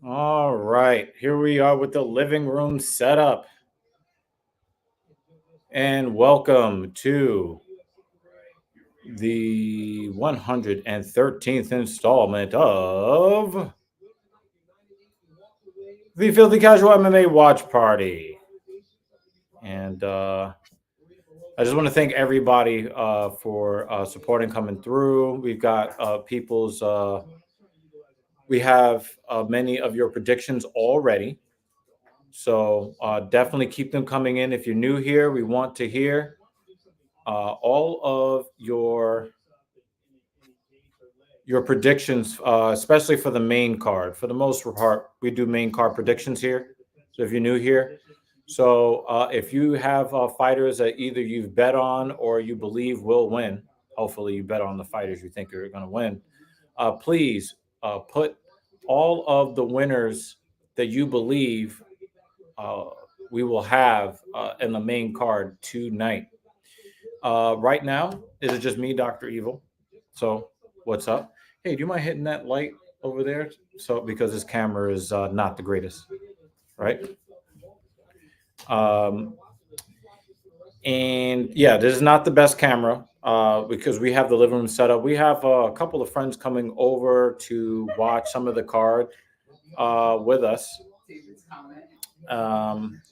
All right, here we are with the living room setup. And welcome to the 113th installment of the Filthy Casual MMA Watch Party. And I just want to thank everybody for supporting coming through. We've got we have many of your predictions already. So definitely keep them coming in. If you're new here, we want to hear all of your predictions, especially for the main card. For the most part, we do main card predictions here. So if you're new here, so if you have fighters that either you've bet on or you believe will win, hopefully you bet on the fighters you think are going to win. Please put all of the winners that you believe uh, we will have in the main card tonight. Right now, is it just me, Dr. Evil? So, what's up? Hey, do you mind hitting that light over there? So, because this camera is not the greatest, right? Um, and yeah, this is not the best camera because we have the living room set up. We have a couple of friends coming over to watch some of the card with us. Um,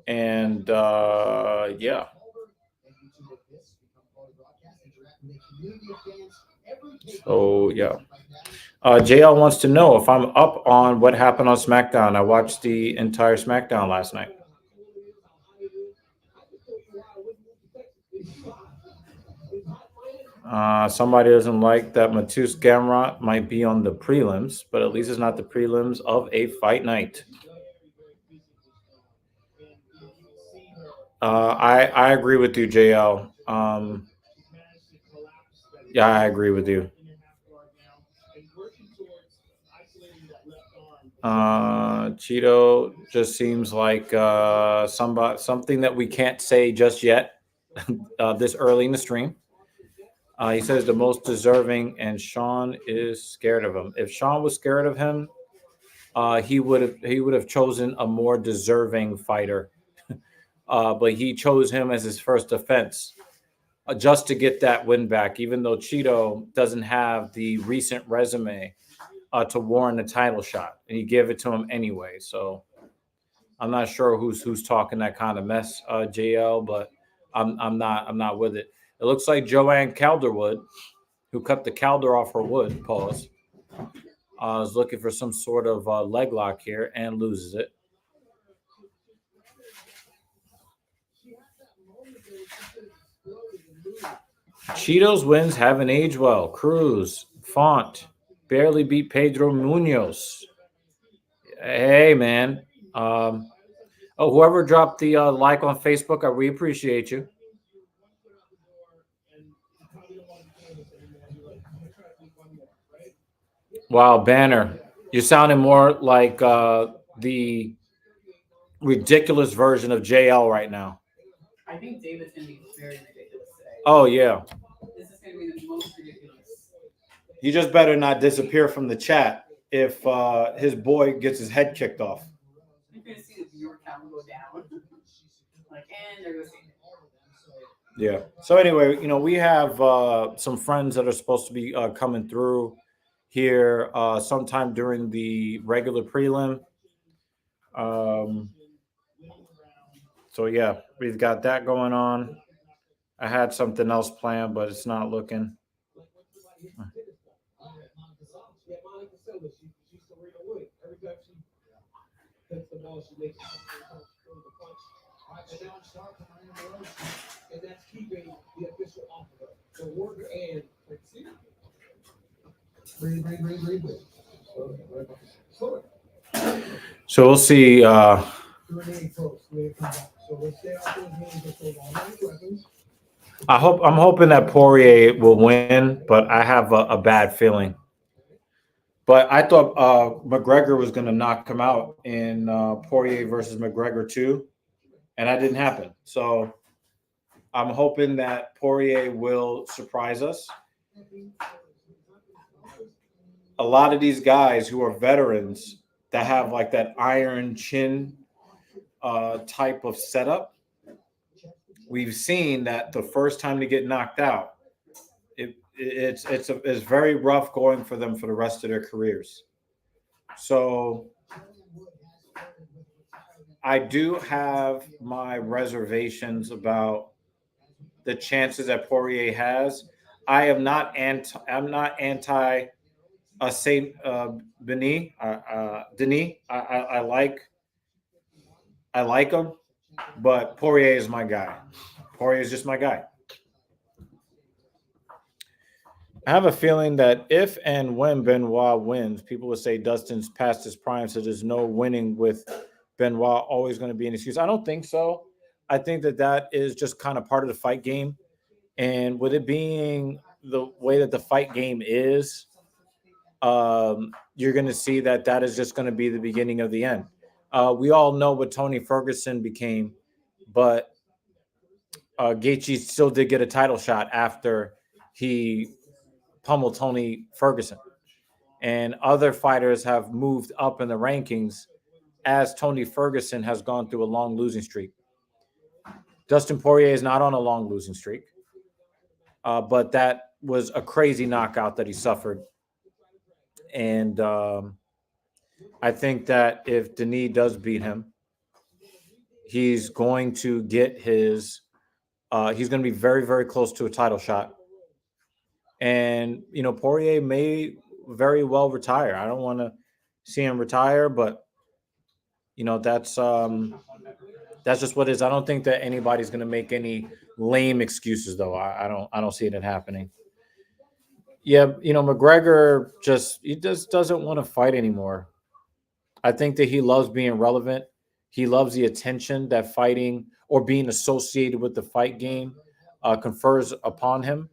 and yeah. So yeah. JL wants to know if I'm up on what happened on SmackDown. I watched the entire SmackDown last night. Somebody doesn't like that Matus Gamrot might be on the prelims, but at least it's not the prelims of a fight night. I agree with you, JL. Yeah, I agree with you. Cheeto just seems like something that we can't say just yet this early in the stream. He says the most deserving, and Sean is scared of him. If Sean was scared of him, he would have chosen a more deserving fighter. But he chose him as his first defense just to get that win back. Even though Cheeto doesn't have the recent resume to warrant a title shot, and he gave it to him anyway. So I'm not sure who's talking that kind of mess, JL, but I'm not with it. It looks like Joanne Calderwood, who cut the Calder off her wood, pause, is looking for some sort of leg lock here and loses it. Cheetos wins haven't aged well. Cruz, Font, barely beat Pedro Munoz. Hey, man. Um, whoever dropped the like on Facebook, we appreciate you. Wow, Banner, you're sounding more like the ridiculous version of JL right now. Oh yeah. He just better not disappear from the chat if his boy gets his head kicked off. Yeah. So anyway, we have some friends that are supposed to be coming through here sometime during the regular prelim. Um, so yeah, we've got that going on. I had something else planned, but it's not looking. So we'll see. I'm hoping that Poirier will win, but I have a bad feeling. But I thought McGregor was going to knock him out in Poirier versus McGregor too, and that didn't happen. So I'm hoping that Poirier will surprise us. a lot of these guys who are veterans that have like that iron chin type of setup, we've seen that the first time they get knocked out, it's very rough going for them for the rest of their careers. So I do have my reservations about the chances that Poirier has. I am not anti. I'm not anti Saint Denis. Denis. I like him, but Poirier is my guy. Poirier is just my guy. I have a feeling that if and when Benoit wins, people will say Dustin's past his prime, so there's no winning with Benoit always going to be an excuse. I don't think so. I think that that is just kind of part of the fight game. And with it being the way that the fight game is, you're going to see that that is just going to be the beginning of the end. We all know what Tony Ferguson became, but Gaethje still did get a title shot after he pummeled Tony Ferguson. And other fighters have moved up in the rankings as Tony Ferguson has gone through a long losing streak. Dustin Poirier is not on a long losing streak, but that was a crazy knockout that he suffered. And I think that if Denis does beat him, he's going to get his. He's going to be very, very close to a title shot. And Poirier may very well retire. I don't want to see him retire, but that's just what it is. I don't think that anybody's going to make any lame excuses, though. I don't see it happening. Yeah, McGregor he just doesn't want to fight anymore. I think that he loves being relevant. He loves the attention that fighting or being associated with the fight game confers upon him.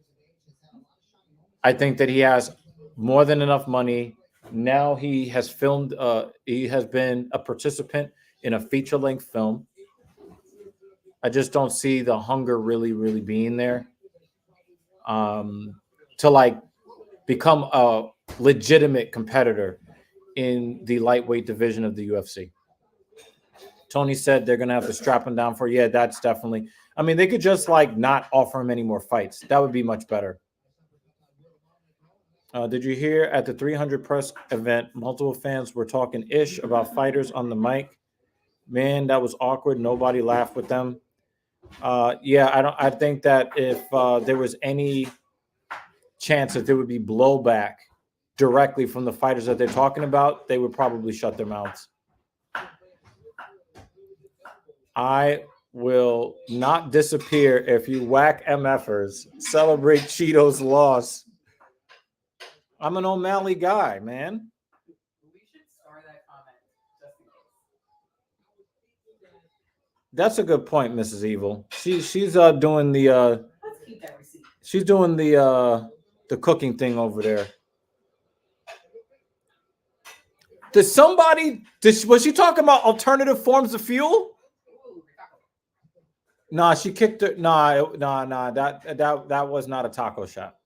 I think that he has more than enough money. Now he has filmed, he has been a participant in a feature length film. I just don't see the hunger really, really being there to like become a legitimate competitor in the lightweight division of the UFC. Tony said they're going to have to strap him down for, yeah, that's definitely, I mean, they could just like not offer him any more fights. That would be much better. Did you hear at the 300 press event, multiple fans were talking ish about fighters on the mic? Man, that was awkward. Nobody laughed with them. Yeah, I think that if there was any chance that there would be blowback directly from the fighters that they're talking about, they would probably shut their mouths. I will not disappear if you whack MFers. Celebrate Cheeto's loss. I'm an O'Malley guy, man. We should star that comment just in case. That's a good point, Mrs. Evil. She's doing the let's keep that receipt. She's doing the cooking thing over there. Was she talking about alternative forms of fuel? Nah, she kicked her. Nah. That was not a taco shot.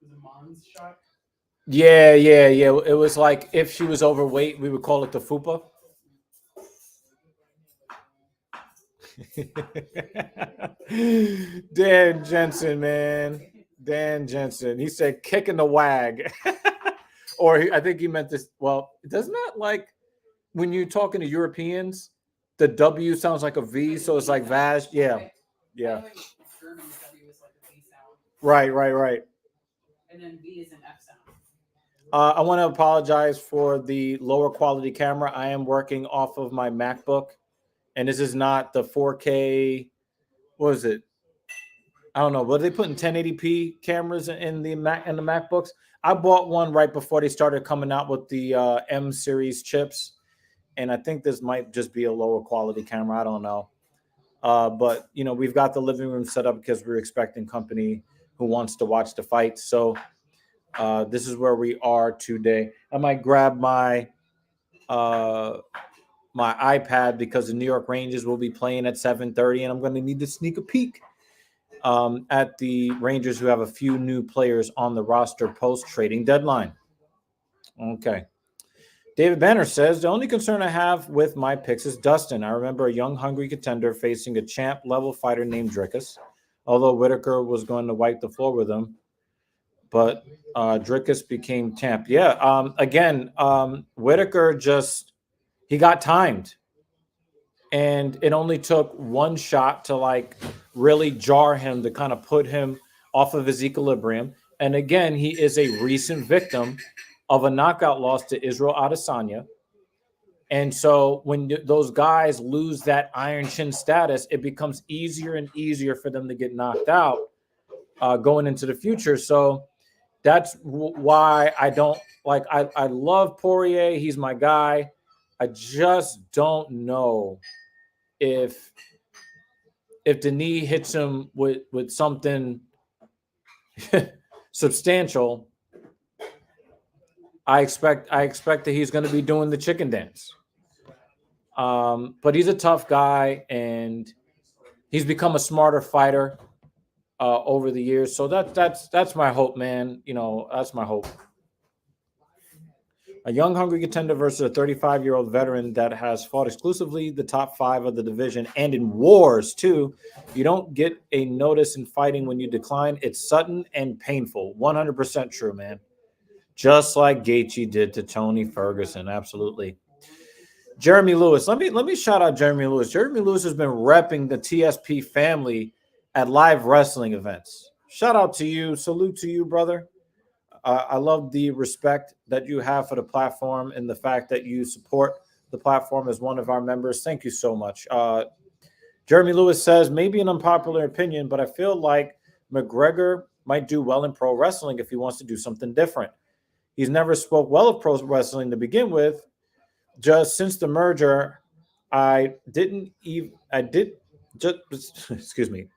Was it mom's shot? Yeah. It was like if she was overweight, we would call it the fupa. Dan Jensen, man. Dan Jensen. He said kicking the wag. I think he meant this. Well, doesn't that like when you're talking to Europeans, the W sounds like a V, so it's like Vaj. Yeah. Right. And then V is an F sound. I want to apologize for the lower quality camera. I am working off of my MacBook, and this is not the 4K. What is it? I don't know. Were they putting 1080p cameras in the MacBooks? I bought one right before they started coming out with the M series chips, and I think this might just be a lower quality camera. I don't know. But we've got the living room set up because we're expecting company who wants to watch the fight. So this is where we are today. I might grab my iPad because the New York Rangers will be playing at 7:30, and I'm going to need to sneak a peek at the Rangers, who have a few new players on the roster post trading deadline. Okay. David Banner says, the only concern I have with my picks is Dustin. I remember a young, hungry contender facing a champ-level fighter named Dricus, although Whitaker was going to wipe the floor with him. But Dricus became champ. Yeah, again, Whitaker he got timed. And it only took one shot to, like, really jar him, to kind of put him off of his equilibrium. And again, he is a recent victim of a knockout loss to Israel Adesanya. And so when those guys lose that Iron Chin status, it becomes easier and easier for them to get knocked out going into the future. So that's why I don't like. I love Poirier. He's my guy. I just don't know if the knee hits him with something substantial. I expect that he's going to be doing the chicken dance. But he's a tough guy, and he's become a smarter fighter over the years. So that's my hope, man. You know, that's my hope. A young, hungry contender versus a 35-year-old veteran that has fought exclusively the top 5 of the division and in wars, too. You don't get a notice in fighting when you decline. It's sudden and painful. 100% true, man. Just like Gaethje did to Tony Ferguson. Absolutely. Jeremy Lewis. Let me shout out Jeremy Lewis. Jeremy Lewis has been repping the TSP family at live wrestling events. Shout out to you. Salute to you, brother. I love the respect that you have for the platform and the fact that you support the platform as one of our members. Thank you so much. Jeremy Lewis says, maybe an unpopular opinion, but I feel like McGregor might do well in pro wrestling if he wants to do something different. He's never spoke well of pro wrestling to begin with. Just since the merger, excuse me.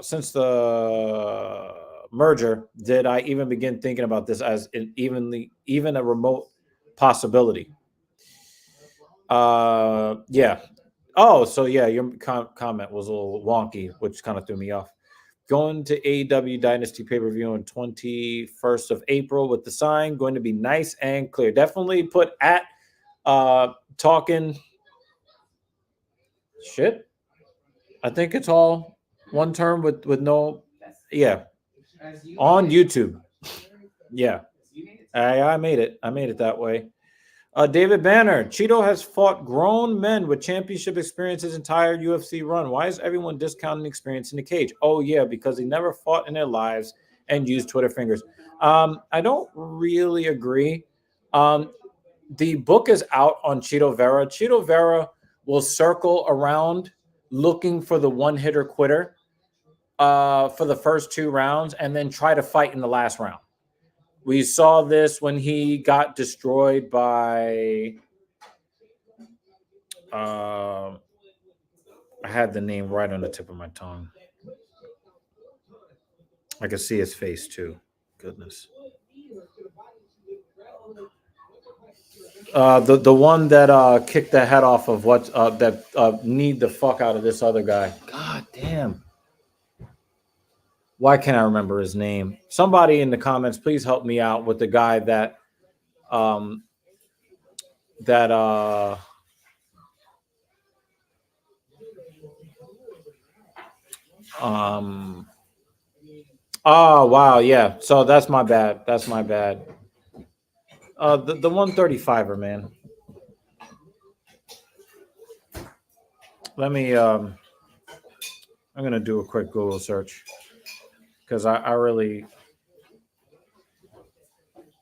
Since the merger, did I even begin thinking about this as even a remote possibility? Yeah. Oh, so yeah, your comment was a little wonky, which kind of threw me off. Going to AEW Dynasty pay-per-view on 21st of April with the sign, going to be nice and clear. Definitely put at talking shit. I think it's all one term with no, yeah, on YouTube. Yeah, I made it. I made it that way. David Banner, Cheeto has fought grown men with championship experience his entire UFC run. Why is everyone discounting experience in the cage? Oh, yeah, because they never fought in their lives and used Twitter fingers. I don't really agree. The book is out on Cheeto Vera. Cheeto Vera will circle around looking for the one-hitter quitter for the first 2 rounds and then try to fight in the last round. We saw this when he got destroyed by I had the name right on the tip of my tongue. I could see his face too. Goodness. The one that kicked the head off of what that kneed the fuck out of this other guy. God damn. Why can't I remember his name? Somebody in the comments, please help me out with the guy that oh wow, yeah. So that's my bad. That's my bad. The 135er, man. Let me I'm gonna do a quick Google search because I really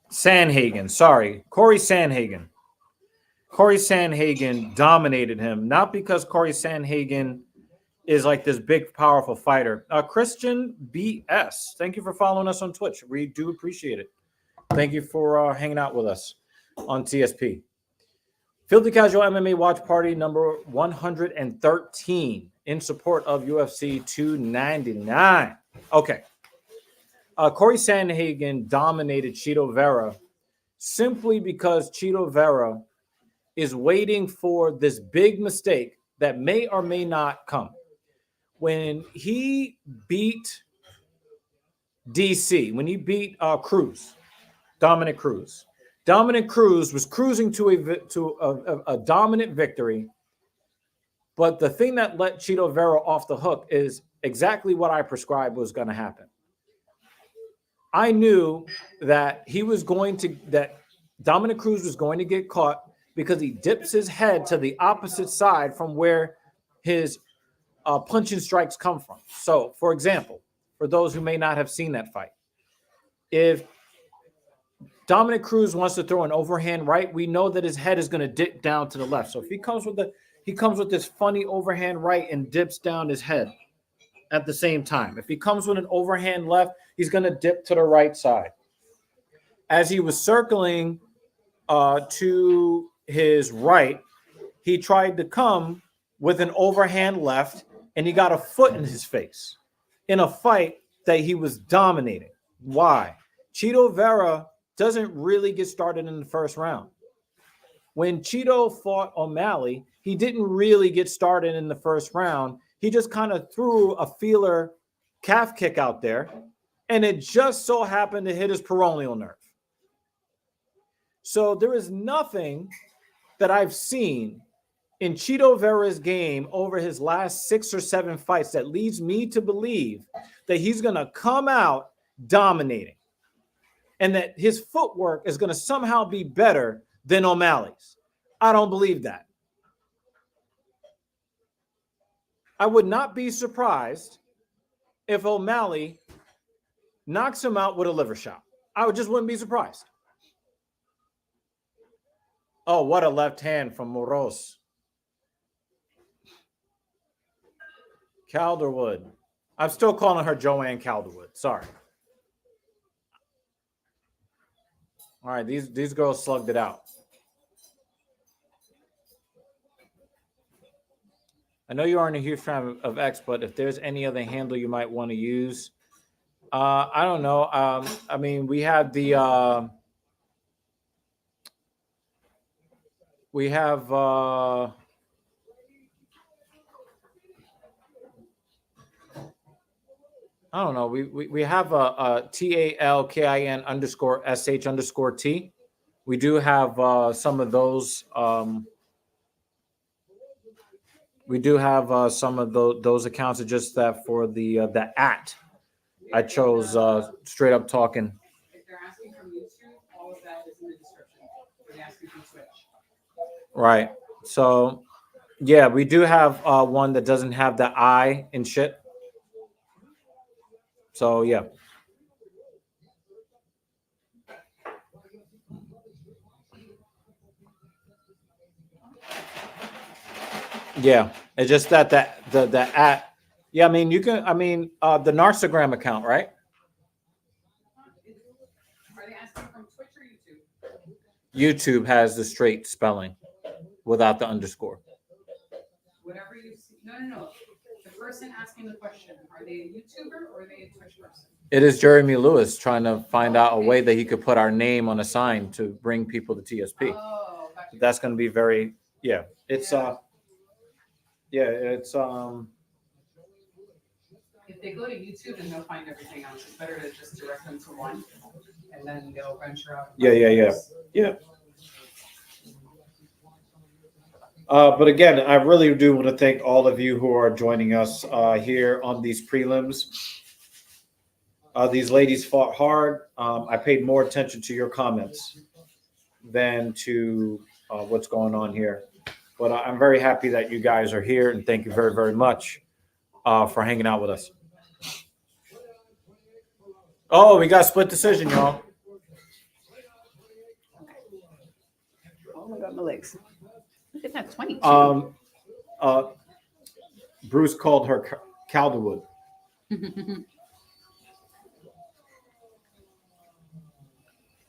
Sandhagen, sorry. Corey Sandhagen. Corey Sandhagen dominated him, not because Corey Sandhagen is like this big, powerful fighter. Christian BS, thank you for following us on Twitch. We do appreciate it. Thank you for hanging out with us on TSP. Filthy Casual MMA Watch Party number 113 in support of UFC 299. Okay. Corey Sandhagen dominated Cheeto Vera simply because Cheeto Vera is waiting for this big mistake that may or may not come. When he beat DC, when he beat Dominic Cruz was cruising to a dominant victory. But the thing that let Chito Vera off the hook is exactly what I prescribed was going to happen. I knew that Dominic Cruz was going to get caught because he dips his head to the opposite side from where his punching strikes come from. So, for example, for those who may not have seen that fight, if Dominic Cruz wants to throw an overhand right, we know that his head is going to dip down to the left. So if he comes with this funny overhand right and dips down his head at the same time. If he comes with an overhand left, he's going to dip to the right side. As he was circling to his right, he tried to come with an overhand left, and he got a foot in his face in a fight that he was dominating. Why? Chito Vera doesn't really get started in the first round. When Chito fought O'Malley, he didn't really get started in the first round. He just kind of threw a feeler calf kick out there, and it just so happened to hit his peroneal nerve. So there is nothing that I've seen in Chito Vera's game over his last 6 or 7 fights that leads me to believe that he's going to come out dominating and that his footwork is going to somehow be better than O'Malley's. I don't believe that. I would not be surprised if O'Malley knocks him out with a liver shot. I just wouldn't be surprised. Oh, what a left hand from Moros. Calderwood. I'm still calling her Joanne Calderwood. Sorry. All right, these girls slugged it out. I know you aren't a huge fan of X, but if there's any other handle you might want to use, I don't know. I mean, we have the I don't know. We have a TALKIN_SH_T. We do have some of those. We do have some of those accounts. It's just that for the at, I chose straight up talking. If they're asking from YouTube, all of that is in the description. They ask you from Twitch. Right. So, yeah, we do have one that doesn't have the I and shit. So, yeah. Yeah, it's just that the at. Yeah, I mean, you can. I mean, the Narstagram account, right? Are they asking from Twitch or YouTube? YouTube has the straight spelling without the underscore. Whatever you see. No. The person asking the question, are they a YouTuber or are they a Twitch person? It is Jeremy Lewis trying to find out a way that he could put our name on a sign to bring people to TSP. Oh, gotcha. That's going to be very. Yeah, it's Yeah. it's If they go to YouTube and they'll find everything else, it's better to just direct them to one, and then they'll venture out. Yeah. But again, I really do want to thank all of you who are joining us here on these prelims. These ladies fought hard. I paid more attention to your comments than to what's going on here. But I'm very happy that you guys are here, and thank you very, very much for hanging out with us. Oh, we got a split decision, y'all. Oh my God, my legs. Look at that, 22. Bruce called her Calderwood.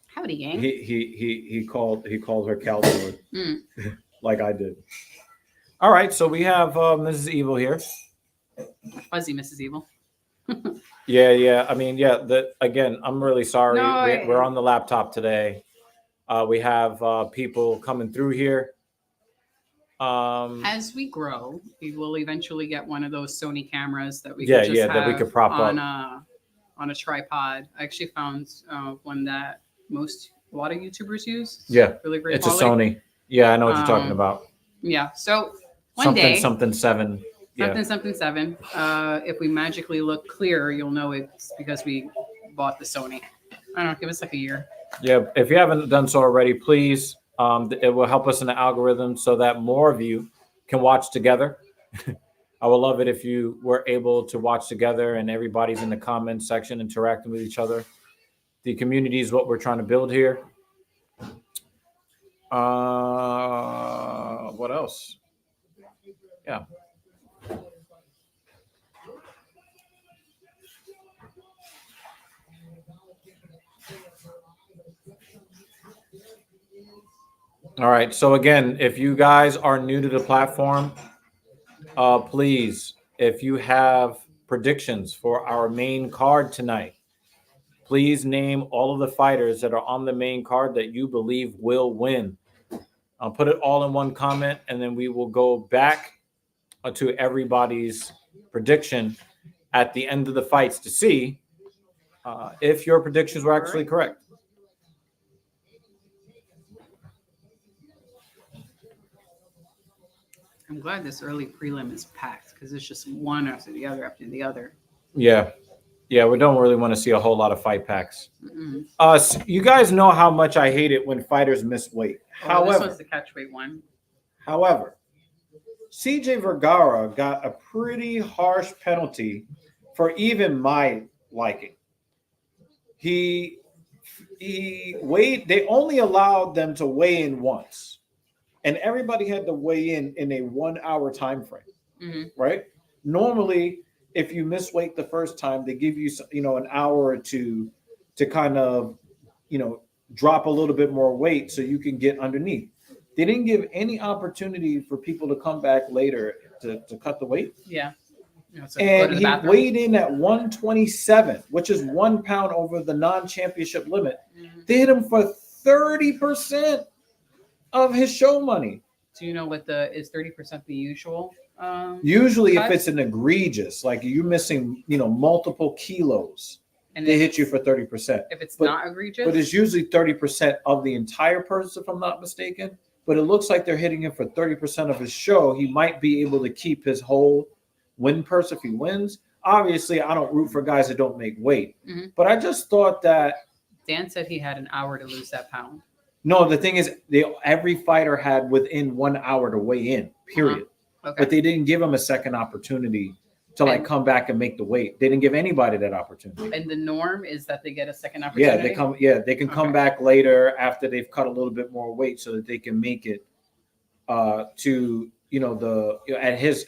Howdy, gang. He called her Calderwood, like I did. All right, so we have Mrs. Evil here. Fuzzy Mrs. Evil. Yeah. I mean, again, I'm really sorry. No, We're on the laptop today. We have people coming through here. As we grow, we will eventually get one of those Sony cameras that we Yeah, could just yeah, have that we could prop on up. on a tripod. I actually found one that a lot of YouTubers use. It's Yeah, really great it's a quality. Sony. Yeah, I know what you're talking Um, about. Yeah. So one Something day, something 7. Yeah. something 7. If we magically look clear, you'll know it's because we bought the Sony. I don't know. Give us like a year. Yeah, if you haven't done so already, please. It will help us in the algorithm so that more of you can watch together. I would love it if you were able to watch together and everybody's in the comments section interacting with each other. The community is what we're trying to build here. What else? Yeah. All right. So again, if you guys are new to the platform, please, if you have predictions for our main card tonight, please name all of the fighters that are on the main card that you believe will win. I'll put it all in one comment, and then we will go back to everybody's prediction at the end of the fights to see if your predictions were actually correct. I'm glad this early prelim is packed because it's just one after the other after the other. Yeah. Yeah, we don't really want to see a whole lot of fight packs. Mm-mm. So you guys know how much I hate it when fighters miss weight. Oh, this one's the catch weight one. However, CJ Vergara got a pretty harsh penalty for even my liking. He weighed. They only allowed them to weigh in once, and everybody had to weigh in a 1 hour time frame. Mm-hmm. Right? Normally, if you miss weight the first time, they give you an hour or two to kind of drop a little bit more weight so you can get underneath. They didn't give any opportunity for people to come back later to cut the weight. Yeah. So And he weighed in at 127, which is 1 pound over the non-championship limit. Mm-hmm. They hit him for 30% of his show money. Do you know what is 30% the usual? Usually, cut? if it's an egregious, like you're missing, multiple kilos, and they hit you for 30%. If it's not egregious, but it's usually 30% of the entire purse, if I'm not mistaken. But it looks like they're hitting him for 30% of his show. He might be able to keep his whole win purse if he wins. Obviously, I don't root for guys that don't make weight, but I just thought that Dan said he had an hour to lose that pound. No, the thing is, every fighter had within 1 hour to weigh in, period. Okay. But they didn't give him a second opportunity to come back and make the weight. They didn't give anybody that opportunity. And the norm is that they get a second opportunity. They can come back later after they've cut a little bit more weight so that they can make it to at his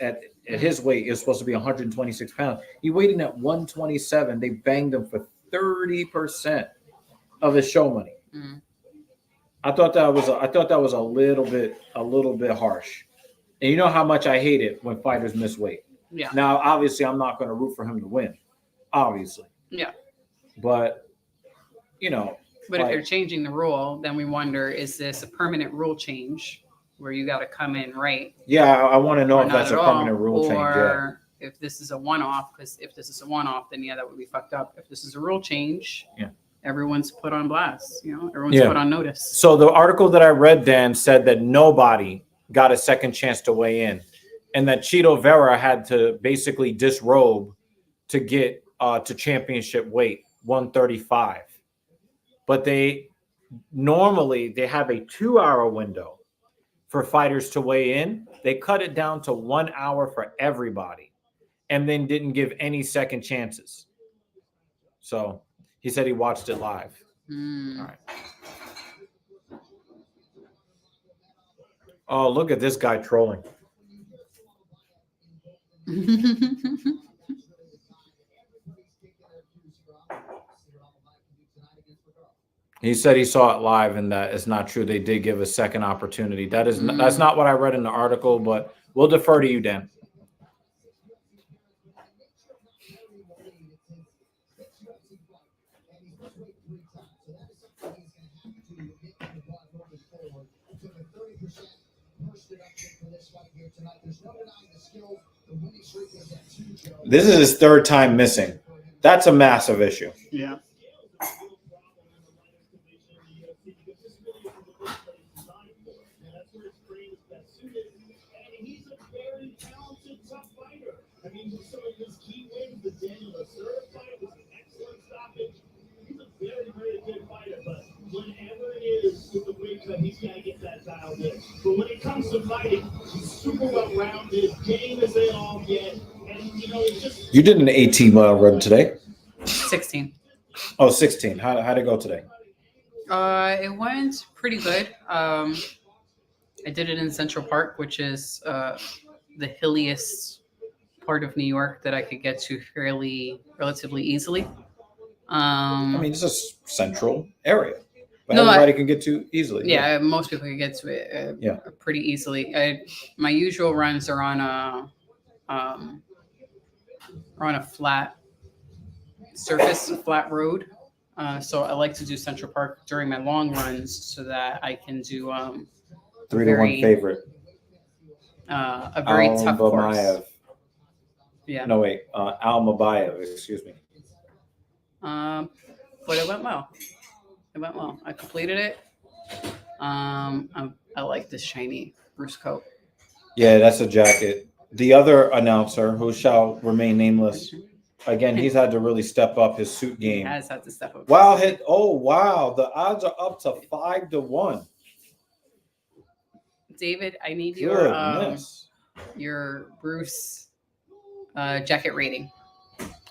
weight is supposed to be 126 pounds. He weighed in at 127. They banged him for 30% of his show money. Mm-hmm. I thought that was a little bit harsh. And you know how much I hate it when fighters miss weight. Yeah. Now, obviously, I'm not going to root for him to win. Obviously. Yeah. But But if they're changing the rule, then we wonder: is this a permanent rule change where you got to come in right? Yeah, I want to know if that's a permanent rule change. Or if this is a one-off. Because if this is a one-off, then that would be fucked up. If this is a rule change, everyone's put on blast. Everyone's put on notice. So the article that I read, Dan, said that nobody got a second chance to weigh in, and that Cheeto Vera had to basically disrobe to get to championship weight 135. But they have a 2 hour window for fighters to weigh in. They cut it down to 1 hour for everybody, and then didn't give any second chances. So he said he watched it live. All right. Oh, look at this guy trolling. He said he saw it live and that it's not true. They did give a second opportunity. That's not what I read in the article, but we'll defer to you, Dan. This is his third time missing. That's a massive issue. Yeah. Whenever it is with the weight cut, he's got to get that dialed in. But when it comes to fighting, he's super well-rounded, game as they all get. And, it's just... You did an 18-mile run today. 16. Oh, 16. How'd it go today? It went pretty good. I did it in Central Park, which is the hilliest part of New York that I could get to relatively easily. I mean, it's a central area. But No, everybody can get to easily. Yeah, most people can get to it pretty easily. My usual runs are on a flat surface, a flat road. So I like to do Central Park during my long runs so that I can do 3-1 favorite. A very tough course. Yeah. No, wait. Almabayev, excuse me. But it went well. I completed it. I like this shiny Bruce coat. Yeah, that's a jacket. The other announcer, who shall remain nameless, again, he's had to really step up his suit game. He has had to step up. Wow, wow. The odds are up to 5-1. David, I need your Bruce jacket rating.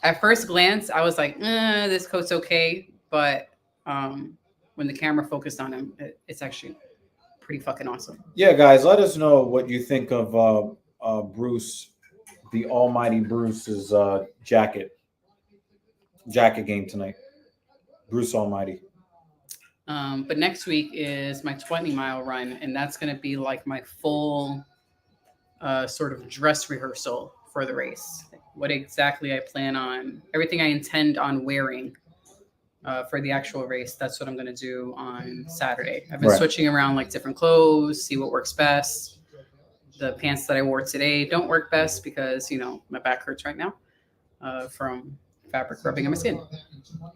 At first glance, I was like, this coat's okay. But when the camera focused on him, it's actually pretty fucking awesome. Yeah, guys, let us know what you think of Bruce, the almighty Bruce's jacket game tonight. Bruce Almighty. But next week is my 20-mile run, and that's going to be like my full sort of dress rehearsal for the race. What exactly I plan on, everything I intend on wearing for the actual race, that's what I'm going to do on Saturday. I've been switching around like different clothes, see what works best. The pants that I wore today don't work best because, my back hurts right now from fabric rubbing on my skin.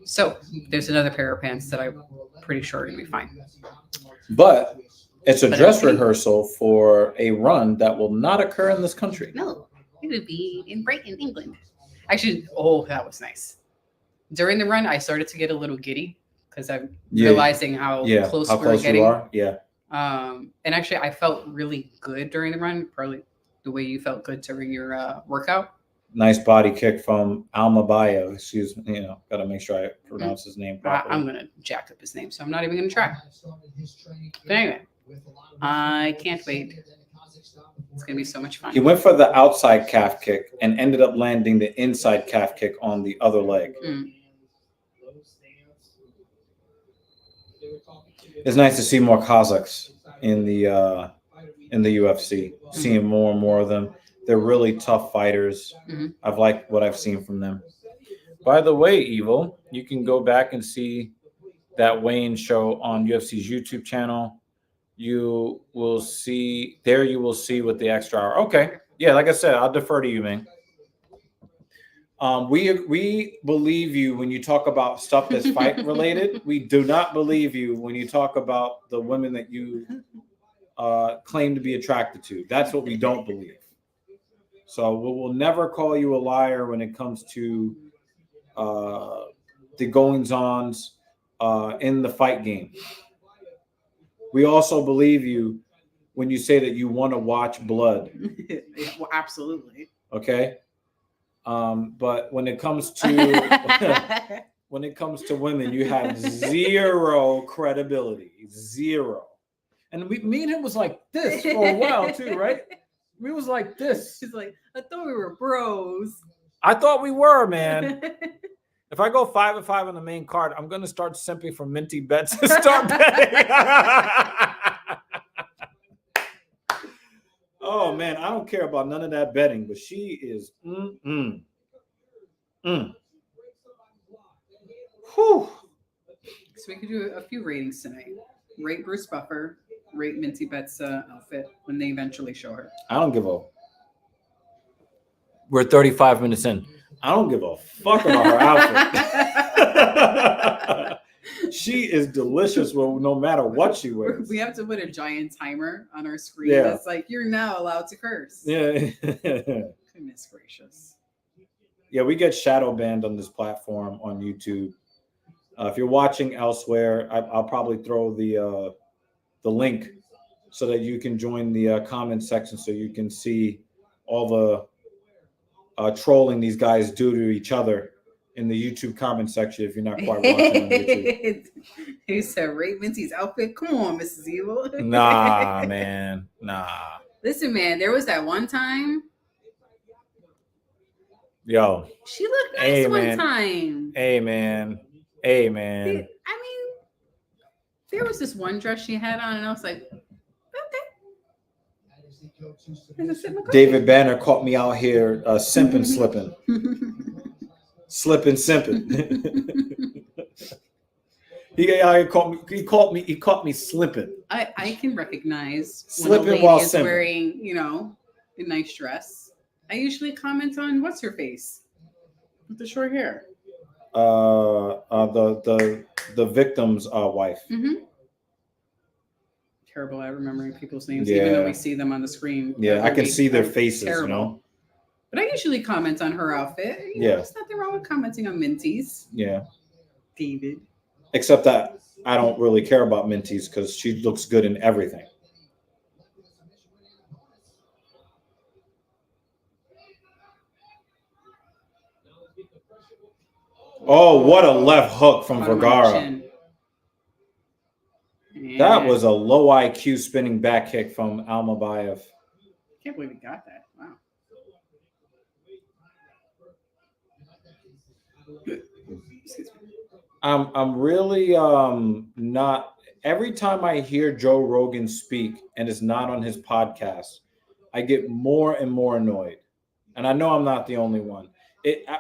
So there's another pair of pants that I'm pretty sure are going to be fine. But it's a dress rehearsal for a run that will not occur in this country. No, it would be in Brighton, England. Actually, that was nice. During the run, I started to get a little giddy because I'm realizing how close we're getting. You are. Yeah. And actually, I felt really good during the run, probably the way you felt good during your workout. Nice body kick from Almabayev. Excuse me. Got to make sure I pronounce his name properly. I'm going to jack up his name, so I'm not even going to try. But anyway, I can't wait. It's going to be so much fun. He went for the outside calf kick and ended up landing the inside calf kick on the other leg. It's nice to see more Kazakhs in the UFC. Seeing more and more of them. They're really tough fighters. I've liked what I've seen from them. By the way, Evil, you can go back and see that weigh-in show on UFC's YouTube channel. You will see with the extra hour. Okay. Yeah, like I said, I'll defer to you, man. We believe you when you talk about stuff that's fight related. We do not believe you when you talk about the women that you claim to be attracted to. That's what we don't believe. So we will never call you a liar when it comes to the goings-ons in the fight game. We also believe you when you say that you want to watch blood. Well, absolutely. Okay. But when it comes to women, you have zero credibility. Zero. And me and him was like this for a while too, right? We was like this. He's like, I thought we were bros. I thought we were, man. If I go 5-5 on the main card, I'm gonna start simping for minty bets and start betting. Oh man, I don't care about none of that betting, but she is. Whew. So we could do a few ratings tonight. Rate Bruce Buffer, rate Minty Bet's outfit when they eventually show her. I don't give a. We're 35 minutes in. I don't give a fuck about her outfit. She is delicious no matter what she wears. We have to put a giant timer on our screen Yeah. that's like, you're now allowed to curse. Yeah. Goodness gracious. Yeah, we get shadow banned on this platform on YouTube. If you're watching elsewhere, I'll probably throw the link so that you can join the comment section so you can see all the trolling these guys do to each other in the YouTube comment section if you're not quite watching on YouTube. He said, rate Minty's outfit. Come on, Mrs. Evil. Nah, man. Nah. Listen, man, there was that one time. Yo. She looked nice Hey, one man. time. Hey, man. Hey, man. I mean, there was this one dress she had on, and I was like, okay. David Banner caught me out here simping, slipping. Slipping, simping. He caught me slipping. I can recognize Slipping when a while lady is simping. wearing, a nice dress. I usually comment on what's her face with the short hair. The victim's wife. Mm-hmm. Terrible at remembering people's names, Yeah. even though we see them on the screen. Yeah, I can every see their week. faces, Terrible. But I usually comment on her outfit. Yeah. There's nothing wrong with commenting on Minty's. Yeah. David. Except that I don't really care about Minty's because she looks good in everything. Oh, what a left hook from Bottom of the Vergara. chin. That was a low IQ spinning back kick from Almabayev. Can't believe he got that. Wow. I'm really not. Every time I hear Joe Rogan speak and it's not on his podcast, I get more and more annoyed. And I know I'm not the only one.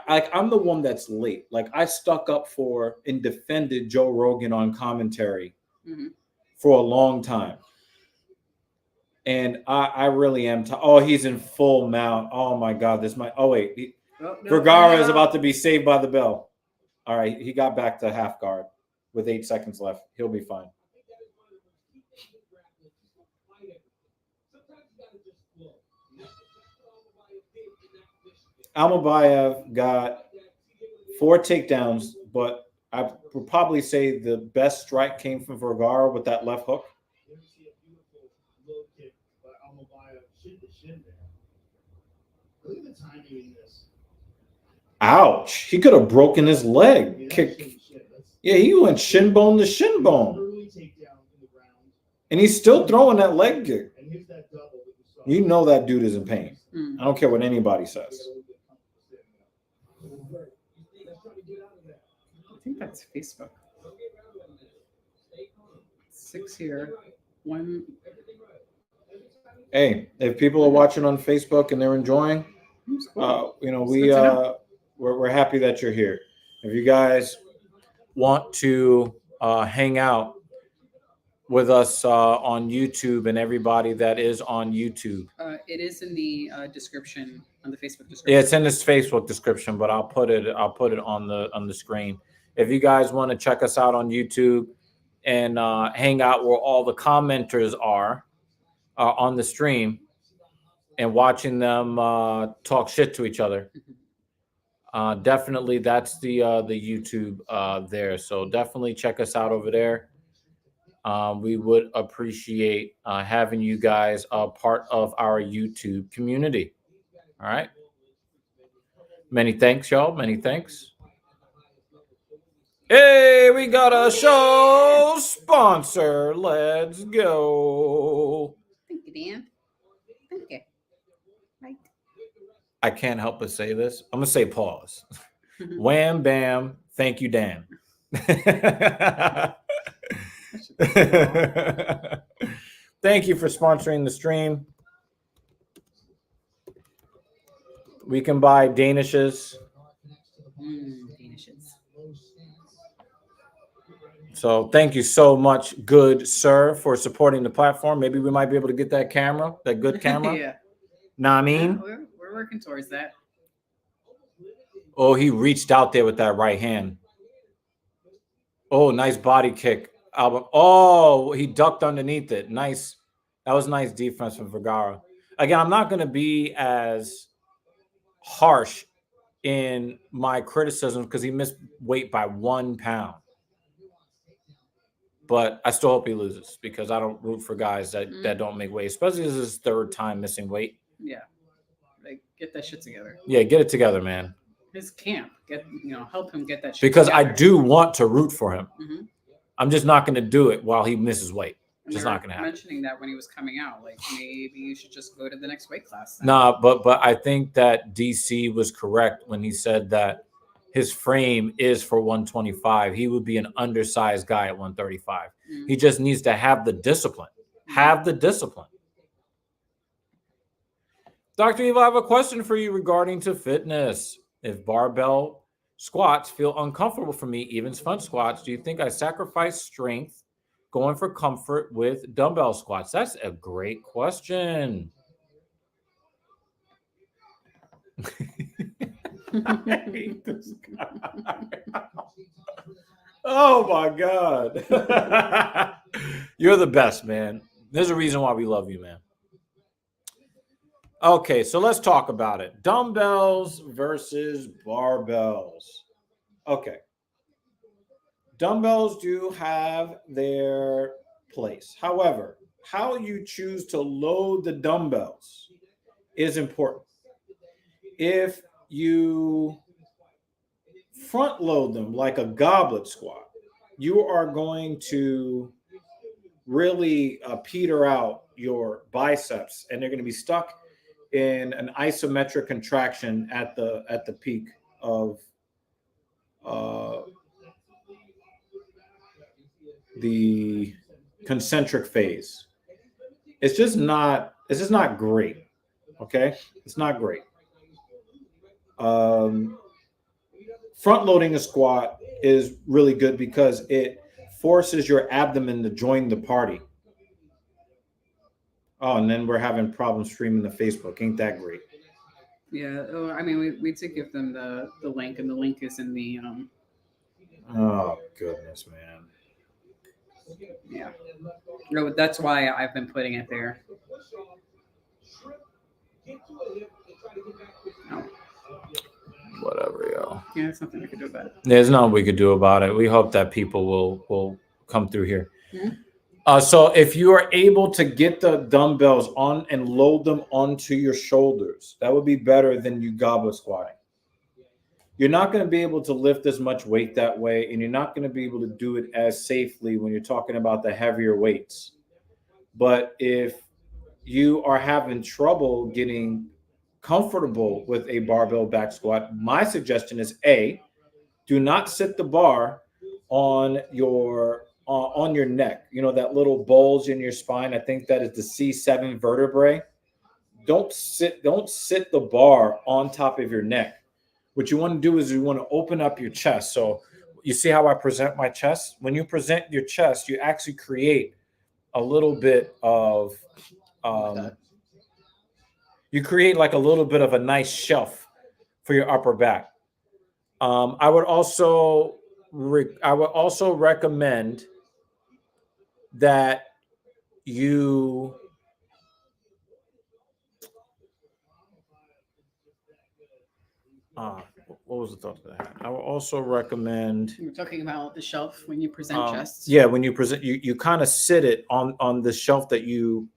I'm the one that's late. Like I stuck up for and defended Joe Rogan on commentary for a long time. And I really am. He's in full mount. Oh my God, Vergara is about to be saved by the bell. All right, he got back to half guard with 8 seconds left. He'll be fine. Almabayev got 4 takedowns, but I would probably say the best strike came from Vergara with that left hook. Ouch. He could have broken his leg. Kick. Yeah, he went shin bone to shin bone. And he's still throwing that leg kick. You know that dude is in pain. I don't care what anybody says. I think that's Facebook. 6 here. 1. Hey, if people are watching on Facebook and they're enjoying, Cool. we're happy that you're here. If you guys want to hang out with us on YouTube and everybody that is on YouTube, it is in the description on the Facebook description. yeah, it's in this Facebook description, but I'll put it on the screen. If you guys want to check us out on YouTube and hang out where all the commenters are on the stream and watching them talk shit to each other. Definitely that's the YouTube there. So definitely check us out over there. We would appreciate having you guys part of our YouTube community. All right. Many thanks, y'all. Many thanks. Hey, we got a show sponsor. Let's go. Thank you, Dan. Thank you. Right. I can't help but say this. I'm going to say pause. Wham, bam. Thank you, Dan. Thank you for sponsoring the stream. We can buy Danishes. Danishes. So thank you so much, good sir, for supporting the platform. Maybe we might be able to get that camera, that good camera. Yeah. Nah, I Yeah, mean, we're working towards that. oh, he reached out there with that right hand. Oh, nice body kick, Albert. Oh, he ducked underneath it. Nice. That was nice defense from Vergara. Again, I'm not going to be as harsh in my criticism because he missed weight by 1 pound. But I still hope he loses because I don't root for guys that don't make weight, especially as his 3rd time missing weight. Yeah. Like, get that shit together. Yeah, get it together, man. His camp, help him get that shit Because together. I do want to root for him. Mm-hmm. I'm just not going to do it while he misses weight. And Just they were not going to happen. mentioning that when he was coming out, like maybe you should just go to the next weight class. Then. Nah, but I think that DC was correct when he said that his frame is for 125. He would be an undersized guy at 135. Mm. He just needs to have the discipline. Have the discipline. Dr. Eva, I have a question for you regarding to fitness. If barbell squats feel uncomfortable for me, even front squats, do you think I sacrifice strength going for comfort with dumbbell squats? That's a great question. I hate this guy. Oh my God. You're the best, man. There's a reason why we love you, man. Okay, so let's talk about it. Dumbbells versus barbells. Okay. Dumbbells do have their place. However, how you choose to load the dumbbells is important. If you front load them like a goblet squat, you are going to really peter out your biceps, and they're going to be stuck in an isometric contraction at the peak of the concentric phase. It's just not great. Okay, it's not great. Front loading a squat is really good because it forces your abdomen to join the party. Oh, and then we're having problems streaming to Facebook. Ain't that great? Yeah. Oh, I mean, we did give them the link, and the link is in the Oh goodness, man. Yeah. No, that's why I've been putting it there. Oh. Whatever, yo. Yeah, there's nothing we could do about it. There's nothing we could do about it. We hope that people will come through here. Mm-hmm. So if you are able to get the dumbbells on and load them onto your shoulders, that would be better than you goblet squatting. You're not going to be able to lift as much weight that way, and you're not going to be able to do it as safely when you're talking about the heavier weights. But if you are having trouble getting comfortable with a barbell back squat, my suggestion is do not sit the bar on your neck. You know, that little bulge in your spine. I think that is the C7 vertebrae. Don't sit the bar on top of your neck. What you want to do is you want to open up your chest. So you see how I present my chest? When you present your chest, you actually create a little bit of you create like a little bit of a nice shelf for your upper back. I would also recommend that you what was the thought that I had? I would also recommend. You were talking about the shelf when you present chests. Yeah, when you present, you kind of sit it on the shelf that you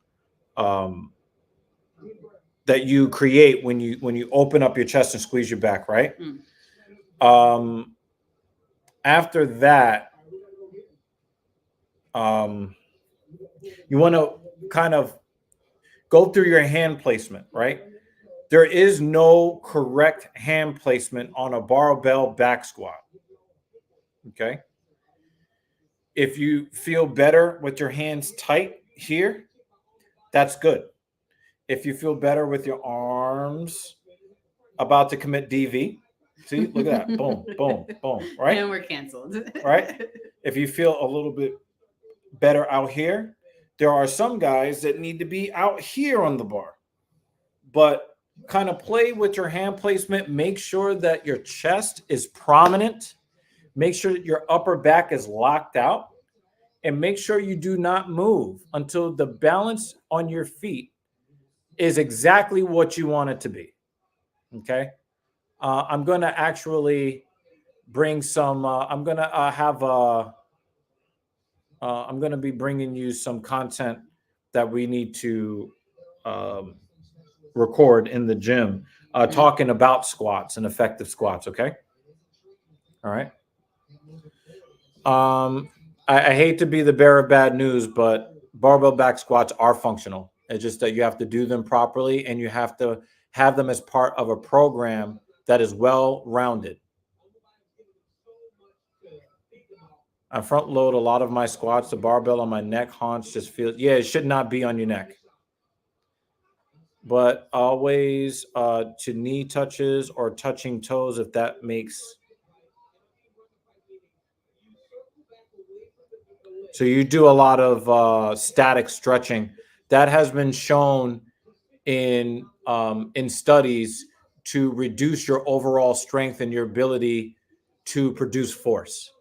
create when you open up your chest and squeeze your back, right? Mm. After that, you want to kind of go through your hand placement, right? There is no correct hand placement on a barbell back squat. Okay. If you feel better with your hands tight here, that's good. If you feel better with your arms about to commit DV, see, look at that. Boom, boom, boom, right? And we're canceled. Right? if you feel a little bit better out here, there are some guys that need to be out here on the bar. But kind of play with your hand placement. Make sure that your chest is prominent. Make sure that your upper back is locked out. And make sure you do not move until the balance on your feet is exactly what you want it to be. Okay. I'm going to actually bring some, I'm going to have I'm going to be bringing you some content that we need to record in the gym, talking about squats and effective squats. Okay. All right. I hate to be the bearer of bad news, but barbell back squats are functional. It's just that you have to do them properly and you have to have them as part of a program that is well rounded. I front load a lot of my squats. The barbell on my neck, haunch just feels, yeah, it should not be on your neck. But always to knee touches or touching toes, if that makes. So you do a lot of static stretching. That has been shown in studies to reduce your overall strength and your ability to produce force.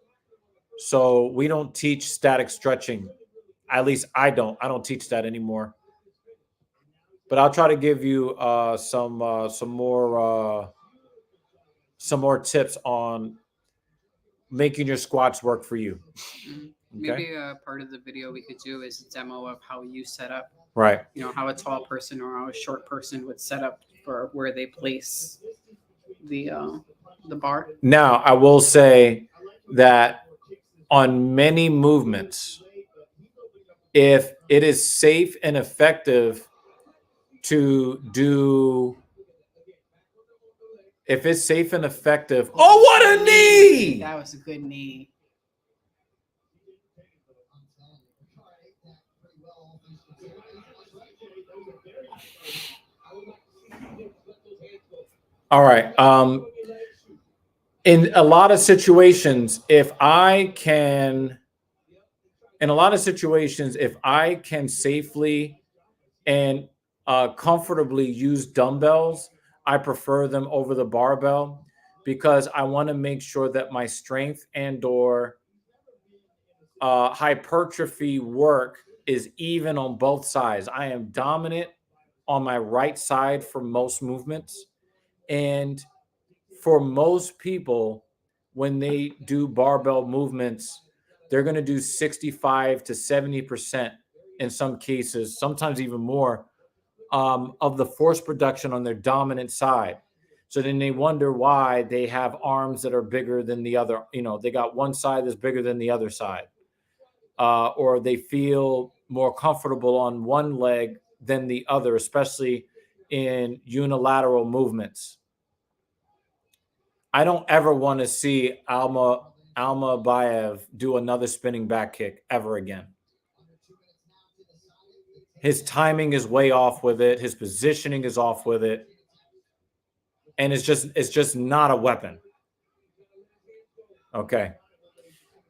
So we don't teach static stretching. At least I don't. I don't teach that anymore. But I'll try to give you some more tips on making your squats work for you. Okay? Maybe part of the video we could do is a demo of how you set up. Right. You know, how a tall person or how a short person would set up for where they place the bar. Now, I will say that on many movements, if it is safe and effective to do, if it's safe and effective. Oh, what a knee! That was a good knee. All right. In a lot of situations, if I can safely and comfortably use dumbbells, I prefer them over the barbell because I want to make sure that my strength and or hypertrophy work is even on both sides. I am dominant on my right side for most movements. And for most people, when they do barbell movements, they're going to do 65 to 70% in some cases, sometimes even more, of the force production on their dominant side. So then they wonder why they have arms that are bigger than the other. You know, they got one side that's bigger than the other side. Or they feel more comfortable on one leg than the other, especially in unilateral movements. I don't ever want to see Alma Bayev do another spinning back kick ever again. His timing is way off with it. His positioning is off with it. And it's just not a weapon. Okay.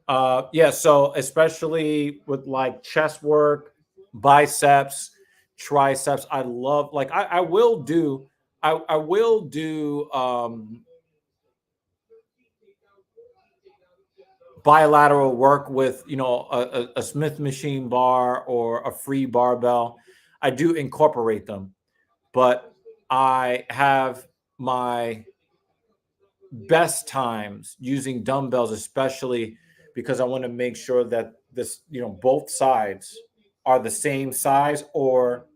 Yeah, so especially with like chest work, biceps, triceps, I love, like I will do bilateral work with, you know, a Smith machine bar or a free barbell. I do incorporate them, but I have my best times using dumbbells, especially because I want to make sure that this, you know, both sides are the same size, or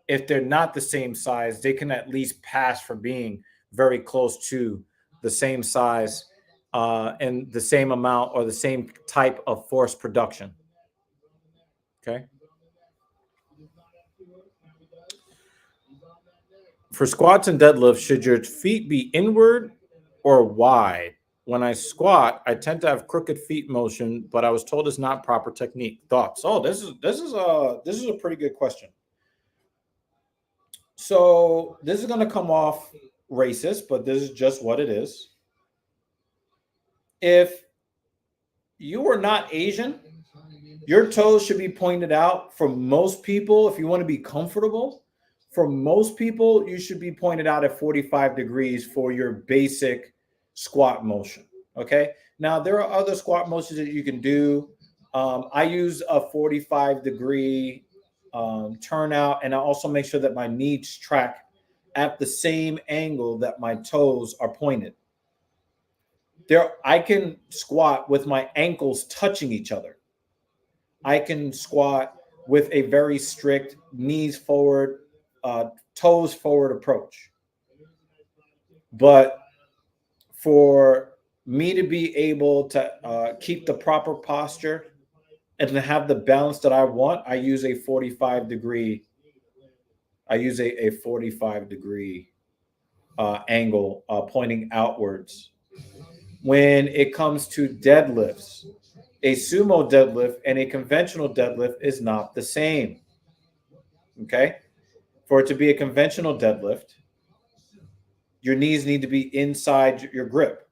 if they're not the same size, they can at least pass for being very close to the same size and the same amount or the same type of force production. Okay. For squats and deadlifts, should your feet be inward or wide? When I squat, I tend to have crooked feet motion, but I was told it's not proper technique. Thoughts? Oh, this is a pretty good question. So this is going to come off racist, but this is just what it is. If you are not Asian, your toes should be pointed out. For most people, if you want to be comfortable, for most people, you should be pointed out at 45 degrees for your basic squat motion. Okay. Now, there are other squat motions that you can do. I use a 45-degree turnout, and I also make sure that my knees track at the same angle that my toes are pointed. There, I can squat with my ankles touching each other. I can squat with a very strict knees forward, toes forward approach. But for me to be able to keep the proper posture and to have the balance that I want, I use a 45 degree. I use a 45-degree angle pointing outwards. When it comes to deadlifts, a sumo deadlift and a conventional deadlift is not the same. Okay. For it to be a conventional deadlift, your knees need to be inside your grip.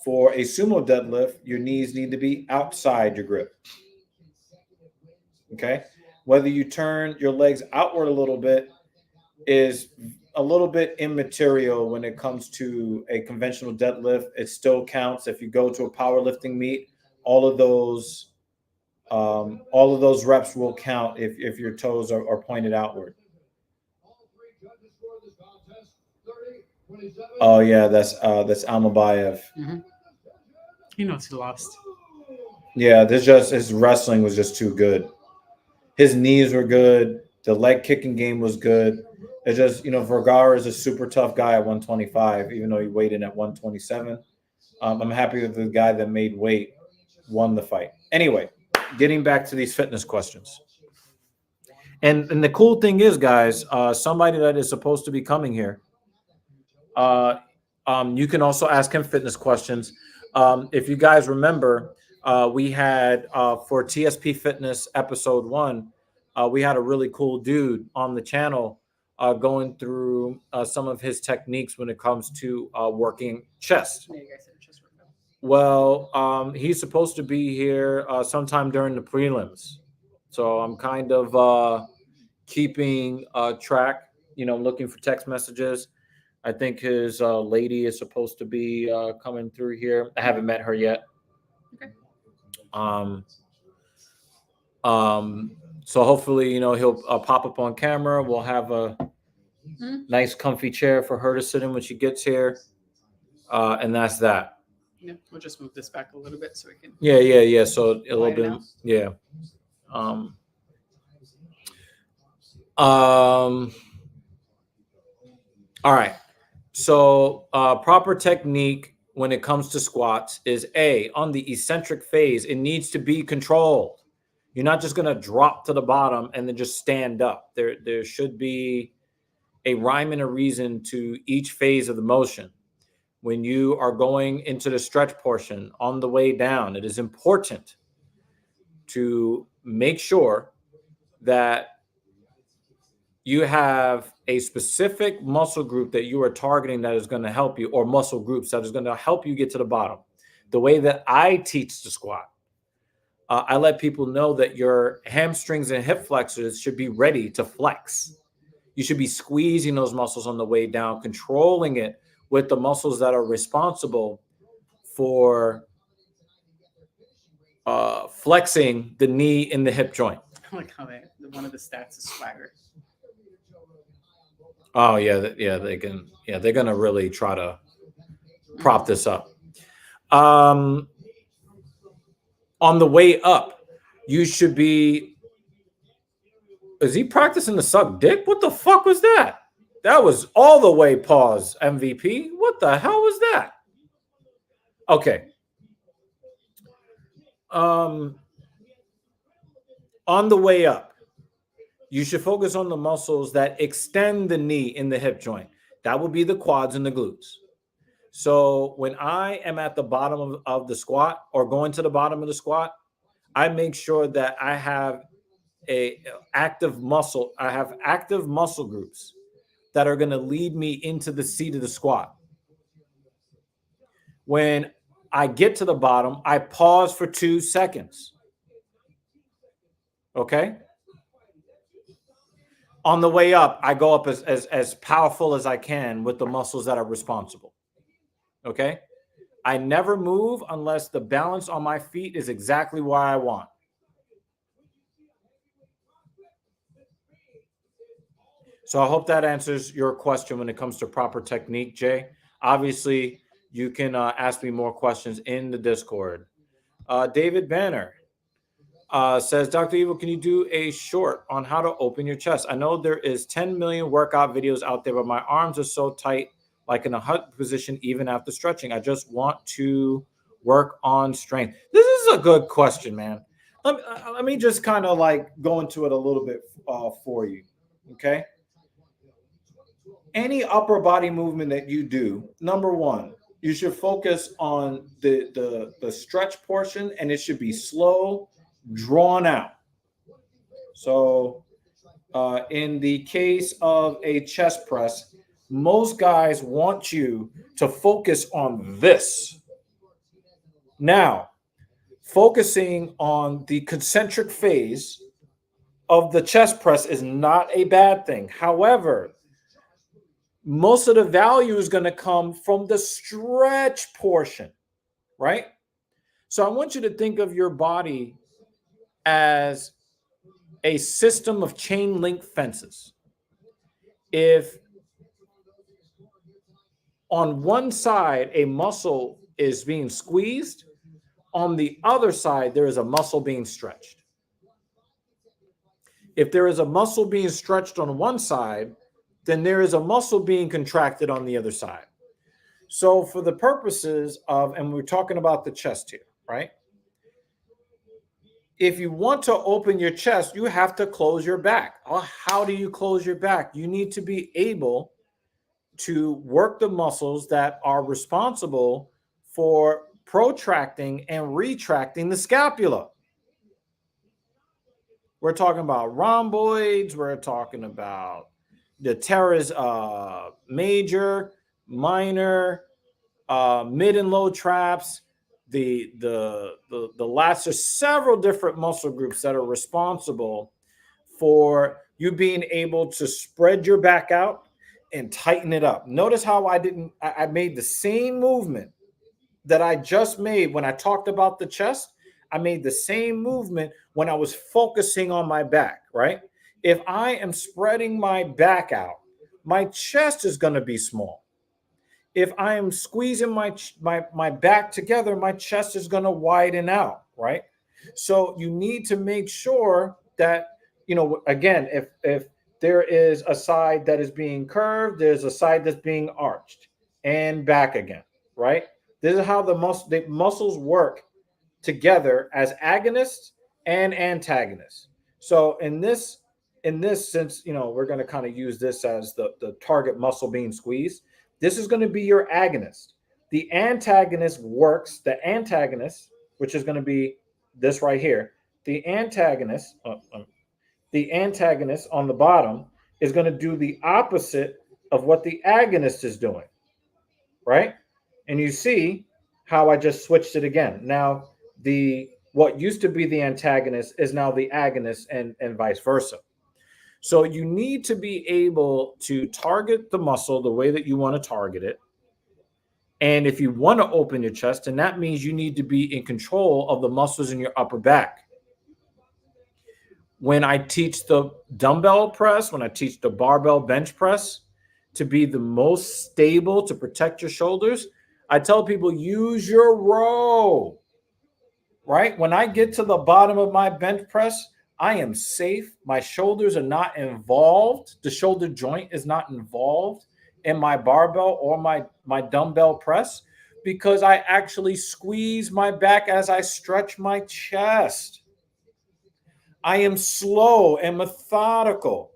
For a sumo deadlift, your knees need to be outside your grip. Okay. Whether you turn your legs outward a little bit is a little bit immaterial when it comes to a conventional deadlift. It still counts. If you go to a powerlifting meet, all of those reps will count if your toes are pointed outward. Oh yeah, that's Almabayev. Mm-hmm. He knows he lost. Yeah, his wrestling was just too good. His knees were good. The leg kicking game was good. It's just, Vergara is a super tough guy at 125, even though he weighed in at 127. I'm happy that the guy that made weight won the fight. Anyway, getting back to these fitness questions. And the cool thing is, guys, somebody that is supposed to be coming here, you can also ask him fitness questions. If you guys remember, we had for TSP Fitness episode 1, we had a really cool dude on the channel going through some of his techniques when it comes to working chest. Well, he's supposed to be here sometime during the prelims. So I'm kind of keeping track, looking for text messages. I think his lady is supposed to be coming through here. I haven't met her yet. Okay. So hopefully, he'll pop up on camera. We'll have a nice comfy chair for her to sit in when she gets here. And that's that. Yeah, we'll just move this back a little bit so we can. Yeah. So a little bit. Out. Yeah. All right. So proper technique when it comes to squats is on the eccentric phase. It needs to be controlled. You're not just going to drop to the bottom and then just stand up. There should be a rhyme and a reason to each phase of the motion. When you are going into the stretch portion on the way down, it is important to make sure that you have a specific muscle group that you are targeting that is going to help you, or muscle groups that is going to help you get to the bottom. The way that I teach the squat, I let people know that your hamstrings and hip flexors should be ready to flex. You should be squeezing those muscles on the way down, controlling it with the muscles that are responsible for flexing the knee and the hip joint. I like how one of the stats is swagger. Oh yeah, they can. Yeah, they're gonna really try to prop this up. On the way up, you should be. Is he practicing to suck dick? What the fuck was that? That was all the way pause, MVP. What the hell was that? Okay. On the way up, you should focus on the muscles that extend the knee in the hip joint. That would be the quads and the glutes. So when I am at the bottom of the squat or going to the bottom of the squat, I make sure that I have I have active muscle groups that are going to lead me into the seat of the squat. When I get to the bottom, I pause for 2 seconds. Okay? On the way up, I go up as powerful as I can with the muscles that are responsible. Okay? I never move unless the balance on my feet is exactly where I want. So I hope that answers your question when it comes to proper technique, Jay. Obviously, you can ask me more questions in the Discord. David Banner says, Dr. Evil, can you do a short on how to open your chest? I know there is 10 million workout videos out there, but my arms are so tight, like in a hut position, even after stretching. I just want to work on strength. This is a good question, man. Let me just kind of like go into it a little bit for you, okay? Any upper body movement that you do, number one, you should focus on the stretch portion, and it should be slow, drawn out. So in the case of a chest press, most guys want you to focus on this. Now, focusing on the concentric phase of the chest press is not a bad thing. However, most of the value is going to come from the stretch portion, right? So I want you to think of your body as a system of chain link fences. If on one side a muscle is being squeezed, on the other side there is a muscle being stretched. If there is a muscle being stretched on one side, then there is a muscle being contracted on the other side. So for the purposes of, and we're talking about the chest here, right? If you want to open your chest, you have to close your back. How do you close your back? You need to be able to work the muscles that are responsible for protracting and retracting the scapula. We're talking about rhomboids. We're talking about the teres major, minor, mid and low traps, the lats. There's several different muscle groups that are responsible for you being able to spread your back out and tighten it up. Notice how I made the same movement that I just made when I talked about the chest. I made the same movement when I was focusing on my back, right? If I am spreading my back out, my chest is going to be small. If I am squeezing my back together, my chest is going to widen out, right? So you need to make sure that, again, if there is a side that is being curved, there's a side that's being arched, and back again, right? This is how the muscles work together as agonists and antagonists. So in this sense, we're going to kind of use this as the target muscle being squeezed. This is going to be your agonist. The antagonist, which is going to be this right here, the antagonist on the bottom is going to do the opposite of what the agonist is doing, right? And you see how I just switched it again. Now, what used to be the antagonist is now the agonist, and vice versa. So you need to be able to target the muscle the way that you want to target it. And if you want to open your chest, then that means you need to be in control of the muscles in your upper back. When I teach the dumbbell press, when I teach the barbell bench press to be the most stable to protect your shoulders, I tell people use your row, right? When I get to the bottom of my bench press, I am safe. My shoulders are not involved. The shoulder joint is not involved in my barbell or my dumbbell press because I actually squeeze my back as I stretch my chest. I am slow and methodical.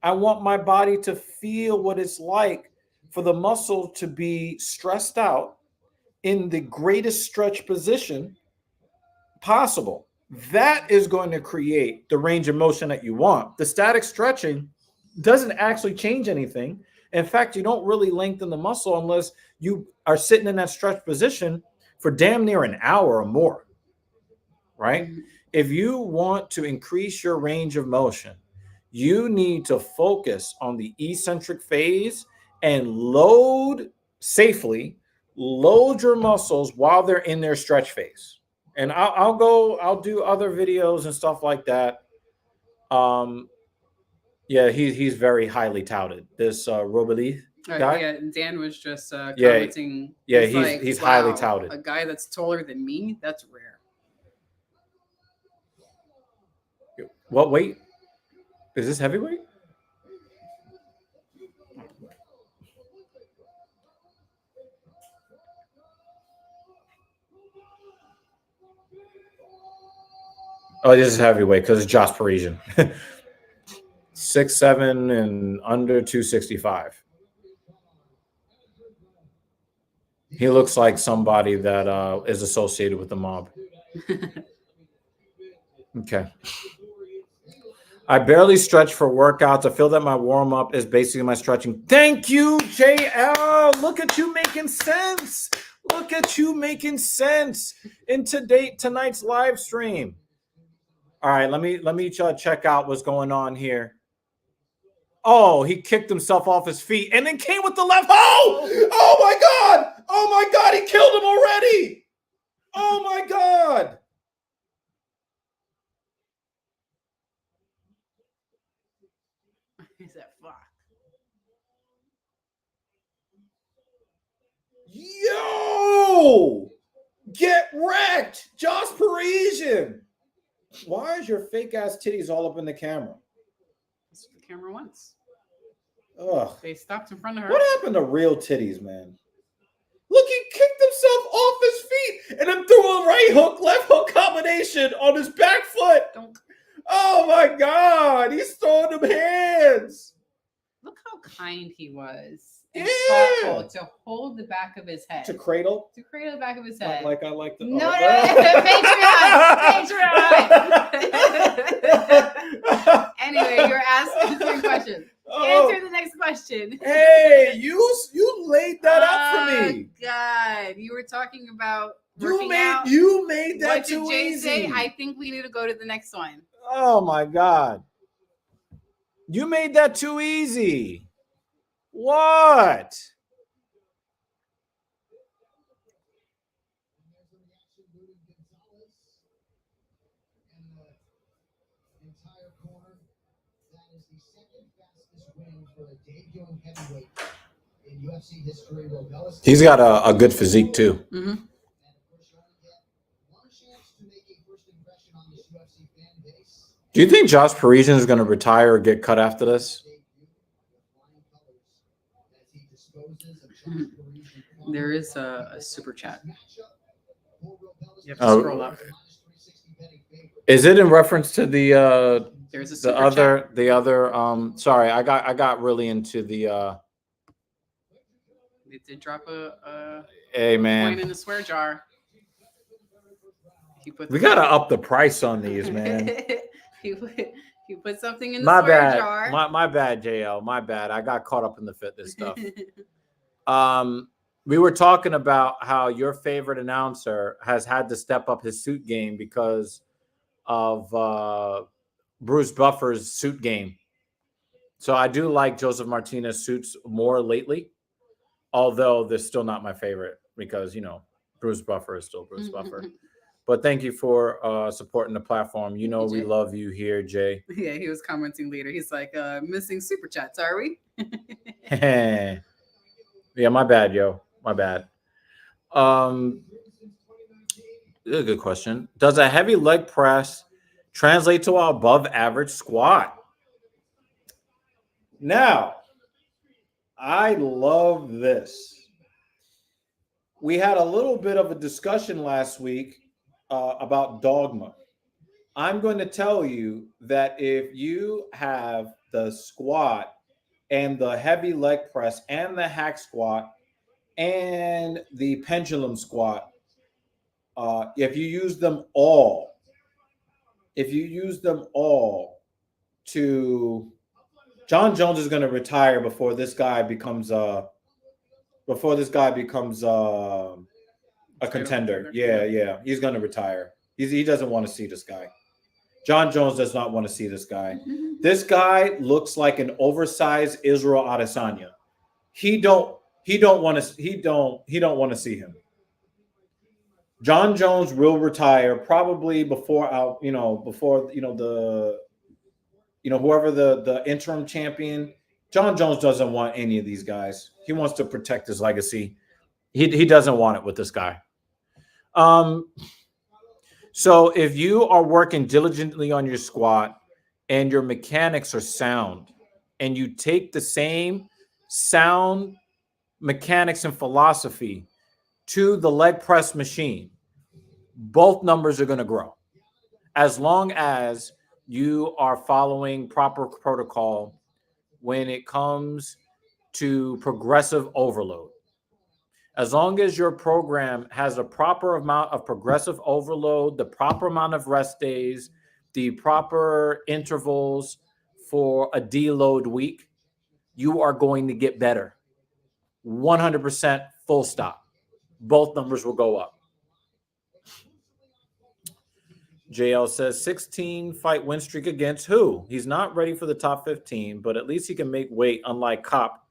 I want my body to feel what it's like for the muscle to be stressed out in the greatest stretch position possible. That is going to create the range of motion that you want. The static stretching doesn't actually change anything. In fact, you don't really lengthen the muscle unless you are sitting in that stretch position for damn near an hour or more, right? Mhm. If you want to increase your range of motion, you need to focus on the eccentric phase and load safely, load your muscles while they're in their stretch phase. And I'll do other videos and stuff like that. Yeah, he's very highly touted. This Robeli guy. Yeah, Dan was just Yeah, commenting. yeah, He's like, he's highly wow, touted. a guy that's taller than me, that's rare. What weight? Is this heavyweight? Oh, this is heavyweight because it's Josh Parisian. 6'7" and under 265. He looks like somebody that is associated with the mob. Okay. I barely stretch for workouts. I feel that my warm-up is basically my stretching. Thank you, JL. Look at you making sense. Look at you making sense in tonight's live stream. All right, let me check out what's going on here. Oh, he kicked himself off his feet and then came with the left. Oh my God! Oh my God! He killed him already! Oh my God! He said, fuck. Yo! Get wrecked! Josh Parisian! Why is your fake ass titties all up in the camera? That's what the camera wants. Ugh. They stopped in front of her. What happened to real titties, man? Look, he kicked himself off his feet and then threw a right hook, left hook combination on his back foot. Don't. Oh my God, he's throwing them hands. Look how kind he was. And Yeah. thoughtful to hold the back of his head. To cradle. To cradle the back of his head. Like I like the. No, Patreon. Anyway, you're asking 3 questions. Answer the next question. Hey, you laid that out for me. God, you were talking about You made out. that What too did Jay easy. say? I think we need to go to the next one. Oh my God. You made that too easy. What? He's got a good physique too. Mm-hmm. Do you think Josh Parisian is going to retire or get cut after this? There is a super chat. You have to Oh. scroll up. Is it in reference to the There's a super other sorry, I got really into the They did drop a hey coin man. in the swear jar. He put We got to up the price on these, man. he put something in the My swear bad. jar. My bad, JL. My bad. I got caught up in the fitness stuff. We were talking about how your favorite announcer has had to step up his suit game because of Bruce Buffer's suit game. So I do like Joseph Martinez's suits more lately, although they're still not my favorite because, Bruce Buffer is still Bruce Buffer. But thank you for supporting the platform. You know we love you here, Jay. Yeah, he was commenting later. He's like, missing super chats, are we? Yeah, my bad, yo. My bad. This is a good question. Does a heavy leg press translate to an above average squat? Now, I love this. We had a little bit of a discussion last week about dogma. I'm going to tell you that if you have the squat and the heavy leg press and the hack squat and the pendulum squat, if you use them all to, John Jones is going to retire before this guy becomes a a contender. Yeah. He's going to retire. He doesn't want to see this guy. John Jones does not want to see this guy. This guy looks like an oversized Israel Adesanya. He don't want to see him. John Jones will retire probably before whoever the interim champion. John Jones doesn't want any of these guys. He wants to protect his legacy. He doesn't want it with this guy. So if you are working diligently on your squat and your mechanics are sound, and you take the same sound mechanics and philosophy to the leg press machine, both numbers are going to grow. As long as you are following proper protocol when it comes to progressive overload. As long as your program has a proper amount of progressive overload, the proper amount of rest days, the proper intervals for a deload week, you are going to get better. 100% full stop. Both numbers will go up. JL says 16 fight win streak against who? He's not ready for the top 15, but at least he can make weight, unlike Kopp,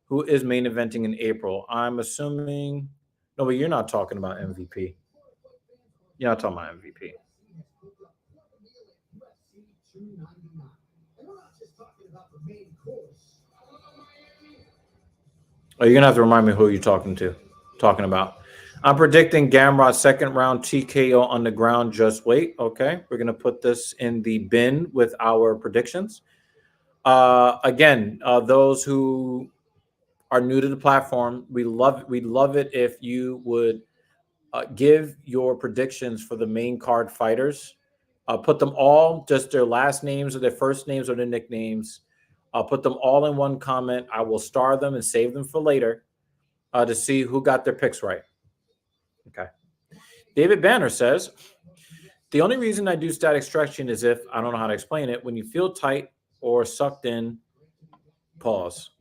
who is main eventing in April. I'm assuming. No, but you're not talking about MVP. You're not talking about MVP. Oh, you're gonna have to remind me who you're talking about. I'm predicting Gamrot second round TKO on the ground. Just wait. Okay, we're gonna put this in the bin with our predictions. Again, those who are new to the platform, we'd love it if you would give your predictions for the main card fighters. Put them all, just their last names or their first names or their nicknames. I'll put them all in one comment. I will star them and save them for later to see who got their picks right. Okay. David Banner says, the only reason I do static stretching is if, I don't know how to explain it, when you feel tight or sucked in, pause.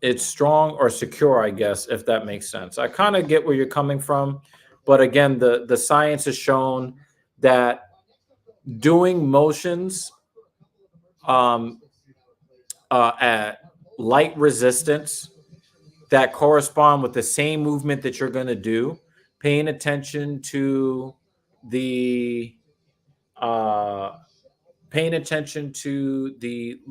It's strong or secure, I guess, if that makes sense. I kind of get where you're coming from. But again, the science has shown that doing motions at light resistance that correspond with the same movement that you're going to do, paying attention to the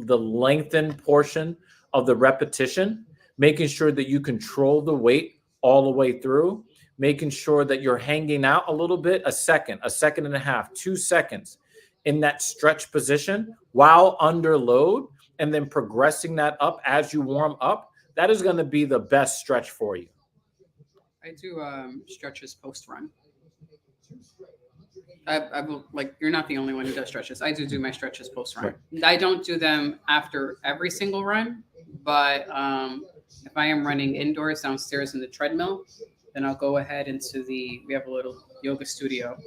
lengthened portion of the repetition, making sure that you control the weight all the way through, making sure that you're hanging out a little bit, a second and a half, 2 seconds in that stretch position while under load, and then progressing that up as you warm up. That is going to be the best stretch for you. I do stretches post run. I will, like, you're not the only one who does stretches. I do my stretches post run. Right. I don't do them after every single run, but if I am running indoors downstairs in the treadmill, then I'll go ahead into we have a little yoga studio,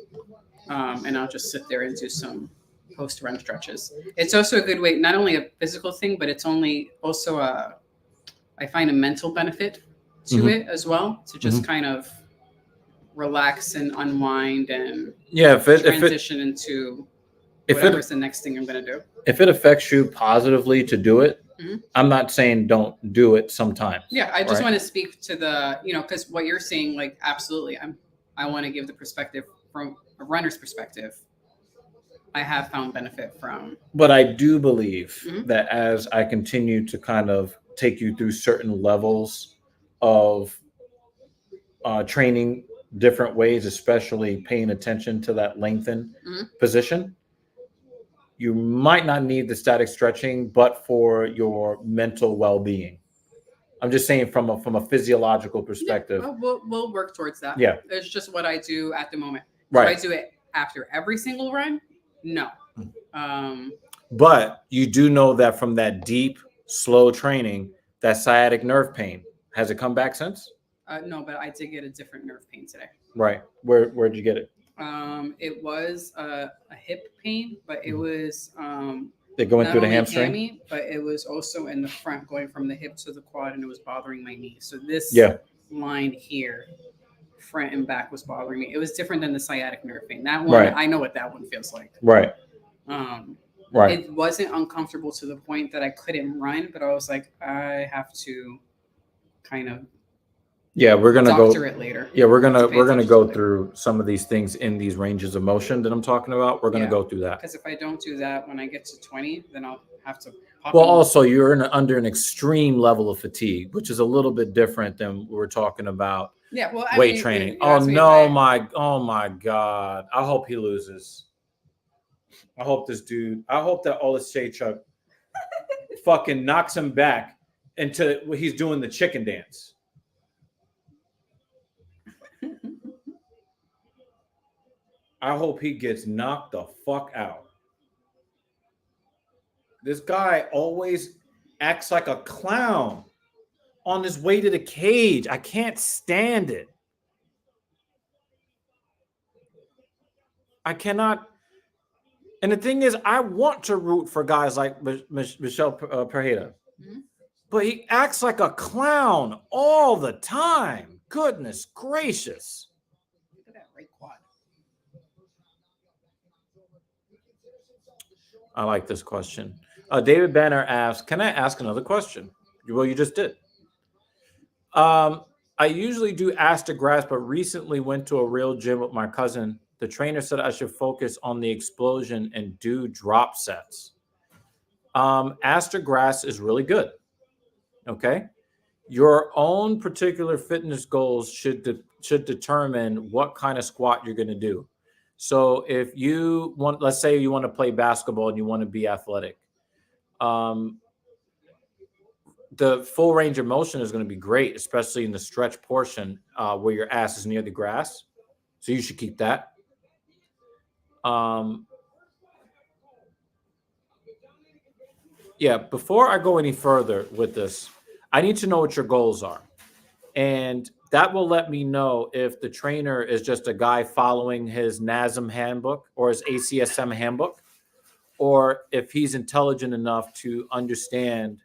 and I'll just sit there and do some post run stretches. It's also a good way, not only a physical thing, but it's also I find a mental benefit to it as well, to just kind of relax and unwind and transition into whatever's the next thing I'm going to do. If it affects you positively to do it, I'm not saying don't do it sometimes. Yeah, I just want to speak to the, because what you're saying, like, absolutely, I want to give the perspective from a runner's perspective. I have found benefit from. But I do believe that as I continue to kind of take you through certain levels of training different ways, especially paying attention to that lengthened position, you might not need the static stretching, but for your mental well-being. I'm just saying from a physiological perspective. Yeah, we'll work towards that. Yeah. It's just what I do at the moment. Right. Do I do it after every single run? No. But you do know that from that deep, slow training, that sciatic nerve pain, has it come back since? No, but I did get a different nerve pain today. Right. Where'd you get it? It was a hip pain, but it was They're going through the hamstring, hammy, but it was also in the front, going from the hip to the quad, and it was bothering my knee. So this line here, front and back, was bothering me. It was different than the sciatic nerve pain. That one, Right. I know what that one feels like. Right. Right. It wasn't uncomfortable to the point that I couldn't run, but I was like, I have to kind of Yeah, we're gonna doctor go. it later. Yeah, we're gonna pay attention go to it. through some of these things in these ranges of motion that I'm talking about. We're gonna Yeah. go through that. Because if I don't do that when I get to 20, then I'll have to pop Well, in. also you're under an extreme level of fatigue, which is a little bit different than we're talking about Yeah, well, weight mean, training. you Oh asked me if no, I- oh my God! I hope he loses. I hope that Oleschechuk fucking knocks him back into he's doing the chicken dance. I hope he gets knocked the fuck out. This guy always acts like a clown on his way to the cage. I can't stand it. I cannot. And the thing is, I want to root for guys like Michel Pereira. Mhm. But he acts like a clown all the time. Goodness gracious. Look at that right quad. I like this question. David Banner asks, can I ask another question? Well, you just did. I usually do ask to grass, but recently went to a real gym with my cousin. The trainer said I should focus on the explosion and do drop sets. Ask to grass is really good. Okay. Your own particular fitness goals should determine what kind of squat you're going to do. So if you want, let's say you want to play basketball and you want to be athletic, the full range of motion is going to be great, especially in the stretch portion where your ass is near the grass. So you should keep that. Yeah, before I go any further with this, I need to know what your goals are. And that will let me know if the trainer is just a guy following his NASM handbook or his ACSM handbook, or if he's intelligent enough to understand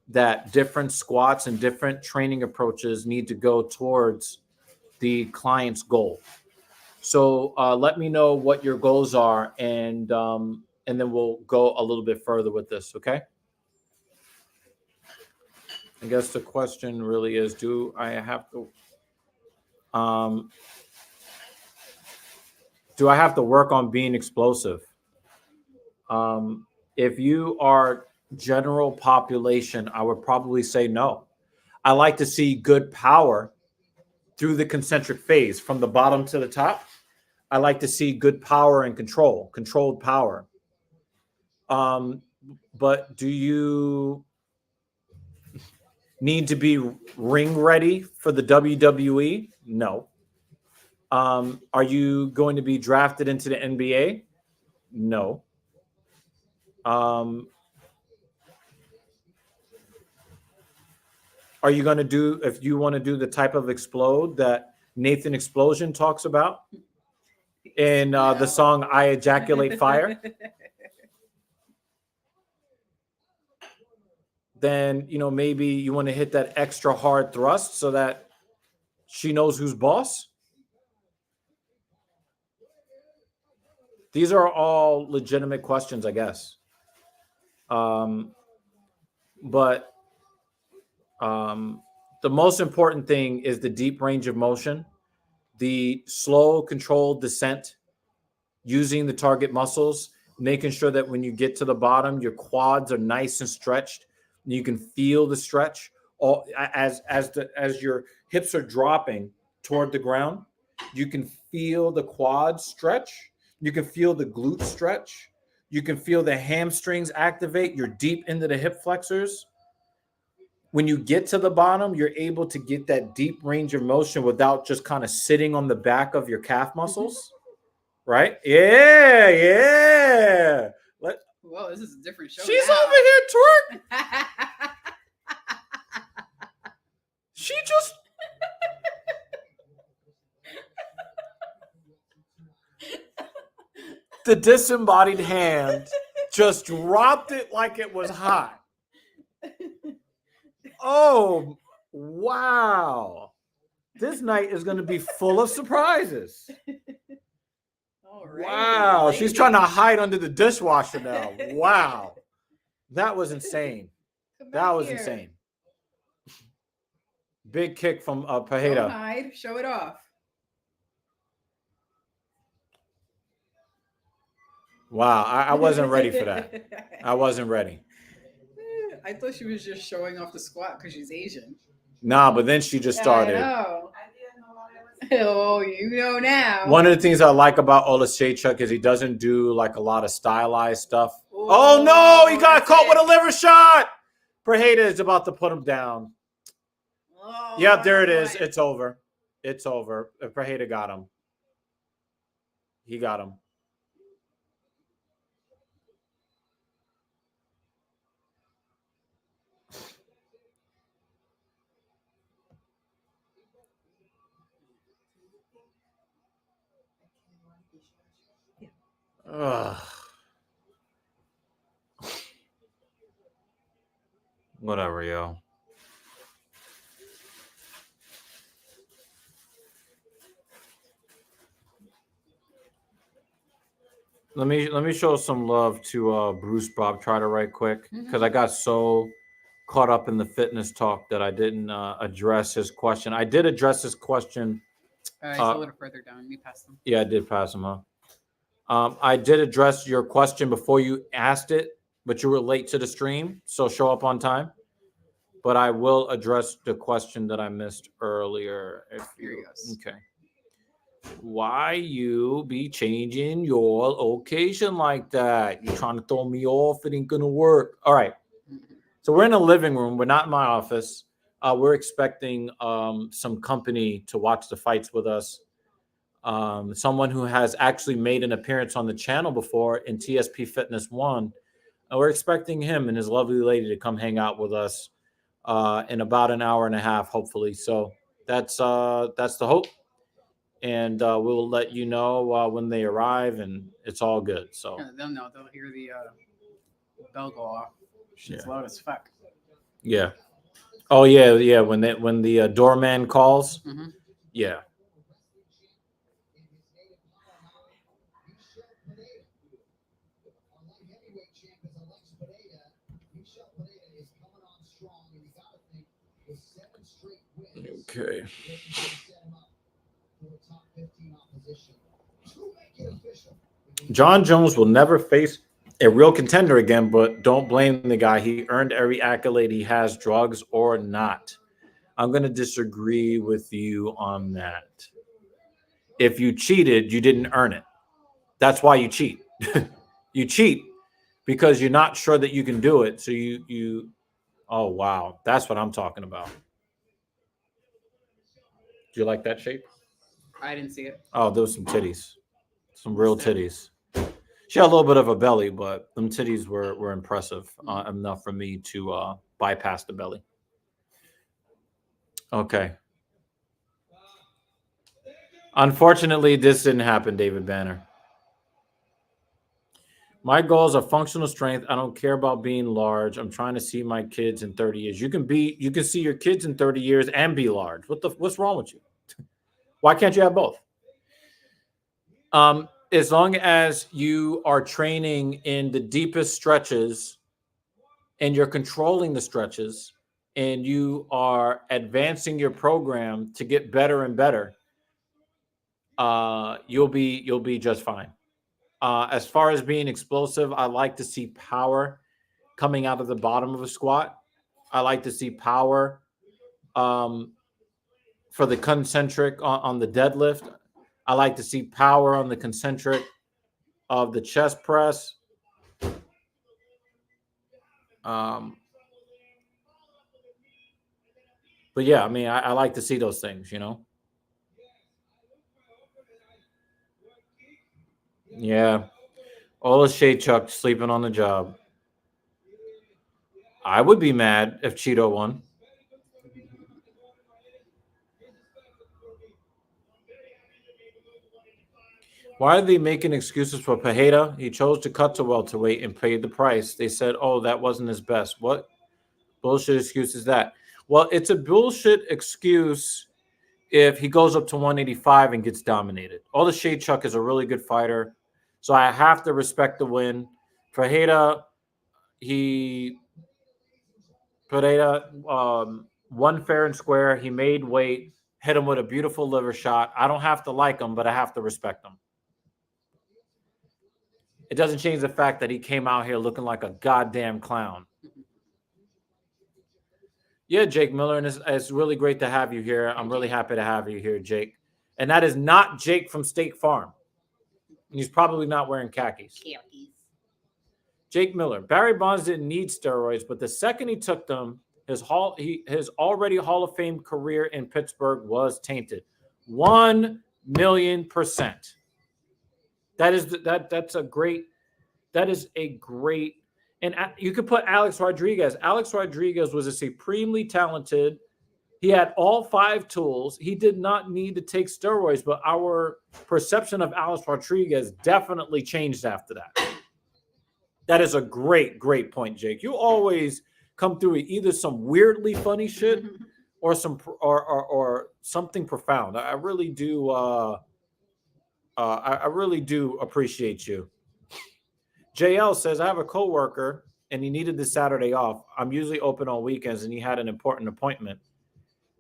that different squats and different training approaches need to go towards the client's goal. So let me know what your goals are, and then we'll go a little bit further with this, okay? I guess the question really is, do I have to work on being explosive? If you are general population, I would probably say no. I like to see good power through the concentric phase from the bottom to the top. I like to see good power and controlled power. But do you need to be ring ready for the WWE? No. Are you going to be drafted into the NBA? No. Are you going to do, if you want to do the type of explode that Nathan Explosion talks about in the song I Ejaculate Fire? Then, maybe you want to hit that extra hard thrust so that she knows who's boss. These are all legitimate questions, I guess. But the most important thing is the deep range of motion, the slow, controlled descent, using the target muscles, making sure that when you get to the bottom, your quads are nice and stretched. And you can feel the stretch as your hips are dropping toward the ground. You can feel the quads stretch. You can feel the glute stretch. You can feel the hamstrings activate. You're deep into the hip flexors. When you get to the bottom, you're able to get that deep range of motion without just kind of sitting on the back of your calf muscles. Right? Yeah. Whoa, this is a different show. She's now. over here twerking. She just. The disembodied hand just dropped it like it was hot. Oh, wow. This night is going to be full of surprises. All right, Wow. She's ladies. trying to hide under the dishwasher now. Wow. That was insane. Come That back was here. insane. Big kick from Don't Pajeda. hide. Show it off. Wow. I wasn't ready for that. I wasn't ready. I thought she was just showing off the squat because she's Asian. Nah, but then she just started. I know. Oh, you know now. One of the things I like about Olashaychuk is he doesn't do like a lot of stylized stuff. Oh no, he got caught with a liver shot. Pereira is about to put him down. Oh, Yep, there it is. my. It's over. It's over. Pereira got him. He got him. Ugh. Whatever, yo. Let me show some love to Bruce Bob Trotter right quick because I got so caught up in the fitness talk that I didn't address his question. I did address his question. He's a little further down. You passed him. Yeah, I did pass him, huh? I did address your question before you asked it, but you were late to the stream, so show up on time. But I will address the question that I missed earlier. Here he goes. Okay. Why you be changing your location like that? You're trying to throw me off. It ain't going to work. All right. So we're in a living room. We're not in my office. We're expecting some company to watch the fights with us. Someone who has actually made an appearance on the channel before in TSP Fitness 1. We're expecting him and his lovely lady to come hang out with us in about an hour and a half, hopefully. So that's the hope. And we'll let you know when they arrive, and it's all good. So Yeah, they'll know. They'll hear the bell go off. Shit's loud as fuck. yeah. Oh yeah. When the doorman calls, yeah. Okay. John Jones will never face a real contender again, but don't blame the guy. He earned every accolade he has, drugs or not. I'm going to disagree with you on that. If you cheated, you didn't earn it. That's why you cheat. You cheat because you're not sure that you can do it. So you oh, wow. That's what I'm talking about. Do you like that shape? I didn't see it. Oh, there was some titties. Some real titties. She had a little bit of a belly, but them titties were impressive enough for me to bypass the belly. Okay. Unfortunately, this didn't happen, David Banner. My goals are functional strength. I don't care about being large. I'm trying to see my kids in 30 years. You can see your kids in 30 years and be large. What's wrong with you? Why can't you have both? As long as you are training in the deepest stretches and you're controlling the stretches and you are advancing your program to get better and better, you'll be just fine. As far as being explosive, I like to see power coming out of the bottom of a squat. I like to see power for the concentric on the deadlift. I like to see power on the concentric of the chest press. But yeah, I mean, I like to see those things, you know? Yeah. Olashaychuk sleeping on the job. I would be mad if Cheeto won. Why are they making excuses for Pereira? He chose to cut to welterweight and paid the price. They said, oh, that wasn't his best. What bullshit excuse is that? Well, it's a bullshit excuse if he goes up to 185 and gets dominated. All the Shade Chuck is a really good fighter, so I have to respect the win. Pereira, won fair and square. He made weight, hit him with a beautiful liver shot. I don't have to like him, but I have to respect him. It doesn't change the fact that he came out here looking like a goddamn clown. Yeah, Jake Miller, and it's really great to have you here. I'm really happy to have you here, Jake. And that is not Jake from State Farm. He's probably not wearing khakis. Jake Miller. Barry Bonds didn't need steroids, but the second he took them, his already Hall of Fame career in Pittsburgh was tainted. 1,000,000%. That's a great. That is a great. And you could put Alex Rodriguez. Alex Rodriguez was a supremely talented. He had all 5 tools. He did not need to take steroids, but our perception of Alex Rodriguez definitely changed after that. That is a great, great point, Jake. You always come through with either some weirdly funny shit or or something profound. I really do. I really do appreciate you. JL says, I have a coworker and he needed this Saturday off. I'm usually open on weekends and he had an important appointment.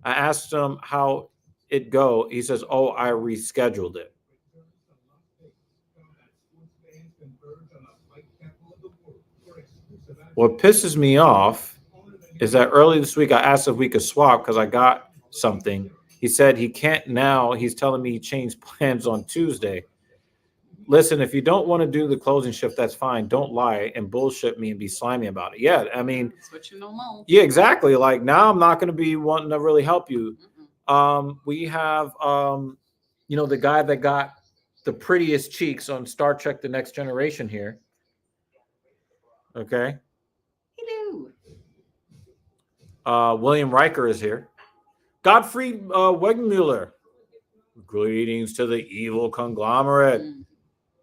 I asked him how it go. He says, oh, I rescheduled it. What pisses me off is that early this week I asked if we could swap because I got something. He said he can't now. He's telling me he changed plans on Tuesday. Listen, if you don't want to do the closing shift, that's fine. Don't lie and bullshit me and be slimy about it. Yeah, I mean, yeah, exactly. Like now, I'm not going to be wanting to really help you. We have, the guy that got the prettiest cheeks on Star Trek: The Next Generation here. Okay. Hello. William Riker is here. Gottfried Wegmuller. Greetings to the evil conglomerate.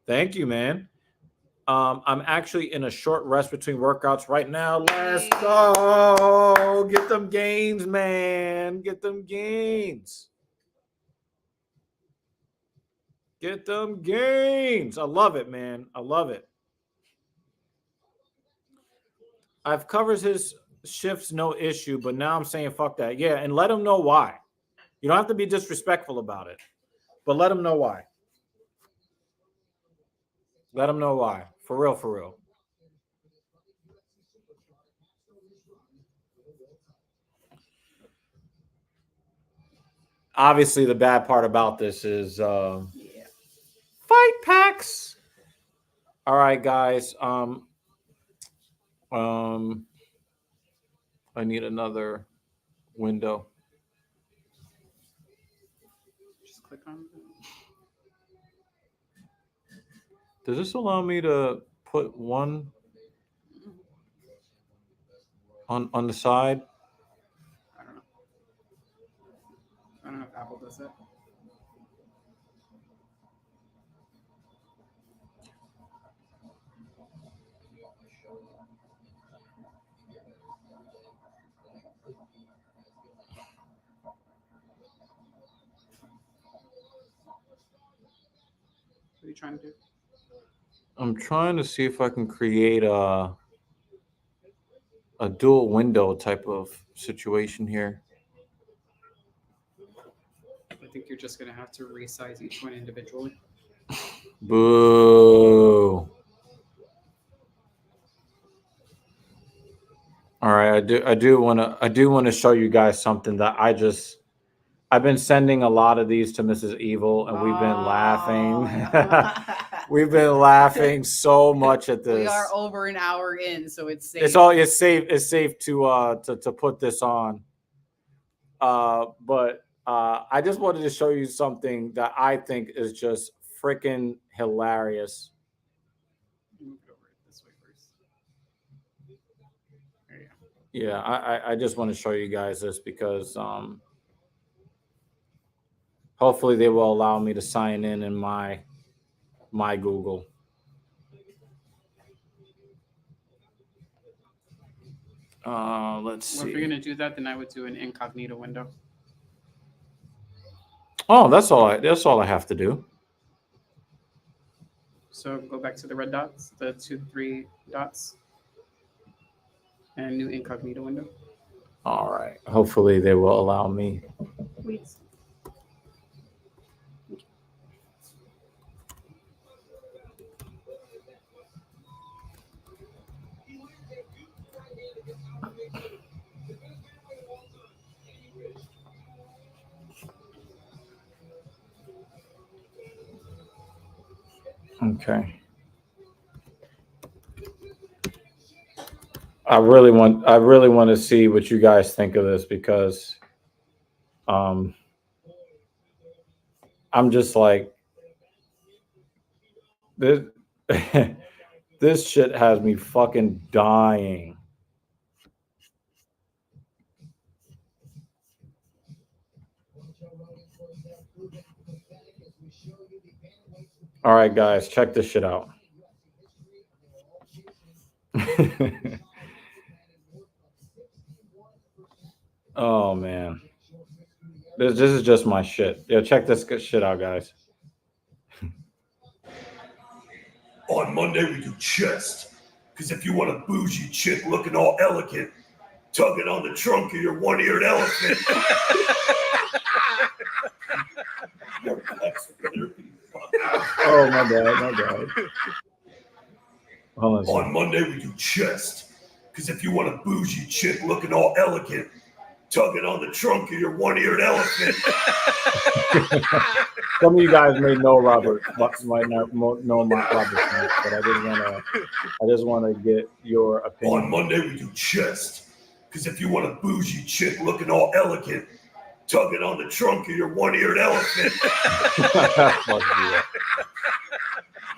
Thank you, man. I'm actually in a short rest between workouts right now. Let's go. Get them gains, man. Get them gains. Get them gains. I love it, man. I love it. I've covered his shifts, no issue, but now I'm saying fuck that. Yeah, and let him know why. You don't have to be disrespectful about it, but let him know why. Let him know why. For real, for real. Obviously, the bad part about this is fight packs. All right, guys. I need another window. Just click on it. Does this allow me to put one on the side? I don't know. I don't know if Apple does that. What are you trying to do? I'm trying to see if I can create a dual window type of situation here. I think you're just going to have to resize each one individually. Boo. All right, I do want to show you guys something that I've been sending a lot of these to Mrs. Evil, and we've been laughing. We've been laughing so much at this. We are over an hour in, so it's safe. It's safe to put this on. But I just wanted to show you something that I think is just freaking hilarious. Move it over this way first. There you go. Yeah, I just want to show you guys this because hopefully they will allow me to sign in my Google. Let's see. Well, if you're going to do that, then I would do an incognito window. Oh, that's all I have to do. So go back to the red dots, the 2, 3 dots, and new incognito window. All right. Hopefully they will allow me. Please. Okay. I really want to see what you guys think of this because I'm just like this this shit has me fucking dying. All right, guys, check this shit out. Oh man, this is just my shit. Yeah, check this shit out, guys. On Monday, we do chest. Because if you want a bougie chick looking all elegant, tugging on the trunk of your one-eared elephant. Your pecs better be fucking. Oh, my bad. Hold on. On Monday, we do chest. Because if you want a bougie chick looking all elegant, tugging on the trunk of your one-eared elephant. Some of you guys may know Robert, might not know Robert Smith, but I just want to get your opinion. On Monday, we do chest. Because if you want a bougie chick looking all elegant, tugging on the trunk of your one-eared elephant.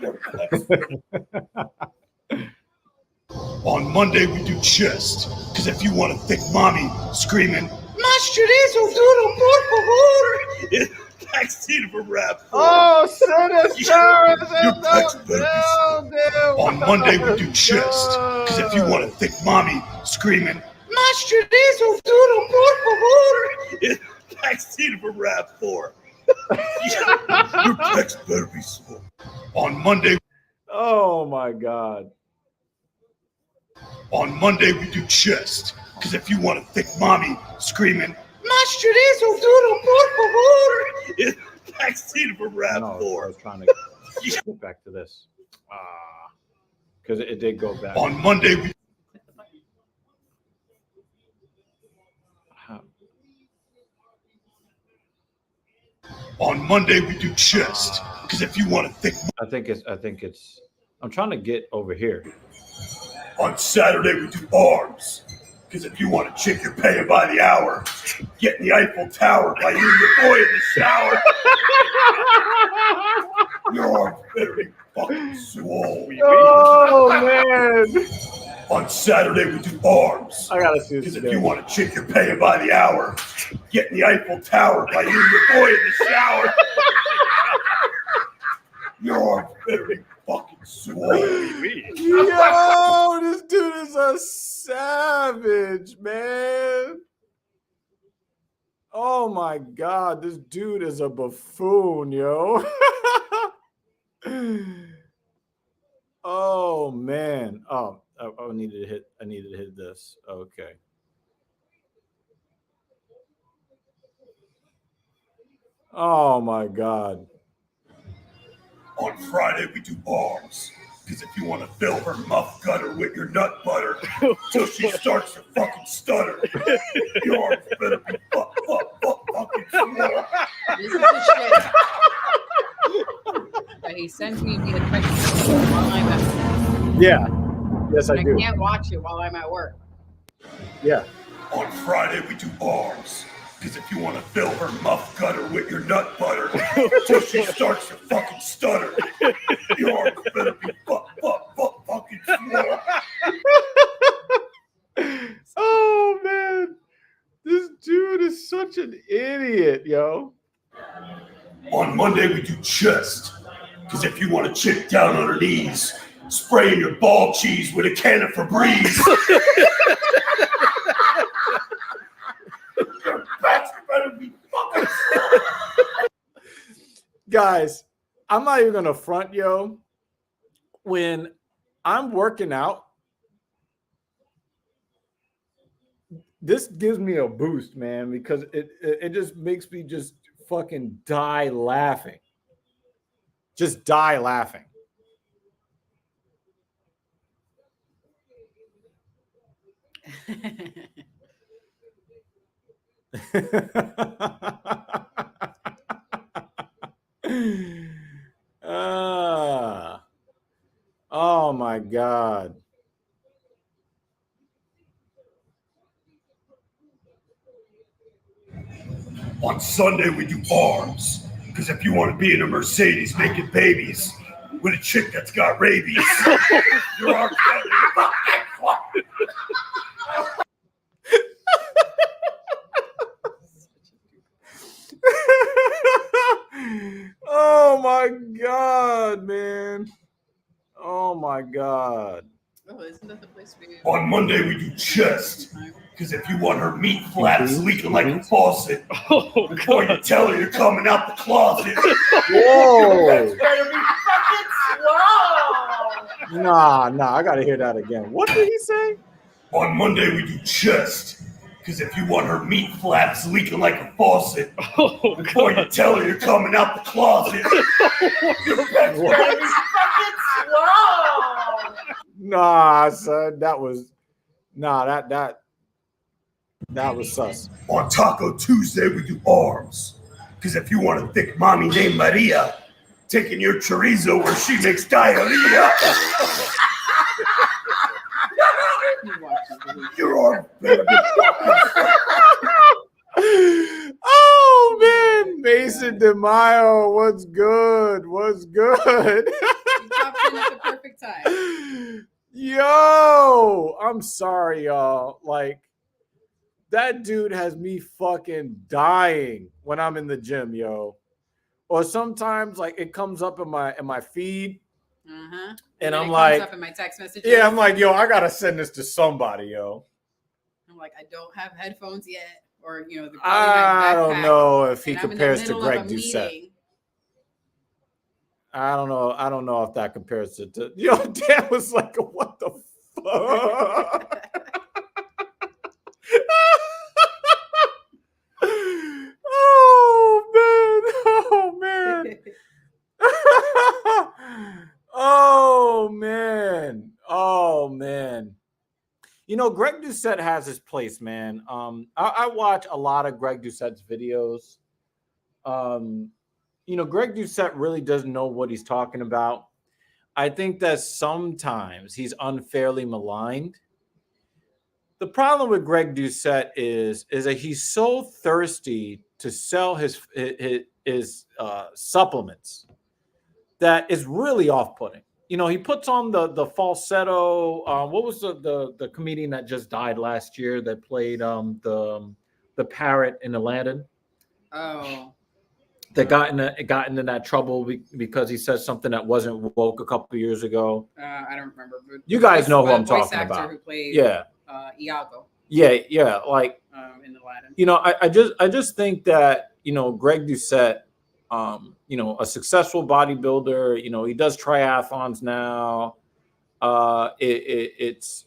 Your pecs. On Monday, we do chest. Because if you want a thick mommy screaming, Mas chorizo duro, por favor. Vaccine for rap. Oh, Your pecs better be small. On Monday, we do chest. Because if you want a thick mommy screaming, Mas chorizo duro, por favor. Vaccine for rap 4. Your pecs better be small. On Monday. Oh, my God. On Monday, we do chest. Because if you want a thick mommy screaming, Mas chorizo duro, por favor. Vaccine for rap 4. I was trying to get back to this. Because it did go back. On Monday, we... On Monday, we do chest. Because if you want a thick... I think it's... I'm trying to get over here. On Saturday, we do arms. Because if you want a chick you're paying by the hour, get in the Eiffel Tower by you and your boy in the shower. Your arms better be fucking swole. Oh, man. On Saturday, we do arms. I gotta see this Because if today. you want a chick you're paying by the hour, get in the Eiffel Tower by you and your boy in the shower. Your arms better be fucking swole. Yo, this dude is a savage, man. Oh my God, this dude is a buffoon, yo. Oh man. Oh, I needed to hit this. Okay. Oh my God. On Friday, we do arms. Because if you want to fill her muff gutter with your nut butter till she starts to fucking stutter, your arms better be fucking swole. This is the shit that he sends me via text while I'm at work. Yeah. Yes, I I do. can't watch it while I'm at work. Yeah. On Friday, we do arms. Because if you want to fill her muff gutter with your nut butter till she starts to fucking stutter, your arms better be fucking swole. Oh man, this dude is such an idiot, yo. On Monday, we do chest. Because if you want a chick down on her knees, spraying your ball cheese with a can of Febreze. Your backs better be fucking Guys, I'm not even gonna front, yo. When I'm working out, this gives me a boost, man, because it just makes me just fucking die laughing. Just die laughing. Oh my God. On Sunday, we do arms. Because if you want to be in a Mercedes making babies with a chick that's got rabies, your arms gotta be fucking Oh my God, man. Oh my God. Oh, isn't that the place we? On Monday, we do chest. Because if you want her meat flaps leaking like a faucet, before you tell her you're coming out the closet. Whoa. Better be fucking slow. Nah, I gotta hear that again. What did he say? On Monday, we do chest. Because if you want her meat flaps leaking like a faucet, before you tell her you're coming out the closet. Better be fucking slow. Nah, son, that was that was sus. On Taco Tuesday, we do arms. Because if you want a thick mommy named Maria, taking your chorizo where she makes diarrhea. Your arm better be Oh man, Mason DeMaio, what's good? What's good? You popped in at the perfect time. Yo, I'm sorry, y'all. Like, that dude has me fucking dying when I'm in the gym, yo. Or sometimes, like, it comes up in my feed, Uh-huh. and then I'm it like, comes up in my text messages. yeah, I'm like, yo, I gotta send this to somebody, yo. I'm like, I don't have headphones yet, or you know, I don't know if he and I'm in the compares to middle Greg of a Doucette. meeting. I don't know if that compares to yo. Dan was like, what the fuck? Oh man! Oh man! Oh man! You know, Greg Doucette has his place, man. I watch a lot of Greg Doucette's videos. You know, Greg Doucette really doesn't know what he's talking about. I think that sometimes he's unfairly maligned. The problem with Greg Doucette is that he's so thirsty to sell his supplements that is really off-putting. You know, he puts on the falsetto. What was the comedian that just died last year that played the parrot in Aladdin? Oh. That got into that trouble because he said something that wasn't woke a couple of years ago. I don't remember. But You guys know who I'm voice talking actor about. Who played Iago. Yeah. Like, in Aladdin. you know, I just think that, you know, Greg Doucette, you know, a successful bodybuilder, you know, he does triathlons now. It's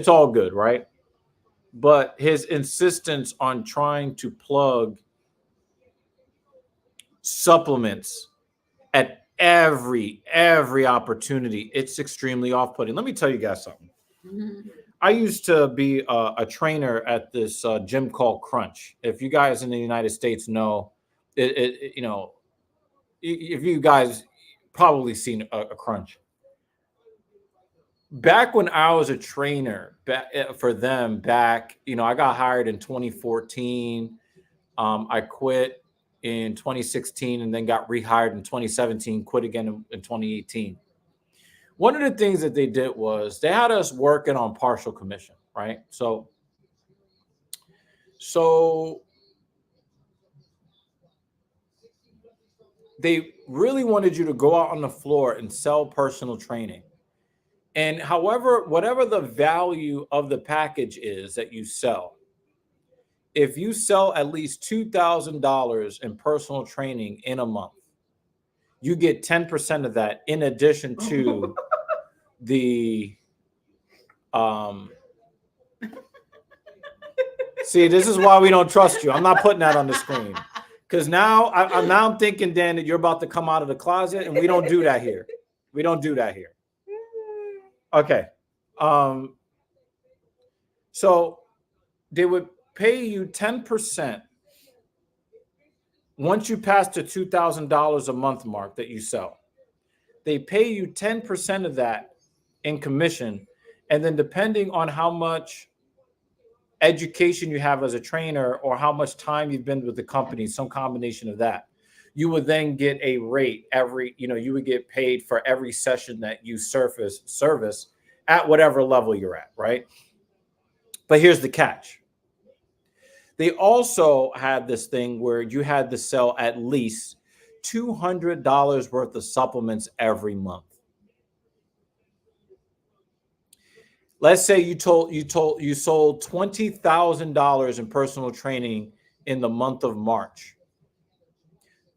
all good, right? But his insistence on trying to plug supplements at every opportunity, it's extremely off-putting. Let me tell you guys something. I used to be a trainer at this gym called Crunch. If you guys in the United States know, you know, if you guys probably seen a Crunch. Back when I was a trainer for them, you know, I got hired in 2014. I quit in 2016 and then got rehired in 2017, quit again in 2018. One of the things that they did was they had us working on partial commission, right? So they really wanted you to go out on the floor and sell personal training. And whatever the value of the package is that you sell, if you sell at least $2,000 in personal training in a month, you get 10% of that in addition to the see, this is why we don't trust you. I'm not putting that on the screen. Because now I'm thinking, Dan, that you're about to come out of the closet, and we don't do that here. We don't do that here. Okay. So they would pay you 10% once you pass the $2,000 a month mark that you sell. They pay you 10% of that in commission, and then depending on how much education you have as a trainer or how much time you've been with the company, some combination of that, you would then get a rate you would get paid for every session that you service at whatever level you're at, right? But here's the catch. They also had this thing where you had to sell at least $200 worth of supplements every month. Let's say you sold $20,000 in personal training in the month of March.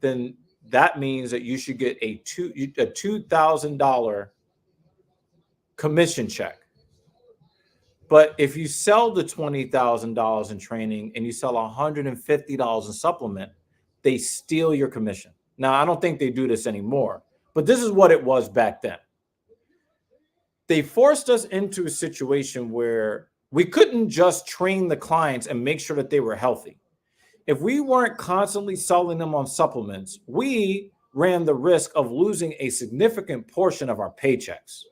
Then that means that you should get a $2,000 commission check. But if you sell the $20,000 in training and you sell $150 in supplement, they steal your commission. Now, I don't think they do this anymore, but this is what it was back then. They forced us into a situation where we couldn't just train the clients and make sure that they were healthy. If we weren't constantly selling them on supplements, we ran the risk of losing a significant portion of our paychecks.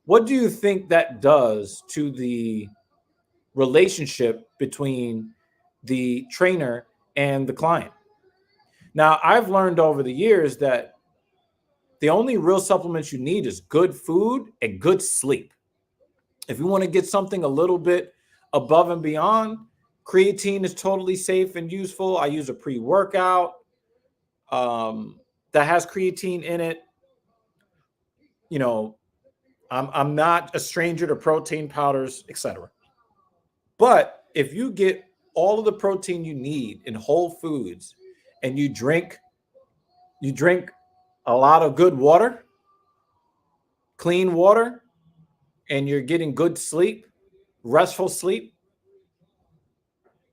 What do you think that does to the relationship between the trainer and the client? Now, I've learned over the years that the only real supplements you need is good food and good sleep. If you want to get something a little bit above and beyond, creatine is totally safe and useful. I use a pre-workout that has creatine in it. You know, I'm not a stranger to protein powders, etc. But if you get all of the protein you need in whole foods and you drink a lot of good water, clean water, and you're getting good sleep, restful sleep,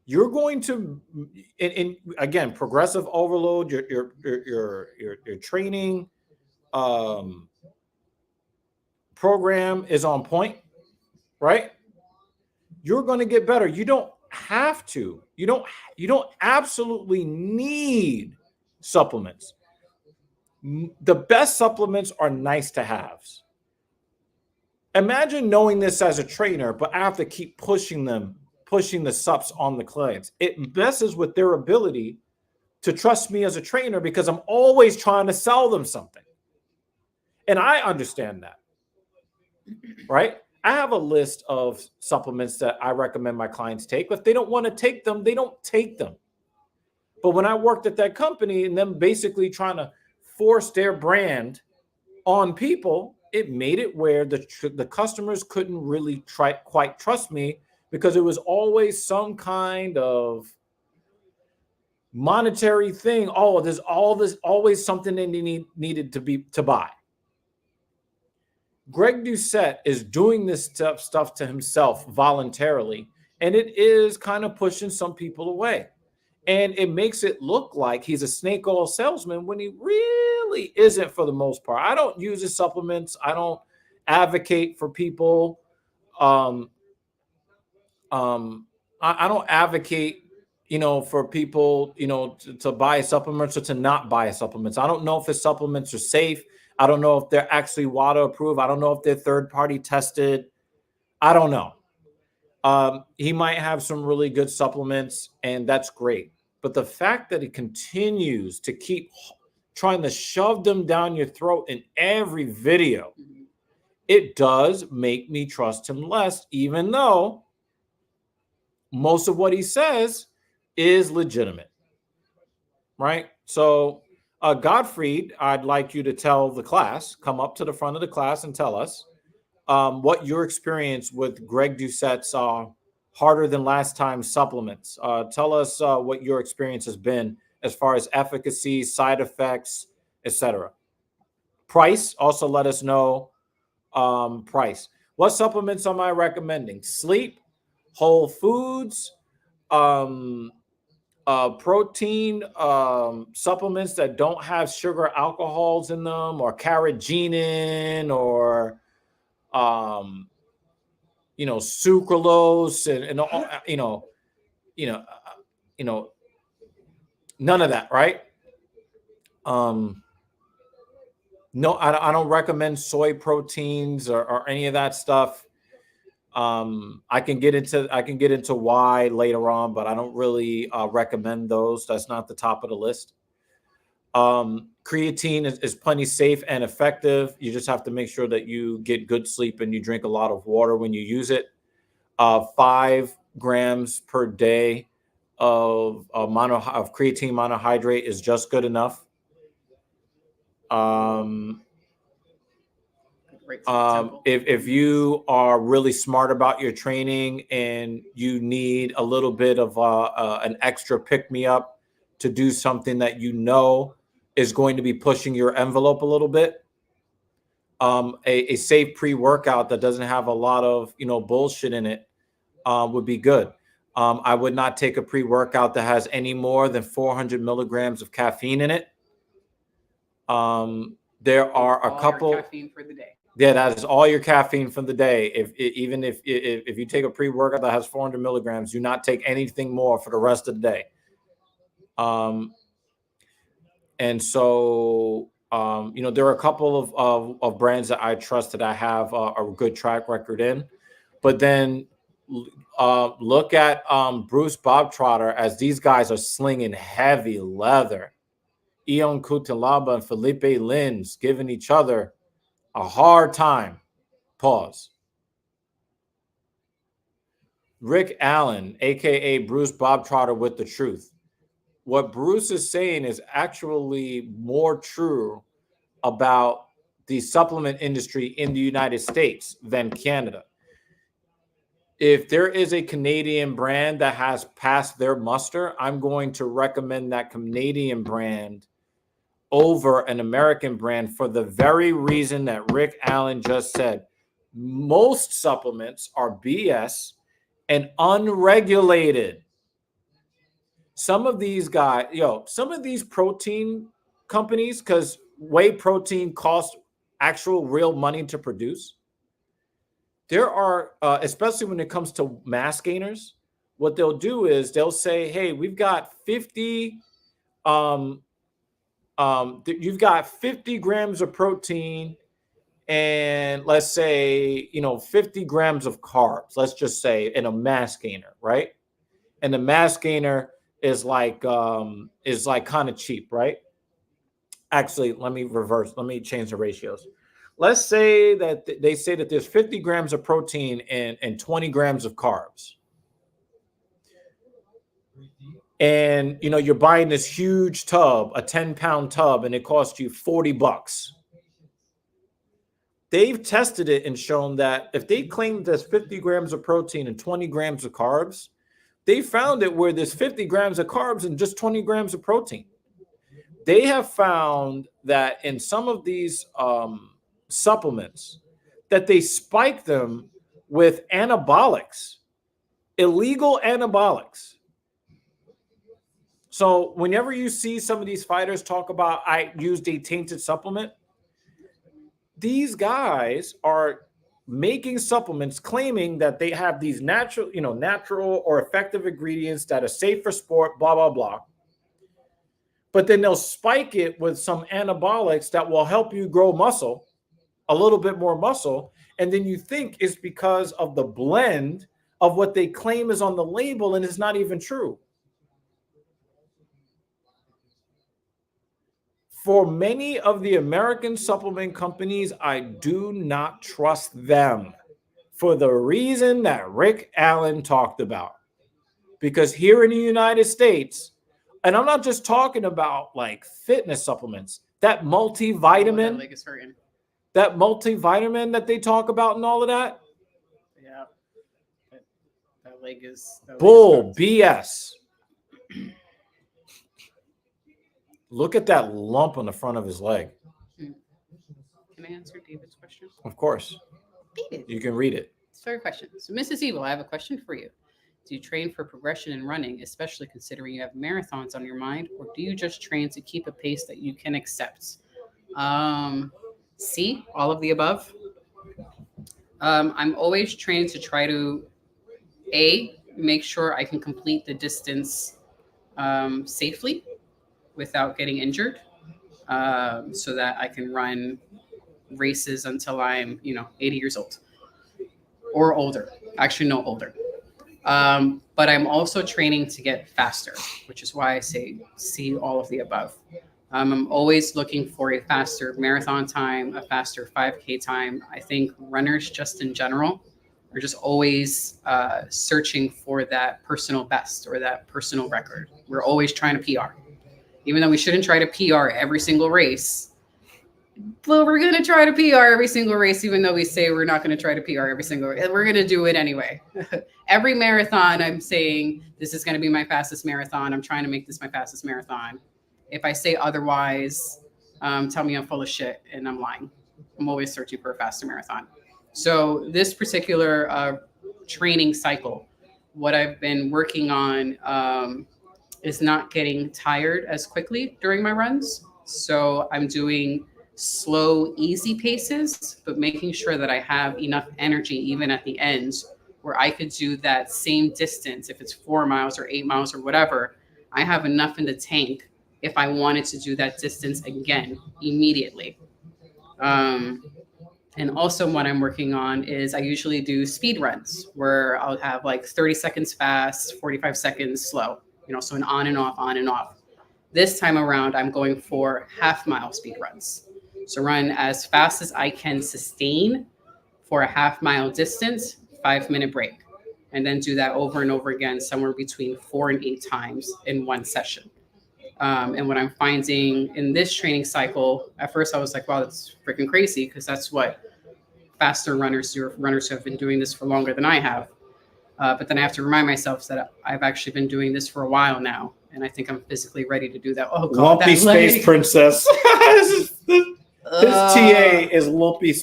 you're going to, and again, progressive overload, your training program is on point, right? You're going to get better. You don't have to. You don't absolutely need supplements. The best supplements are nice to haves. Imagine knowing this as a trainer, but I have to keep pushing the sups on the clients. It messes with their ability to trust me as a trainer because I'm always trying to sell them something. And I understand that, right? I have a list of supplements that I recommend my clients take. If they don't want to take them, they don't take them. But when I worked at that company and them basically trying to force their brand on people, it made it where the customers couldn't really quite trust me because it was always some kind of monetary thing. Oh, there's always something they needed to buy. Greg Doucette is doing this stuff to himself voluntarily, and it is kind of pushing some people away. And it makes it look like he's a snake oil salesman when he really isn't for the most part. I don't use his supplements. I don't advocate for people. I don't advocate, for people, to buy supplements or to not buy supplements. I don't know if his supplements are safe. I don't know if they're actually WADA approved. I don't know if they're third-party tested. I don't know. He might have some really good supplements, and that's great. But the fact that he continues to keep trying to shove them down your throat in every video, it does make me trust him less, even though most of what he says is legitimate, right? So, Gottfried, I'd like you to tell the class, come up to the front of the class and tell us what your experience with Greg Doucette's harder than last time supplements. Tell us what your experience has been as far as efficacy, side effects, etc. Price, also let us know price. What supplements am I recommending? Sleep, whole foods, protein supplements that don't have sugar alcohols in them, or carrageenan, or sucralose, and all, none of that, right? No, I don't recommend soy proteins or any of that stuff. I can get into why later on, but I don't really recommend those. That's not the top of the list. Creatine is plenty safe and effective. You just have to make sure that you get good sleep and you drink a lot of water when you use it. 5 grams per day of creatine monohydrate is just good enough. If you are really smart about your training and you need a little bit of an extra pick-me-up to do something that is going to be pushing your envelope a little bit, a safe pre-workout that doesn't have a lot of bullshit in it would be good. I would not take a pre-workout that has any more than 400 milligrams of caffeine in it. There are a couple. Caffeine for the day. Yeah, that is all your caffeine from the day. Even if you take a pre-workout that has 400 milligrams, do not take anything more for the rest of the day. And so, there are a couple of brands that I trust that I have a good track record in. But then look at Bruce Bobtrotter, as these guys are slinging heavy leather. Ion Cutelaba and Felipe Lins giving each other a hard time. Pause. Rick Allen, a.k.a. Bruce Bobtrotter with the truth. What Bruce is saying is actually more true about the supplement industry in the United States than Canada. If there is a Canadian brand that has passed their muster, I'm going to recommend that Canadian brand over an American brand for the very reason that Rick Allen just said. Most supplements are BS and unregulated. Some of these guys, some of these protein companies, because whey protein costs actual real money to produce. There are, especially when it comes to mass gainers, what they'll do is they'll say, hey, we've got 50, you've got 50 grams of protein and let's say, 50 grams of carbs, let's just say, in a mass gainer, right? And the mass gainer is like kind of cheap, right? Actually, let me change the ratios. Let's say that they say that there's 50 grams of protein and 20 grams of carbs. And, you're buying this huge tub, a 10-pound tub, and it costs you $40. They've tested it and shown that if they claim there's 50 grams of protein and 20 grams of carbs, they found it where there's 50 grams of carbs and just 20 grams of protein. They have found that in some of these supplements that they spike them with anabolics, illegal anabolics. So whenever you see some of these fighters talk about, I used a tainted supplement, these guys are making supplements claiming that they have these natural or effective ingredients that are safe for sport, blah, blah, blah. But then they'll spike it with some anabolics that will help you grow muscle, a little bit more muscle. And then you think it's because of the blend of what they claim is on the label, and it's not even true. For many of the American supplement companies, I do not trust them for the reason that Rick Allen talked about. Because here in the United States, and I'm not just talking about like fitness supplements, that multivitamin, that they talk about and all of that. Yeah. That leg is Bull fucked. BS. Look at that lump on the front of his leg. Can I answer David's question? Of course. David. You can read it. Third question. So, Mrs. Evil, I have a question for you. Do you train for progression in running, especially considering you have marathons on your mind, or do you just train to keep a pace that you can accept? C, all of the above. I'm always trained to try to make sure I can complete the distance safely without getting injured, so that I can run races until I'm 80 years old or older. Actually, no, older. But I'm also training to get faster, which is why I say see all of the above. I'm always looking for a faster marathon time, a faster 5K time. I think runners just in general are just always searching for that personal best or that personal record. We're always trying to PR. Even though we shouldn't try to PR every single race, but we're going to try to PR every single race, even though we say we're not going to try to PR every single race. We're going to do it anyway. Every marathon, I'm saying this is going to be my fastest marathon. I'm trying to make this my fastest marathon. If I say otherwise, tell me I'm full of shit and I'm lying. I'm always searching for a faster marathon. So this particular training cycle, what I've been working on is not getting tired as quickly during my runs. So I'm doing slow, easy paces, but making sure that I have enough energy even at the end where I could do that same distance. If it's 4 miles or 8 miles or whatever, I have enough in the tank if I wanted to do that distance again immediately. And also what I'm working on is I usually do speed runs where I'll have like 30 seconds fast, 45 seconds slow, so an on and off, on and off. This time around, I'm going for half-mile speed runs. So run as fast as I can sustain for a half-mile distance, 5-minute break. And then do that over and over again, somewhere between 4 and 8 times in one session. And what I'm finding in this training cycle, at first I was like, wow, that's freaking crazy, because that's what faster runners do, runners who have been doing this for longer than I have. But then I have to remind myself that I've actually been doing this for a while now, and I think I'm physically ready to do that. Oh, God, Lumpy that Space leg. Princess. His TA is Lumpy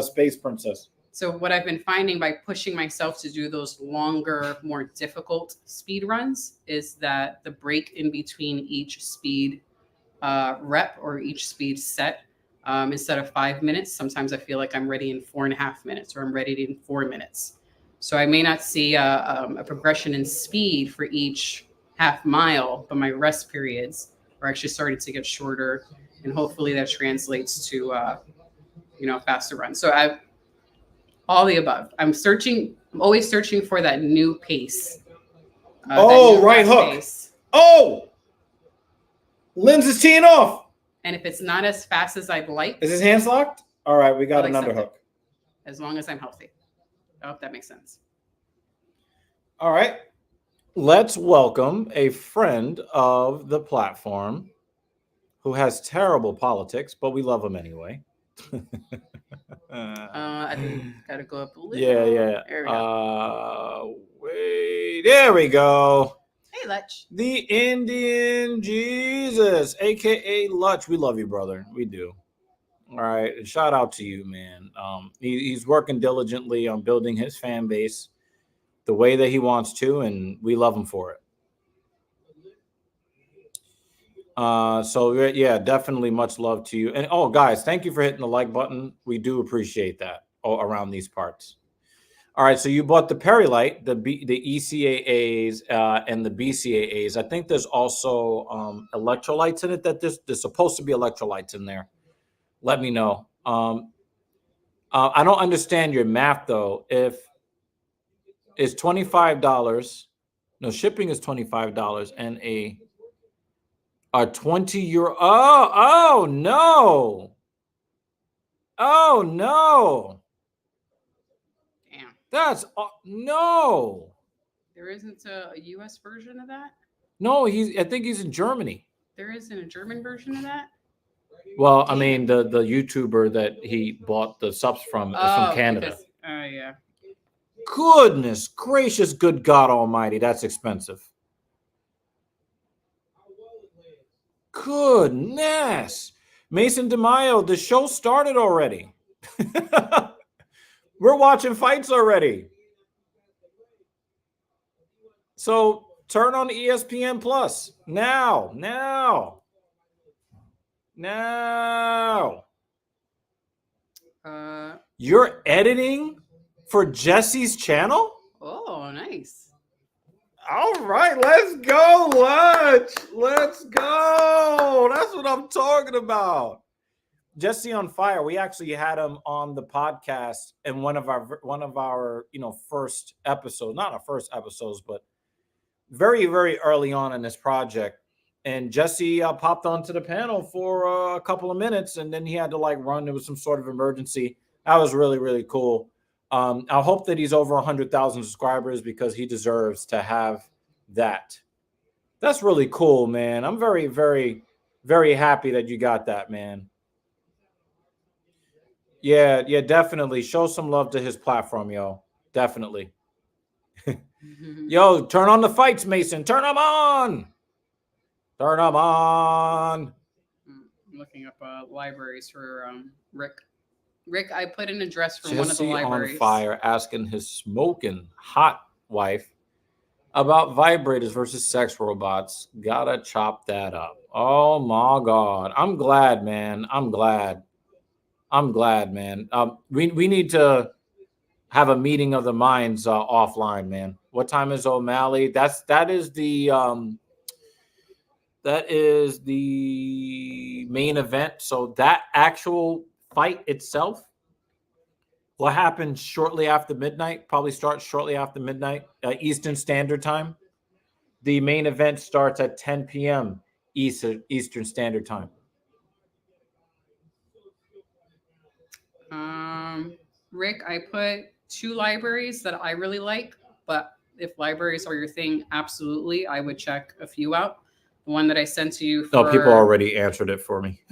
Space Princess. So what I've been finding by pushing myself to do those longer, more difficult speed runs is that the break in between each speed rep or each speed set, instead of 5 minutes, sometimes I feel like I'm ready in 4.5 minutes, or I'm ready in 4 minutes. So I may not see a progression in speed for each half mile, but my rest periods are actually starting to get shorter, and hopefully that translates to faster runs. So all the above. I'm always searching for that new pace. Right hook. Pace. Oh, Lynn's is teeing off. And if it's not as fast as I'd like, Is his hands locked? All right, we got I'll an accept underhook. it, as long as I'm healthy. I hope that makes sense. All right. Let's welcome a friend of the platform who has terrible politics, but we love him anyway. I think gotta go up a little. Yeah. There we go. Wait, there we go. Hey, Lutch. The Indian Jesus, aka Lutch. We love you, brother. We do. All right. And shout out to you, man. He's working diligently on building his fan base the way that he wants to, and we love him for it. So yeah, definitely much love to you. And guys, thank you for hitting the like button. We do appreciate that around these parts. All right, so you bought the Perilight, the ECAAs, and the BCAAs. I think there's also electrolytes in it. There's supposed to be electrolytes in there. Let me know. I don't understand your math though. If it's $25, no, shipping is $25, and a 20 euro. Oh no. Oh no. Damn. That's no. There isn't a US version of that? No, I think he's in Germany. There isn't a German version of that? Well, I mean, the YouTuber that he bought the subs from is from Canada. Yeah. Goodness gracious, good God Almighty, that's expensive. Goodness. Mason DeMaio, the show started already. We're watching fights already. So turn on ESPN Plus now. You're editing for Jesse's channel? Oh, nice. All right, let's go, Lunch. Let's go. That's what I'm talking about. Jesse on Fire. We actually had him on the podcast in one of our first episodes, not our first episodes, but very, very early on in this project. And Jesse popped onto the panel for a couple of minutes, and then he had to run. There was some sort of emergency. That was really, really cool. I hope that he's over 100,000 subscribers because he deserves to have that. That's really cool, man. I'm very, very, very happy that you got that, man. Yeah, definitely. Show some love to his platform, yo. Definitely. Yo, turn on the fights, Mason. Turn them on. I'm looking up libraries for Rick. Rick, I put an address for one of the libraries. On Fire asking his smoking hot wife about vibrators versus sex robots. Gotta chop that up. Oh my God. I'm glad, man. We need to have a meeting of the minds offline, man. What time is O'Malley? That is the main event. So that actual fight itself will happen shortly after midnight. Probably starts shortly after midnight Eastern Standard Time. The main event starts at 10 p.m. Eastern Standard Time. Rick, I put 2 libraries that I really like, but if libraries are your thing, absolutely, I would check a few out. The one that I sent to you. No, people already answered it for me.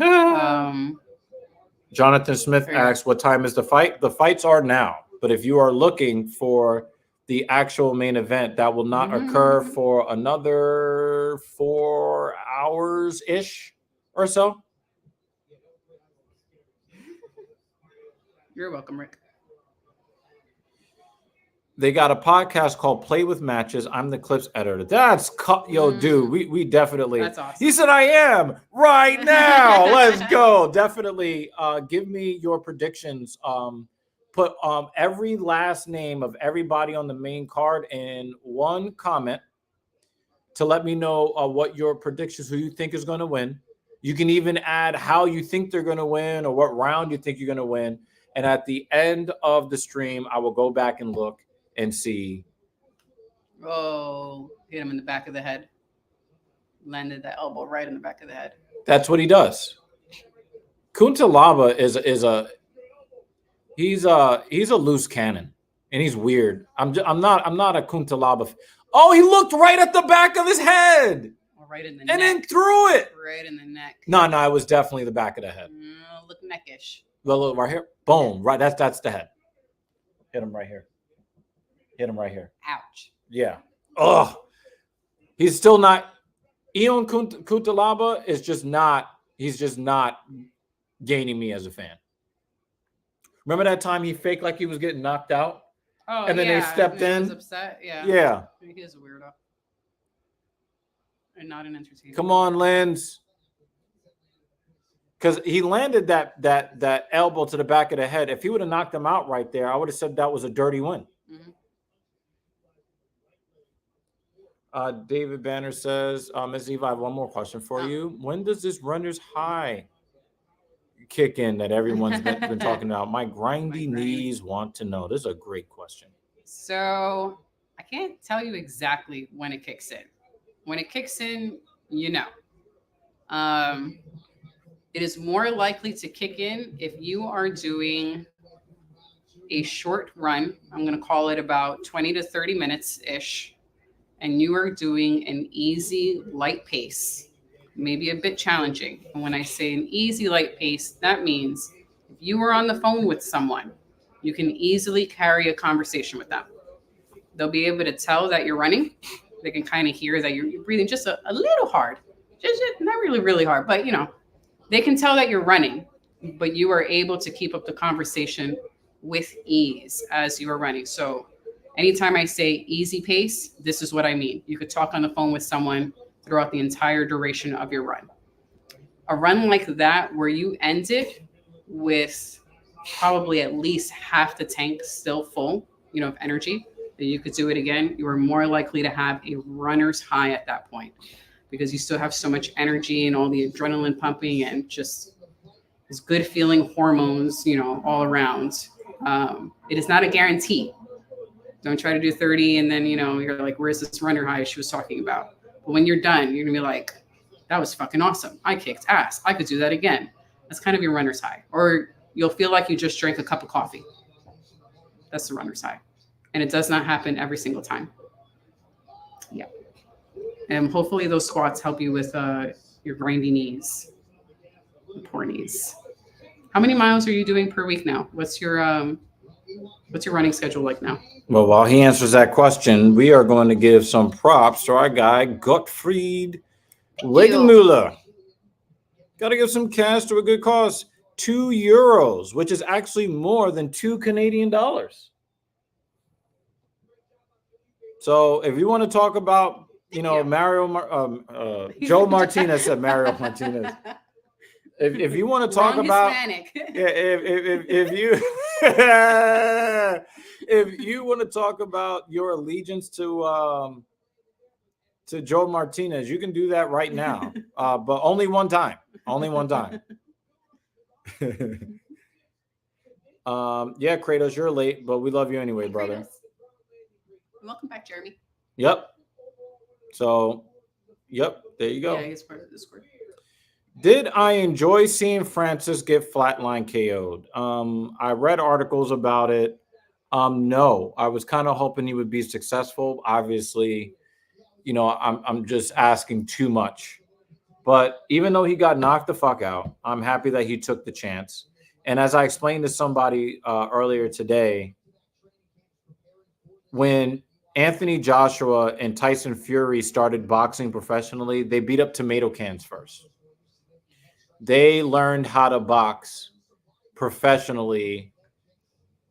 Jonathan Smith asks, what time is the fight? The fights are now, but if you are looking for the actual main event, that will not occur for another 4 hours-ish or so. You're welcome, Rick. They got a podcast called Play with Matches. I'm the clips editor. Dude, we definitely. That's awesome. He said, I am right now. Let's go. Definitely give me your predictions. Put every last name of everybody on the main card in one comment to let me know what your predictions, who you think is going to win. You can even add how you think they're going to win or what round you think you're going to win. And at the end of the stream, I will go back and look and see. Oh, hit him in the back of the head. Landed that elbow right in the back of the head. That's what he does. Kuntalaba he's a loose cannon, and he's weird. I'm not a Kuntalaba. Oh, he looked right at the back of his head. Right in the neck. And then threw it. Right in the neck. No, it was definitely the back of the head. Look neckish. Look right here. Boom. Right. That's the head. Hit him right here. Ouch. Yeah. Ugh. He's still not. Ion Kuntalaba is just not. He's just not gaining me as a fan. Remember that time he faked like he was getting knocked out? Oh, and then they stepped in. He was upset. Yeah. Yeah. He is a weirdo. And not an entertainer. Come on, Lens. Because he landed that elbow to the back of the head. If he would have knocked him out right there, I would have said that was a dirty win. David Banner says, Ms. Eva, I have one more question for you. When does this runner's high kick in that everyone's been talking about? My grindy knees want to know. This is a great question. So I can't tell you exactly when it kicks in. When it kicks in, you know. It is more likely to kick in if you are doing a short run. I'm going to call it about 20 to 30 minutes-ish. And you are doing an easy, light pace, maybe a bit challenging. And when I say an easy, light pace, that means if you are on the phone with someone, you can easily carry a conversation with them. they'll be able to tell that you're running. They can kind of hear that you're breathing just a little hard, just not really, really hard, but they can tell that you're running, but you are able to keep up the conversation with ease as you are running. So anytime I say easy pace, this is what I mean. You could talk on the phone with someone throughout the entire duration of your run. A run like that where you end it with probably at least half the tank still full, of energy, that you could do it again, you are more likely to have a runner's high at that point because you still have so much energy and all the adrenaline pumping and just this good feeling hormones, all around. It is not a guarantee. Don't try to do 30 and then, you're like, where's this runner high she was talking about? But when you're done, you're gonna be like, that was fucking awesome. I kicked ass. I could do that again. That's kind of your runner's high. Or you'll feel like you just drank a cup of coffee. That's the runner's high. And it does not happen every single time. Yeah. And hopefully those squats help you with your grindy knees, poor knees. How many miles are you doing per week now? What's your running schedule like now? Well, while he answers that question, we are going to give some props to our guy, Gottfried Wegenmuller. Got to give some cash to a good cause. €2, which is actually more than $2 Canadian. So if you want to talk about, Joe Martinez said Mario Martinez. If you want to talk about, if you if you want to talk about your allegiance to Joe Martinez, you can do that right now, but only one time. Only one time. Yeah, Kratos, you're late, but we love you anyway, brother. Welcome back, Jeremy. Yep. So, there you go. Yeah, he's part of the Discord. Did I enjoy seeing Francis get flatline KO'd? I read articles about it. No, I was kind of hoping he would be successful. Obviously, I'm just asking too much. But even though he got knocked the fuck out, I'm happy that he took the chance. And as I explained to somebody earlier today, when Anthony Joshua and Tyson Fury started boxing professionally, they beat up tomato cans first. They learned how to box professionally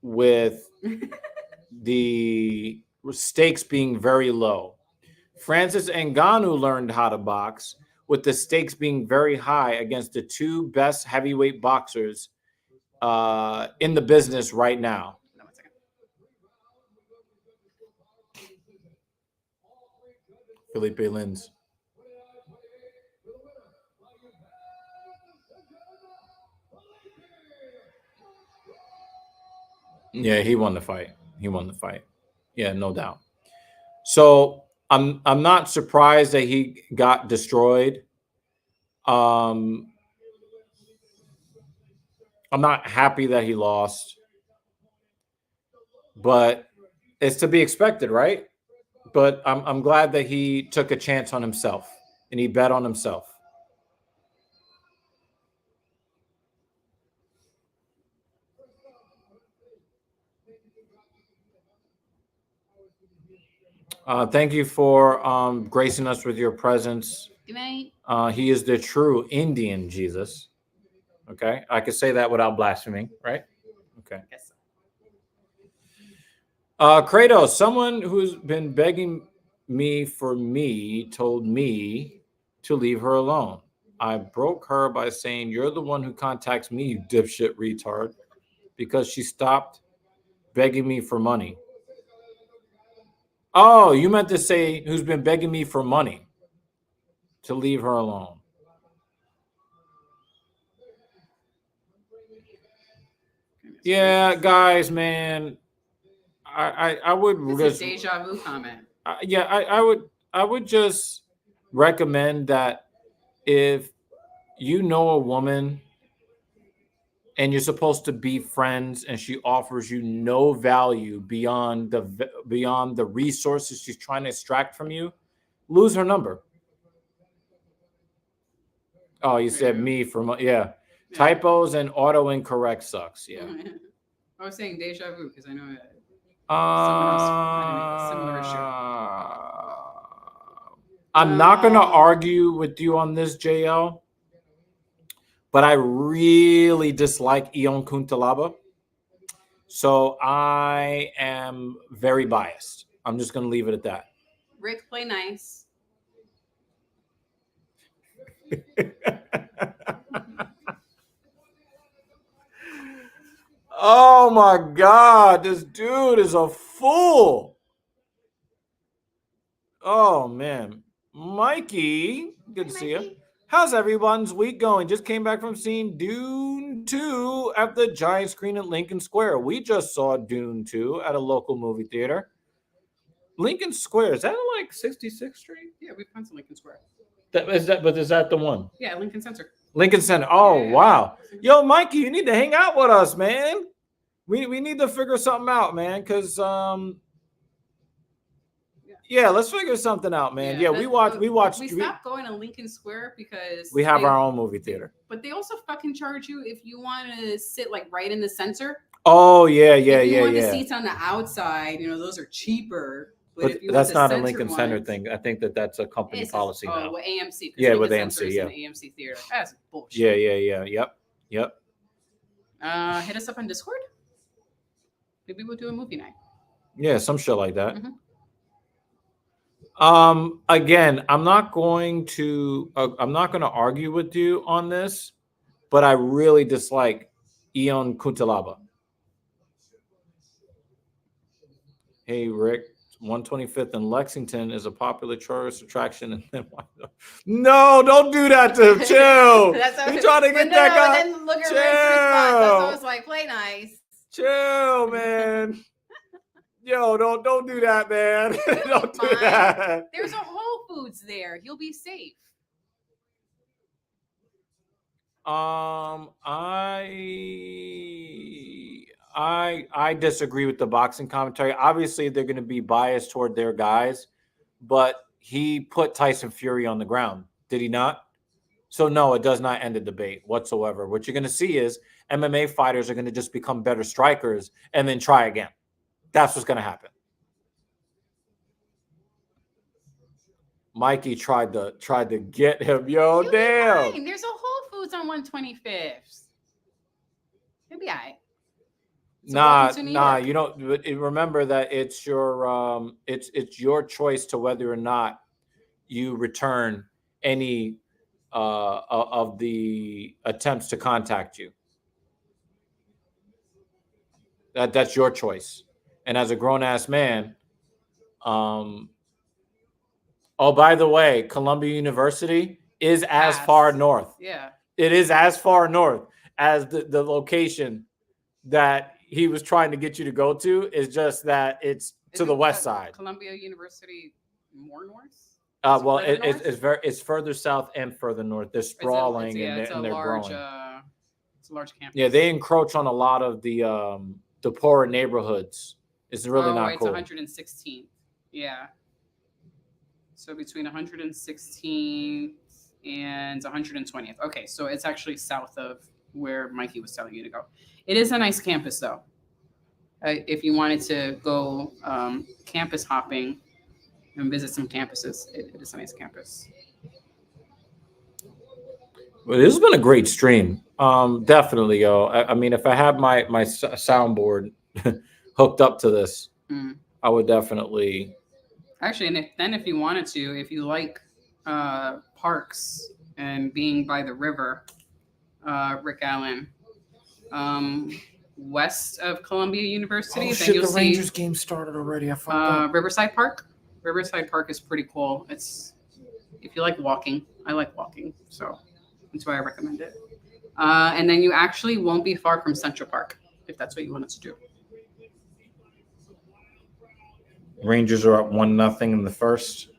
with the stakes being very low. Francis Ngannou learned how to box with the stakes being very high against the two best heavyweight boxers in the business right now. Felipe Lins. Yeah, he won the fight. Yeah, no doubt. So I'm not surprised that he got destroyed. I'm not happy that he lost, but it's to be expected, right? But I'm glad that he took a chance on himself and he bet on himself. Thank you for gracing us with your presence. Good night. He is the true Indian Jesus. Okay, I could say that without blaspheming, right? Okay. Yes. Kratos, someone who's been begging me told me to leave her alone. I broke her by saying, "You're the one who contacts me, you dipshit retard," because she stopped begging me for money. Oh, you meant to say who's been begging me for money to leave her alone. Yeah, guys, man, I would It's a deja vu comment. I would just recommend that if you know a woman and you're supposed to be friends and she offers you no value beyond the resources she's trying to extract from you, lose her number. Oh, you said me for yeah. Typos and auto incorrect sucks. Yeah. I was saying deja vu because I know that. Someone else had a similar issue. I'm not going to argue with you on this, JL, but I really dislike Ion Kuntalaba. So I am very biased. I'm just going to leave it at that. Rick, play nice. Oh my God, this dude is a fool. Oh man. Mikey, good to see you. How's everyone's week going? Just came back from seeing Dune 2 at the giant screen at Lincoln Square. We just saw Dune 2 at a local movie theater. Lincoln Square, is that like 66th Street? Yeah, we've gone to Lincoln Square. But is that the one? Yeah, Lincoln Center. Lincoln Center. Oh, Yeah. wow. Yo, Mikey, you need to hang out with us, man. We need to figure something out, man, because yeah, let's figure something out, man. Yeah, we watched. We stopped going to Lincoln Square because we have our own movie theater. But they also fucking charge you if you want to sit like right in the center. Oh yeah. If you want the seats on the outside, those are cheaper. But if you that's want not a Lincoln Center thing. I think that's a company policy now. Oh, with AMC. Yeah, with AMC. Yeah, an AMC theater. That's bullshit. Yeah. Yep. Hit us up on Discord. Maybe we'll do a movie night. Yeah, some shit like that. Mm-hmm. Again, I'm not going to argue with you on this, but I really dislike Ion Kuntalaba. Hey, Rick, 125th in Lexington is a popular tourist attraction. And then no, don't do that to him. Chill. You trying to get that guy? Then look at Rick's response. That's always like, play nice. Chill, man. Yo, don't do that, man. Don't do that. There's a Whole Foods there. You'll be safe. I disagree with the boxing commentary. Obviously, they're going to be biased toward their guys, but he put Tyson Fury on the ground. Did he not? So no, it does not end the debate whatsoever. What you're going to see is MMA fighters are going to just become better strikers and then try again. That's what's going to happen. Mikey tried to get him. Yo, damn. There's a Whole Foods on 125th. He'll be all right. So nah. You don't remember that it's your it's your choice to whether or not you return any of the attempts to contact you. That's your choice. And as a grown ass man, oh, by the way, Columbia University is as far north. Yeah, it is as far north as the location that he was trying to get you to go to. Is just that it's to the west side. Columbia University more north. Well, it's further south and further north. They're sprawling and they're growing. It's a large campus. Yeah, they encroach on a lot of the poorer neighborhoods. It's really not cool. It's 116th. Yeah. So between 116th and 120th. Okay, so it's actually south of where Mikey was telling you to go. It is a nice campus, though. If you wanted to go campus hopping and visit some campuses, it is a nice campus. Well, this has been a great stream. Definitely, yo. I mean, if I had my soundboard hooked up to this, I would definitely. Actually, and if you wanted to, if you like parks and being by the river, Rick Allen, west of Columbia University, then you'll see Rangers game started already. I forgot. Riverside Park. Riverside Park is pretty cool. It's if you like walking, I like walking, so that's why I recommend it. And then you actually won't be far from Central Park if that's what you wanted to do. Rangers are up 1-0 in the first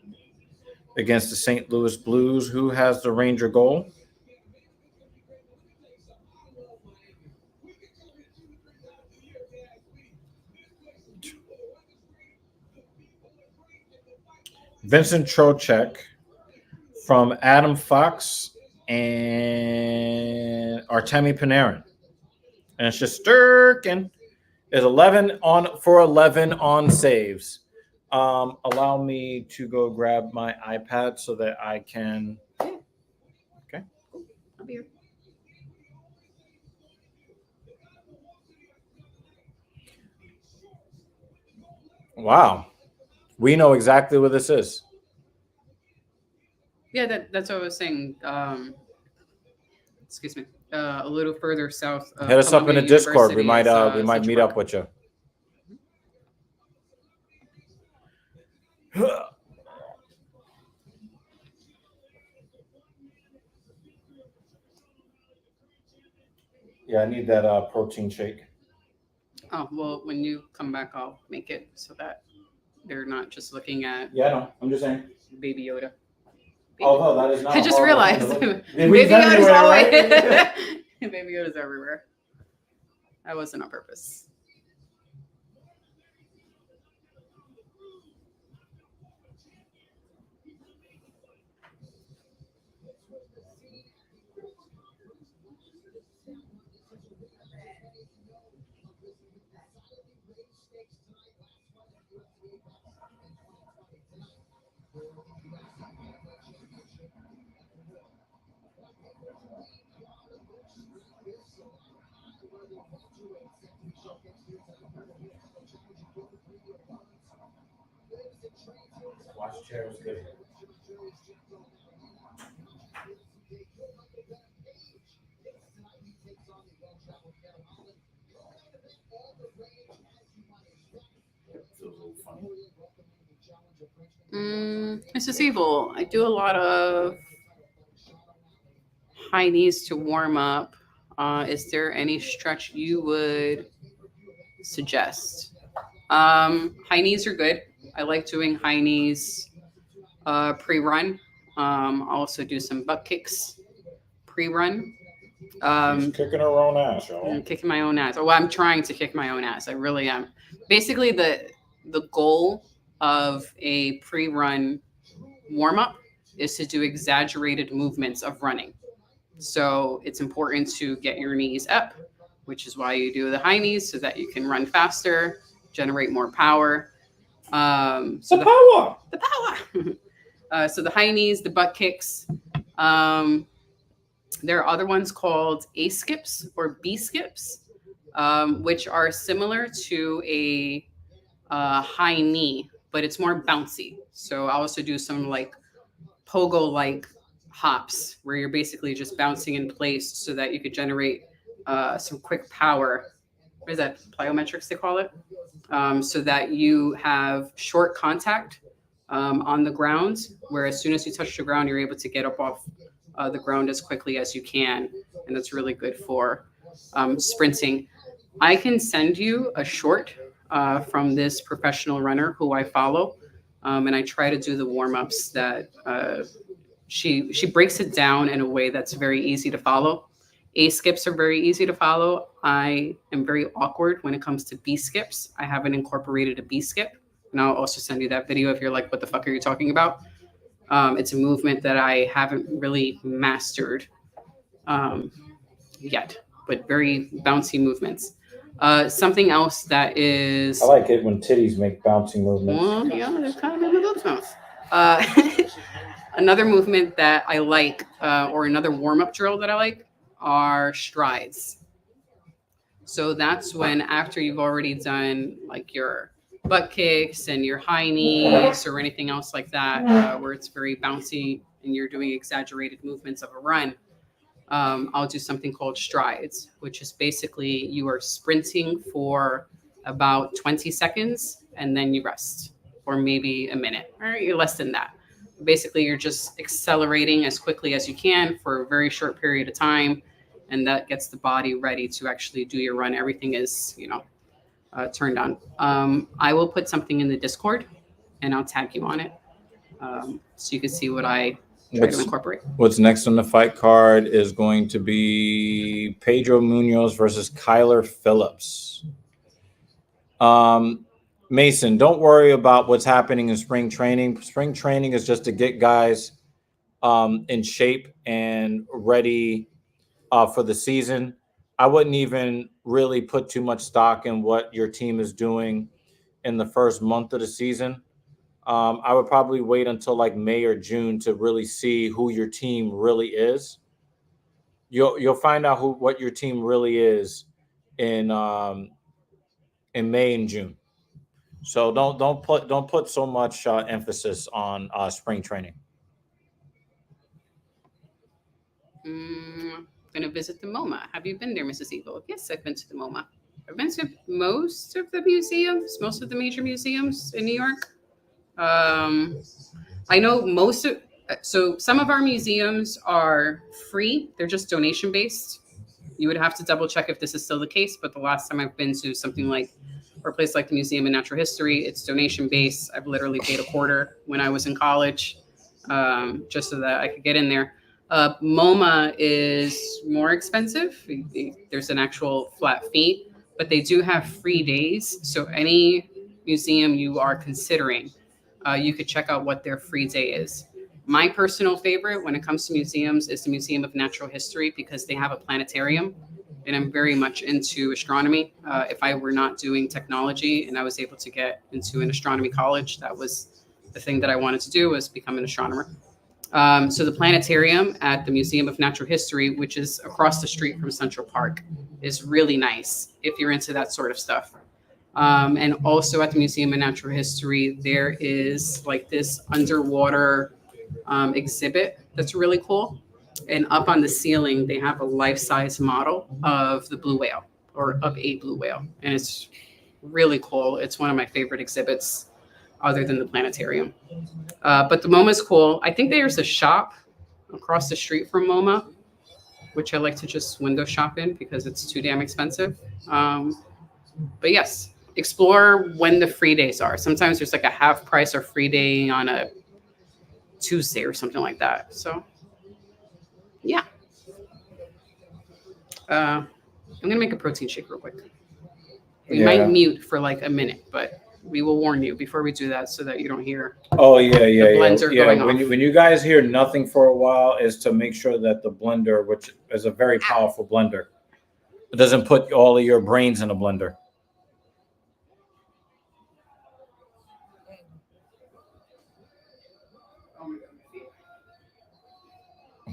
against the St. Louis Blues. Who has the Ranger goal? Vincent Trocheck from Adam Fox and Artemi Panarin. And it's just Sturkin. is 11 on for 11 on saves. Allow me to go grab my iPad so that I can. Okay. I'll be here. Wow. We know exactly what this is. Yeah, that's what I was saying. Excuse me. A little further south. Hit us up in the Discord. We might is, meet Central up Park. with you. Yeah, I need that protein shake. Oh, well, when you come back, I'll make it so that they're not just looking at Yeah, no, I'm just saying. Baby Yoda. Although that is not. I a just horrible thing realized to look- Baby We've done it Yoda's anyway, always right? Baby Yoda's everywhere. That wasn't on purpose. Watch chair was good. Feels a little funny. This is evil. I do a lot of high knees to warm up. Is there any stretch you would suggest? High knees are good. I like doing high knees pre-run. I also do some butt kicks pre-run. She's kicking her own ass, y'all. I'm kicking my own ass. Oh, I'm trying to kick my own ass. I really am. Basically, the goal of a pre-run warm-up is to do exaggerated movements of running. So it's important to get your knees up, which is why you do the high knees so that you can run faster, generate more power. Power. The power. So the high knees, the butt kicks. There are other ones called A skips or B skips, which are similar to a high knee, but it's more bouncy. So I also do some like pogo-like hops where you're basically just bouncing in place so that you could generate some quick power. What is that? Plyometrics, they call it. So that you have short contact on the ground, where as soon as you touch the ground, you're able to get up off the ground as quickly as you can. And that's really good for sprinting. I can send you a short from this professional runner who I follow. And I try to do the warm-ups that she breaks it down in a way that's very easy to follow. A skips are very easy to follow. I am very awkward when it comes to B skips. I haven't incorporated a B skip. And I'll also send you that video if you're like, what the fuck are you talking about? It's a movement that I haven't really mastered yet, but very bouncy movements. Something else that is... I like it when titties make bouncing movements. Well, yeah, they're kind of in the bounce. Another movement that I like, or another warm-up drill that I like, are strides. So that's when after you've already done like your butt kicks and your high knees or anything else like that, where it's very bouncy and you're doing exaggerated movements of a run, I'll do something called strides, which is basically you are sprinting for about 20 seconds and then you rest, or maybe a minute, or you're less than that. Basically, you're just accelerating as quickly as you can for a very short period of time, and that gets the body ready to actually do your run. Everything is, turned on. I will put something in the Discord, and I'll tag you on it, so you can see what I try to incorporate. What's next on the fight card is going to be Pedro Munoz versus Kyler Phillips. Mason, don't worry about what's happening in spring training. Spring training is just to get guys in shape and ready for the season. I wouldn't even really put too much stock in what your team is doing in the first month of the season. I would probably wait until like May or June to really see who your team really is. You'll find out what your team really is in May and June. So don't put so much emphasis on spring training. Gonna visit the MoMA. Have you been there, Mrs. Eagle? Yes, I've been to the MoMA. I've been to most of the museums, most of the major museums in New York. I know so some of our museums are free. They're just donation based. You would have to double check if this is still the case, but the last time I've been to something like or a place like the Museum of Natural History, it's donation based. I've literally paid a quarter when I was in college, just so that I could get in there. MoMA is more expensive. There's an actual flat fee, but they do have free days. So any museum you are considering, you could check out what their free day is. My personal favorite when it comes to museums is the Museum of Natural History because they have a planetarium, and I'm very much into astronomy. If I were not doing technology and I was able to get into an astronomy college, that was the thing that I wanted to do, was become an astronomer. So the planetarium at the Museum of Natural History, which is across the street from Central Park, is really nice if you're into that sort of stuff. And also at the Museum of Natural History, there is like this underwater exhibit that's really cool. And up on the ceiling, they have a life-size model of the blue whale or of a blue whale. And it's really cool. It's one of my favorite exhibits other than the planetarium. But the MoMA is cool. I think there's a shop across the street from MoMA, which I like to just window shop in because it's too damn expensive. But yes, explore when the free days are. Sometimes there's like a half price or free day on a Tuesday or something like that. So yeah. I'm gonna make a protein shake real quick. We might mute for like a minute, but we will warn you before we do that so that you don't hear. Oh yeah. blender going When off. when you guys hear nothing for a while, is to make sure that the blender, which is a very powerful blender, it doesn't put all of your brains in a blender.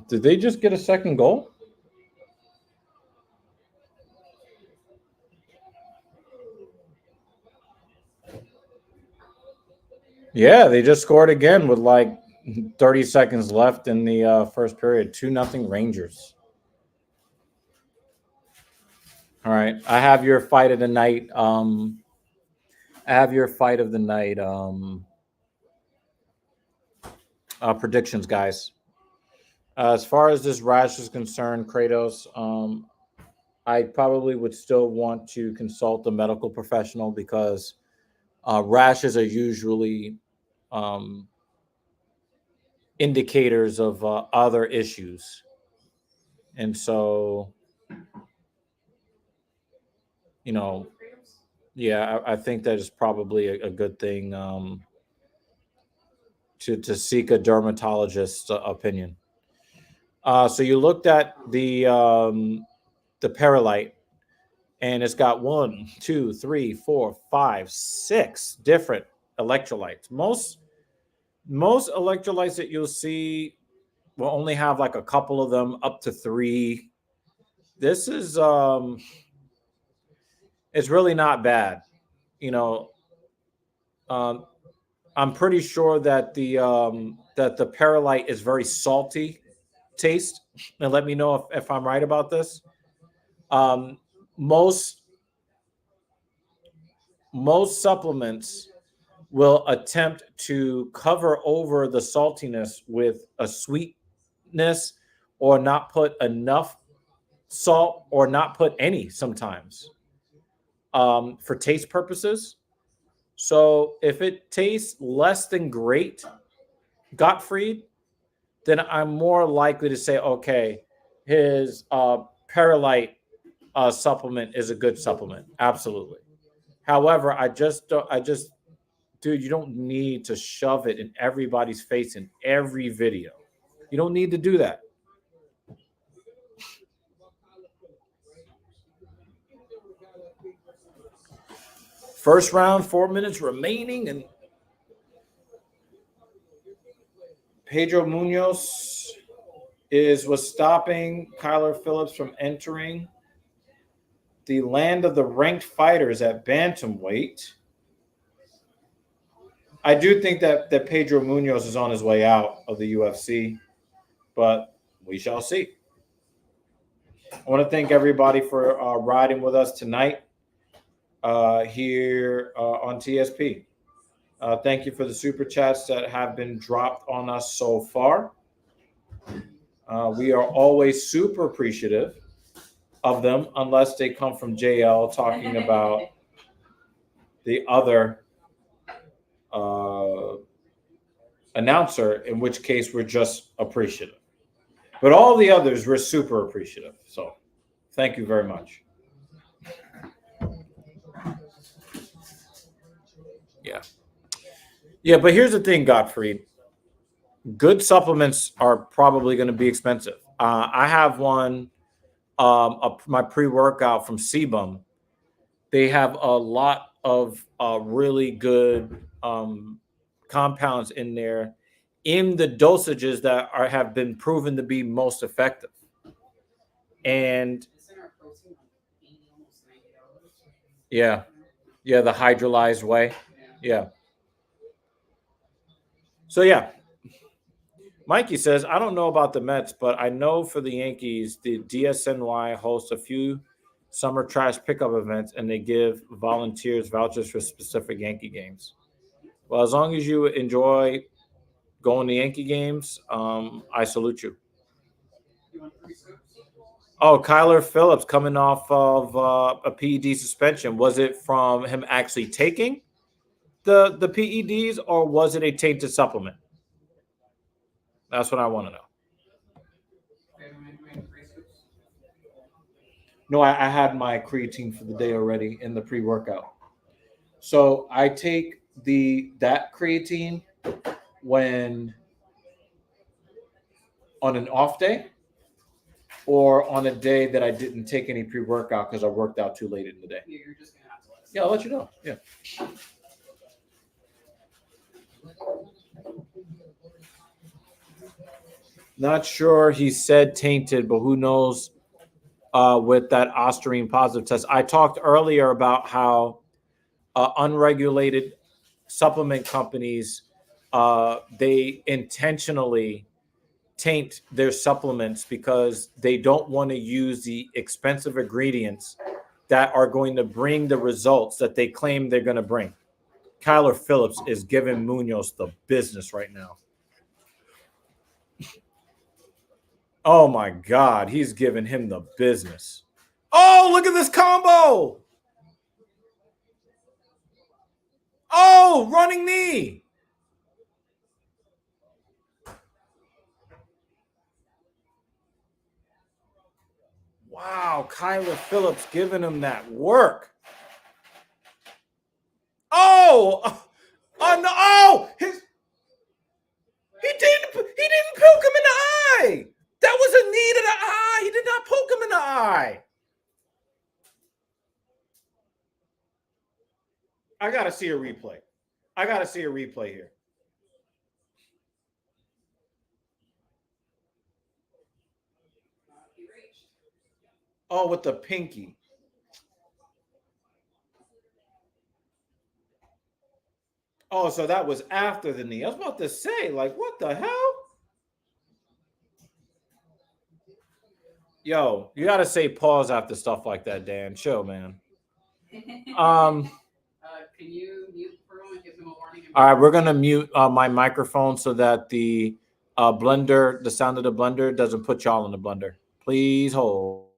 Did they just get a second goal? Yeah, they just scored again with like 30 seconds left in the first period. 2-0 Rangers. All right, I have your fight of the night. Predictions, guys. As far as this rash is concerned, Kratos, I probably would still want to consult a medical professional because rashes are usually indicators of other issues. And so, I think that is probably a good thing to seek a dermatologist's opinion. So you looked at the perolite, and it's got 1, 2, 3, 4, 5, 6 different electrolytes. Most electrolytes that you'll see will only have like a couple of them, up to 3. This is it's really not bad. I'm pretty sure that the perolite is very salty taste, and let me know if I'm right about this. Most supplements will attempt to cover over the saltiness with a sweetness, or not put enough salt, or not put any sometimes, for taste purposes. So if it tastes less than great, Gottfried, then I'm more likely to say, okay, his perolite supplement is a good supplement. Absolutely. However, dude, you don't need to shove it in everybody's face in every video. You don't need to do that. First round, 4 minutes remaining, and Pedro Munoz was stopping Kyler Phillips from entering the land of the ranked fighters at Bantamweight. I do think that Pedro Munoz is on his way out of the UFC, but we shall see. I want to thank everybody for riding with us tonight here on TSP. Thank you for the super chats that have been dropped on us so far. We are always super appreciative of them, unless they come from JL talking about the other announcer, in which case we're just appreciative. But all the others, we're super appreciative. So thank you very much. Yeah, but here's the thing, Gottfried. Good supplements are probably going to be expensive. I have one, my pre-workout from Sebum. They have a lot of really good compounds in there in the dosages that have been proven to be most effective. And yeah, the hydrolyzed way. Yeah. So yeah, Mikey says, I don't know about the Mets, but I know for the Yankees, the DSNY hosts a few summer trash pickup events, and they give volunteers vouchers for specific Yankee games. Well, as long as you enjoy going to Yankee games, I salute you. Oh, Kyler Phillips coming off of a PED suspension. Was it from him actually taking the PEDs, or was it a tainted supplement? That's what I want to know. No, I had my creatine for the day already in the pre-workout. So I take that creatine when on an off day or on a day that I didn't take any pre-workout because I worked out too late in the day. Yeah, I'll let you know. Yeah. Not sure he said tainted, but who knows with that Ostarine positive test. I talked earlier about how unregulated supplement companies, they intentionally taint their supplements because they don't want to use the expensive ingredients that are going to bring the results that they claim they're going to bring. Kyler Phillips is giving Munoz the business right now. Oh my God, he's giving him the business. Oh, look at this combo. Oh, running knee. Wow, Kyler Phillips giving him that work. Oh, no! Oh, he didn't poke him in the eye. That was a knee to the eye. He did not poke him in the eye. I gotta see a replay. Here. Oh, with the pinky. Oh, so that was after the knee. I was about to say, like, what the hell? Yo, you gotta say pause after stuff like that, Dan. Chill, man. Can you mute Pearl and give him a warning? All right, we're gonna mute my microphone so that the blender, the sound of the blender, doesn't put y'all in the blender. Please hold.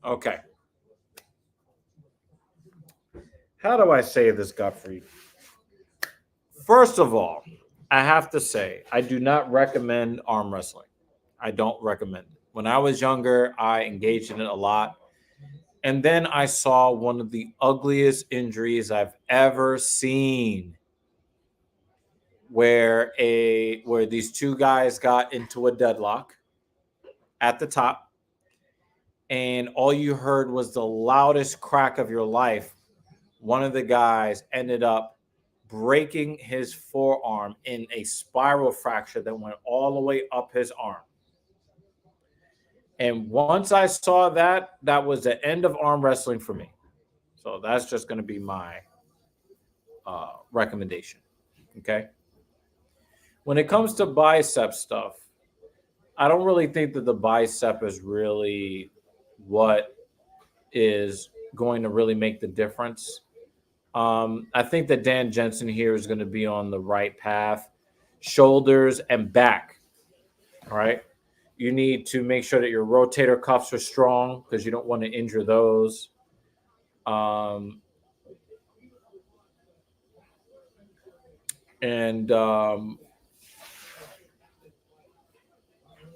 Okay. How do I say this, Godfrey? First of all, I have to say, I do not recommend arm wrestling. I don't recommend it. When I was younger, I engaged in it a lot. And then I saw one of the ugliest injuries I've ever seen, where these two guys got into a deadlock at the top, and all you heard was the loudest crack of your life. One of the guys ended up breaking his forearm in a spiral fracture that went all the way up his arm. And once I saw that, that was the end of arm wrestling for me. So that's just going to be my recommendation. Okay. When it comes to bicep stuff, I don't really think that the bicep is really what is going to really make the difference. I think that Dan Jensen here is going to be on the right path. Shoulders and back. All right. You need to make sure that your rotator cuffs are strong because you don't want to injure those. And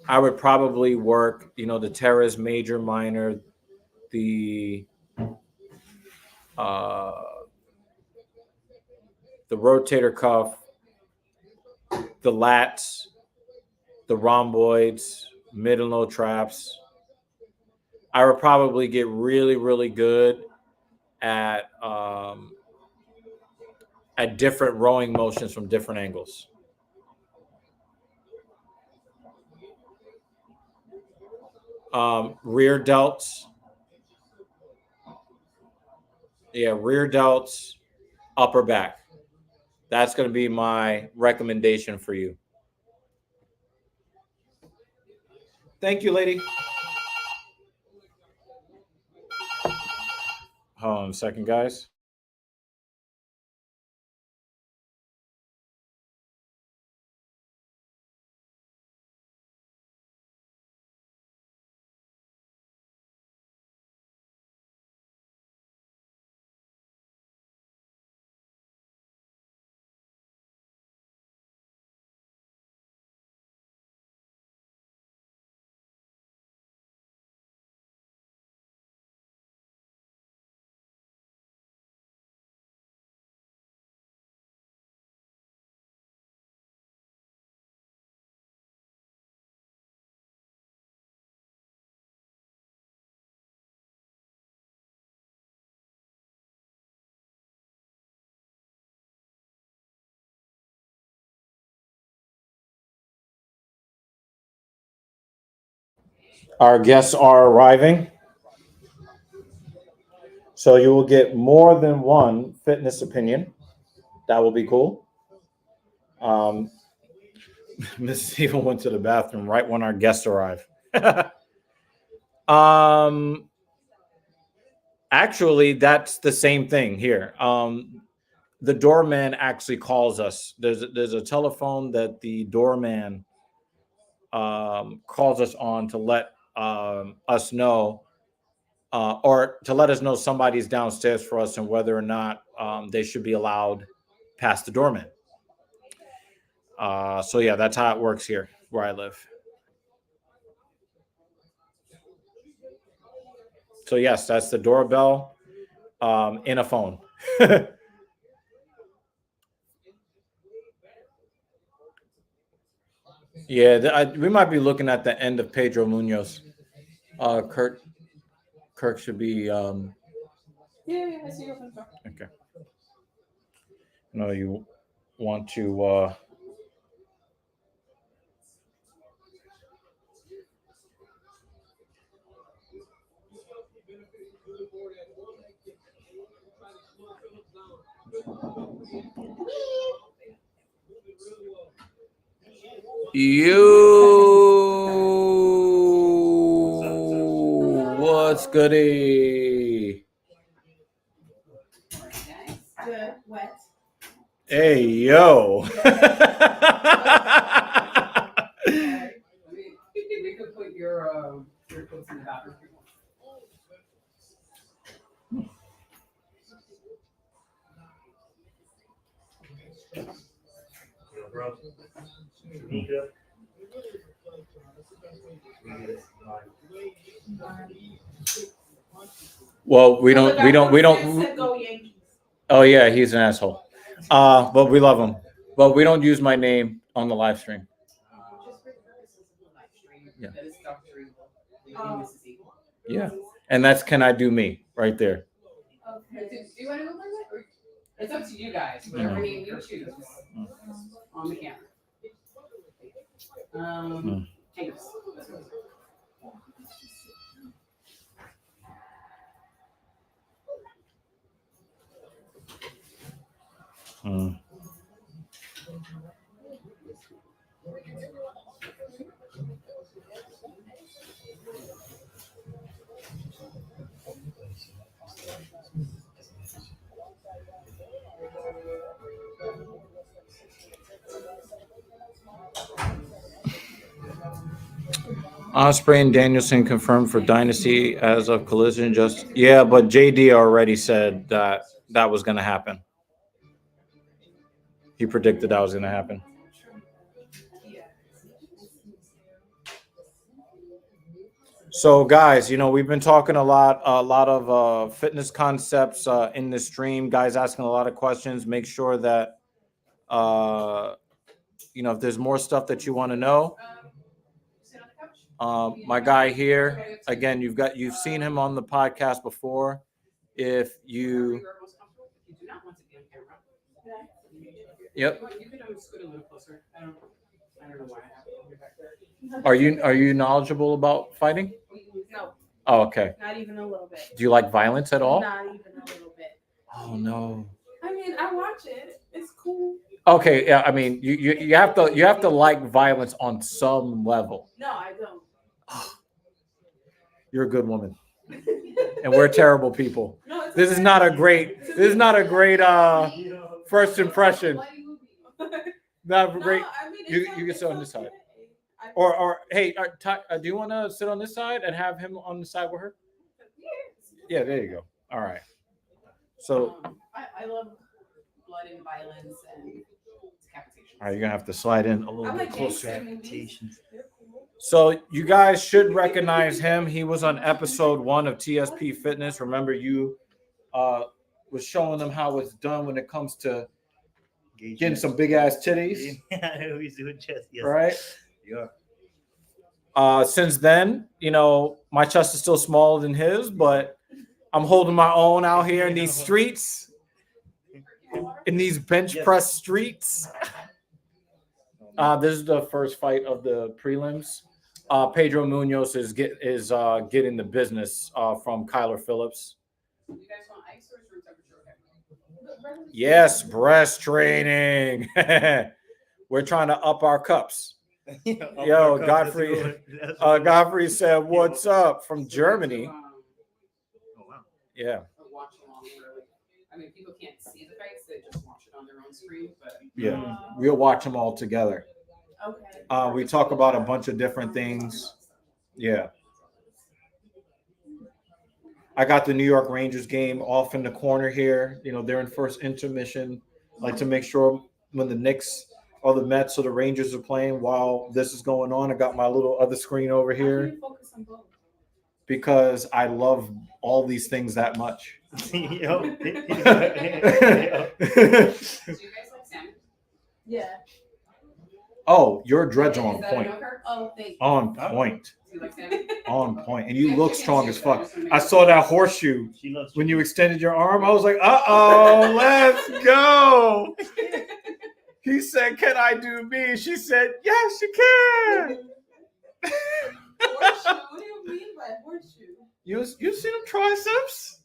I would probably work, the teres major, minor, the rotator cuff, the lats, the rhomboids, mid and low traps. I would probably get really, really good at different rowing motions from different angles. Rear delts. Yeah, rear delts, upper back. That's going to be my recommendation for you. Thank you, lady. Hold on a second, guys. Our guests are arriving. So you will get more than one fitness opinion. That will be cool. Mrs. even went to the bathroom right when our guests arrive. Actually, that's the same thing here. The doorman actually calls us. There's a telephone that the doorman calls us on to let us know, or to let us know somebody's downstairs for us and whether or not they should be allowed past the doorman. So yeah, that's how it works here where I live. So yes, that's the doorbell in a phone. Yeah, we might be looking at the end of Pedro Munoz. Kirk should be. Yeah, I see you open the door. Okay. No, you want to. What's goody? Good, wet. Hey, yo. We could put your coats in the bathroom. bro. Well, we don't. Said go Yankees. Oh yeah, he's an asshole. But we love him. But we don't use my name on the live stream. Yeah. That is Dr. Evil. Oh. Mrs. Evil. Yeah, and that's Can I Do Me right there. Okay. Do you want to go like that? Or it's up to you guys. Whatever name you choose on the camera. James. Osprey and Danielson confirmed for Dynasty as of Collision. But JD already said that was going to happen. He predicted that was going to happen. So, guys, we've been talking a lot of fitness concepts in this stream. Guys asking a lot of questions. Make sure that if there's more stuff that you want to know. My guy here, again, you've seen him on the podcast before. If you Yep. You could scoot a little closer. I don't know why I have it back there. Are you knowledgeable about fighting? No, Oh, okay. not even a little bit. Do you like violence at all? Not even a little bit. Oh no. I mean, I watch it. It's cool. Okay, yeah, I mean, you have to like violence on some level. No, I don't. You're a good woman, and we're terrible people. No, it's This is not a great first impression. Not a great. I mean, You it's can sit on this okay. side. Or hey, do you want to sit on this side and have him on the side with her? Yeah, there you go. All right. So, I love blood and violence and decapitation. all right, you're gonna have to slide in a little I bit like closer. gangster movies. They're cool. So you guys should recognize him. He was on episode 1 of TSP Fitness. Remember, you was showing them how it's done when it comes to getting some big ass titties, Yeah, he's doing chest. Yes. right? Yeah. Since then, my chest is still smaller than his, but I'm holding my own out here in these streets, in these bench press streets. This is the first fight of the prelims. Pedro Munoz is getting the business from Kyler Phillips. You guys want ice or room temperature? Okay. Yes, breast training. We're trying to up our cups. Yo, Godfrey. Godfrey said, "What's up?" from Germany. Oh wow. Yeah. Watch along early. I mean, people can't see the fights; they just watch it on their own screen. But Yeah. We'll watch them all together. Okay. We talk about a bunch of different things. Yeah. I got the New York Rangers game off in the corner here. They're in first intermission. Like to make sure when the Knicks or the Mets or the Rangers are playing while this is going on, I got my little other screen over How do here you focus on both? because I love all these things that much. do you guys like salmon? Yeah. Oh, your dreads are Is on that a point. no-card? Oh, thank you. On point. Do you like salmon? On point. And you look strong as fuck. I saw that horseshoe She loves when you extended your arm. I was like, uh-oh, let's go. He said, "Can I do me?" She said, "Yes, you can." Horseshoe? What do you mean by horseshoe? You see them triceps?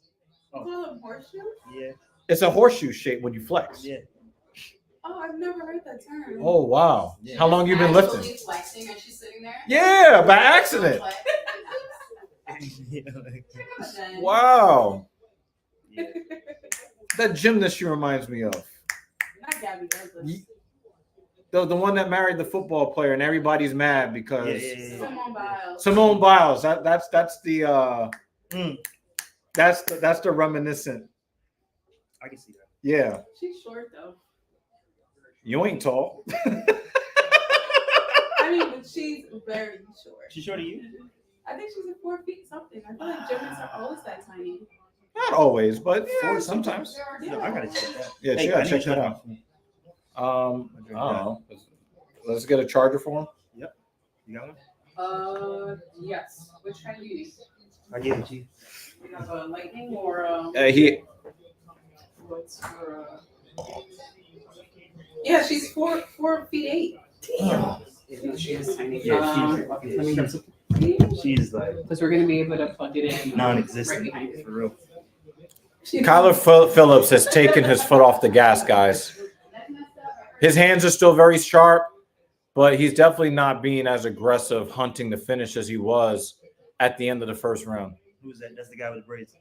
You call them horseshoe? Yeah. It's a horseshoe shape when you flex. Yeah. Oh, I've never heard that term. Oh, wow. Yeah. How long you been Actually lifting? flexing as she's sitting there. Yeah, by accident. Then- Wow. Yeah. That gymnast she reminds me of. Not Gabby Douglas. The one that married the football player and everybody's mad because Yeah. Simone Biles. Simone Biles. That's the Mm. that's the reminiscent. I can see that. Yeah. She's short though. You ain't tall. I mean, but she's very short. She's short of you? I think she's at 4 feet something. I feel like gymnasts are always that tiny. Not always, but yeah, sometimes. No, I gotta check that. Yeah, Hey, you gotta I need check to that try out. my I phone. don't know. Let's get a charger for him. Yep. You got one? Yes. Which kind do you need? I gave it to you. You have a lightning or a What's her? Yeah, she's 4'8". Damn. she is tiny. Yeah, she's like Because we're gonna be able to plug it in. non-existent Right behind it. for real. Kyler Phillips has taken his foot off the gas, guys. His hands are still very sharp, but he's definitely not being as aggressive hunting the finish as he was at the end of the first round. Who's that? That's the guy with the braids.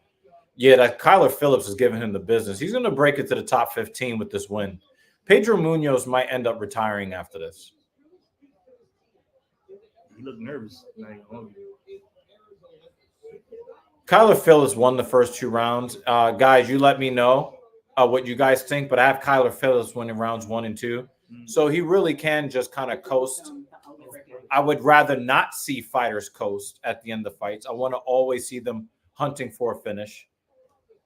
Yeah, that Kyler Phillips is giving him the business. He's going to break it to the top 15 with this win. Pedro Munoz might end up retiring after this. He looked nervous. Kyler Phillips won the first 2 rounds. Guys, you let me know what you guys think, but I have Kyler Phillips winning rounds 1 and 2. So he really can just kind of coast. I would rather not see fighters coast at the end of fights. I want to always see them hunting for a finish.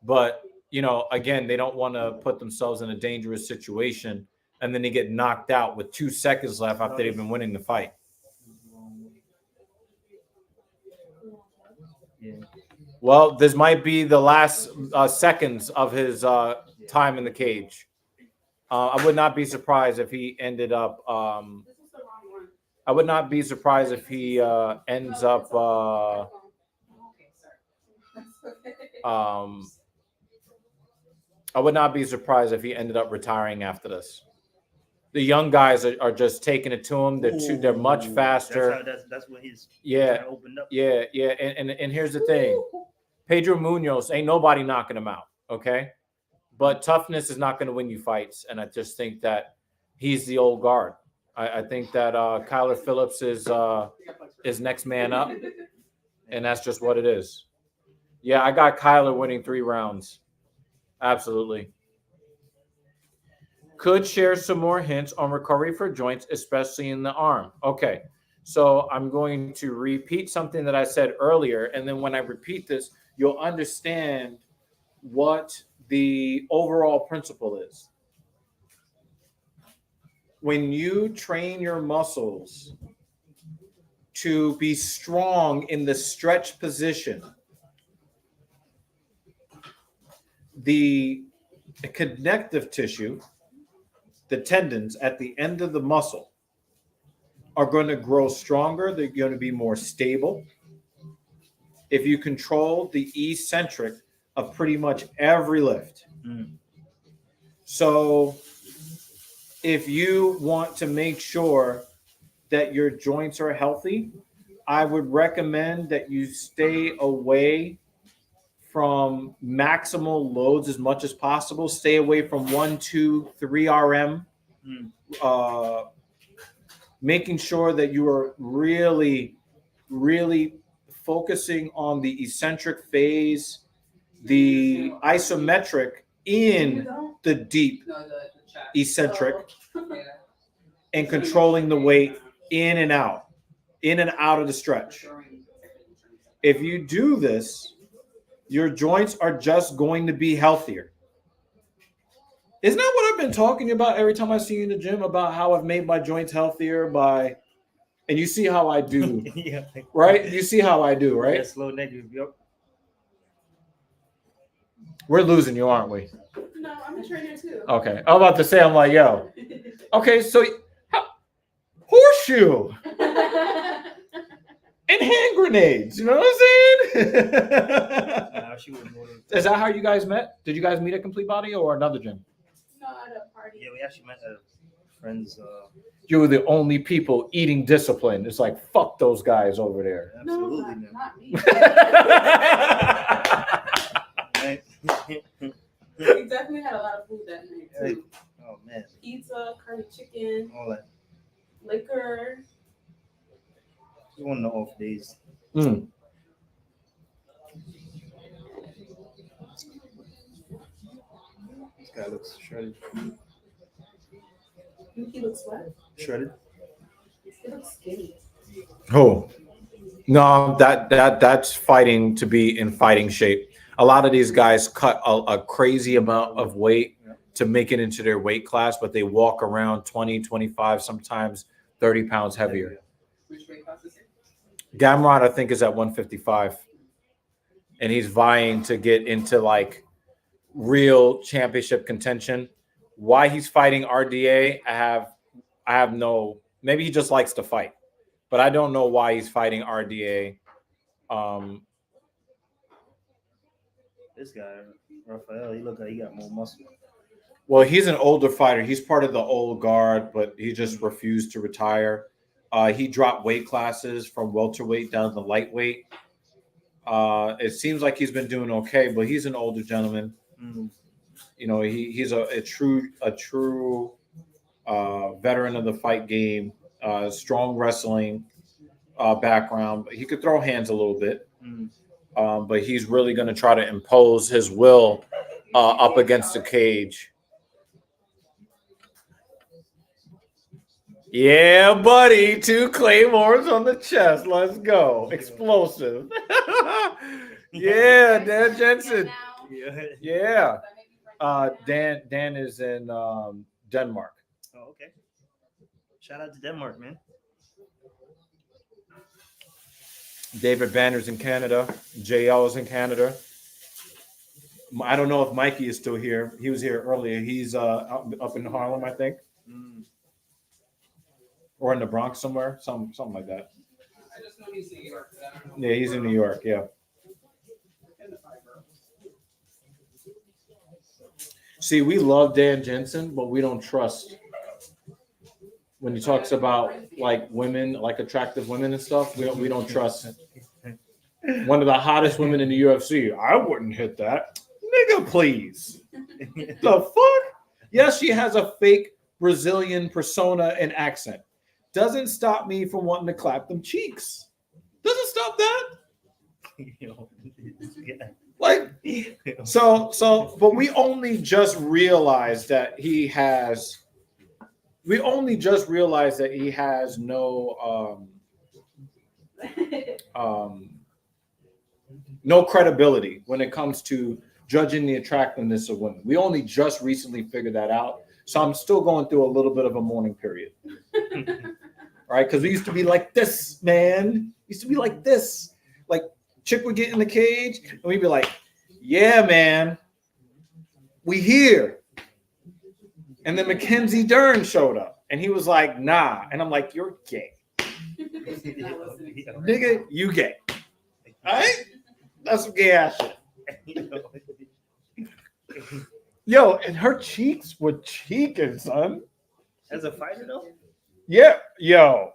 But, you know, again, they don't want to put themselves in a dangerous situation and then they get knocked out with 2 seconds left after they've been winning the fight. Yeah. Well, this might be the last seconds of his time in the cage. I would not be surprised if he ended up. I would not be surprised if he ends up. I would not be surprised if he ended up retiring after this. The young guys are just taking it to him. They're much faster. That's what he's opened up. Yeah. And here's the thing. Pedro Munoz, ain't nobody knocking him out, okay? But toughness is not going to win you fights, and I just think that he's the old guard. I think that Kyler Phillips is next man up, and that's just what it is. Yeah, I got Kyler winning 3 rounds. Absolutely. Could share some more hints on recovery for joints, especially in the arm. Okay, so I'm going to repeat something that I said earlier, and then when I repeat this, you'll understand what the overall principle is. When you train your muscles to be strong in the stretch position, the connective tissue, the tendons at the end of the muscle, are going to grow stronger. They're going to be more stable. If you control the eccentric of pretty much every lift. So if you want to make sure that your joints are healthy, I would recommend that you stay away from maximal loads as much as possible. Stay away from 1, 2, 3 RM. Making sure that you are really, really focusing on the eccentric phase, the isometric in the deep eccentric, and controlling the weight in and out of the stretch. If you do this, your joints are just going to be healthier. Isn't that what I've been talking about every time I see you in the gym, about how I've made my joints healthier by, and you see how I do, Yeah. right? You see how I do, right? Yeah, slow negative. Yep. We're losing you, aren't we? No, I'm a trainer too. Okay. I'm about to say, I'm like, yo. Okay, so horseshoe and hand grenades. You know what I'm saying? She was more than- Is that how you guys met? Did you guys meet at Complete Body or another gym? No, at a party. Yeah, we actually met friends. You were the only people eating discipline. It's like, fuck those guys over there. Absolutely, No, man. not me. Right? We definitely had a lot of food that night too. Oh man, Pizza, curry chicken, all that. liquor. It's one of the off days. Mm. This guy looks shredded. He looks what? Shredded. He looks skinny. Oh, no, that's fighting to be in fighting shape. A lot of these guys cut a crazy amount of weight to make it into their weight class, but they walk around 20, 25, sometimes 30 pounds heavier. Which weight class is it? Gamrot, I think, is at 155, and he's vying to get into like real championship contention. Why he's fighting RDA, I have no. Maybe he just likes to fight, but I don't know why he's fighting RDA. This guy, Rafael, he look like he got more muscle. Well, he's an older fighter. He's part of the old guard, but he just refused to retire. He dropped weight classes from welterweight down to lightweight. It seems like he's been doing okay, but he's an older gentleman. Mm. You know, he's a true veteran of the fight game. Strong wrestling background. He could throw hands a little bit, but he's really going to try to impose his will up against the cage. Yeah, buddy. 2 claymores on the chest. Let's go. Explosive. Yeah, Dan Jensen. Yeah. Dan is in Denmark. Oh, okay. Shout out to Denmark, man. David Banner's in Canada. JL is in Canada. I don't know if Mikey is still here. He was here earlier. He's up in Harlem, I think. Or in the Bronx somewhere. Something like that. I just know he's in New York. I don't know. Yeah, he's in New York. Yeah. See, we love Dan Jensen, but we don't trust when he talks about like women, like attractive women and stuff. We don't trust one of the hottest women in the UFC. I wouldn't hit that, nigga. Please, the fuck? Yes, she has a fake Brazilian persona and accent. Doesn't stop me from wanting to clap them cheeks. Doesn't stop that. Like, so, but we only just realized that he has. We only just realized that he has no no credibility when it comes to judging the attractiveness of women. We only just recently figured that out. So I'm still going through a little bit of a mourning period. All right, because we used to be like this, man. Used to be like this. Like, chick would get in the cage, and we'd be like, yeah, man, we here. And then Mackenzie Dern showed up, and he was like, nah. And I'm like, you're gay. Nigga, you gay. All right? That's some gay ass shit. Yo, and her cheeks were cheeking, son. As a fighter, though? Yeah, yo.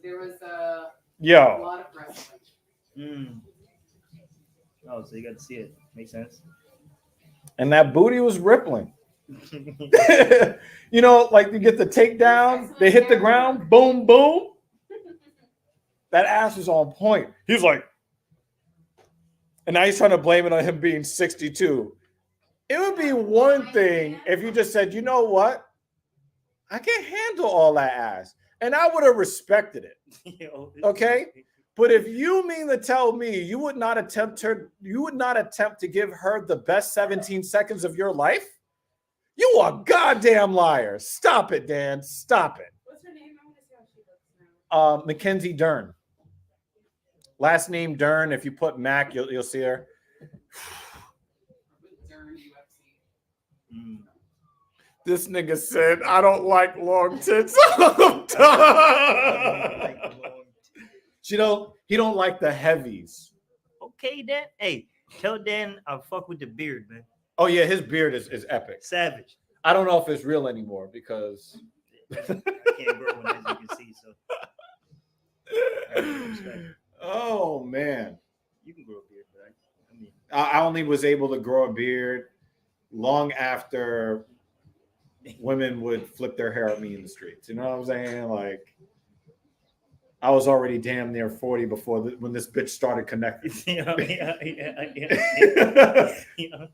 There was a Yo. lot of wrestling. Oh, so you got to see it. Makes sense. And that booty was rippling. You know, like you get the takedown, they hit the ground, boom, boom. That ass was on point. He's like, and now he's trying to blame it on him being 62. It would be one thing if you just said, you know what? I can't handle all that ass. And I would have respected it. Okay? But if you mean to tell me you would not attempt to give her the best 17 seconds of your life, you a goddamn liar. Stop it, Dan. Stop it. What's her name? I want to see how she looks now. Mackenzie Dern. Last name Dern. If you put Mac, you'll see her. This nigga said, I don't like long tits. He don't like the heavies. Okay, Dan. Hey, tell Dan I fuck with the beard, man. Oh, yeah, his beard is epic. Savage. I don't know if it's real anymore because I can't grow one, as you can see, so. Oh man. You can grow a beard, but I mean, I only was able to grow a beard long after women would flip their hair at me in the streets. You know what I'm saying? Like, I was already damn near 40 before when this bitch started connecting. yeah. Yo.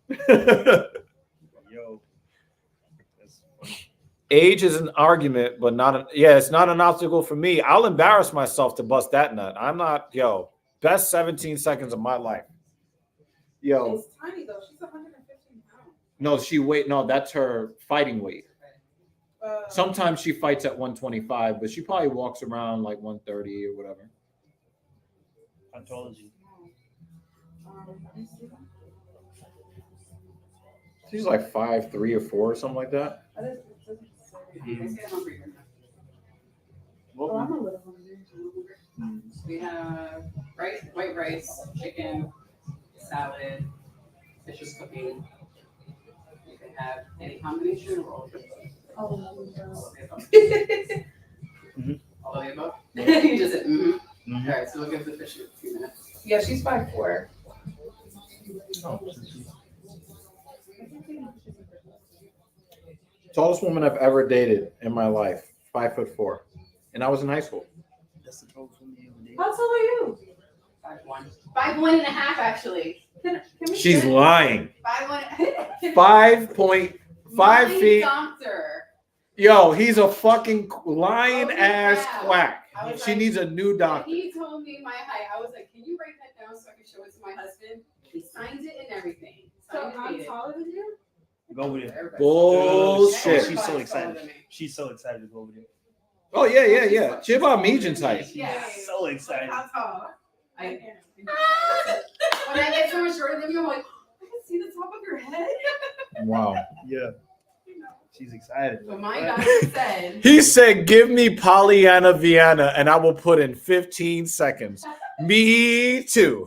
Yo. That's funny. Age is an argument, but it's not an obstacle for me. I'll embarrass myself to bust that nut. I'm not, best 17 seconds of my life. Yo. It's tiny though. She's 115 pounds. No, that's her fighting weight. Sometimes she fights at 125, but she probably walks around like 130 or whatever. How tall is you? She's like 5'3" or 4 or something like that. Oh, I'm a little hungry. We have white rice, chicken, salad, fish cooking. You can have any combination or all of it. Oh, All of the above? You just said, All right, so we'll give the fish a few minutes. yeah, she's 5'4". Tallest woman I've ever dated in my life, 5'4", and I was in high school. That's the tallest woman you ever dated. How tall are you? 5'1". 5'1.5", actually. Can we She's check? lying. 5'1". 5.5 feet. Doctor. Yo, he's a fucking lying ass yeah. quack. I was She like- needs a new doctor. He told me my height. I was like, can you write that down so I can show it to my husband? He signed it and everything. So Signed I'm it. taller than you? Go over there. Everybody- Bullshit. She's so Everybody's excited. taller than me. She's so excited to go over there. Oh yeah. She about Mejan's height. Yeah. So excited. How tall? When I get someone shorter than you, I'm like, I can see the top of your head. Wow. Yeah. She's excited. But my doctor said, He said, "Give me Pollyanna Vienna, and I will put in 15 seconds." Me too.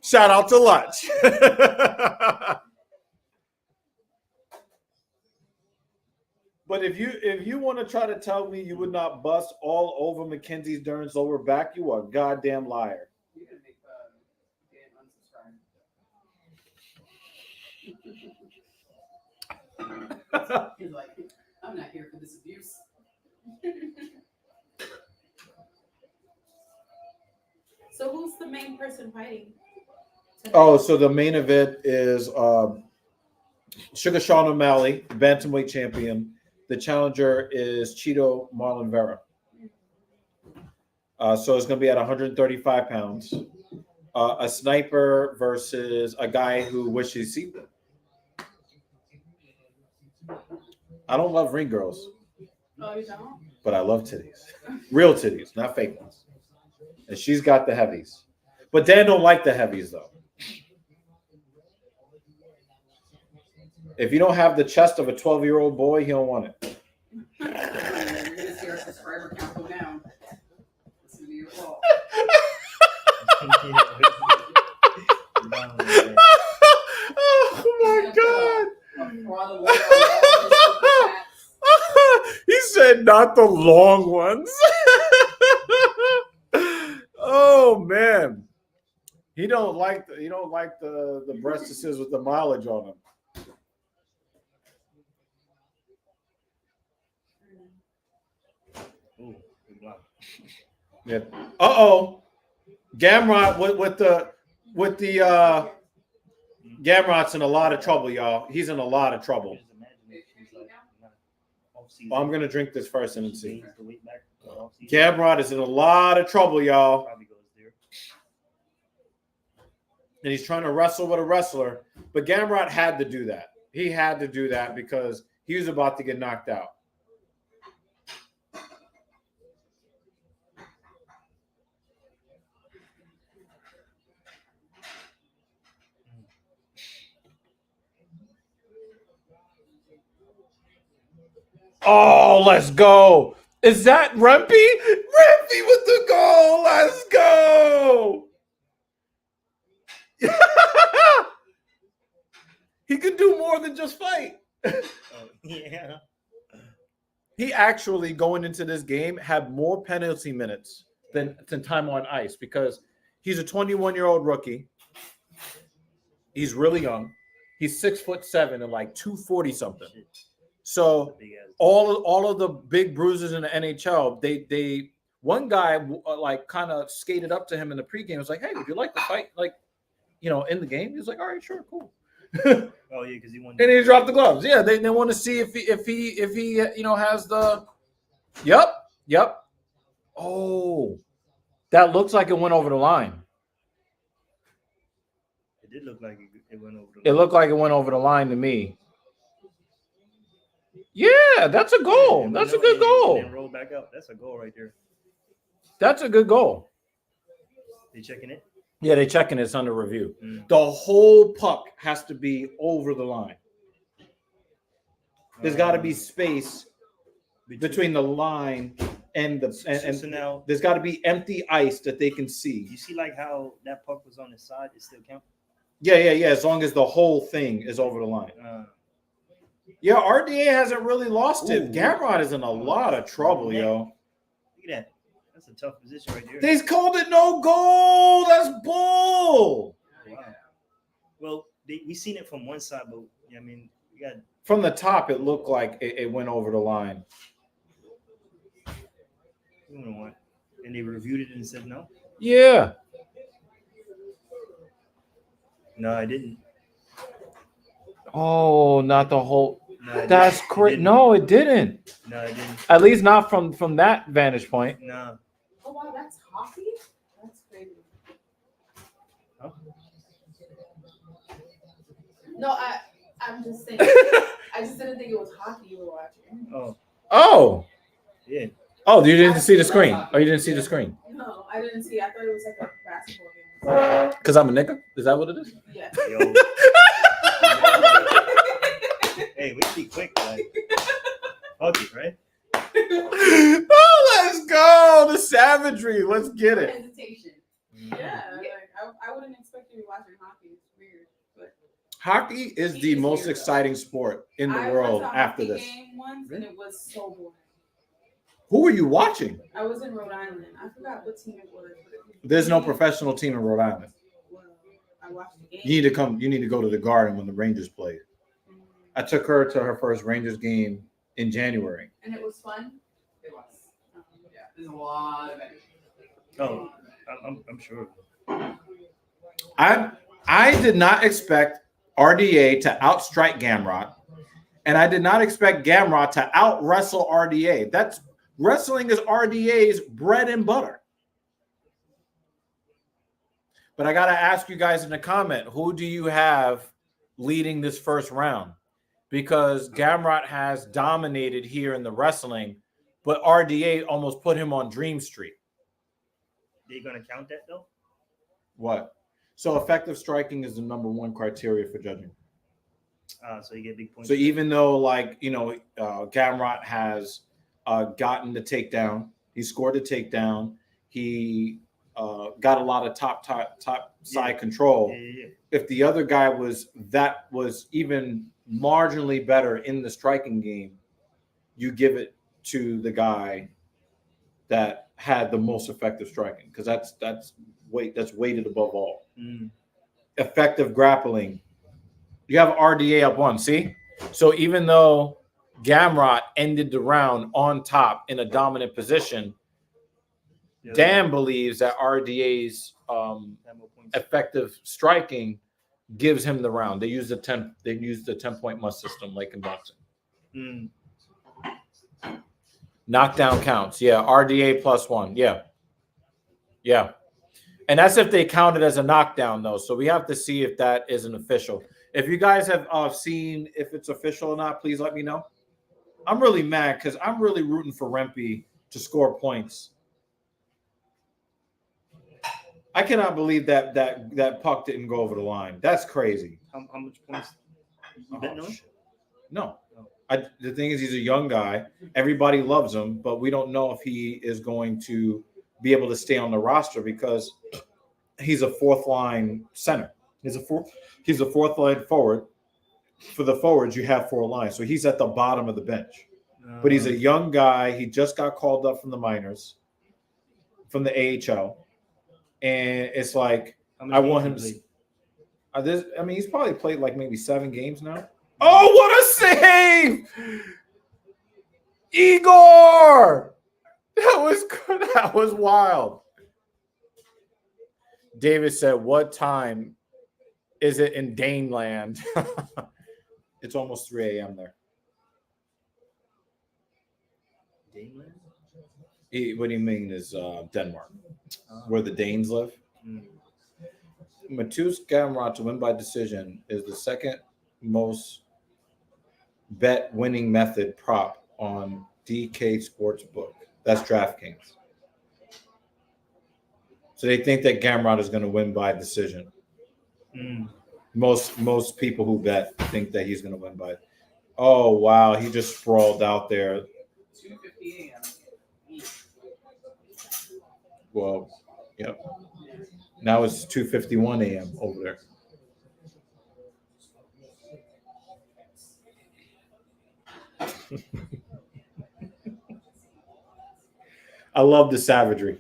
Shout out to Lunch. But if you want to try to tell me you would not bust all over Mackenzie Dern's lower back, you are a goddamn liar. you're going to make Dan unsubscribe. He's like, I'm not here for this abuse. So who's the main person fighting? Oh, so the main event is Sugar Sean O'Malley, Bantamweight champion. The challenger is Cheeto Marlon Vera. So it's going to be at 135 pounds. A sniper versus a guy who wishes he would. I don't love ring girls, Oh, you don't? but I love titties. Real titties, not fake ones. And she's got the heavies. But Dan don't like the heavies, though. If you don't have the chest of a 12-year-old boy, he don't want it. You're going to see our subscriber count go down. This is your fault. Oh my God. He said not the long ones. Oh man. He don't like the breastises with the mileage on them. Ooh, good block. Yeah. Uh-oh. Gamrot with the Gamrot's in a lot of trouble, y'all. He's in a lot of trouble. Just imagine if she's like off-season. I'm gonna drink this first and then see. Gains the weight back off-season. Gamrot is in a lot of trouble, y'all. Probably goes there. And he's trying to wrestle with a wrestler. But Gamrot had to do that. He had to do that because he was about to get knocked out. Oh, let's go. Is that Rempy? Rempy with the goal. Let's go. He can do more than just fight. Oh, yeah. He actually, going into this game, had more penalty minutes than time on ice because he's a 21-year-old rookie. He's really young. He's 6'7" and like 240 something. So Big ass. all of the big bruisers in the NHL, they one guy like kind of skated up to him in the pregame. Was like, "Hey, would you like to fight?" Like, in the game. He was like, "All right, sure, cool." Oh yeah, because he won. And he dropped the gloves. Yeah, they want to see if he has the. Yep. Oh, that looks like it went over the line. It did look like it went over. It looked like it went over the line to me. Yeah, that's a goal. That's a good goal. And roll back up. That's a goal right there. That's a good goal. They checking it? Yeah, they checking it's under review. The whole puck has to be over the line. There's got to be space between the line and the so now there's got to be empty ice that they can see. You see like how that puck was on the side, it still counts? Yeah. As long as the whole thing is over the line. Yeah, RDA hasn't really lost it. Gamrot is in a lot of trouble, yo. Look at that. That's a tough position right there. They called it no goal. That's bull. Wow. Well, we seen it from one side, but I mean, you got from the top. It looked like it went over the line. And they reviewed it and said no. Yeah. No, I didn't. Oh, not the whole. No, that's crazy. No, it didn't. No, it didn't. At least not from that vantage point. No. Oh wow, that's hockey. That's crazy. Huh? No, I'm just saying. I just didn't think it was hockey you were watching. Oh. Yeah. Oh, you didn't see the screen. Oh, you didn't see the screen. No, I didn't see. I thought it was like a basketball game. Because I'm a nigga? Is that what it is? Yeah. Yo. Hey, we be quick, like. Okay, right? Oh, let's go. The savagery. Let's get it. Hesitation. Yeah. Like, I wouldn't expect you to be watching hockey. It's weird. But hockey is the most exciting sport in the world after this. Game once and it was so boring. Who were you watching? I was in Rhode Island. I forgot what team it was. There's no professional team in Rhode Island. Well, I watched the game. You need to go to the Garden when the Rangers played. I took her to her first Rangers game in January. And it was fun? It was. Yeah, there's a lot of energy. Oh, I'm sure. I did not expect RDA to outstrike Gamrot, and I did not expect Gamrot to out wrestle RDA. That's wrestling is RDA's bread and butter. But I got to ask you guys in the comment, who do you have leading this first round? Because Gamrot has dominated here in the wrestling, but RDA almost put him on Dream Street. They going to count that, though? What? So effective striking is the number one criteria for judging. So you get big points. So even though, Gamrot has gotten the takedown, he scored the takedown, he got a lot of top side control. Yeah. If the other guy was even marginally better in the striking game, you give it to the guy that had the most effective striking, because that's weighted above all. Effective grappling, you have RDA up one. See, so even though Gamrot ended the round on top in a dominant position, Dan believes that RDA's effective striking gives him the round. They use the 10-point must system like in boxing. Knockdown counts. Yeah, RDA +1. Yeah. And that's if they count it as a knockdown, though. So we have to see if that is an official. If you guys have seen if it's official or not, please let me know. I'm really mad because I'm really rooting for Rempe to score points. I cannot believe that puck didn't go over the line. That's crazy. How much points? You betting on? No. The thing is, he's a young guy. Everybody loves him, but we don't know if he is going to be able to stay on the roster because he's a fourth line center. He's a fourth line forward. For the forwards, you have four lines, so he's at the bottom of the bench. But he's a young guy. He just got called up from the minors, from the AHL, and it's like I want him to. He's probably played like maybe 7 games now. Oh, what a save! Igor! That was good. That was wild. David said, what time is it in Daneland? It's almost 3 a.m. there. Daneland? What do you mean is Denmark, where the Danes live? Matus Gamrot to win by decision is the second most bet winning method prop on DK Sportsbook. That's DraftKings. So they think that Gamrot is going to win by decision. Most people who bet think that he's going to win by. Oh wow, he just sprawled out there. 2:50 a.m. Well, yep. Now it's 2:51 a.m. over there. I love the savagery.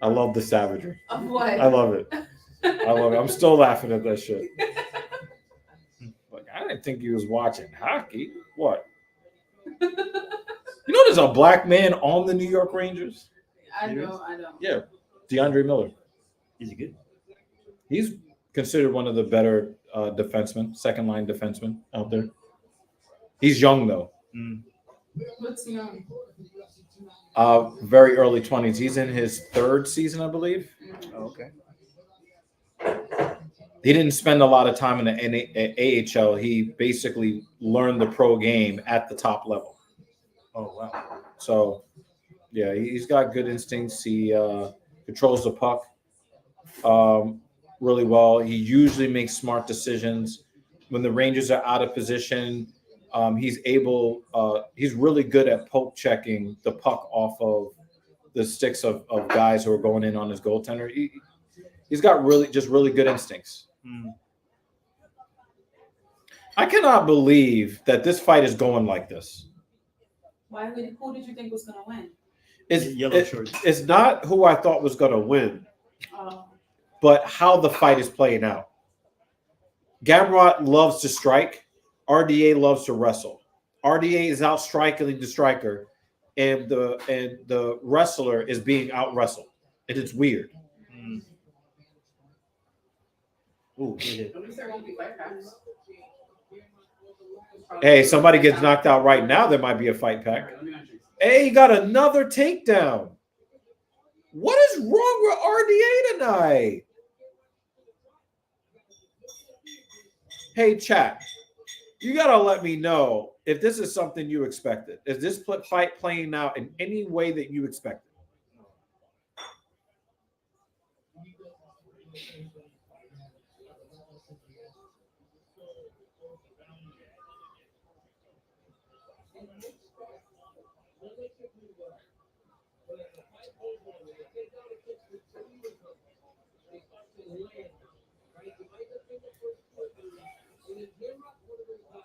I love the savagery. Of what? I love it. I love it. I'm still laughing at that shit. Like, I didn't think he was watching hockey. What? You know there's a black man on the New York Rangers? I know. Yeah. DeAndre Miller. Is he good? He's considered one of the better defensemen, second line defensemen out there. He's young though. What's young? Very early 20s. He's in his third season, I believe. Oh, okay. He didn't spend a lot of time in the AHL. He basically learned the pro game at the top level. Oh, wow. So, yeah, he's got good instincts. He controls the puck really well. He usually makes smart decisions. When the Rangers are out of position, he's really good at poke checking the puck off of the sticks of guys who are going in on his goaltender. He's got really good instincts. I cannot believe that this fight is going like this. Why? Who did you think was gonna win? It's not who I thought was going to win, but how the fight is playing out. Gamrot loves to strike. RDA loves to wrestle. RDA is out striking the striker, and the wrestler is being out wrestled, and it's weird. Ooh, good. At least there won't be fight packs. Hey, somebody gets knocked out right now, there might be a fight pack. Hey, he got another takedown. What is wrong with RDA tonight? Hey, chat. You got to let me know if this is something you expected. Is this fight playing out in any way that you expected?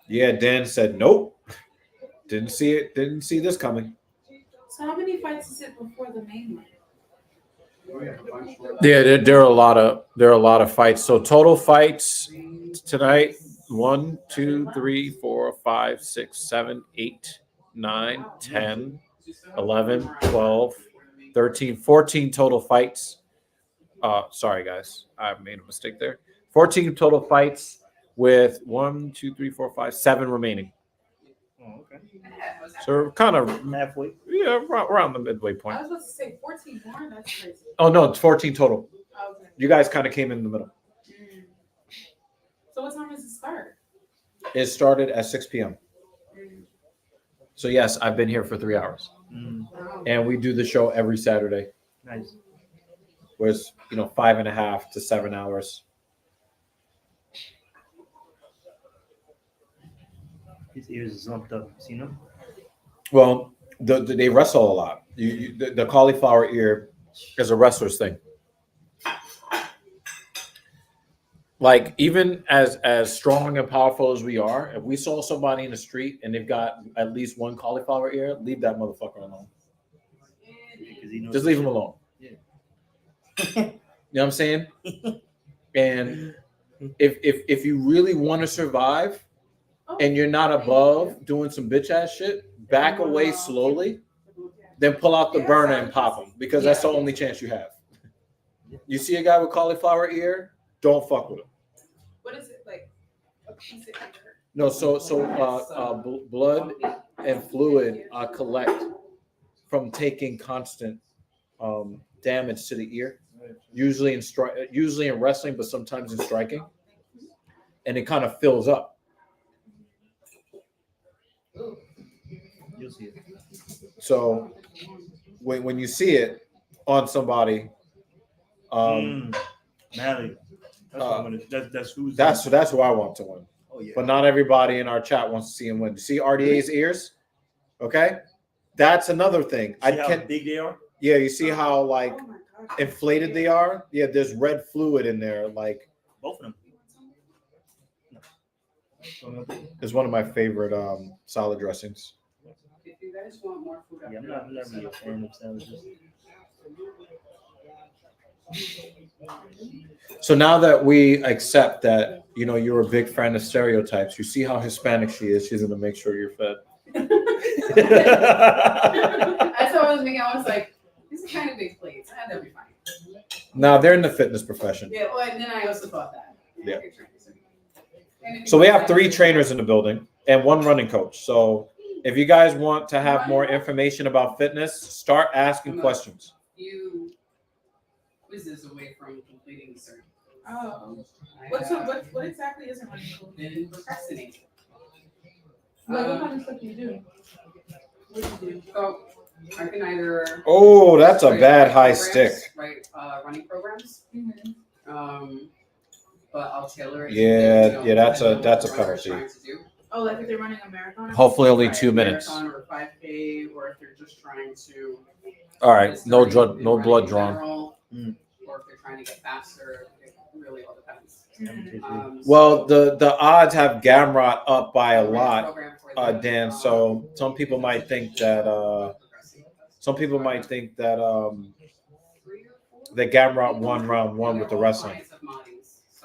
Yeah, Dan said nope. Didn't see it. Didn't see this coming. So how many fights is it before the main one? Yeah, there are a lot of fights. So total fights tonight: 1, 2, 3, 4, 5, 6, 7, 8, 9, 10, 11, 12, 13, 14 total fights. Sorry guys, I made a mistake there. 14 total fights with 1, 2, 3, 4, 5, 7 remaining. Oh, okay. So we're kind of Halfway. yeah, around the midway point. I was supposed to say 14 more. That's crazy. Oh no, it's 14 total. Okay. You guys kind of came in the middle. So what time does it start? It started at 6 p.m. So yes, I've been here for 3 hours, and we do the show every Saturday. Nice. Where it's 5.5 to 7 hours. His ears is lumped up. See them? Well, they wrestle a lot. The cauliflower ear is a wrestler's thing. Like even as strong and powerful as we are, if we saw somebody in the street and they've got at least one cauliflower ear, leave that motherfucker alone. Yeah, Just leave him alone. Yeah. You know what I'm saying? And if you really want to survive and you're not above doing some bitch ass shit, back away slowly, then pull out the burner and pop him because that's the only chance you have. You see a guy with cauliflower ear, don't fuck with them. What is it like? A piece of air? No, blood and fluid collect from taking constant damage to the ear, usually in wrestling, but sometimes in striking, and it kind of fills up. You'll see it. So when you see it on somebody, Mally. That's who's that's who I want to win. Oh yeah. But not everybody in our chat wants to see him win. See RDA's ears? Okay, that's another thing. See how big they are? Yeah, you see how like Oh my God. inflated they are? Yeah, there's red fluid in there. Like Both of them. it's one of my favorite salad dressings. If you guys want more food, Yeah, I'm not really a fan of sandwiches. So now that we accept that, you know, you're a big fan of stereotypes, you see how Hispanic she is. She's gonna make sure you're fed. That's what I was thinking. I was like, these are kind of big plates. That'll be fine. Now they're in the fitness profession. Yeah, well, and then I also thought that. Yeah. And if So you we guys have 3 trainers in the building and 1 running coach. So if you guys want to have more information about fitness, start asking questions. few quizzes away from completing the cert. Oh. I What exactly is it running? been procrastinating. Like, what kind of stuff do you do? What do you do? So I can either Oh, that's a write bad high programs, stick. Write running programs. Mm-hmm. But I'll tailor it. Yeah, yeah, that's a depending on what the runner's penalty. trying to do. Oh, like if they're running a marathon? Hopefully only Right, 2 minutes. Marathon or 5K, or if they're just trying to. All right, no start blood, in no running blood in drawn. general, Mm. Or if they're trying to get faster, it really all depends. Mhm. Well, the odds have Gamrot up by a lot, Program for them, Dan. So some people might think that that Gamrot won round 1 with the wrestling.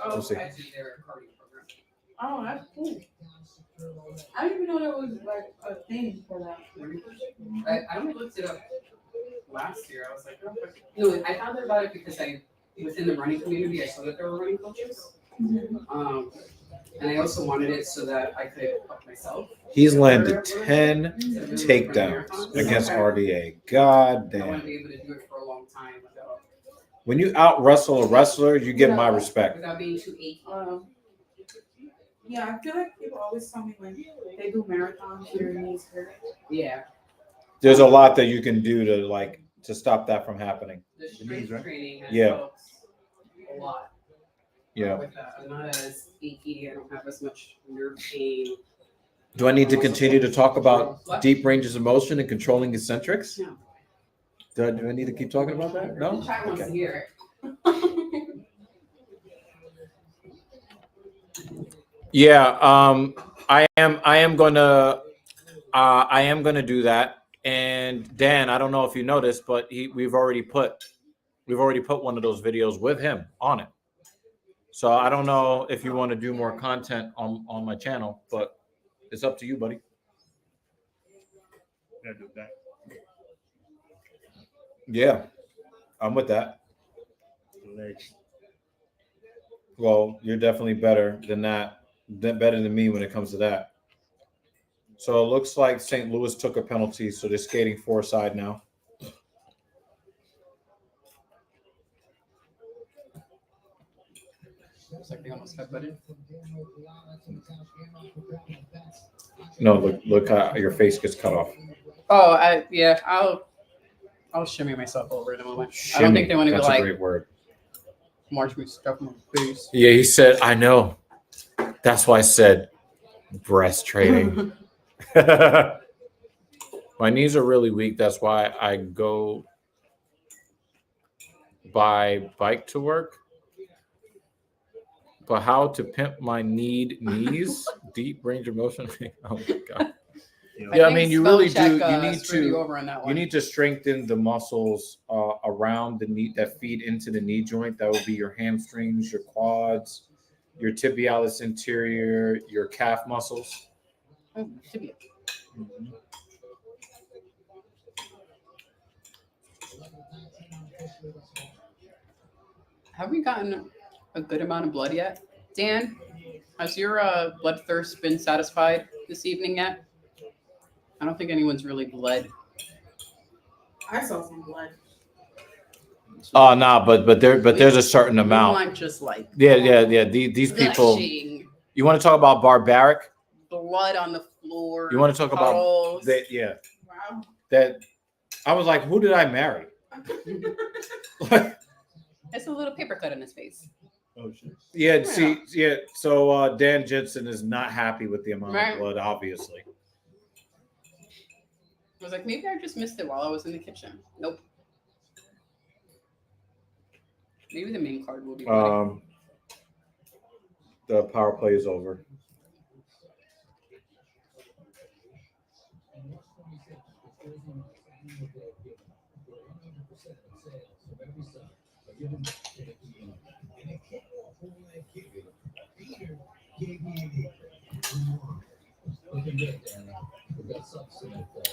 We'll see. Oh, that's cool. I didn't even know there was like a thing for that. I only looked it up last year. I was like, oh, no, I found out about it because within the running community, I saw that there were running coaches. And I also wanted it so that I could help myself. He's landed 10 takedowns against RDA. God I want to damn. be able to do it for a long time without When you out wrestle a wrestler, you get my respect. without being too achy. Yeah, I feel like people always tell me when they do marathons, their knees hurt. Yeah, There's a lot that you can do to stop that from happening. the strength training has Yeah. helped a lot. Yeah. With that, I'm not as achy. I don't have as much nerve pain. Do I need to continue to talk about deep ranges of motion and controlling eccentrics? No. Do I need to keep talking about that? No? The chat wants to Okay. hear it. Yeah, I am gonna do that. And Dan, I don't know if you noticed, but we've already put one of those videos with him on it. So I don't know if you want to do more content on my channel, but it's up to you, buddy. Gotta do that. Yeah, I'm with that. Legs. Well, you're definitely better than that. Better than me when it comes to that. So it looks like St. Louis took a penalty, so they're skating 4 side now. Looks like they almost got butted. No, look how your face gets cut off. Oh, I'll shimmy myself over in a moment. I don't think they want to be That's a like great word. march me stuff in my face. Yeah, he said, I know. That's why I said breast training. My knees are really weak. That's why I go by bike to work. But how to pimp my knees? Deep range of motion. Oh my god. Yeah, I mean, you really do. You need to strengthen the muscles around the knee that feed into the knee joint. That would be your hamstrings, your quads, your tibialis anterior, your calf muscles. Oh, tibia. Mhm. Have we gotten a good amount of blood yet. Dan, has your bloodthirst been satisfied this evening yet? I don't think anyone's really bled. I saw some blood. Oh no, but there's a certain We amount. want just like Yeah. These people. gushing You want to talk about barbaric? blood on the floor. You want to talk about puddles. that? Yeah. Wow. That I was like, who did I marry? It's a little paper cut in his face. Oh shit. Yeah. See. Yeah. So Dan Jensen is not happy with the amount Right. of blood, obviously. I was like, maybe I just missed it while I was in the kitchen. Nope. Maybe the main card will be bloody. The power play is over.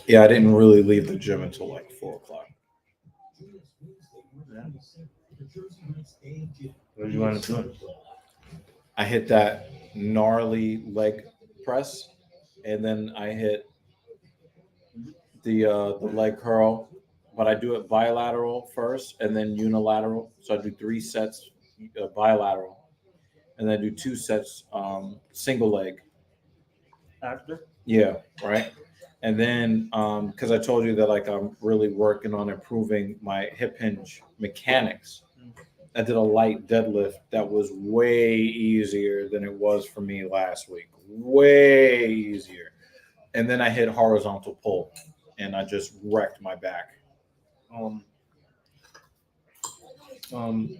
Yeah, I didn't really leave the gym until like 4 o'clock. What do you want to do? I hit that gnarly leg press, and then I hit the leg curl, but I do it bilateral first and then unilateral. So I do 3 sets bilateral, and then I do 2 sets single leg. After? Yeah, right. And then because I told you that like I'm really working on improving my hip hinge mechanics. I did a light deadlift that was way easier than it was for me last week. Way easier. And then I hit horizontal pull, and I just wrecked my back.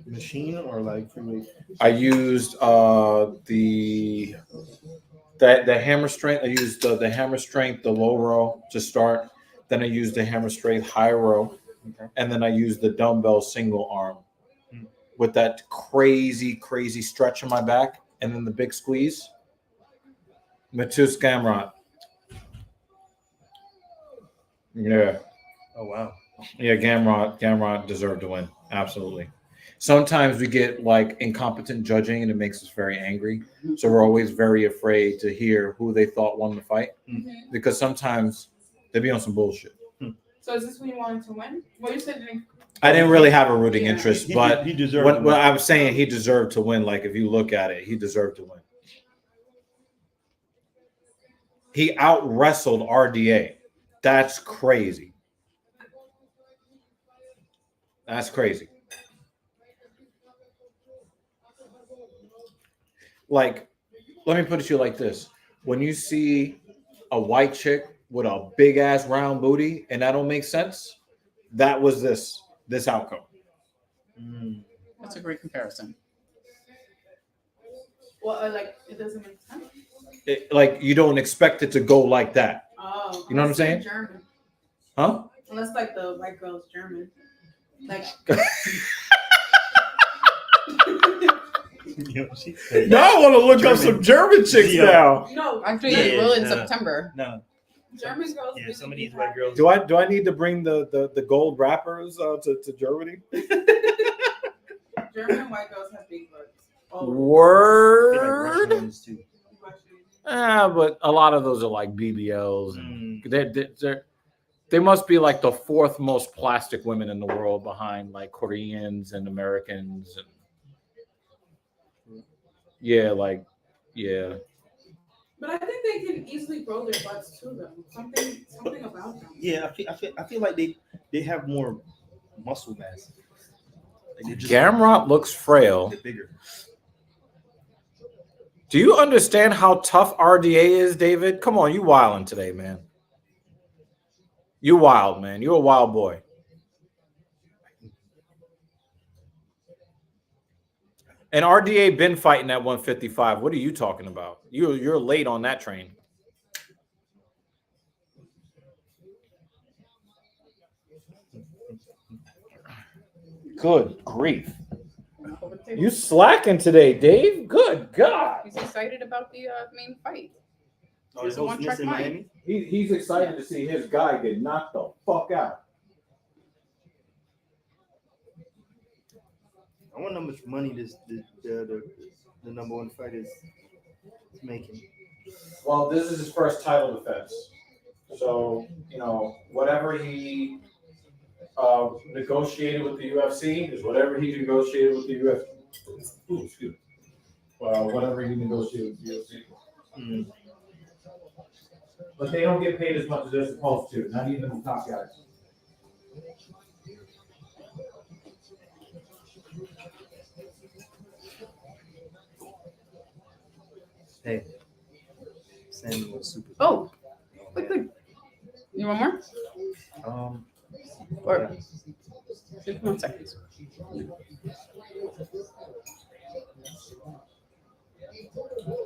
Machine or like free weight? I used the hammer strength. I used the hammer strength, the low row to start. Then I used the hammer strength high row, and then I used the dumbbell single arm with that crazy stretch in my back, and then the big squeeze. Matus Gamrot. Yeah. Oh wow. Yeah, Gamrot deserved to win. Absolutely. Sometimes we get like incompetent judging and it makes us very angry. So we're always very afraid to hear who they thought won the fight because sometimes they be on some bullshit. So is this when you wanted to win? Well, you said I didn't really have a rooting interest, but he deserved what I was saying, he deserved to win. Like if you look at it, he deserved to win. He out wrestled RDA. That's crazy. That's crazy. Like, let me put it to you like this. When you see a white chick with a big ass round booty and that don't make sense, that was this outcome. That's a great comparison. well, like it doesn't make sense. Like you don't expect it to go like that. Oh, You know what I'm saying? German. Huh? Unless like the white girl's German. Like Y'all want to look up some German chicks now. no, Actually, Yeah, it will in no. September. No. German girls. Yeah, some of these white girls. Do I need to bring the gold rappers to Germany? German white girls have big butts. Oh, They like Word. Russian ones too. But a lot of those are like BBLs. And they must be like the 4th most plastic women in the world behind like Koreans and Americans. And yeah. But I think they can easily grow their butts too, though. Something about them. Yeah, I feel like they have more muscle mass. Like they're just Gamrot looks frail. they're bigger. Do you understand how tough RDA is, David? Come on, you wilding today, man. You wild, man. You're a wild boy. And RDA been fighting at 155. What are you talking about? You're late on that train. Good grief. You slacking today, Dave? Good God. He's excited about the main fight. Oh, He's a one-track in mind. Miami? He's excited to see his guy get knocked the fuck out. I wonder how much money the number one fighter is making. Well, this is his first title defense. So, whatever he negotiated with the UFC is whatever he negotiated with the UFC. Ooh, excuse me. Well, whatever he negotiated with the UFC. Mm. But they don't get paid as much as they're supposed to, not even the top guys. Hey, Sammy was super. Oh, look good. You want more? Or Yeah. just 1 second.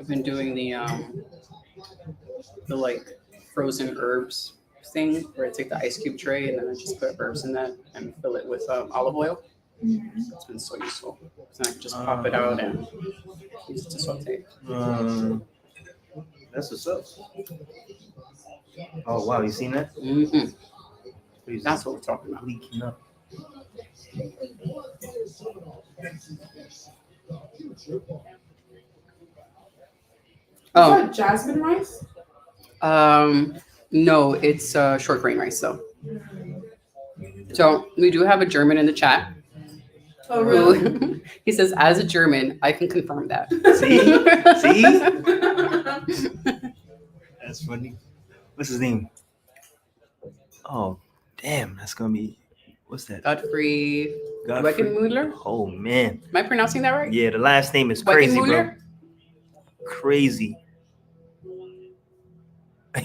I've been doing the like frozen herbs thing where I take the ice cube tray and then I just put herbs in that and fill it with olive oil. It's been so useful. So I can just pop it out and use it to saute. That's what's up. Oh wow, you seen that? Mm-hmm. Crazy. That's what we're talking about. Leaking up. Oh, Is that jasmine rice? no, it's short grain rice though. So we do have a German in the chat. Oh, really? Who, he says, as a German, I can confirm that. See? That's funny. What's his name? Oh, damn, that's gonna be. What's that? Godfrey Godfrey. Weckenmüller? Oh man. Am I pronouncing that right? Yeah, the last name is crazy, bro. Weckenmüller? Crazy.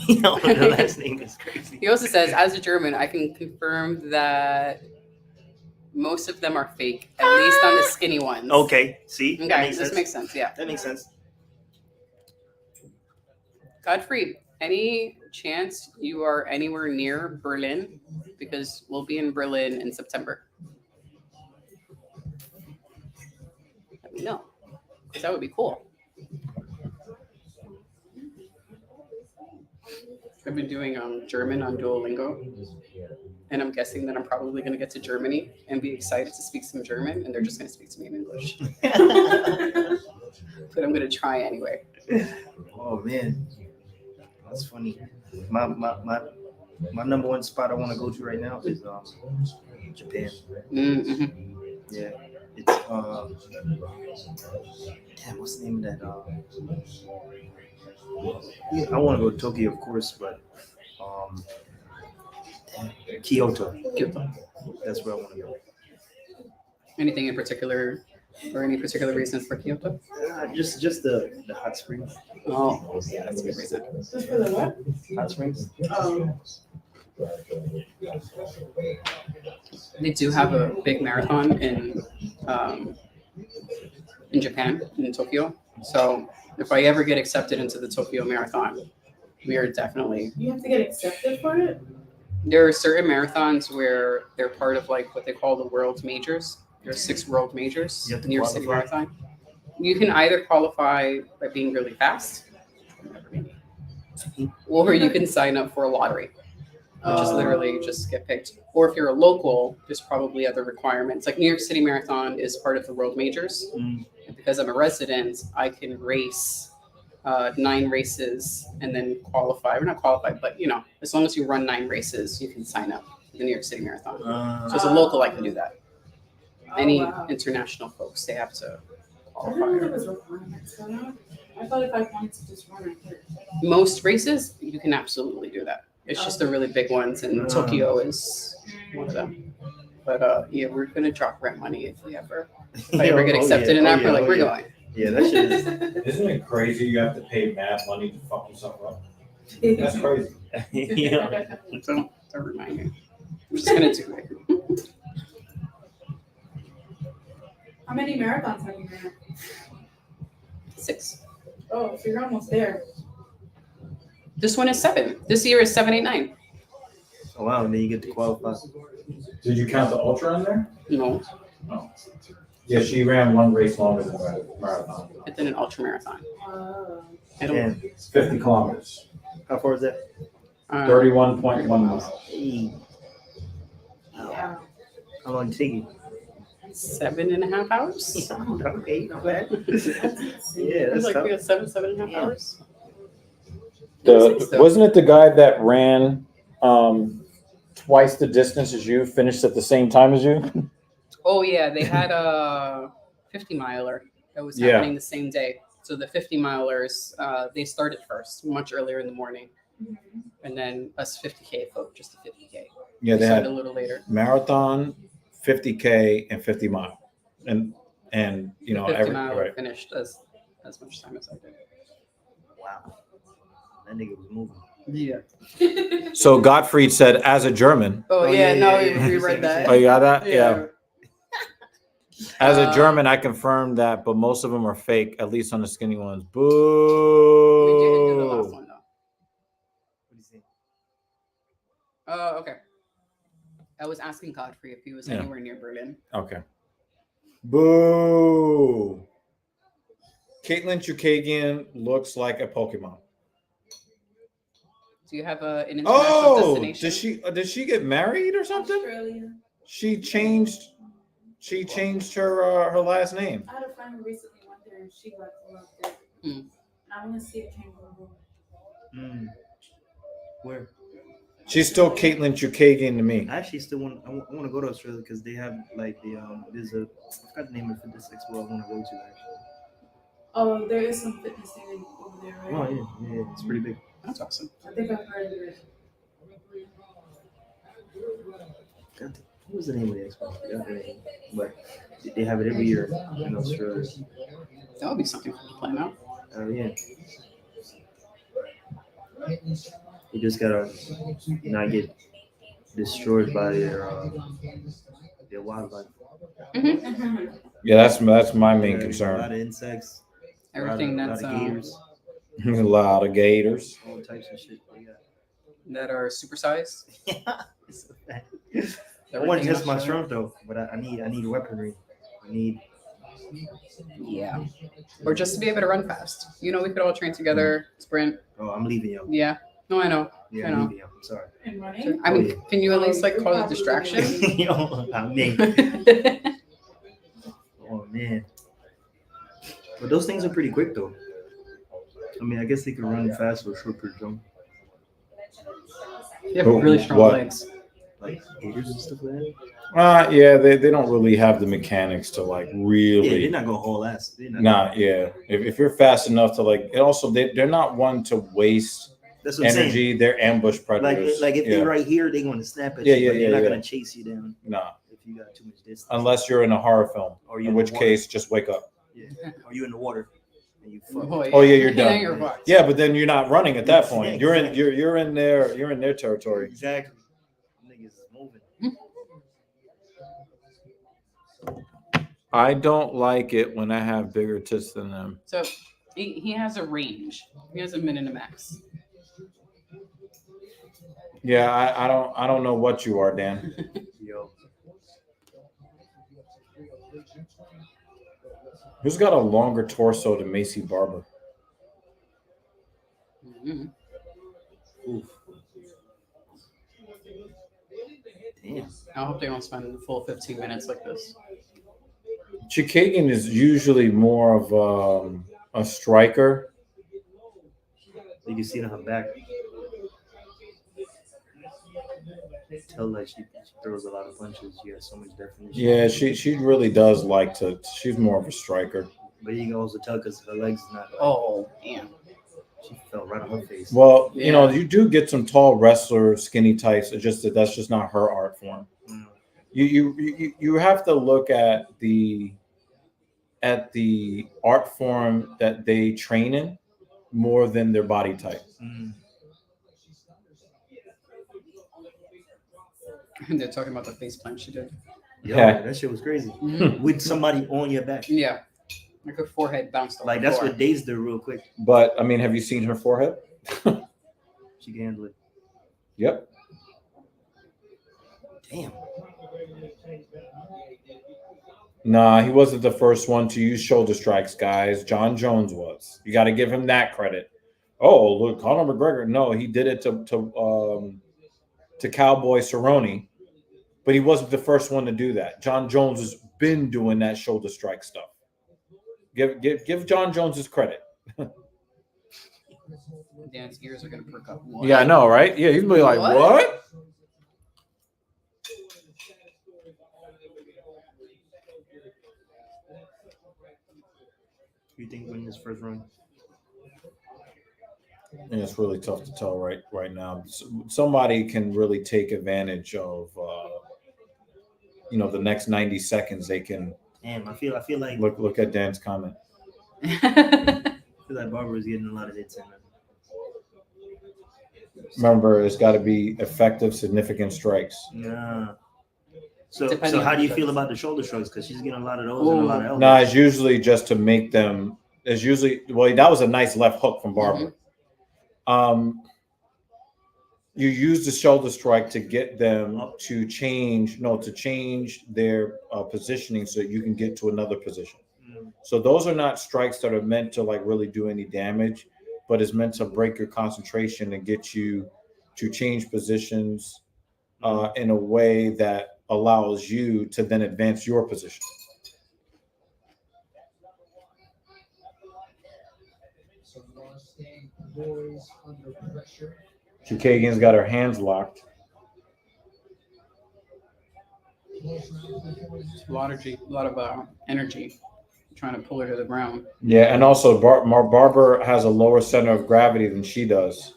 The last name is crazy. He also says, as a German, I can confirm that most of them are fake, at least on the skinny ones. Okay, see? That Okay, makes this sense. makes sense, yeah. That makes sense. Godfrey, any chance you are anywhere near Berlin? Because we'll be in Berlin in September. Let me know, because that would be cool. I've been doing German on Duolingo, and I'm guessing that I'm probably going to get to Germany and be excited to speak some German, and they're just going to speak to me in English. But I'm going to try anyway. Oh man, that's funny. My number one spot I want to go to right now is Japan. Mm-hmm. Yeah, it's damn, what's the name of that? Yeah, I want to go to Tokyo, of course, but Kyoto. That's where I want to go. Anything in particular, or any particular reasons for Kyoto? Just the hot springs. Oh, yeah, that's a good reason. Just for the what? Hot springs. Oh. They do have a big marathon in Japan, in Tokyo. So if I ever get accepted into the Tokyo Marathon, we are definitely. You have to get accepted for it? There are certain marathons where they're part of like what they call the world majors. There's 6 world majors. You have to New York City qualify? Marathon. You can either qualify by being really fast, or you can sign up for a lottery, which is literally just get picked. Or if you're a local, there's probably other requirements. Like New York City Marathon is part of the world majors. Mm. And because I'm a resident, I can race 9 races and then qualify. We're not qualified, but as long as you run 9 races, you can sign up for the New York City Marathon. So as a local, I can do that. Any international folks, they have to I didn't know there qualify. was requirements for that. I thought if I wanted to just run, I could. Most races, you can absolutely do that. It's just the really big ones, and Tokyo is one of them. But yeah, we're gonna drop rent money if I ever get accepted in that. We're like, we're going. Yeah, that shit is. Isn't it crazy you have to pay mad money to fuck yourself up? That's crazy. Yeah. So don't remind me. I'm just gonna do it. How many marathons have you ran? 6. Oh, so you're almost there. This one is 7. This year is 7, 8, 9. Oh, wow, and then you get to qualify. Did you count the ultra in there? No, No. Yeah, she ran one race longer than the marathon. it did an ultra marathon. I don't. And It's 50 kilometers, how far is that? 31.1 miles. Hey, Yeah. how long did it take you? 7.5 hours. Okay, not bad. Yeah, It was that's like tough. we had 7.5 Yeah. hours. It was nice, though. Wasn't it the guy that ran twice the distance as you, finished at the same time as you? Oh yeah, they had a 50 miler that was Yeah. happening the same day. So the 50 milers, they started first, much earlier in the morning, and then us 50K folk, just a 50K. Yeah, We they started had a little later. marathon, 50K, and 50 mile, and you know The 50 every miler right. finished as much time as I did. Wow. That nigga was moving. Yeah. So Gottfried said, as a German. Oh, Oh, yeah, yeah, no, yeah, yeah. we read that. Oh, you got that? Yeah. As a Um, German, I confirmed that, but most of them are fake, at least on the skinny ones. Boo. We didn't do the last one though. What do you think? Oh, okay. I was asking Godfrey if he was Yeah. anywhere near Berlin. Okay. Boo. Caitlin Chukagian looks like a Pokemon. Do you have an international destination? Did she get married or something? Australia. She changed her last name. I had a friend who recently went there and she loved it. Hmm. And I want to see it change over. Where? She's still Caitlin Chukagian to me. I actually still want. I want to go to Australia because they have like the there's a I forgot the name of the fitness expo I want to go to actually. Oh, there is some fitness thing over there, right? Oh yeah, it's pretty big. That's awesome. I think I've heard of it. God, what was the name of the expo? I forgot the name. But they have it every year in Australia. That would be something to plan out. Oh yeah. You just gotta not get destroyed by their wildlife. Mm-hmm. Yeah, that's my main A lot concern. of insects. Everything a that's lot of gators, A lot of gators. all types of shit. Yeah. that are supersized. It's so bad. I want to Everything in test my Australia. strength though, but I need weaponry. I need. Yeah. Or just to be able to run fast. You know, we could all train together, sprint. Oh, I'm leaving you. Yeah. No, I know. Yeah, I I'm know. leaving you. I'm sorry. And running? I mean, can you at least like cause a distraction? Yo, I mean, oh man. But those things are pretty quick though. I mean, I guess they could run fast or short per jump, You have really strong What? legs. like gators and stuff like that. Yeah, they don't really have the mechanics to like Yeah, really. they're not gonna haul ass. They're not. Nah, yeah. If you're fast enough to like, and also they're not one to waste That's what I'm saying. energy. They're ambush predators. Like if yeah. they're right here, they're gonna snap at Yeah, you. yeah, but they're yeah, not yeah. gonna chase you down Nah, if you got too much distance. unless you're in a horror film, Or you in in which the water. case just wake up. Yeah. Or you in the water and you fuck. Oh, yeah, you're done. Then you're fucked. Yeah, but then you're not running at that point. Yeah, You're in their territory. Exactly. Niggas is moving. I don't like it when I have bigger tits than them. So he has a range. He has a min and a max. Yeah, I don't know what you are, Dan. Yo. Who's got a longer torso than Macy Barber? Mhm. Oof. Damn. I hope they don't spend the full 15 minutes like this. Chukagian is usually more of a striker. You can see it on her back. Tell like she throws a lot of punches. She has so much definition. Yeah, she really does like to. She's more of a striker. But you can also tell because her legs is not. Oh, damn. She fell right on her face. Well, you know, Yeah. you do get some tall wrestler, skinny types. It's just that's just not her art form. Mm. You have to look at the art form that they train in more than their body type. Mm. They're talking about the face plant she did. Yo, Yeah. that shit was crazy. Mhm. With somebody on your back. Yeah. Like her forehead bounced off Like the that's floor. what Days did real quick. But I mean, have you seen her forehead? She can handle it. Yep. Damn. Nah, he wasn't the first one to use shoulder strikes, guys. John Jones was. You got to give him that credit. Oh, look, Conor McGregor. No, he did it to Cowboy Cerrone, but he wasn't the first one to do that. John Jones is been doing that shoulder strike stuff. Give John Jones his credit. Dan's ears are gonna perk up. What? Yeah, I know, right? Yeah, he's gonna be like, what? You think win this first round? And it's really tough to tell right now. Somebody can really take advantage of, the next 90 seconds. They can. Damn, I feel like Look at Dan's comment. I feel like Barber is getting a lot of hits in. Remember, it's got to be effective, significant strikes. Yeah. So Depending how on do you the feel strikes. about the shoulder strikes? Because she's getting a lot of those and a lot of elbows. No, it's usually just to make them. It's usually that was a nice left hook from Barber. You use the shoulder strike to get them to change their positioning so that you can get to another position. So those are not strikes that are meant to like really do any damage, but it's meant to break your concentration and get you to change positions in a way that allows you to then advance your position. Chukagian's got her hands locked. A lot of energy trying to pull her to the ground. Yeah, and also Barber has a lower center of gravity than she does.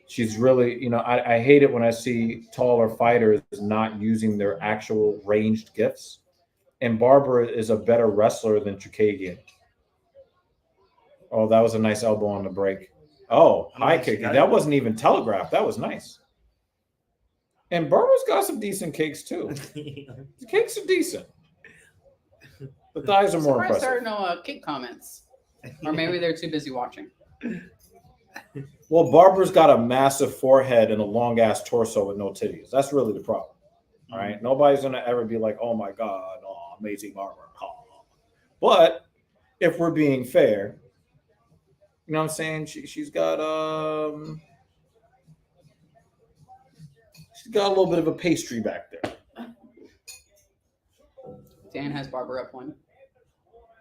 She's really, I hate it when I see taller fighters not using their actual ranged gifts. And Barber is a better wrestler than Chukagian. Oh, that was a nice elbow on the break. Oh, high kick. That wasn't even telegraphed. That was nice. And Barber's got some decent kicks, too. The kicks are decent. The thighs are more impressive. There are no kick comments. Or maybe they're too busy watching. Well, Barber's got a massive forehead and a long-ass torso with no titties. That's really the problem. All right? Nobody's going to ever be like, oh, my God, amazing Barber. But if we're being fair, you know what I'm saying? She's got a little bit of a pastry back there. Dan has Barber up one.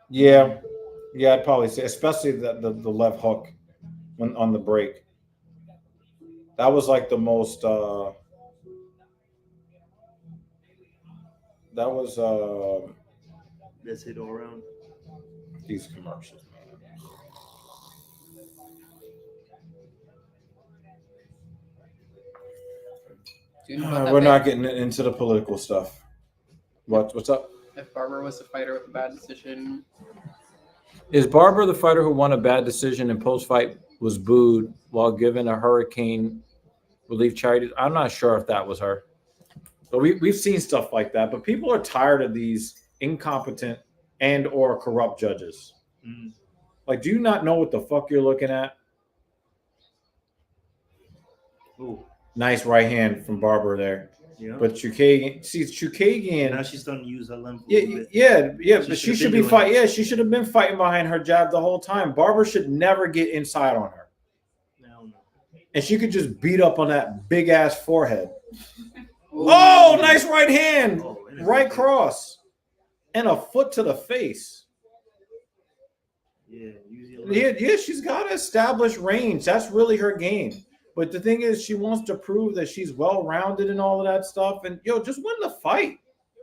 Yeah, I'd probably say, especially the left hook on the break. That was like the most. Let's hit all around. These commercials, man. Do you know about that We're bit? not getting into the political stuff. What's up? If Barber was the fighter with a bad decision. Is Barber the fighter who won a bad decision and post-fight was booed while given a hurricane relief charity? I'm not sure if that was her. But we've seen stuff like that. But people are tired of these incompetent and or corrupt judges. Like, do you not know what the fuck you're looking at? Ooh. Nice right hand from Barber there. Yeah. But Chukagian. Now she's starting to use her limb. Yeah. But she should be fighting. Yeah, she should have been fighting behind her jab the whole time. Barber should never get inside on her. No. And she could just beat up on that big ass forehead. Oh, nice right hand. Right cross. And a foot to the face. Yeah, she's got to establish range. That's really her game. But the thing is, she wants to prove that she's well-rounded and all of that stuff. And, just win the fight.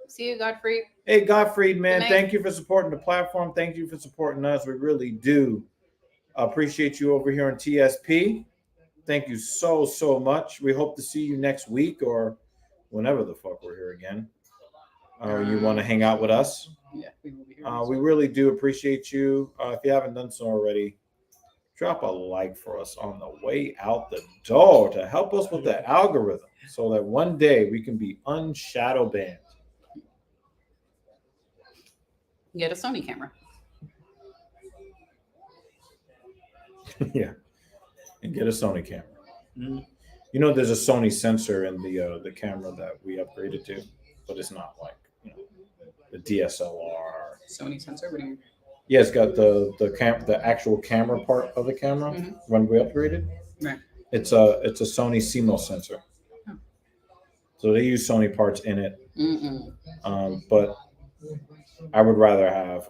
See you, Godfrey. Hey, Gottfried, man, thank you for supporting the platform. Thank you for supporting us. We really do appreciate you over here on TSP. Thank you so, so much. We hope to see you next week or whenever the fuck we're here again. You want to hang out with us? Yeah, we will be here. We really do appreciate you. If you haven't done so already, drop a like for us on the way out the door to help us with the algorithm so that one day we can be unshadow banned. Get a Sony camera. Yeah. And get a Sony camera. There's a Sony sensor in the camera that we upgraded to, but it's not like the DSLR. Sony sensor? What do you mean? Yeah, it's got the actual camera part of the camera when we upgraded. Right. It's a Sony CMOS sensor. Oh. So they use Sony parts in it. But I would rather have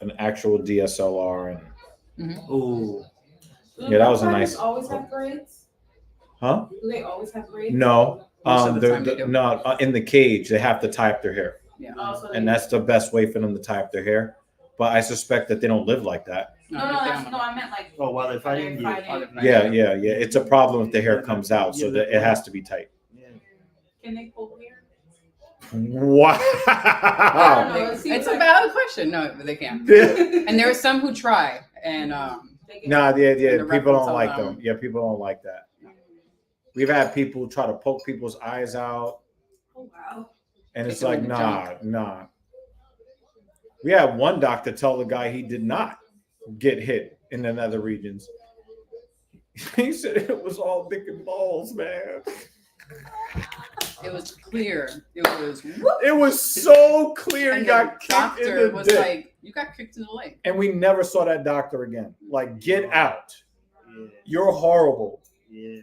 an actual DSLR and Oh, Yeah, that was a nice- Always have braids. huh? Do they always have braids? No, Most of the time they do. no, in the cage they have to tie up their hair, Yeah. Also, and that's the best way for them to tie up their hair. But I suspect that they don't live like that. no, they no, I meant like. oh, while they're fighting, yeah. Yeah. It's a problem if the hair comes out, so that it has to be tight. Yeah. Can they pull hair? Wow. I don't know. It seems It's a like- valid question. No, they can't. And there are some who try, and they get- Nah, yeah, And the people reference don't on like them. them. Yeah, people don't like that. We've had people try to poke people's eyes out, Oh wow. and it's Hit them like, with the nah. We had one doctor tell the guy he did not get hit in the nether regions. He said it was all dick and balls, man. it was clear. It was. It was so clear he And got the kicked in doctor the was dick. like, "You got kicked in the leg." And we never saw that doctor again. Like, get out. Yeah. You're horrible. Yeah.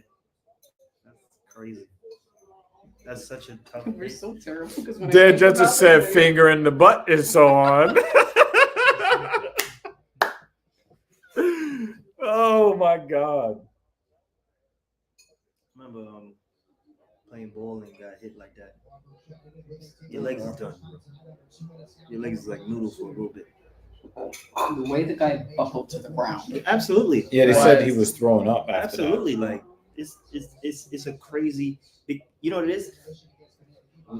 That's crazy. That's such a tough We're thing. so terrible. 'Cause when I Dead think just about said it, finger in the butt and so on. Oh my God. Remember playing bowling, got hit like that. Your legs is done. Your legs is like noodle for a little bit. the way the guy buckled to the ground. Absolutely. Yeah, they Like, said he was throwing up after absolutely. Like it's a crazy. You know what it is?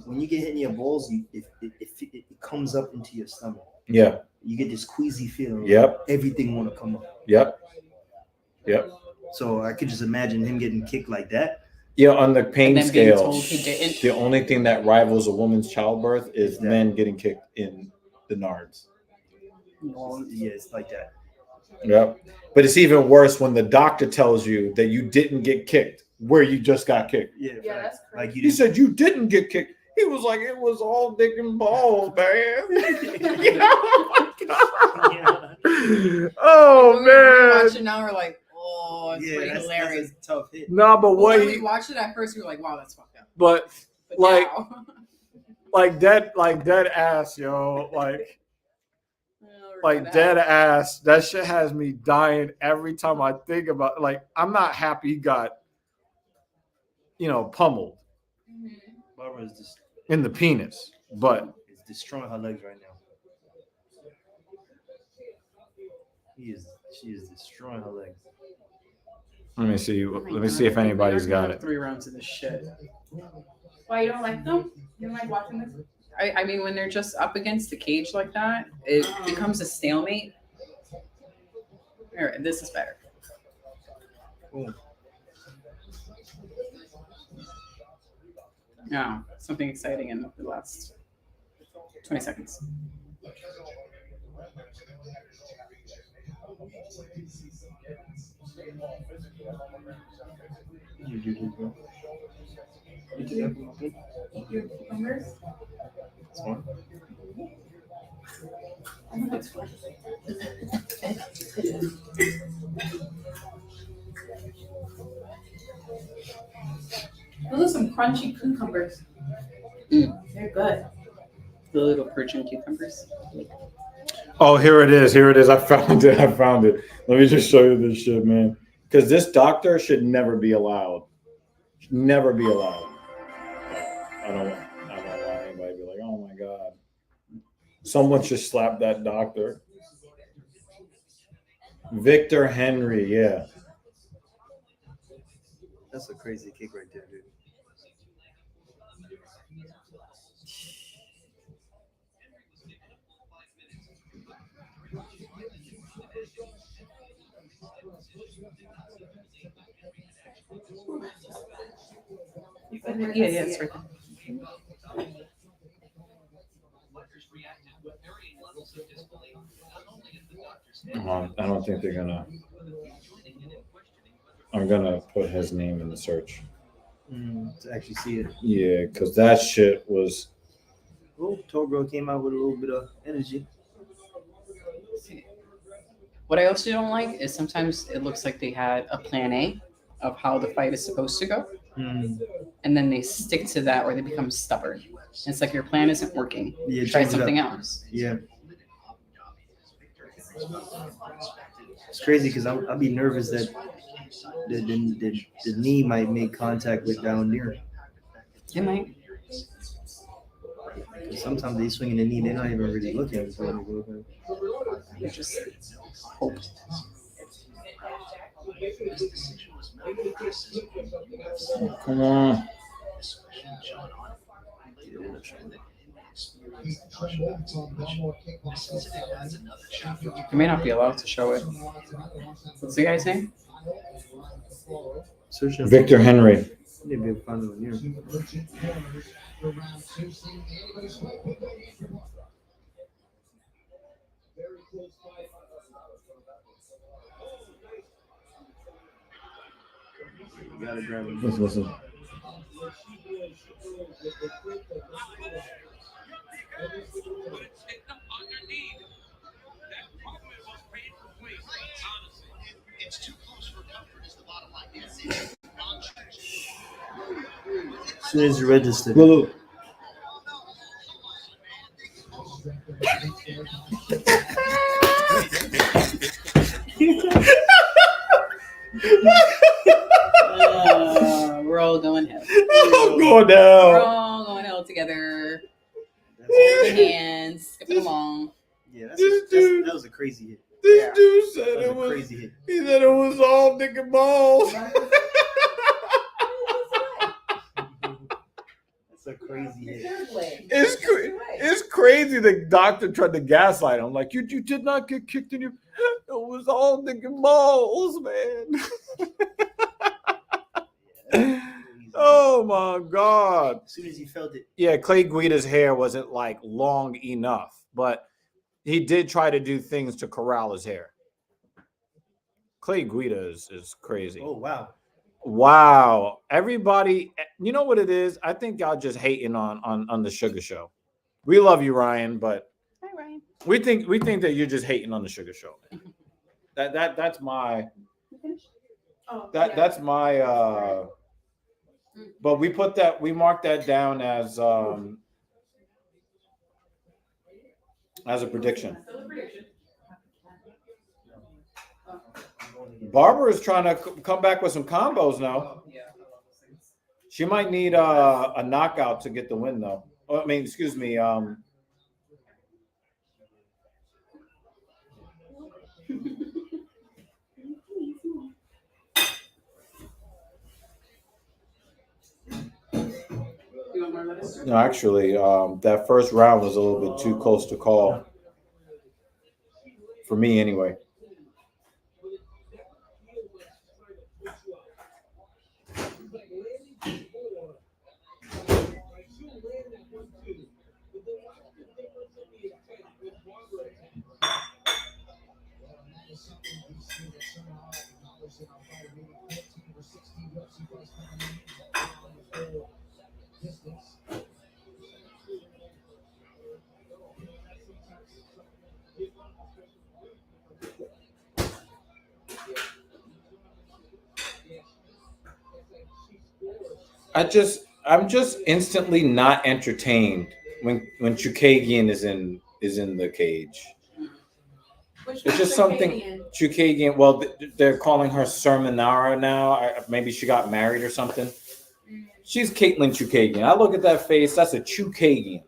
When you get hit in your balls, it comes up into your stomach. that. Yeah. You get this queasy feeling. Like Yep. everything want to come up. Yep. So I could just imagine him getting kicked like that. Yeah, on the pain And then being scale, told he didn't. the only thing that rivals a woman's childbirth is Exactly. men getting kicked in the nards. Yeah, it's like that. Yep. But it's even worse when the doctor tells you that you didn't get kicked where you just got kicked. Yeah, Yeah, facts. that's crazy. Like you He didn't. said you didn't get kicked. He was like, it was all dick and balls, man. Oh When we man. watch it now, we're like, oh, it's pretty hilarious. That's a tough hit. No, but But what when he, we watched it at first, we were like, wow, that's fucked up. but But Like- now, like dead ass, yo. Like we're dead dead ass. That shit has me dying every time I think about. Like, I'm not happy he got, pummeled Barbara is just in the penis, but is destroying her legs right now. She is destroying her legs. let me see. Oh my Let me God, see if I think we anybody's already got have it. 3 rounds of this shit. Why you don't like them? You don't like watching this? I mean, when they're just up against the cage like that, it becomes a stalemate. All right, this is better. Boom. No, something exciting in the last 20 seconds. You do this, bro. You do that, bro. Eat your cucumbers. It's fine. I know it's fun. Those are some crunchy cucumbers. They're good. The little Persian cucumbers. Oh, here it is. Here it is. I found it. Let me just show you this shit, man. Because this doctor should never be allowed. Should never be allowed. I don't know why anybody be like, oh my God. Someone should slap that doctor. Victor Henry, yeah. That's a crazy kick right there, dude. Yeah, it's right there. I don't think they're gonna. I'm gonna put his name in the search. To actually see it. Yeah, because that shit was. Oh, Toro came out with a little bit of energy. What I also don't like is sometimes it looks like they had a plan A of how the fight is supposed to go, Mm. and then they stick to that, or they become stubborn. It's like your plan isn't working. Yeah, Try change it up. something else. Yeah. It's crazy because I'll be nervous that the knee might make contact with down near. It might. Because sometimes they swinging the knee, they're not even really looking at it. You just hope. Come on. You may not be allowed to show it. What's the guy's name? Search up. Victor Henry. Maybe I'll find it here. You gotta grab it. Listen. As soon as you register. Look. We're all going hell. I'm going We're down. all going hell together. Holding hands, skipping along. Yeah, Dude. that was a crazy hit. This dude said That was it a was. crazy hit. He said it was all dick and balls. That's a crazy hit. It's crazy. The doctor tried to gaslight him. Like, you did not get kicked in your. It was all dick and balls, man. Oh my God. As soon as he felt it. Yeah, Clay Guida's hair wasn't like long enough, but he did try to do things to corral his hair. Clay Guida is crazy. Oh, wow. Wow. Everybody, you know what it is? I think y'all just hating on the Sugar Show. We love you, Ryan, but Hi, Ryan. we think that you're just hating on the Sugar Show. That's my that's my but we marked that down as a prediction. Barbara is trying to come back with some combos now. She might need a knockout to get the win, though. Oh, I mean, excuse me. No, actually, that first round was a little bit too close to call for me, anyway. I'm just instantly not entertained when Chukagian is in the cage. It's just something Chukagian. Well, they're calling her Sermonara now. Maybe she got married or something. She's Caitlin Chukagian. I look at that face. That's a Chukagian.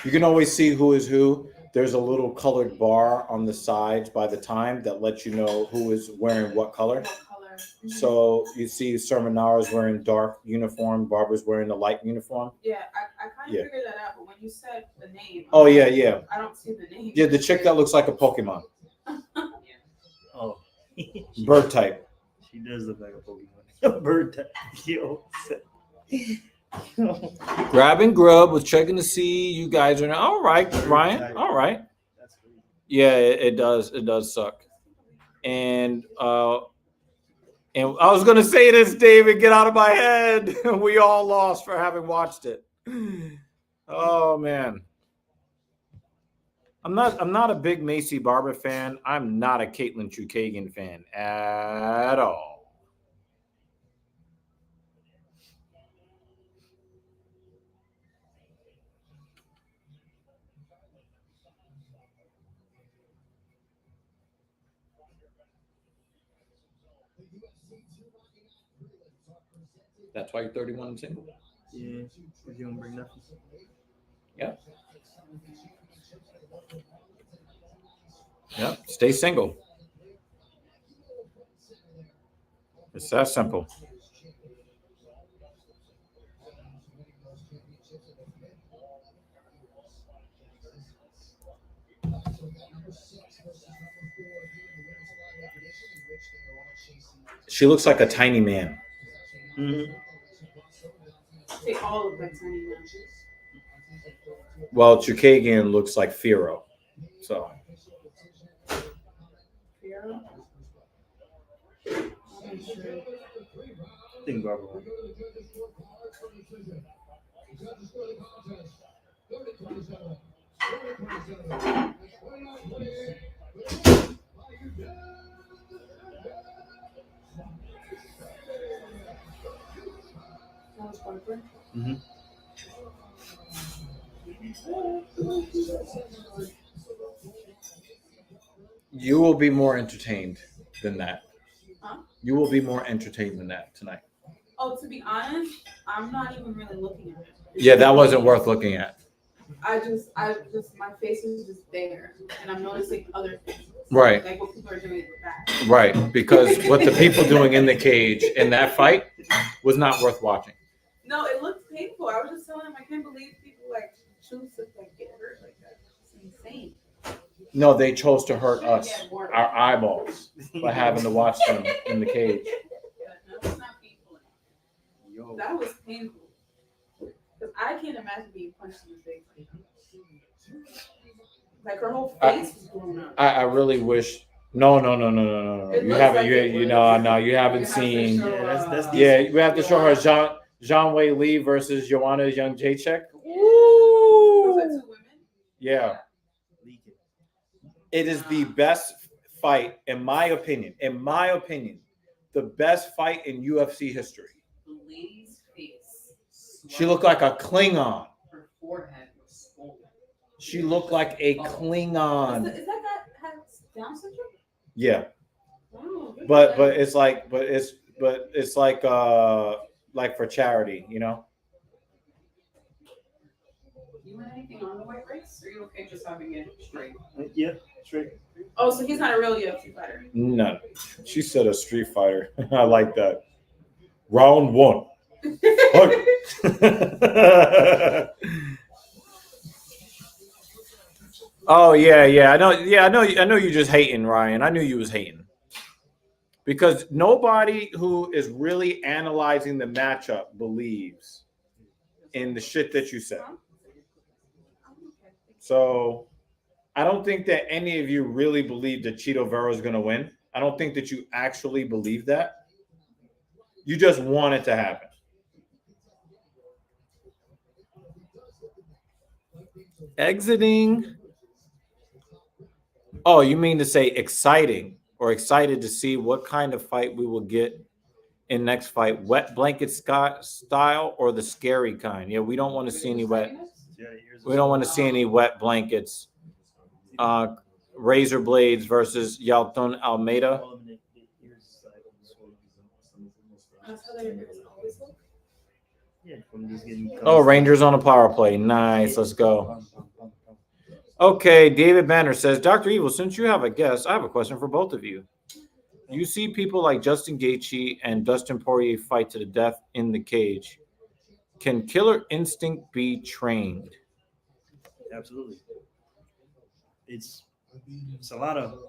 You can always see who is who. There's a little colored bar on the sides by the time that lets you know who is wearing what color. So you see Sermonara's wearing dark uniform, Barbara's wearing the light uniform. Yeah, I kind of figured that out, but when you said the name, Oh, yeah. I don't see the name. Yeah, the chick that looks like a Pokemon. Oh. Bird type. She does look like a Pokemon. Bird type. Yo. Grab and grub was checking to see you guys are all right, Ryan. All right. That's crazy. Yeah, it does suck. And I was gonna say this, David, get out of my head. We all lost for having watched it. Oh man. I'm not a big Macy Barber fan. I'm not a Caitlin Chukagian fan at all. That's why you're 31 and single. Yeah, because you don't bring nothing. Yep. Yep. Stay single. It's that simple. She looks like a tiny man. Mm-hmm. They all look like tiny men. Well, Chukagian looks like Firo. So Vera? I'm not sure. I think Barbara won. That was Barbara. Mm-hmm. you will be more entertained than that. Huh? You will be more entertained than that tonight. Oh, to be honest, I'm not even really looking at it. Yeah, that wasn't worth looking at. I just, my face is just there, and I'm noticing other things. Right. Like what people are doing in the back. Right, because what the people doing in the cage in that fight was not worth watching. No, it looked painful. I was just telling him, I can't believe people like choose to like get hurt like that. It's insane. No, they chose to hurt us, Yeah, more. our eyeballs, by having to watch them in the cage. Yeah, no, it's not painful. Yo. That was painful. Because I can't imagine being punched in the face like that. Like her whole face was blown up. I really wish. No. It You looks haven't. like it You was. know. You haven't You have to seen. show, Yeah, that's Yeah, we have to show her Zhang Wei Li versus Joanna Young Jacek. Was Woo! that 2 women? Yeah, it is the best fight in my opinion. In my opinion, the best fight in UFC history. The lady's face. She looked like a Klingon. Her forehead was swollen. She looked like a Klingon. Is that guy has Down syndrome? Yeah, Oh, good but for it's like like for charity, you know. You want anything on the white race? Or are you okay just having it straight? Yeah, straight. them. Oh, so he's not a real UFC fighter. No, she said a Street Fighter. I like that. Round 1. Oh yeah. I know. Yeah, I know. You just hating, Ryan. I knew you was hating because nobody who is really analyzing the matchup believes in the shit that you said. So I don't think that any of you really believe that Cheeto Vera is going to win. I don't think that you actually believe that. You just want it to happen. Exiting. Oh, you mean to say exciting or excited to see what kind of fight we will get in next fight? Wet blanket style or the scary kind? Yeah, we don't want to see any wet. We don't want to see any wet blankets. Razor blades versus Yalton Almeida. That's how they always look. Yeah, from just getting. Oh, Rangers on a power play. Nice. Let's go. Okay, David Banner says, Dr. Evil, since you have a guest, I have a question for both of you. You see people like Justin Gaethje and Dustin Poirier fight to the death in the cage. Can killer instinct be trained? Absolutely. It's a lot of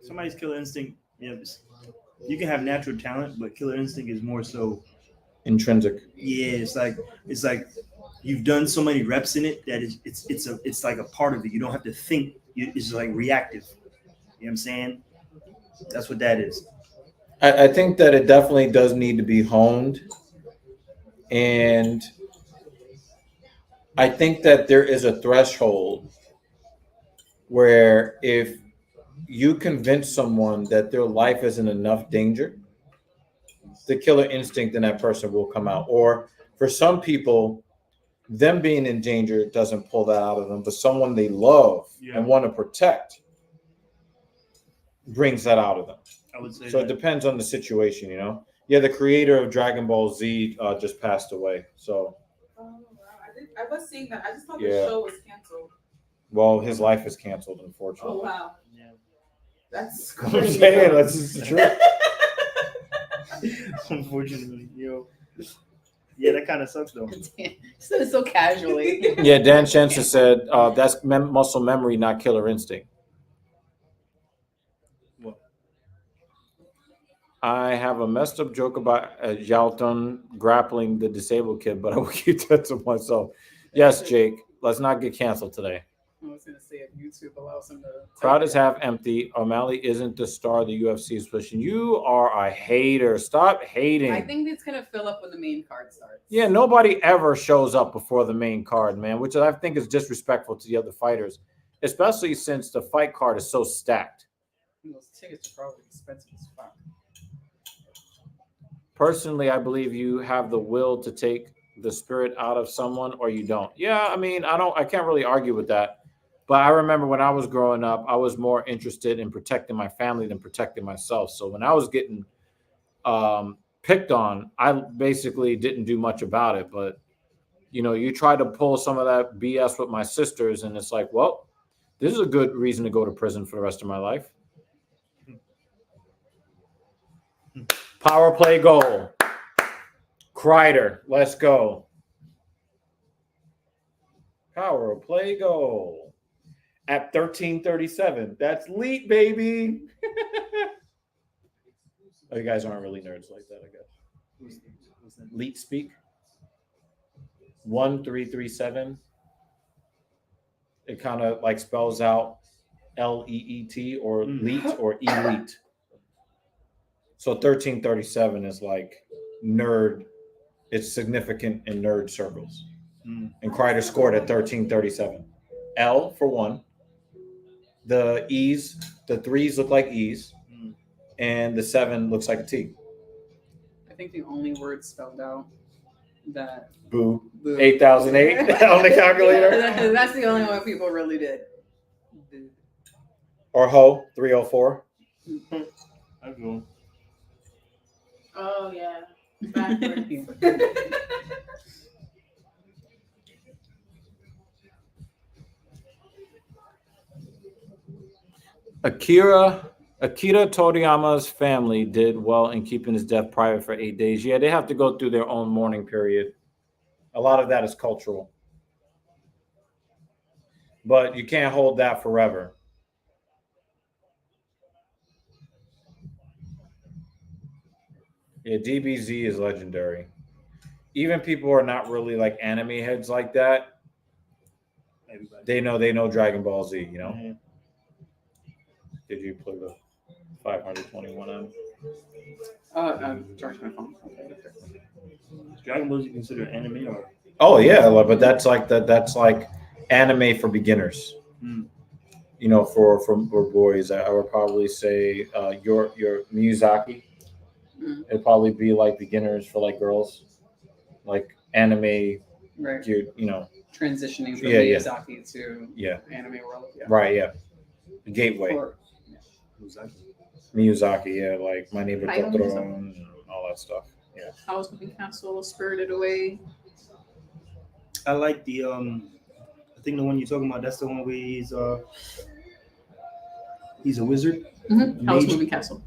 somebody's killer instinct. Yeah, you can have natural talent, but killer instinct is more so Intrinsic. Yeah, it's like you've done so many reps in it that it's like a part of it. You don't have to think. It's like reactive. You know what I'm saying? That's what that is. I think that it definitely does need to be honed. And I think that there is a threshold where if you convince someone that their life is in enough danger, the killer instinct in that person will come out. Or for some people, them being in danger doesn't pull that out of them, but someone they love and want to protect brings that out of them. I would say So it depends on the situation, you know. Yeah, the creator of Dragon Ball Z just passed away. So Oh, wow. I was seeing that. I just thought Yeah. the show was canceled. well, his life is canceled, Oh, unfortunately. wow. Yeah. That's I'm crazy. saying that's just the truth. Unfortunately, yeah, that kind of sucks though. So casually. Yeah, Dan Shenson said that's muscle memory, not killer instinct. What? I have a messed up joke about Jalton grappling the disabled kid, but I will keep that to myself. Yes, Jake, let's not get canceled today. I was going to say if YouTube allows him to. Crowd is half empty. O'Malley isn't the star the UFC is pushing. You are a hater. Stop hating. I think it's going to fill up when the main card starts. Yeah, nobody ever shows up before the main card, man, which I think is disrespectful to the other fighters, especially since the fight card is so stacked. Those tickets are probably expensive as fuck. Personally, I believe you have the will to take the spirit out of someone or you don't. Yeah, I mean, I can't really argue with that. But I remember when I was growing up, I was more interested in protecting my family than protecting myself. So when I was getting picked on, I basically didn't do much about it. But, you know, you try to pull some of that BS with my sisters, and it's like, well, this is a good reason to go to prison for the rest of my life. Power play goal. Kreider, let's go. Power play goal. At 13:37. That's leet, baby. Oh, you guys aren't really nerds like that, I guess. Leet speak. 1337. It kind of like spells out LEET or leet or elite. So 1337 is like nerd. It's significant in nerd circles. And Kreider scored at 1337. L for 1. The E's, the 3s look like E's, and the 7 looks like a T. I think the only word spelled out that. Boo. 8008 on the calculator. That's the only one people really did. Boo. Or ho, 304. I go. Oh, yeah. Backwards. Akira Toriyama's family did well in keeping his death private for 8 days. Yeah, they have to go through their own mourning period. A lot of that is cultural. But you can't hold that forever. Yeah, DBZ is legendary. Even people who are not really like anime heads like that, they know Dragon Ball Z, you know? Mm-hmm. Did you play the 521M? I'm charging my phone. Dragon Ball is considered anime or? Oh yeah, but that's like anime for beginners. You know, for boys, I would probably say your Miyazaki. It'd probably be like beginners for like girls, like anime. Right. You know, Transitioning from Yeah, yeah. Miyazaki to anime world. Yeah. right? Yeah, the gateway. Or, Miyazaki, yeah, like My Neighbor Hayao Totoro Miyazaki. and all that stuff. Yeah. House Moving Castle, Spirited Away. I like the I think the one you're talking about. That's the one where he's a wizard. House Mage. Moving Castle.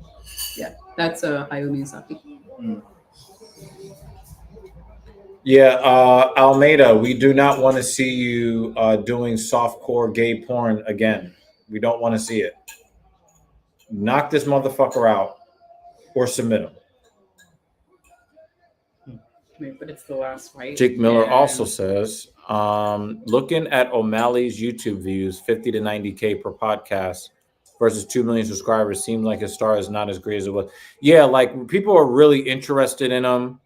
Yeah, that's Hayao Miyazaki. Yeah, Almeida, we do not want to see you doing softcore gay porn again. We don't want to see it. Knock this motherfucker out or submit him. But it's the last fight. Jake Miller and also says, looking at O'Malley's YouTube views, 50 to 90K per podcast versus 2 million subscribers, seems like his star is not as great as it was. Yeah, like people are really interested in him.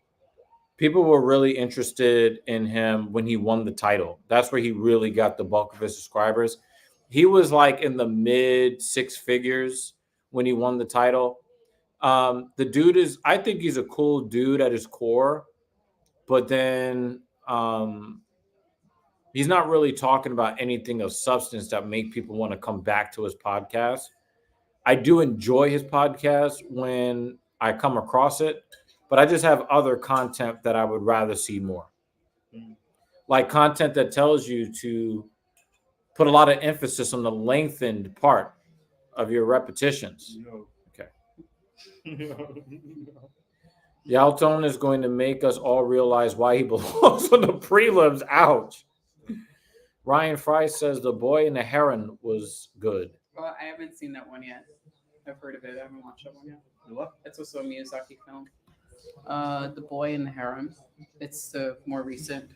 people were really interested in him when he won the title. That's where he really got the bulk of his subscribers. He was like in the mid 6 figures when he won the title. The dude is, I think he's a cool dude at his core, but then he's not really talking about anything of substance that make people want to come back to his podcast. I do enjoy his podcast when I come across it, but I just have other content that I would rather see more. Like content that tells you to put a lot of emphasis on the lengthened part of your repetitions. Okay. Yalton is going to make us all realize why he belongs on the prelims. Ouch. Ryan Fry says The Boy and the Heron was good. Well, I haven't seen that one yet. I've heard of it. I haven't watched that one yet. What? It's also a Miyazaki film. The Boy and the Heron. It's the more recent,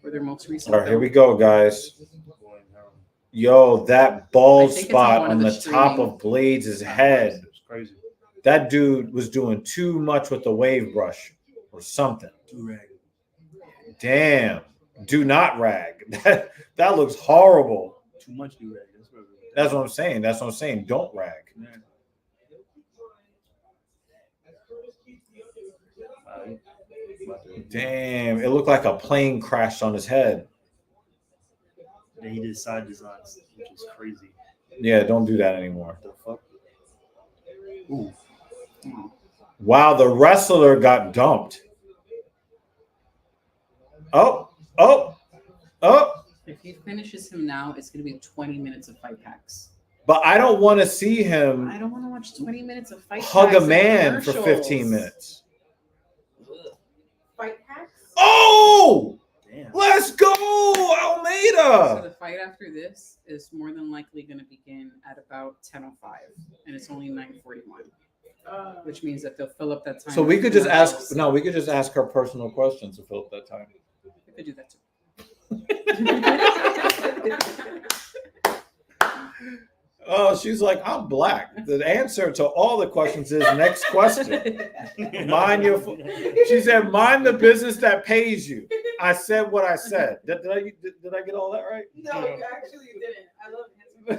or their most recent. All right, here we go, guys. Yo, that bald I think it's spot on on one the of the top streaming- of Blades' head. It's crazy. That dude was doing too much with the wave brush or something. Too rag. Damn. Do not rag. That looks horrible. Too much do rag. That's what I'm saying. That's what I'm saying. Don't rag. Yeah. Damn. It looked like a plane crashed on his head. Then he did side designs, which is crazy. Yeah, don't do that anymore. What the fuck? Ooh. Wow, the wrestler got dumped. Oh. If he finishes him now, it's going to be 20 minutes of fight packs. But I don't want to see him I don't want to watch 20 minutes of fight hug packs a and man for commercials. 15 minutes. Fight hacks? Oh, Damn. let's go, So Almeida. the fight after this is more than likely going to begin at about 10:05, and it's only 9:41, which means that they'll fill up that time. So we with could just ask. commercials. No, we could just ask her personal questions to fill up that time. We could do that too. Oh, she's like, I'm black. The answer to all the questions is next question. Mind your. She said, mind the business that pays you. I said what I said. Did I get all that right? No, you actually didn't. I love him.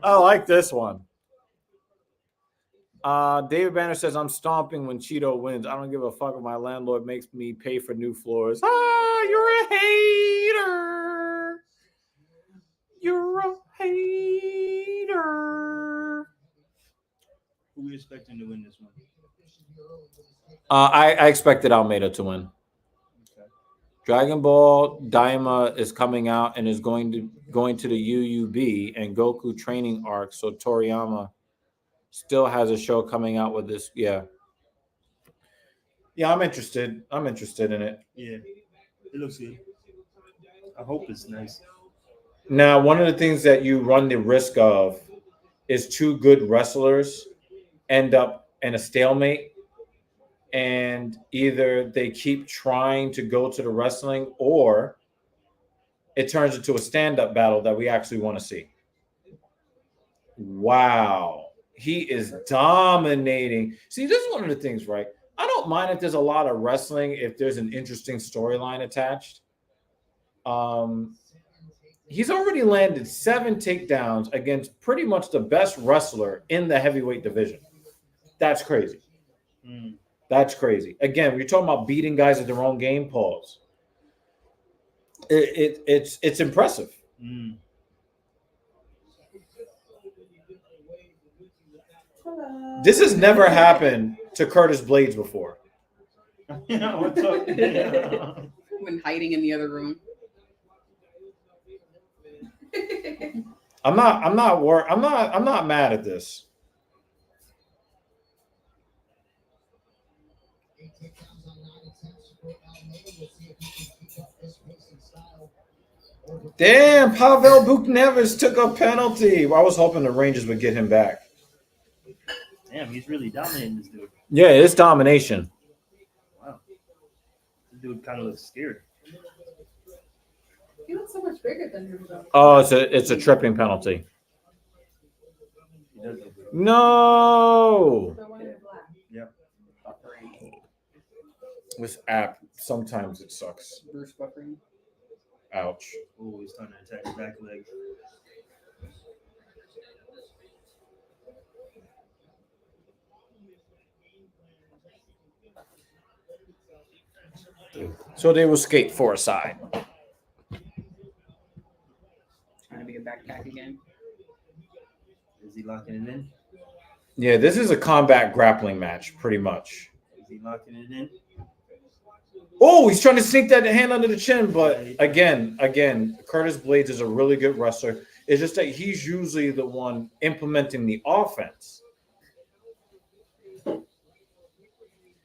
I like this one. David Banner says, I'm stomping when Cheeto wins. I don't give a fuck if my landlord makes me pay for new floors. You're a hater. You're a hater. Who are we expecting to win this one? I expected Almeida to win. Okay. Dragon Ball Daima is coming out and is going to the UUB and Goku training arc. So Toriyama still has a show coming out with this. Yeah, I'm interested. I'm interested in it. Yeah, it looks good. I hope it's nice. Now, one of the things that you run the risk of is two good wrestlers end up in a stalemate, and either they keep trying to go to the wrestling or it turns into a stand-up battle that we actually want to see. Wow. He is dominating. See, this is one of the things, right? I don't mind if there's a lot of wrestling if there's an interesting storyline attached. He's already landed 7 takedowns against pretty much the best wrestler in the heavyweight division. That's crazy. That's crazy. Again, we're talking about beating guys at their own game, pause. It's impressive. This has never happened to Curtis Blades before. Yeah, what's up? When hiding in the other room. I'm not mad at this. Damn, Pavel Buchnevis took a penalty. I was hoping the Rangers would get him back. Damn, he's really dominating this dude. Yeah, it's domination. Wow. This dude kind of looks scared. He looks so much bigger than him, though. Oh, it's a tripping penalty. He does look good. No. The one in black. Yep. This app, sometimes it sucks. Bruce buffering. Ouch. Oh, he's starting to attack the back leg. So they will skate for a side. Trying to be a backpack again. Is he locking it in? Yeah, this is a combat grappling match, pretty much. Is he locking it in? Oh, he's trying to sneak that hand under the chin, but again, Curtis Blades is a really good wrestler. It's just that he's usually the one implementing the offense.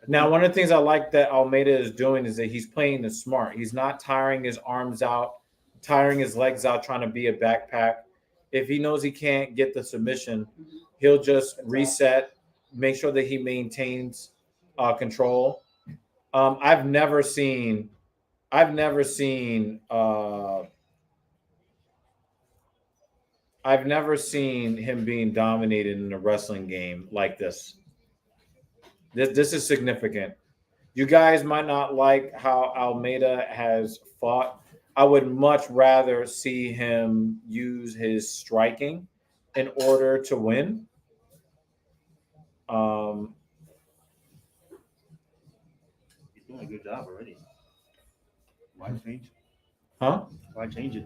Now, one of the things I like that Almeida is doing is that he's playing the smart. He's not tiring his arms out, tiring his legs out, trying to be a backpack. If he knows he can't get the submission, he'll just reset, make sure that he maintains control. I've never seen him being dominated in a wrestling game like this. This is significant. You guys might not like how Almeida has fought. I would much rather see him use his striking in order to win. He's doing a good job already. Why change it? Huh? Why change it?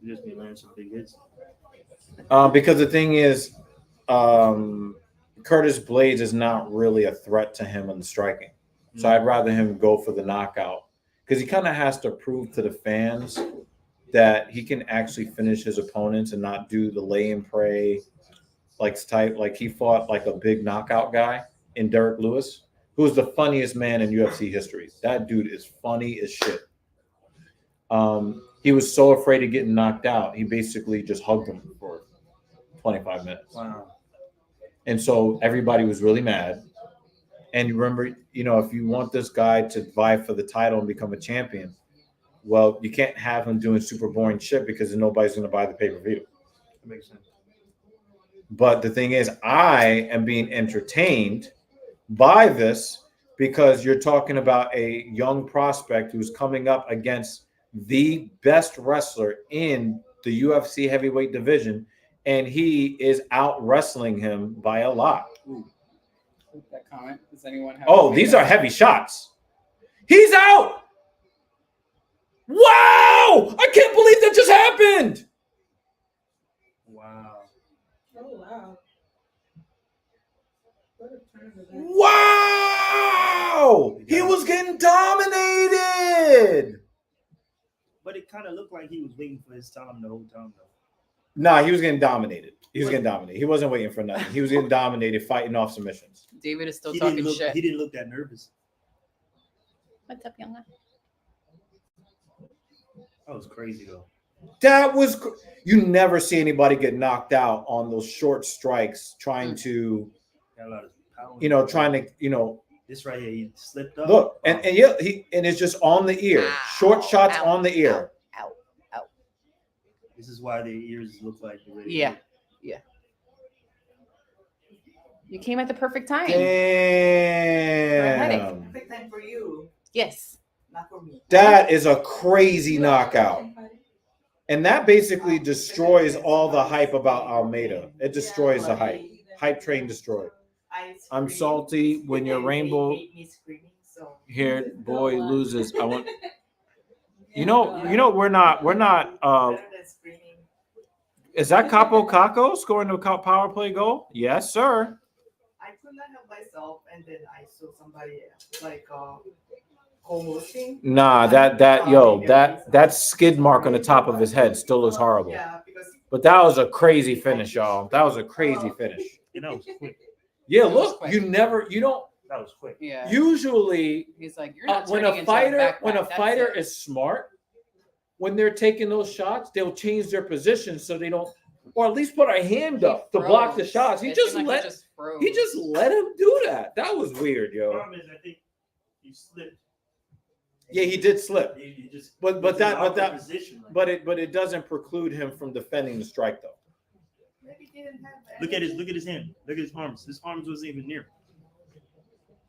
You just need to learn some big hits. Because the thing is, Curtis Blades is not really a threat to him in the striking. So I'd rather him go for the knockout because he kind of has to prove to the fans that he can actually finish his opponents and not do the lay and pray like he fought like a big knockout guy in Derek Lewis, who's the funniest man in UFC history. That dude is funny as shit. He was so afraid of getting knocked out, he basically just hugged him for 25 minutes. Wow. And so everybody was really mad. And you remember, if you want this guy to vie for the title and become a champion, well, you can't have him doing super boring shit because then nobody's going to buy the pay-per-view. That makes sense. But the thing is, I am being entertained by this because you're talking about a young prospect who's coming up against the best wrestler in the UFC heavyweight division, and he is out wrestling him by a lot. Ooh. That comment. Does anyone have? Oh, these are heavy shots. He's out. Wow! I can't believe that just happened. Wow. Oh wow. What a turn of events. Wow! He was getting dominated. But it kind of looked like he was waiting for his time the whole time, though. Nah, he was getting dominated. He wasn't waiting for nothing. He was getting dominated, fighting off submissions. David is still He talking didn't look. shit. He didn't look that nervous. What's up, young man? That was crazy, though. You never see anybody get knocked out on those short strikes trying to, Got a lot of power. This right here, he slipped up. look, and it's just on the ear. Short shots on the ear. Ow. This is why their ears look like the way. Yeah. You came at the perfect time. Damn. Perfect time for you, Yes. not for me. That is a crazy knockout. And that basically destroys all the hype about Almeida. It destroys the hype. Hype train destroyed. I'm salty when your rainbow haired boy loses. I want we're not is that Capo Caco scoring the power play goal? Yes, sir. I could not help myself, and then I saw somebody like co-hosting. Nah, that skid mark on the top of his head still looks horrible. Yeah, because But that was a crazy finish, y'all. That was a crazy finish. That was quick. Yeah, That was look, quick. you don't That was quick. Yeah. usually He's like, you're not when turning a into fighter backpack. That's fighter it. is smart, when they're taking those shots, they'll change their position so they don't, or at least put a hand He up to block the froze. shots. He It just seemed like let froze. he just let him do that. That was weird, The yo. problem is, I think he slipped. Yeah, he did slip, He just. but Position, like, but it doesn't preclude him from defending the strike though. maybe he didn't have that. look at his hand. Look at his arms. His arms wasn't even near.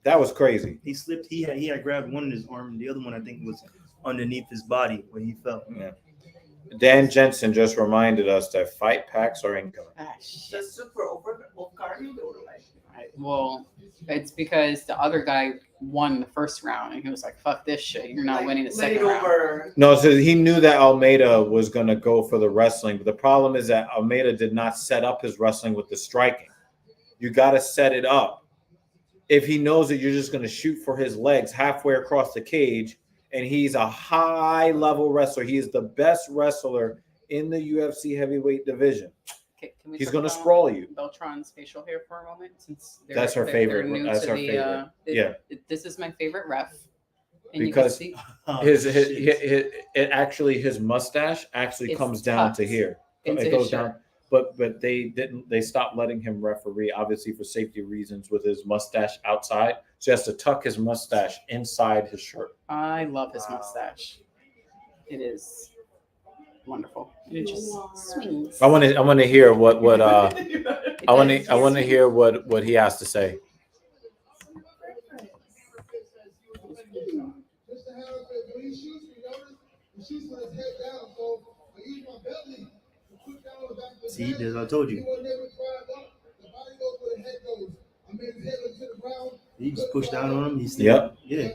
That was crazy. He slipped. He had grabbed one in his arm, and the other one I think was underneath his body when he fell. Yeah. Dan Jensen just reminded us that fight packs are incoming. Shit. Just for over cardio, or like. Well, it's because the other guy won the first round, and he was like, "Fuck this shit! You're not winning the second round." No, so he knew that Almeida was going to go for the wrestling, but the problem is that Almeida did not set up his wrestling with the striking. You got to set it up. If he knows that you're just going to shoot for his legs halfway across the cage, and he's a high-level wrestler, he is the best wrestler in the UFC heavyweight division. Okay, can we He's talk going to about sprawl you. Beltran's facial hair for a moment, since That's her favorite. new That's to her the, favorite. Yeah. This is my favorite ref. And Because you can see Oh, his shit. it actually his mustache actually It's comes down to tucked here. into It goes his shirt. down. But they stopped letting him referee, obviously for safety reasons, with his mustache outside. So he has to tuck his mustache inside his shirt. I love his mustache. It is wonderful. It just swings. I want to hear what I want to hear what he has to say. See, as I told you. He just pushed down on him. He slipped. Yep. Yeah.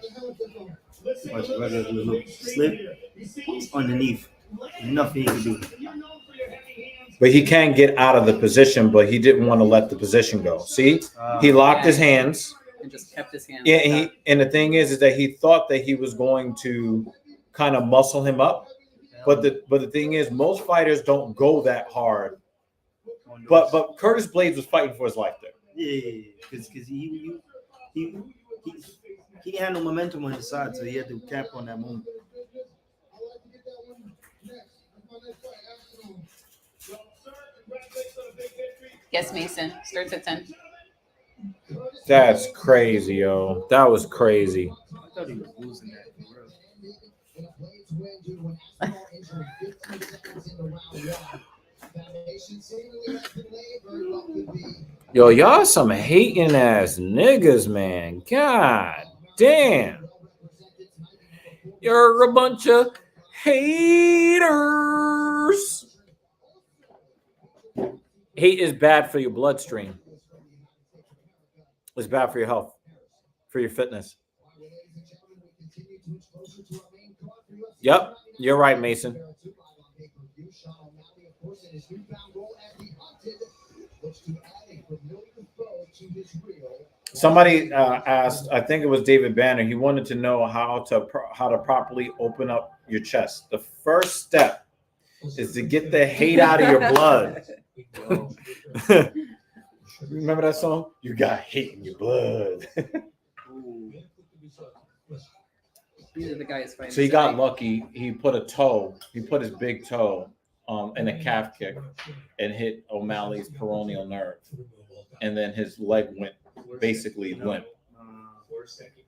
Watch right there, a little slip underneath. Nothing he could do. But he can get out of the position, but he didn't want to let the position go. See, he locked his hands. And just kept his hands. Yeah, and the thing is that he thought that he was going to kind of muscle him up. But the thing is, most fighters don't go that hard. But Curtis Blades was fighting for his life there. Yeah, because he had no momentum on his side, so he had to cap on that moment. Yes, Mason. Starts at 10. That's crazy, yo. That was crazy. I thought he was losing that. Yo, y'all some hating ass niggas, man. God damn. You're a bunch of haters. Hate is bad for your bloodstream. It's bad for your health, for your fitness. Yep, you're right, Mason. Somebody asked, I think it was David Banner. He wanted to know how to properly open up your chest. The first step is to get the hate out of your blood. Remember that song? You got hate in your blood. These are the guys fighting. So he got lucky. He put his big toe in a calf kick and hit O'Malley's peroneal nerve. And then his leg went basically limp.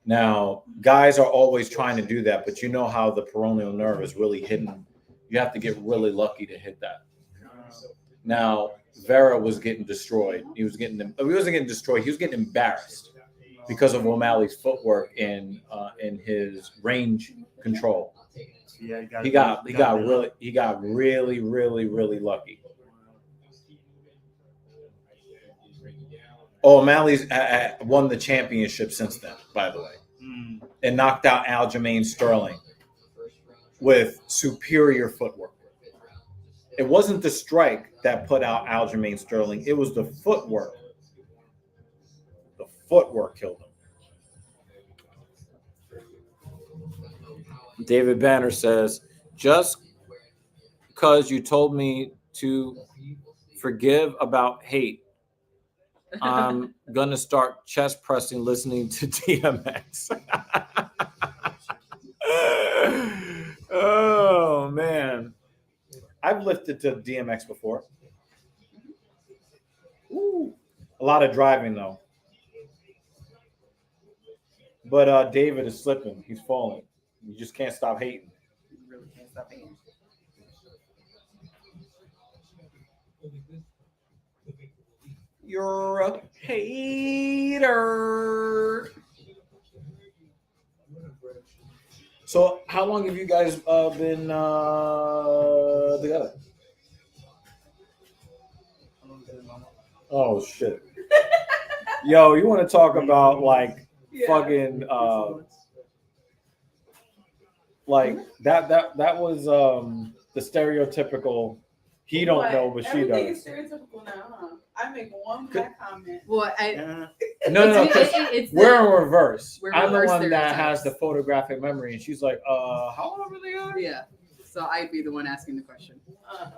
Now, guys are always trying to do that, but you know how the peroneal nerve is really hidden. You have to get really lucky to hit that. Now, Vera was getting destroyed. He wasn't getting destroyed. He was getting embarrassed because of O'Malley's footwork in his range control. Yeah, He got really lucky. O'Malley's won the championship since then, by the way, and knocked out Aljamain Sterling with superior footwork. It wasn't the strike that put out Aljamain Sterling. It was the footwork. The footwork killed him. David Banner says, just because you told me to forgive about hate, I'm going to start chest pressing listening to DMX. Oh, man. I've lifted to DMX before. Ooh. A lot of driving, though. But David is slipping. He's falling. You just can't stop hating. You really can't stop hating. You're a hater. So, how long have you guys been together? Oh shit! Yo, you want to talk about like fucking like that was the stereotypical. He don't know, but she Everything does. is stereotypical now, huh? I make one bad comment. Well, No, 'cause it's we're in reverse. We're I'm the reverse one that has stereotypes. the photographic memory, and she's like, how old are they? yeah. So I'd be the one asking the question.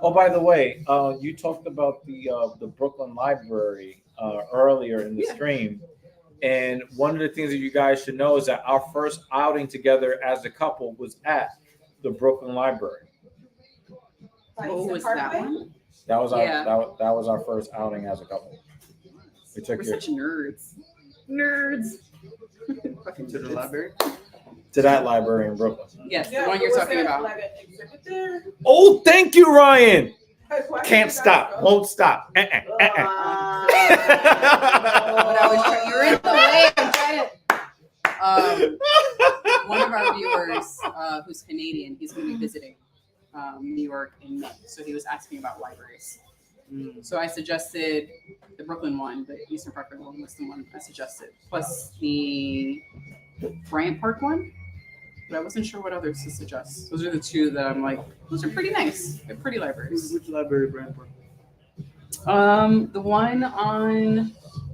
Oh, by the way, you talked about the Brooklyn Library earlier in the stream, and one of the things that you guys should know is that our first outing together as a couple was at the Brooklyn Library. Like, What was Parkway? that one? That was our Yeah. that was our first outing as a couple. We took We're you such nerds. Nerds. Fucking To the nerds. library. to that library in Brooklyn. Yes, Yeah, the one but you're was talking there, about. Like an exhibit there? Oh, thank you, Ryan. Like, why Can't did you guys stop, go? won't stop. But I was trying, you're in the way. I'm trying to. One of our viewers, who's Canadian, he's going to be visiting New York in May. So he was asking about libraries. So I suggested the Brooklyn one, the Eastern Parkway one was the one I suggested, plus the Bryant Park one. But I wasn't sure what others to suggest. Those are the two that I'm like, those are pretty nice. They're pretty libraries. Which library, Brand Park? The one on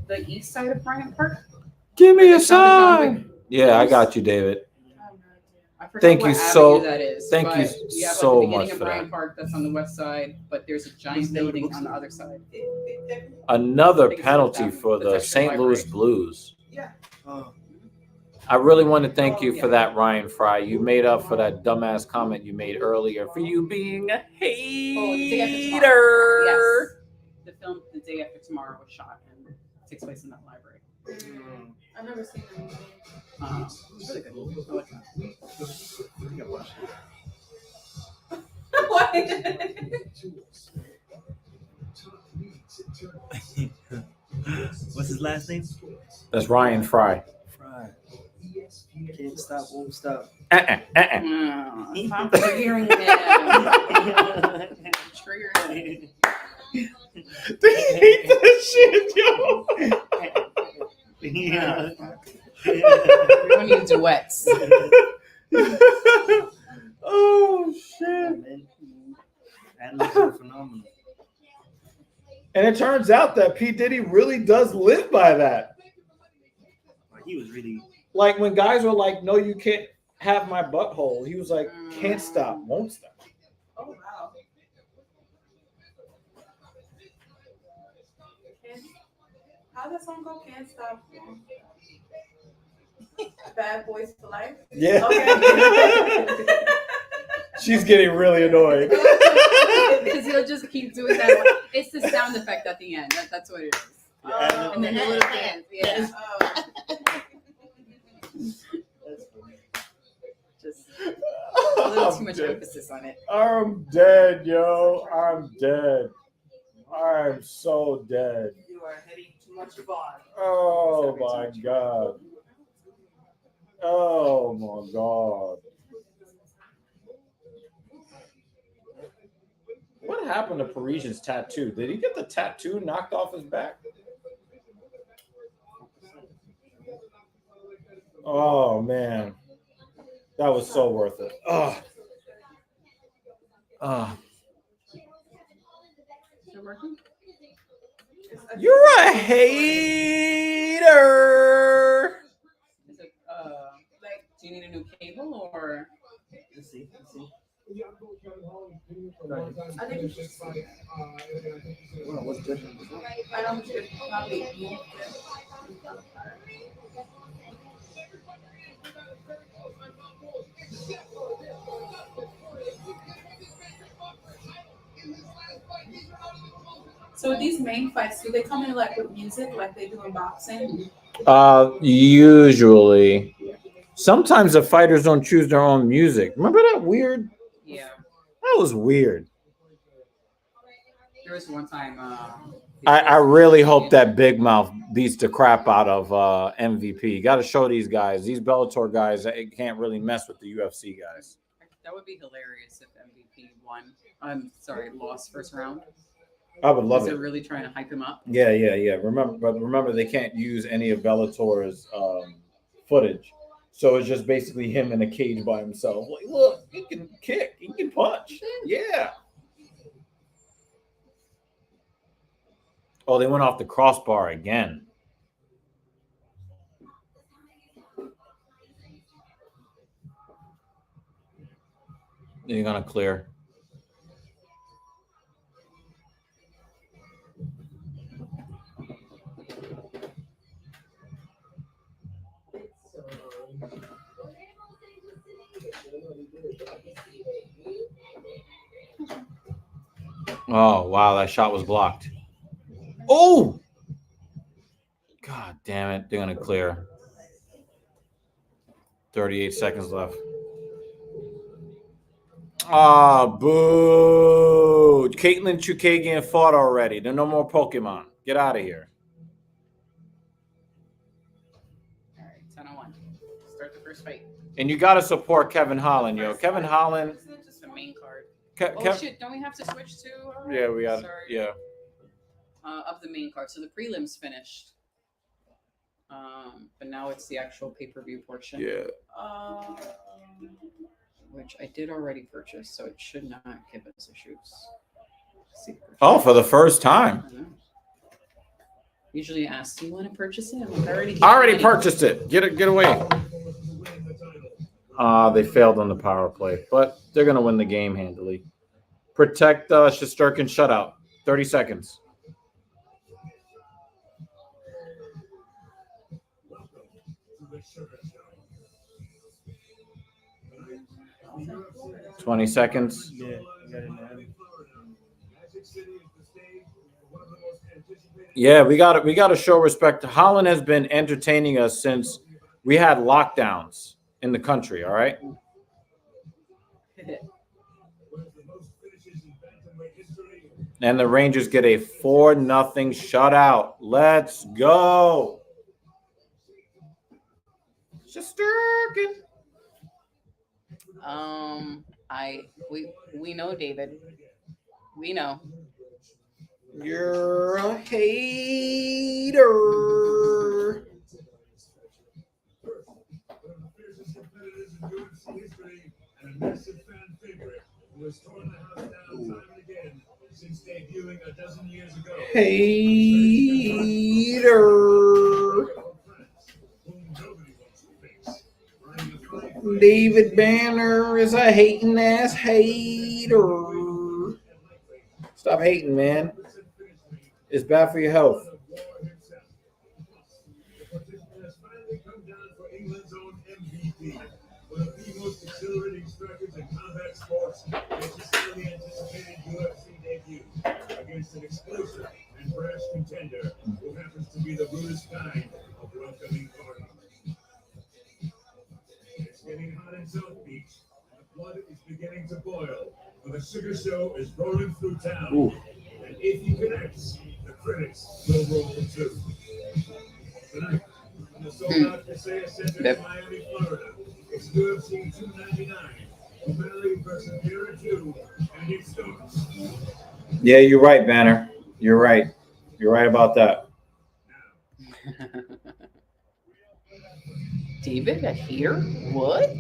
the east side of Bryant Park. Give me Where a the John sign. Wick- Yeah, I got you, David. I forgot Thank what you avenue so- that is, thank you but you have, so like, the beginning much of for Bryant that. Park that's on the west side, but there's a giant What's the name of the building on the bookstore? other side. Another I think it's penalty like for that. the That's actually St. Louis library. Blues. Oh, I really want to thank you Oh, for yeah. that, Ryan Fry. You made up for that dumbass comment you made earlier for you being a Oh, the day after tomorrow. hater. Yes. The film The Day After Tomorrow was shot and takes place in that library. I've never seen the movie. It's really good. I like that. I think I watched it. What's his last name? That's Ryan Fry. Fry. Can't stop, won't stop. Stop triggering him. Trigger him. They hate that shit, yo. We're gonna need duets. Oh shit! Man, Adams are phenomenal. And it turns out that P. Diddy really does live by that. Like, he was really. Like when guys were like, "No, you can't have my butthole," he was like, "Can't stop, won't stop." Oh wow. How'd that song go? Can't stop. Bad Boys for Life. Yeah. Okay. She's getting really annoyed. Because he'll just keep doing that. It's the sound effect at the end. That's what it is. And then the little dance. Yeah. Just a little too much emphasis on it. I'm dead, yo. I'm dead. I'm so dead. You are hitting too much fun. Oh my god. Oh my god. What happened to Parisian's tattoo? Did he get the tattoo knocked off his back? Oh man. That was so worth it. Oh. Oh. Is it working? You're a hater. Is it, like, do you need a new cable or? Let's see. I think it's just Well, what's good? I don't think it's probably So these main fights, do they come in like with music like they do in boxing? Usually. Sometimes the fighters don't choose their own music. Remember that weird? Yeah. That was weird. There was one time I really hope that Big Mouth beats the crap out of MVP. Got to show these guys, these Bellator guys, that it can't really mess with the UFC guys. That would be hilarious if MVP won. I'm sorry, lost first round. I would love Because it. they're really trying to hype him up. Yeah. Remember, they can't use any of Bellator's footage, so it's just basically him in a cage by himself. Like, look, he can kick, he can punch. Yeah. Oh, they went off the crossbar again. You're gonna clear. Oh, wow, that shot was blocked. Oh! God damn it. They're going to clear. 38 seconds left. Ah, boo. Caitlin Chukagian fought already. There are no more Pokemon. Get out of here. All right, 10-1. Start the first fight. And you got to support Kevin Holland, yo. Kevin Holland. Isn't it just the main card? Kev, Shit, don't we have to switch to? yeah, we got it. Sorry. Yeah. Of the main card. So the prelims finished. But now it's the actual pay-per-view portion. Yeah. Which I did already purchase, so it should not give us issues. Oh, for the first time. Usually ask, do you want to purchase it? I'm like, I already purchased it. Get away. They failed on the power play, but they're going to win the game handily. Protect Shesterkin shutout. 30 seconds. $20 seconds. Yeah, Yeah, we got to show respect. Holland has been entertaining us since we had lockdowns in the country. All right. And the Rangers get a 4-0 shutout. Let's go. Shesterkin. We know, David. We know. You're a hater. Since debuting a dozen years ago. Hater. David Banner is a hating ass hater. Stop hating, man. It's bad for your health. One of the most exhilarating strikers in combat sports, necessarily anticipated UFC debut against an explosive and brash contender who happens to be the rudest kind of welcoming party. It's getting hot in South Beach, and the blood is beginning to boil, but the sugar show is rolling through town. Ooh. And if he connects, the critics will roll too. Tonight, on the sold-out Kaseya Center in Miami, Florida, it's UFC 299, O'Malley versus Vera 2, and it starts. Yeah, you're right, Banner. You're right. You're right about that. David, a here? What?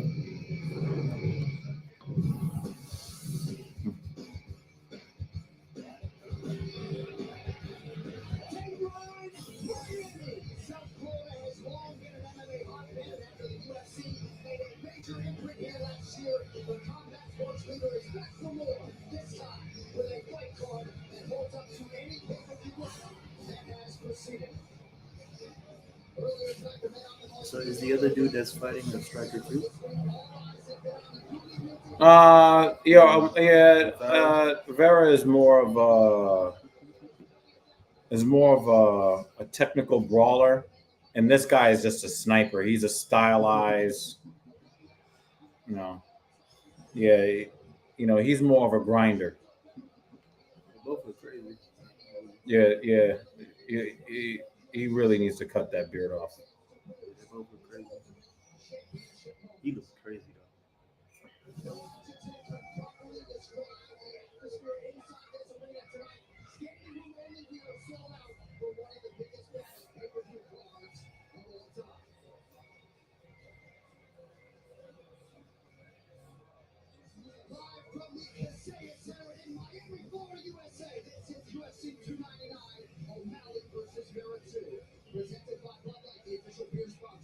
So is the other dude that's fighting the striker too? Vera is more of a technical brawler, and this guy is just a sniper. He's a stylized, he's more of a grinder. Both are crazy. Yeah. He really needs to cut that beard off. They both look crazy. He looks crazy though.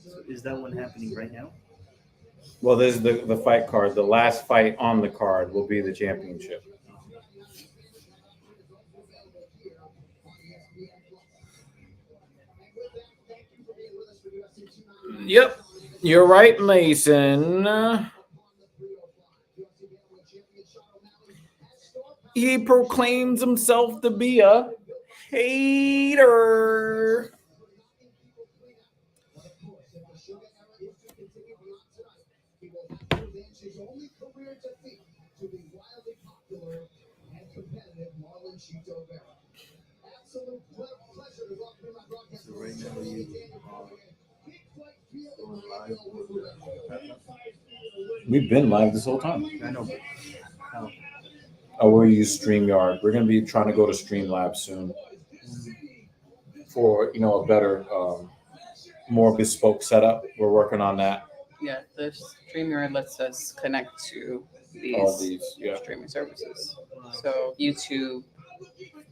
So is that one happening right now? Well, there's the fight card. The last fight on the card will be the championship. Yep, you're right, Mason. He proclaims himself to be a hater. So right now you going live. We've been live this whole time. I know, but how? Oh, we'll use StreamYard. We're going to be trying to go to Streamlabs soon for a better, more bespoke setup. We're working on that. Yeah, the StreamYard lets us connect to All these these, yeah. streaming services. So YouTube,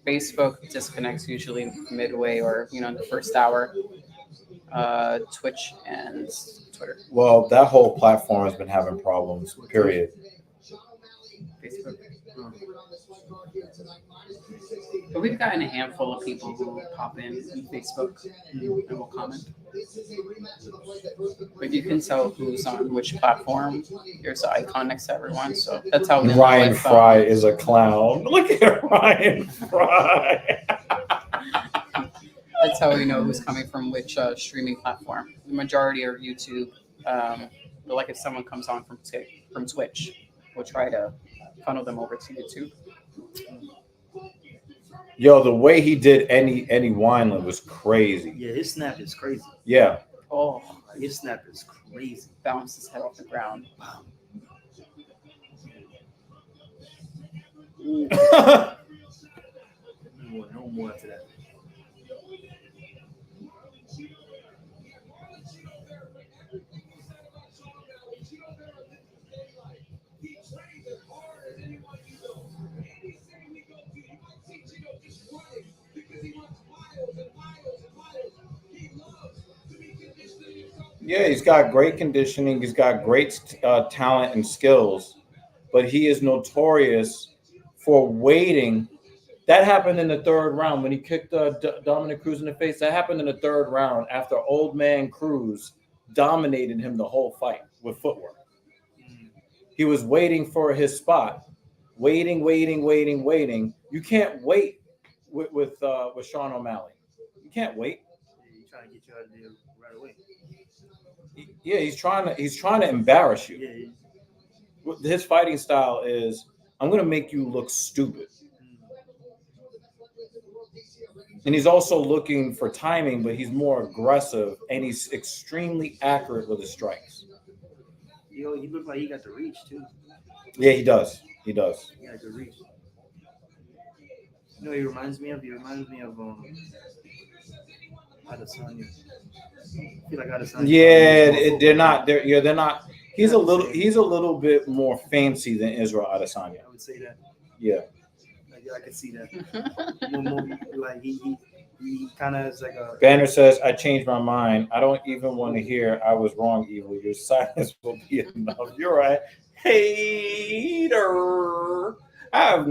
Facebook disconnects usually midway or in the first hour. Twitch and Twitter. Well, that whole platform has been having problems. Period. Facebook. But we've gotten a handful of people who pop in Facebook and will comment. But you can tell who's on which platform. There's an icon next to everyone, so that's how we know Ryan if, Fry is a clown. Look at Ryan Fry. That's how we know who's coming from which streaming platform. The majority are YouTube. But like if someone comes on from Twitch, we'll try to funnel them over to YouTube. Yo, the way he did any Wineland was crazy. Yeah, his snap is crazy. Yeah. Oh, His snap is crazy. bounce his head off the ground. No more after that. Yeah, he's got great conditioning. He's got great talent and skills, but he is notorious for waiting. That happened in the third round when he kicked Dominic Cruz in the face. That happened in the third round after Old Man Cruz dominated him the whole fight with footwork. He was waiting for his spot, waiting. You can't wait with Sean O'Malley. You can't wait. Yeah, he's trying to get you out of there right away. Yeah, he's trying to embarrass you. Yeah. His fighting style is, I'm going to make you look stupid. And he's also looking for timing, but he's more aggressive and he's extremely accurate with his strikes. Yo, he looked like he got the reach too. Yeah, he does. He does. He got the reach. You know, he reminds me of Adesanya. I feel like Adesanya. Yeah, they're not. They're not. He's a little bit more fancy than Israel Adesanya. I would say that. Yeah. I can see that. More, like he kind of is like a. Banner says, "I changed my mind. I don't even want to hear I was wrong, Evil. Your silence will be enough." You're right, hater. I have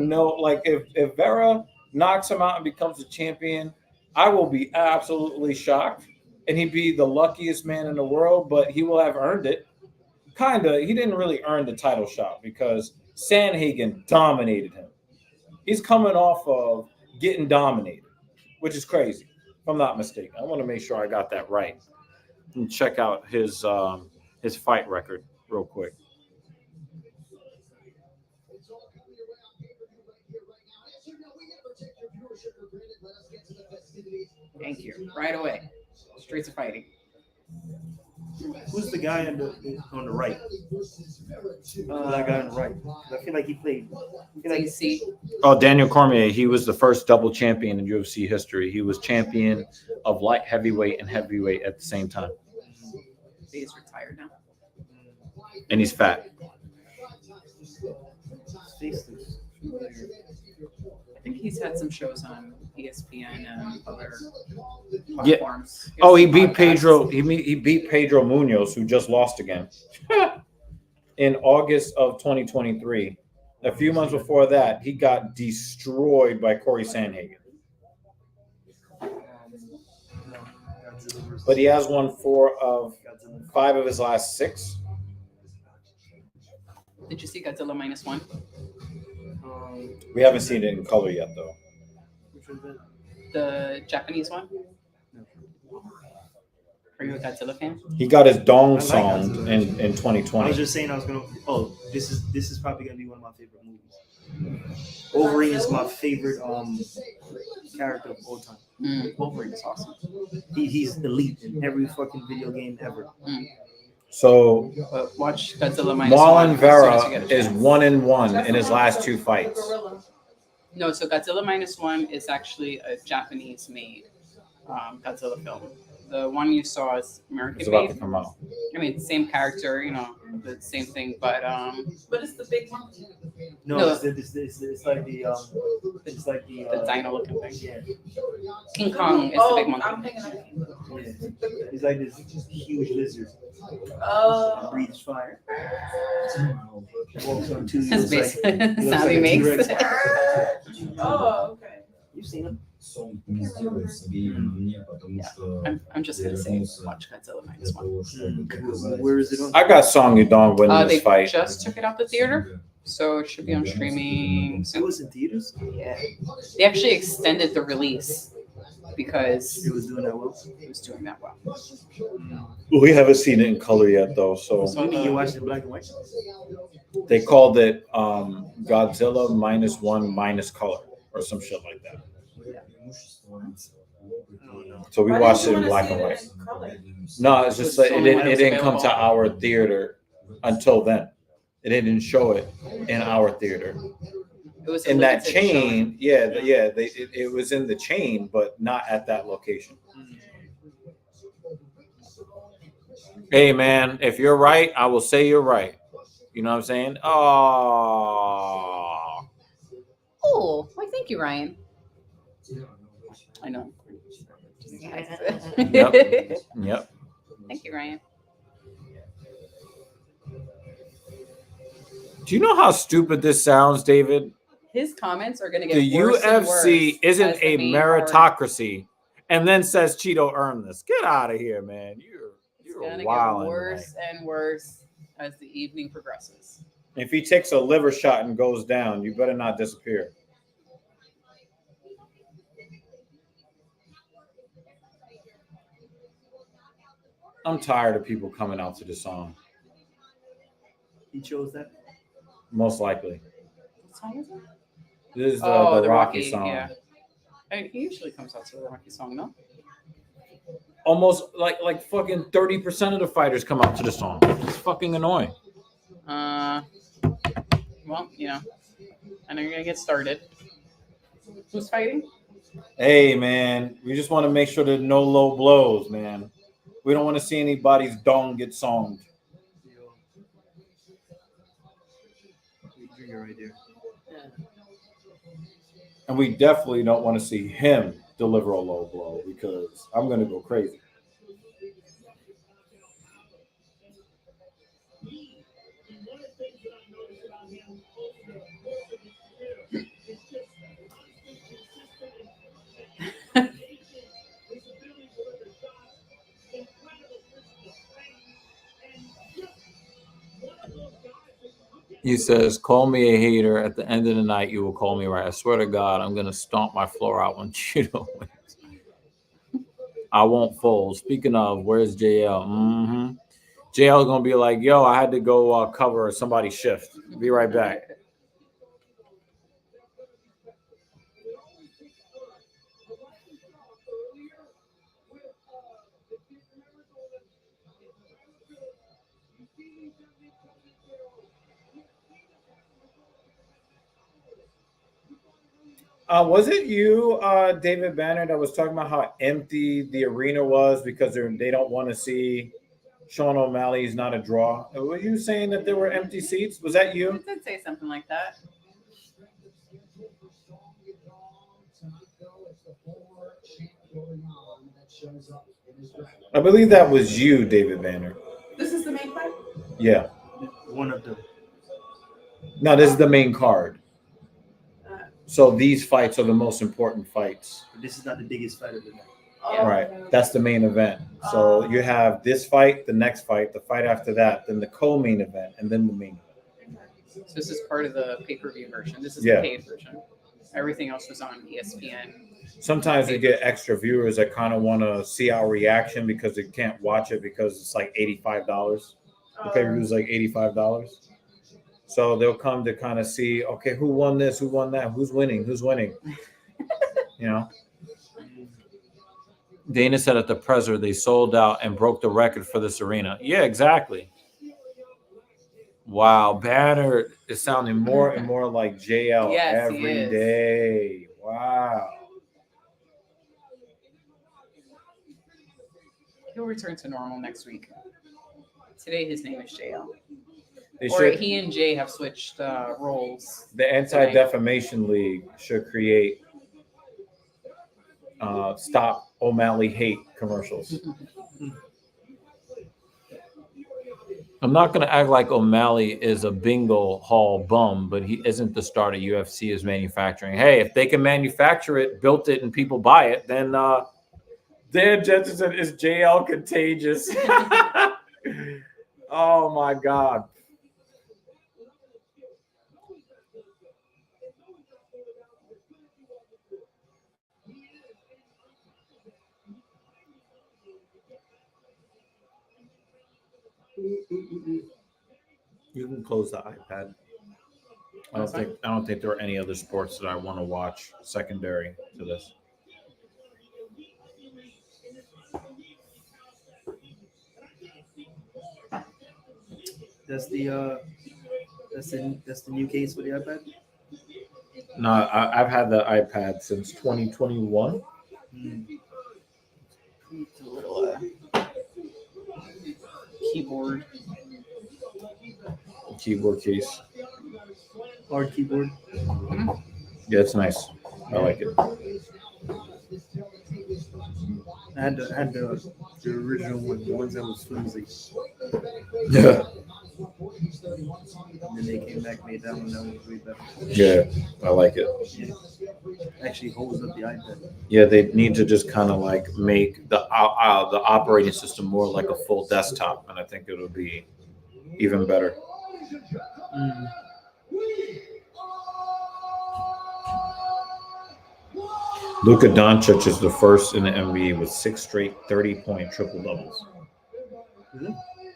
if Vera knocks him out and becomes a champion, I will be absolutely shocked, and he'd be the luckiest man in the world. But he will have earned it. Kinda. He didn't really earn the title shot because Sanhagen dominated him. He's coming off of getting dominated, which is crazy, if I'm not mistaken. I want to make sure I got that right. And check out his fight record real quick. Thank you. Right away. Streets of Fighting. Who's the guy on the right? That guy on the right. I feel like he played. I feel like DC. Oh, Daniel Cormier. He was the first double champion in UFC history. He was champion of light heavyweight and heavyweight at the same time. He's retired now. And he's fat. I think he's had some shows on ESPN and other Yeah. platforms. Oh, he Some beat podcasts. Pedro. He beat Pedro Munoz, who just lost again in August of 2023. A few months before that, he got destroyed by Corey Sandhagen. But he has won 4 of 5 of his last 6. Did you see Godzilla -1? We haven't seen it in color yet, though. The Japanese one? Are you a Godzilla fan? He got his dong like song Godzilla. in I was 2020. just saying I was gonna. Oh, this is probably gonna be one of my favorite movies. Wolverine is my favorite character of all time. Wolverine is awesome. He's elite in every fucking video game ever. So But watch Godzilla -1. Marlon as soon Vera as you get a is chance. 1-1 in his last 2 fights. No, so Godzilla -1 is actually a Japanese-made Godzilla film. The one you saw is It's American about to made. come out. I mean, same character, the same thing, but But it's the big one. No, No. it's like the dino-looking thing. Yeah, King Kong is the Oh, big monkey. I'm thinking of yeah. He's like this huge lizard. Oh. Breathes fire. Walks on 2 That's looks basically like- the looks sound like he a makes. T-Rex. Oh, okay. You've seen him. I'm just gonna say watch Godzilla -1. Where is it on? I got Song Yudong winning They this fight. just took it out the theater, so it should be on streaming It soon. was in theaters. Yeah, they actually extended the release because It was doing that well. it was doing that well. We haven't seen it in color yet, though. So So You mean you watched it in black and white? they called it Godzilla -1 color or some shit like that. So we Why watched didn't it you in wanna black see and it white. in color? No, it's just like it didn't come to available. our theater until then. It didn't show it in our theater. It was a In that limited showing. chain, it was in the chain, but not at that location. Hey man, if you're right, I will say you're right. You know what I'm saying? Oh, Oh, why? Thank you, Ryan. I know. yep. Thank you, Ryan. Do you know how stupid this sounds, David? His comments are going to get The worse and UFC worse isn't as the a main card. meritocracy, and then says Cheeto earned this. Get out of here, man. It's You're going to wild. get worse and worse as the evening progresses. If he takes a liver shot and goes down, you better not disappear. I'm tired of people coming out to the song. He chose that. Most likely. What song is it? This is the Rocky song. Yeah. He usually comes out to the Rocky song, no? Almost like fucking 30% of the fighters come out to the song. It's fucking annoying. Well, I know you're going to get started. Who's fighting? Hey, man, we just want to make sure there's no low blows, man. We don't want to see anybody's dong get songed. Right there. And we definitely don't want to see him deliver a low blow because I'm going to go crazy. He says, call me a hater. At the end of the night, you will call me right. I swear to God, I'm going to stomp my floor out when Cheeto wins. I won't fold. Speaking of, where's JL? JL going to be like, yo, I had to go cover somebody's shift. Be right back. Was it you, David Banner, that was talking about how empty the arena was because they don't want to see Sean O'Malley's not a draw? Were you saying that there were empty seats? Was that I you? did say something like that. I believe that was you, David Banner. This is the main fight? Yeah. One of them. No, this is the main card. Uh, So these fights are the most important fights. This is not the biggest fight of the night. Yeah. Right. That's the main event. So you have this fight, the next fight, the fight after that, then the co-main event, and then the main event. So this is part of the pay-per-view version. This is Yeah. the paid version. Everything else was on ESPN. Sometimes we get extra viewers that kind of want to see our reaction because they can't watch it because it's like $85. The pay-per-view is like $85. So they'll come to kind of see, okay, who won this, who won that, who's winning. You know. Dana said at the presser they sold out and broke the record for this arena. Yeah, exactly. Wow, Banner is sounding more and more like JL Yes, he every is. day. Wow. He'll return to normal next week. Today his name is JL. They Or should, he and Jay have switched roles. the Anti-Defamation League should create stop O'Malley hate commercials. I'm not going to act like O'Malley is a bingo hall bum, but he isn't the star that UFC is manufacturing. Hey, if they can manufacture it, built it, and people buy it, then Dan Jensen said, is JL contagious? Oh, my God. You can close the iPad. I don't think there are any other sports that I want to watch secondary to this. That's the new case for the iPad. No, I've had the iPad since 2021. It's a little keyboard. Keyboard case. Hard keyboard. Yeah, it's nice. I like it. I had the original one, the ones that was flimsy. Yeah. And then they came back, made that one way better. Yeah, I like it. Yeah. Actually holds up the iPad. Yeah, they need to just kind of like make the operating system more like a full desktop, and I think it'll be even better. Luka Doncic is the first in the NBA with 6 straight 30-point triple doubles.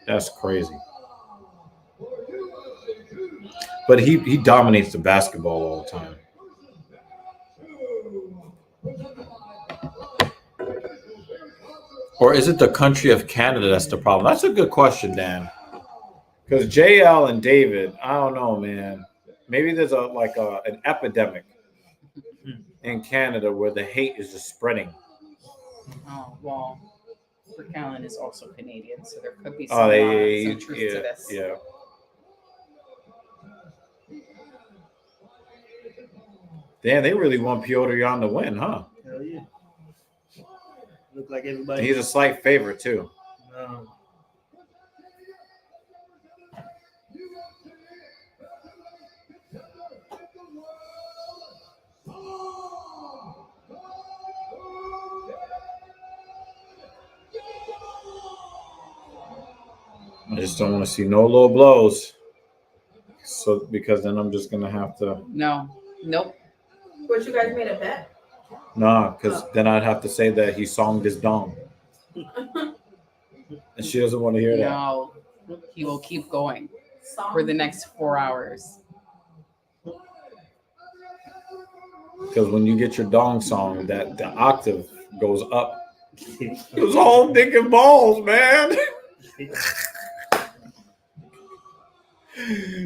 That's crazy. But he dominates the basketball all the time. Or is it the country of Canada that's the problem? That's a good question, Dan. Because JL and David, I don't know, man. Maybe there's an epidemic in Canada where the hate is just spreading. Oh, well, Rick Allen is also Canadian, so there could be some, Oh, some truth to this. Yeah. Damn, they really want Piotr Jan to win, huh? Hell yeah. Look like everybody. He's a slight favorite, too. I just don't want to see no low blows. So because then I'm just gonna have to Nope. What, you guys made a bet? because then I'd have to say that he songed his dong. And she doesn't want to hear that. No. He will keep going Song? for the next 4 hours. Because when you get your dong song, that the octave goes up. It was all dick and balls, man.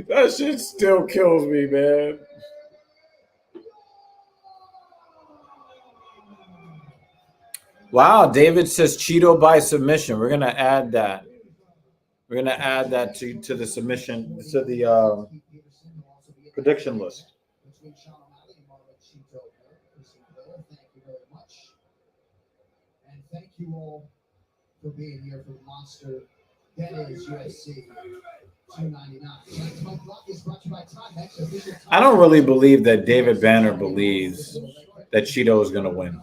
That shit still kills me, man. Wow, David says Cheeto by submission. We're gonna add that. We're gonna add that to the submission to the prediction list. And thank you all for being here for the monster that is UFC 299. I don't really believe that David Banner believes that Cheeto is gonna win.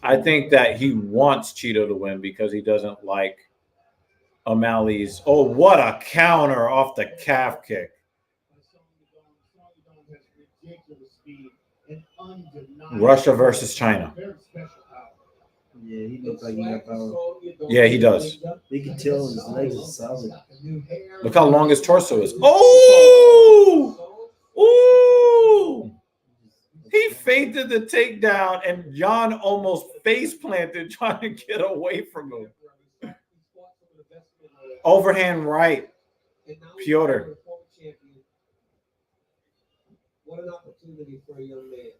I think that he wants Cheeto to win because he doesn't like O'Malley's. Oh, what a counter off the calf kick. Russia versus China. Yeah, he looks like he got power. Yeah, he does. You can tell his legs are solid. Look how long his torso is. Oh! Ooh! He feinted the takedown, and Jan almost face planted trying to get away from him. Overhand right. Piotr. What an opportunity for a young man.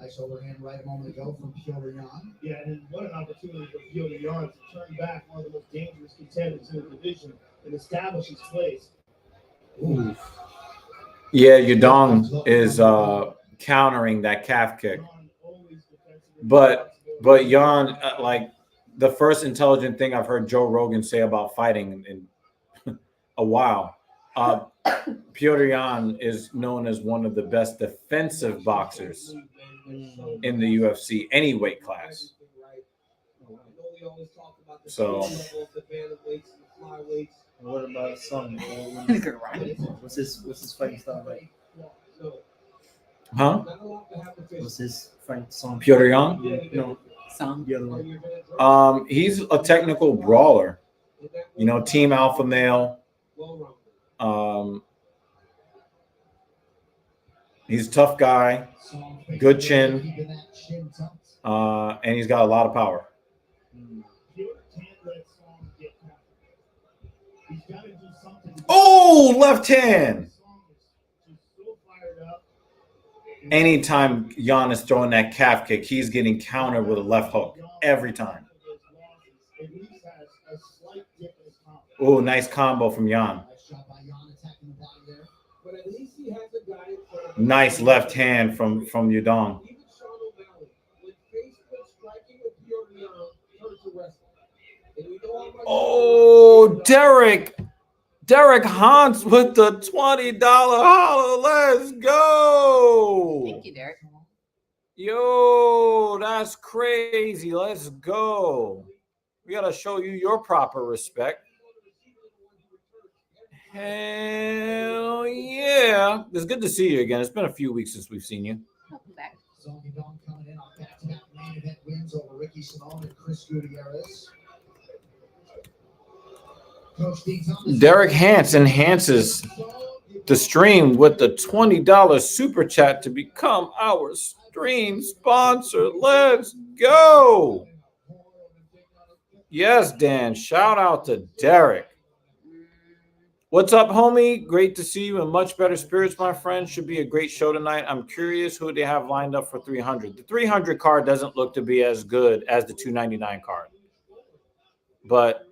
Nice overhand right a moment ago from Piotr Jan. Yeah, and what an opportunity for Piotr Jan to turn back one of the most dangerous contenders in the division and establish his place. Ooh. Yeah, Yudong is countering that calf kick. But Jan, like the first intelligent thing I've heard Joe Rogan say about fighting in a while. Piotr Jan is known as one of the best defensive boxers in the UFC, any weight class. So, What about Song? What's his fighting style like? huh? What's his fighting song? Piotr Jan? No, Song. the other one. He's a technical brawler. You know, team alpha male. He's a tough guy, good chin, and he's got a lot of power. Oh, left hand. Anytime Jan is throwing that calf kick, he's getting countered with a left hook every time. Oh, nice combo from Jan. Nice left hand from Yudong. Oh, Derek Hans with the $20 holler. Let's go. Thank you, Derek. Yo, that's crazy. Let's go. We got to show you your proper respect. Hell yeah. It's good to see you again. It's been a few weeks since we've seen you. Welcome back. Coming in on back-to-back main event wins over Ricky Simone and Chris Gutierrez. Derek Hans enhances the stream with the $20 super chat to become our stream sponsor. Let's go. Yes, Dan. Shout out to Derek. What's up, homie? Great to see you in much better spirits, my friend. Should be a great show tonight. I'm curious who they have lined up for 300. The 300 card doesn't look to be as good as the 299 card. But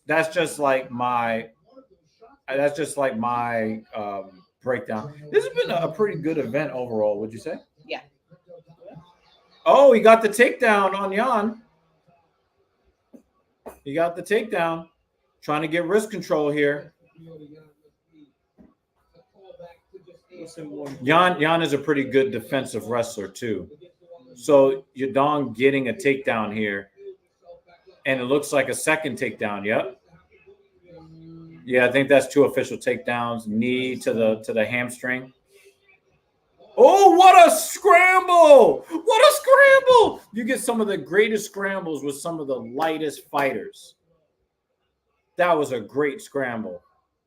that's just like my breakdown. This has been a pretty good event overall, would you say? Yeah. Oh, he got the takedown on Jan. He got the takedown. Trying to get wrist control here. Jan is a pretty good defensive wrestler too. So Yudong getting a takedown here. And it looks like a second takedown. Yep. Yeah, I think that's two official takedowns. Knee to the hamstring. Oh, what a scramble! What a scramble! You get some of the greatest scrambles with some of the lightest fighters. That was a great scramble.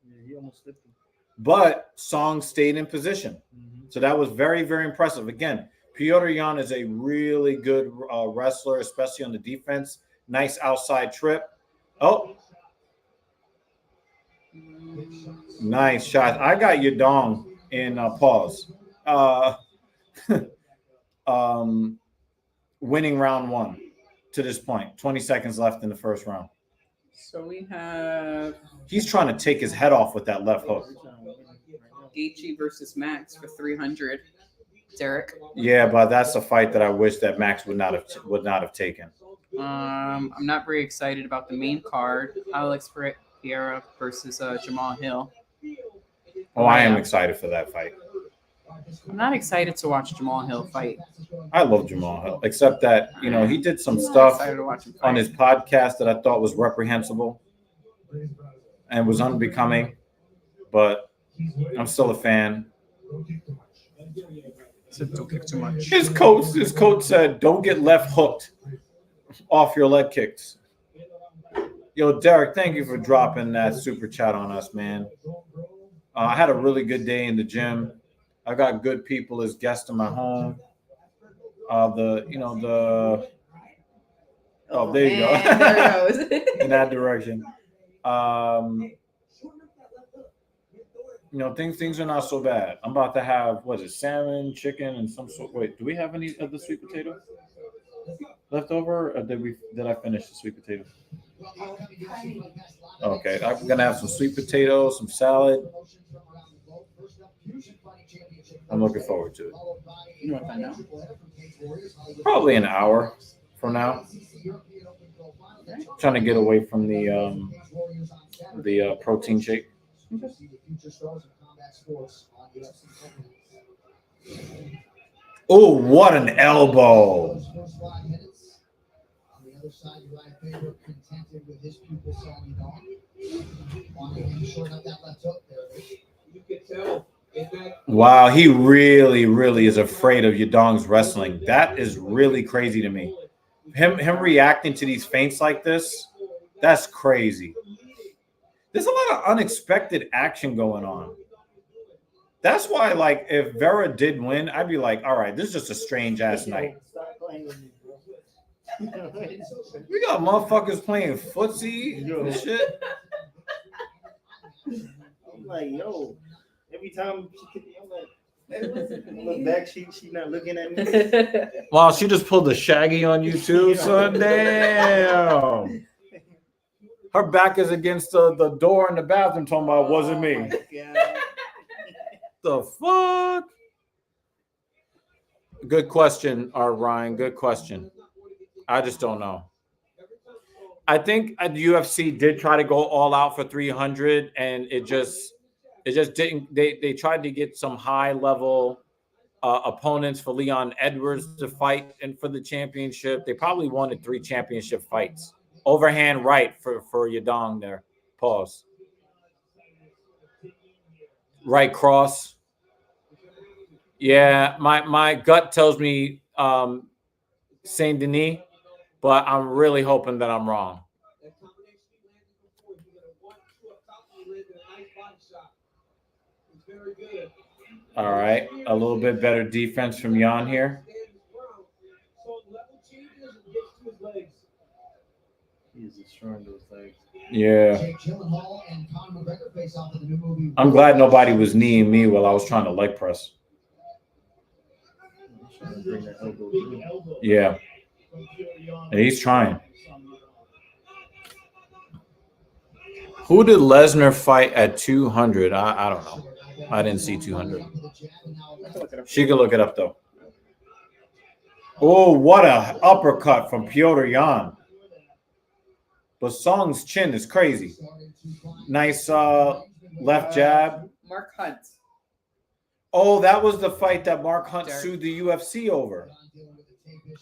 Yeah, he almost slipped him. But Song stayed in position. So that was very, very impressive. Again, Piotr Jan is a really good wrestler, especially on the defense. Nice outside trip. Oh. Nice shot. I got Yadong in pause. Winning round 1 to this point. 20 seconds left in the first round. So we have He's trying to take his head off with that left hook. Gaethje versus Max for 300. Derek. Yeah, but that's a fight that I wish that Max would not have taken. I'm not very excited about the main card. Alex Vera versus Jamal Hill. Oh, I am excited for that fight. I'm not excited to watch Jamal Hill fight. I love Jamal Hill, except that, he did some I'm not stuff excited to watch him fight. on his podcast that I thought was reprehensible and was unbecoming, but I'm still a fan. So don't kick too much. His coach said, "Don't get left hooked off your leg kicks." Yo, Derek, thank you for dropping that super chat on us, man. I had a really good day in the gym. I got good people as guests in my home. There you go. There it goes. In that direction. Things are not so bad. I'm about to have salmon, chicken, and some sort. Wait, do we have any of the sweet potato left over, or did I finish the sweet potato? Okay, I'm gonna have some sweet potatoes, some salad. I'm looking forward to it. You want that now? Probably an hour from now. Trying to get away from the protein shake. Oh, what an elbow! Wow, he really, really is afraid of Yadong's wrestling. That is really crazy to me. Him reacting to these feints like this, that's crazy. There's a lot of unexpected action going on. That's why, if Vera did win, I'd be like, all right, this is just a strange ass night. We got motherfuckers playing footsie and shit. I'm like, yo, every time I'm look back, she not looking at me. Wow, she just pulled the shaggy on you too, son. Damn. Her back is against the door in the bathroom talking about, wasn't me. The fuck? Good question, Ryan. Good question. I just don't know. I think the UFC did try to go all out for 300, and it just didn't. They tried to get some high level opponents for Leon Edwards to fight and for the championship. They probably wanted 3 championship fights. Overhand right for Yadong there. Pause. Right cross. Yeah, my gut tells me Saint Denis, but I'm really hoping that I'm wrong. All right, a little bit better defense from Jan here. He's destroying those legs. Yeah. I'm glad nobody was kneeing me while I was trying to leg press. Yeah. He's trying. Who did Lesnar fight at 200? I don't know. I didn't see 200. She can look it up, though. Oh, what a uppercut from Piotr Jan. But Song's chin is crazy. Nice left jab. Mark Hunt. Oh, that was the fight that Mark Hunt sued the UFC over.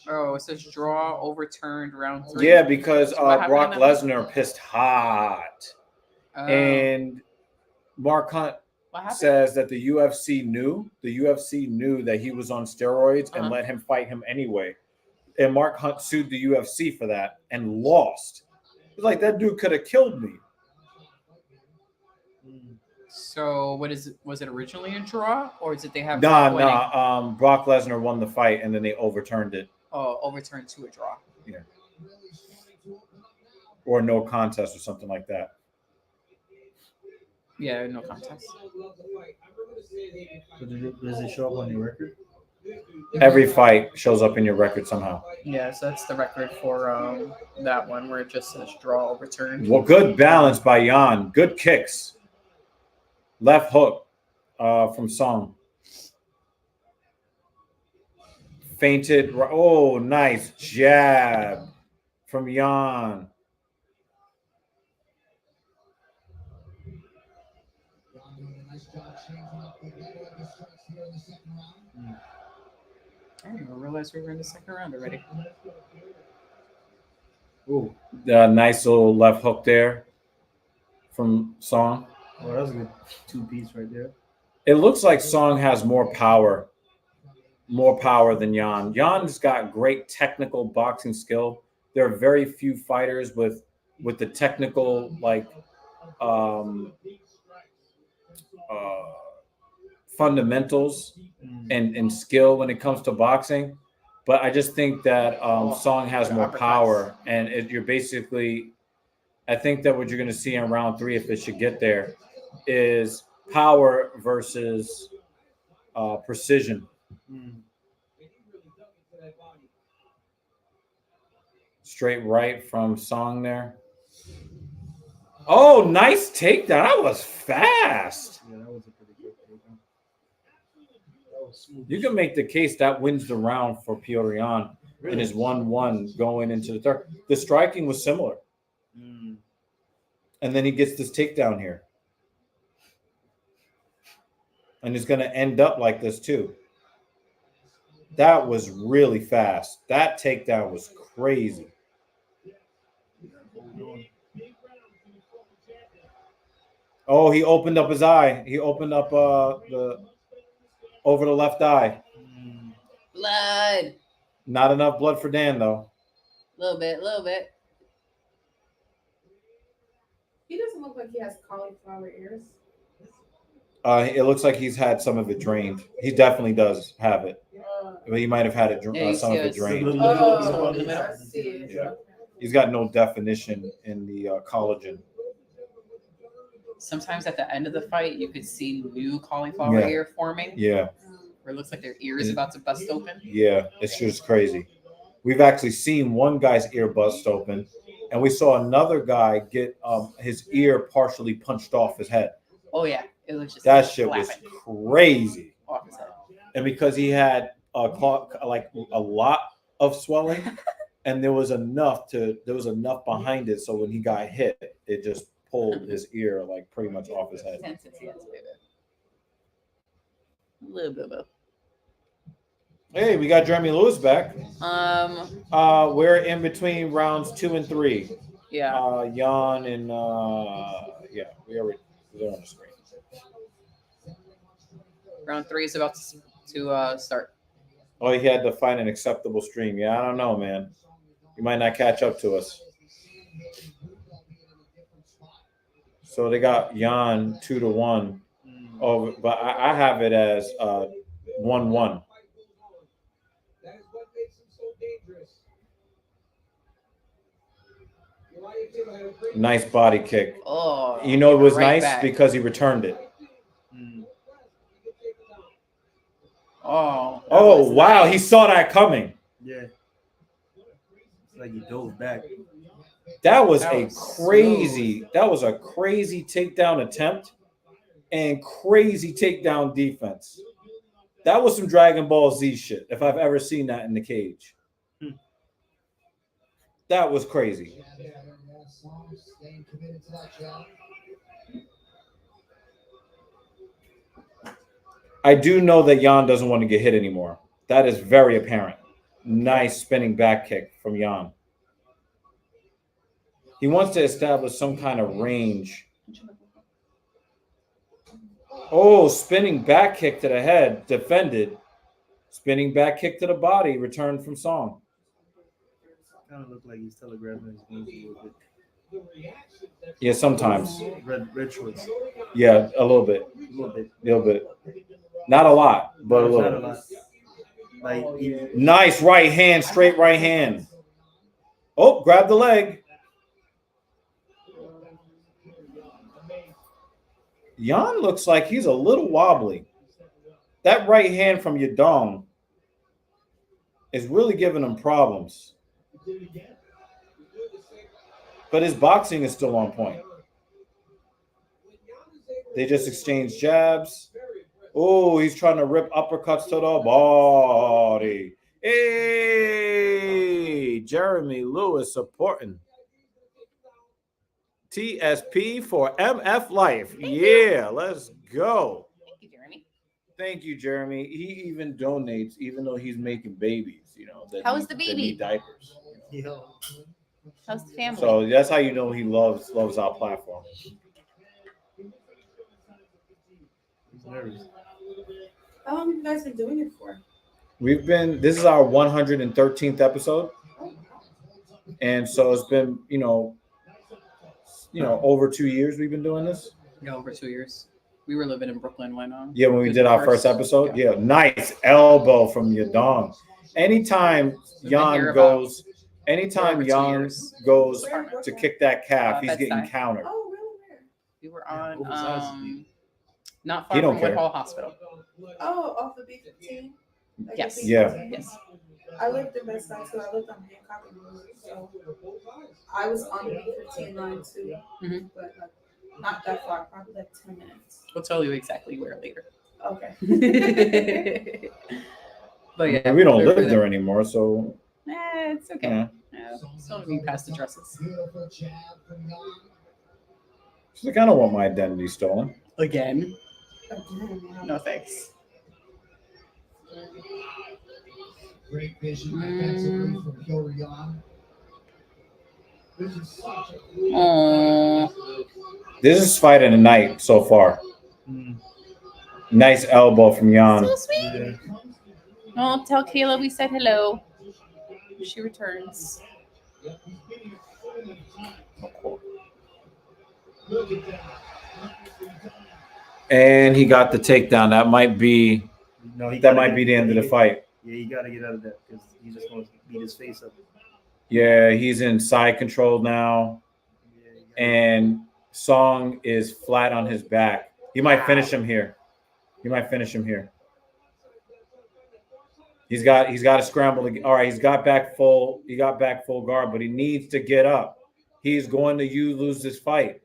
Oh, it says draw overturned round 3. Yeah, because Brock Lesnar pissed hot. And Mark Hunt says that the UFC knew that he was on steroids and let him fight him anyway. And Mark Hunt sued the UFC for that and lost. It's like, that dude could have killed me. So what is it? Was it originally a draw, or is it they have? Nah. Brock Lesnar won the fight and then they overturned it. Oh, overturned to a draw. Yeah. Or no contest or something like that. Yeah, no contest. Does it show up on your record? Every fight shows up in your record somehow. Yeah, so that's the record for that one where it just says draw return. Well, good balance by Jan. Good kicks. Left hook from Song. Feinted. Oh, nice jab from Jan. Nice job changing up the middle of the strikes here in the second round. I didn't even realize we were in the second round already. Ooh, nice little left hook there from Song. Oh, that was a good 2-piece right there. It looks like Song has more power than Jan. Jan's got great technical boxing skill. There are very few fighters with the technical fundamentals and skill when it comes to boxing. But I just think that Song has more power, and you're basically, I think that what you're going to see in round 3, if it should get there, is power versus precision. Straight right from Song there. Oh, nice takedown. That was fast. Yeah, that was a pretty good takedown. That was smooth. You can make the case that wins the round for Piotr Jan in his 1-1 going into the third. The striking was similar. And then he gets this takedown here. And it's going to end up like this too. That was really fast. That takedown was crazy. Oh, he opened up his eye. He opened up over the left eye. Blood. Not enough blood for Dan though. Little bit. He doesn't look like he has cauliflower ears. It looks like he's had some of it drained. He definitely does have it. But he might have had it some of it drained. I see it. Yeah. He's got no definition in the collagen. Sometimes at the end of the fight, you could see new cauliflower ear forming. Yeah. Where it looks like their ear is about to bust open. Yeah, it's just crazy. We've actually seen one guy's ear bust open, and we saw another guy get his ear partially punched off his head. Oh yeah, it was just that shit was crazy. Off his head. And because he had a lot of swelling, and there was enough behind it, so when he got hit, it just pulled his ear like pretty much off his head. A little bit of both. Hey, we got Jeremy Lewis back. We're in between rounds 2 and 3. Yeah. Jan and they're on the screen. Round 3 is about to start. Oh, he had to find an acceptable stream. Yeah, I don't know, man. You might not catch up to us. So they got Jan 2-1. Oh, but I have it as 1-1. Nice body kick. Oh, you know it was right nice back. because he returned it. Oh. Oh wow, nice. He saw that coming. Yeah. It's like he dove back. That was a crazy takedown attempt and crazy takedown defense. That was some Dragon Ball Z shit, if I've ever seen that in the cage. That was crazy. I do know that Jan doesn't want to get hit anymore. That is very apparent. Nice spinning back kick from Jan. He wants to establish some kind of range. Oh, spinning back kick to the head, defended. Spinning back kick to the body, returned from Song. Kind of look like he's telegraphing his moves a little bit. Yeah, sometimes. Red shorts. Yeah, a little bit. A little bit. Not a lot, but a little. Not a lot. Nice right hand, straight right hand. Oh, grab the leg. Jan looks like he's a little wobbly. That right hand from Yadong is really giving him problems. But his boxing is still on point. They just exchanged jabs. Oh, he's trying to rip uppercuts to the body. Hey, Jeremy Lewis supporting. TSP for MF Life. Yeah, let's go. Thank you, Jeremy. Thank you, Jeremy. He even donates, even though he's making babies, you know. That How's need- the that baby? need diapers. Yo. How's the family? So that's how you know he loves our platform. He's nervous. How long have you guys been doing it for? This is our 113th episode. And so it's been, over 2 years we've been doing this. Yeah, over 2 years. We were living in Brooklyn when Yeah, when we did our first episode. Yeah, nice elbow from Yadong. Anytime Jan goes to kick that calf, he's getting Bedside. countered. Oh, really? Where? We were on Oversized. not He far don't from care. Woodhall Hospital. Oh, off the B15? Like Yes. the Yeah. B15? Yes. I lived in Bed-Stuy too. I lived on Hancock and Rose, so I was on the B15 line too, Mhm. but like not that far, probably like 10 minutes. We'll tell you exactly where later. Okay. But yeah, We don't we were live there anymore, so It's okay. yeah. Still need past addresses. Beautiful jab from Jan. She's like, I don't want my identity stolen. Again. Again, wow. No thanks. Great vision defensively from Pyotr Jan. Aww. This is fight of the night so far. Mm. Nice elbow from Jan. So sweet. Yeah. Oh, tell Kayla we said hello. She returns. And he got the takedown. That might be No, he the gotta end of the fight. Yeah, you got to get out of that because he just wants to beat his face up. Yeah, he's in side control now. Yeah, you gotta- And Song is flat on his back. He might finish him here. He's got to scramble. All right, he's got back full. He got back full guard, but he needs to get up. He's going to lose this fight.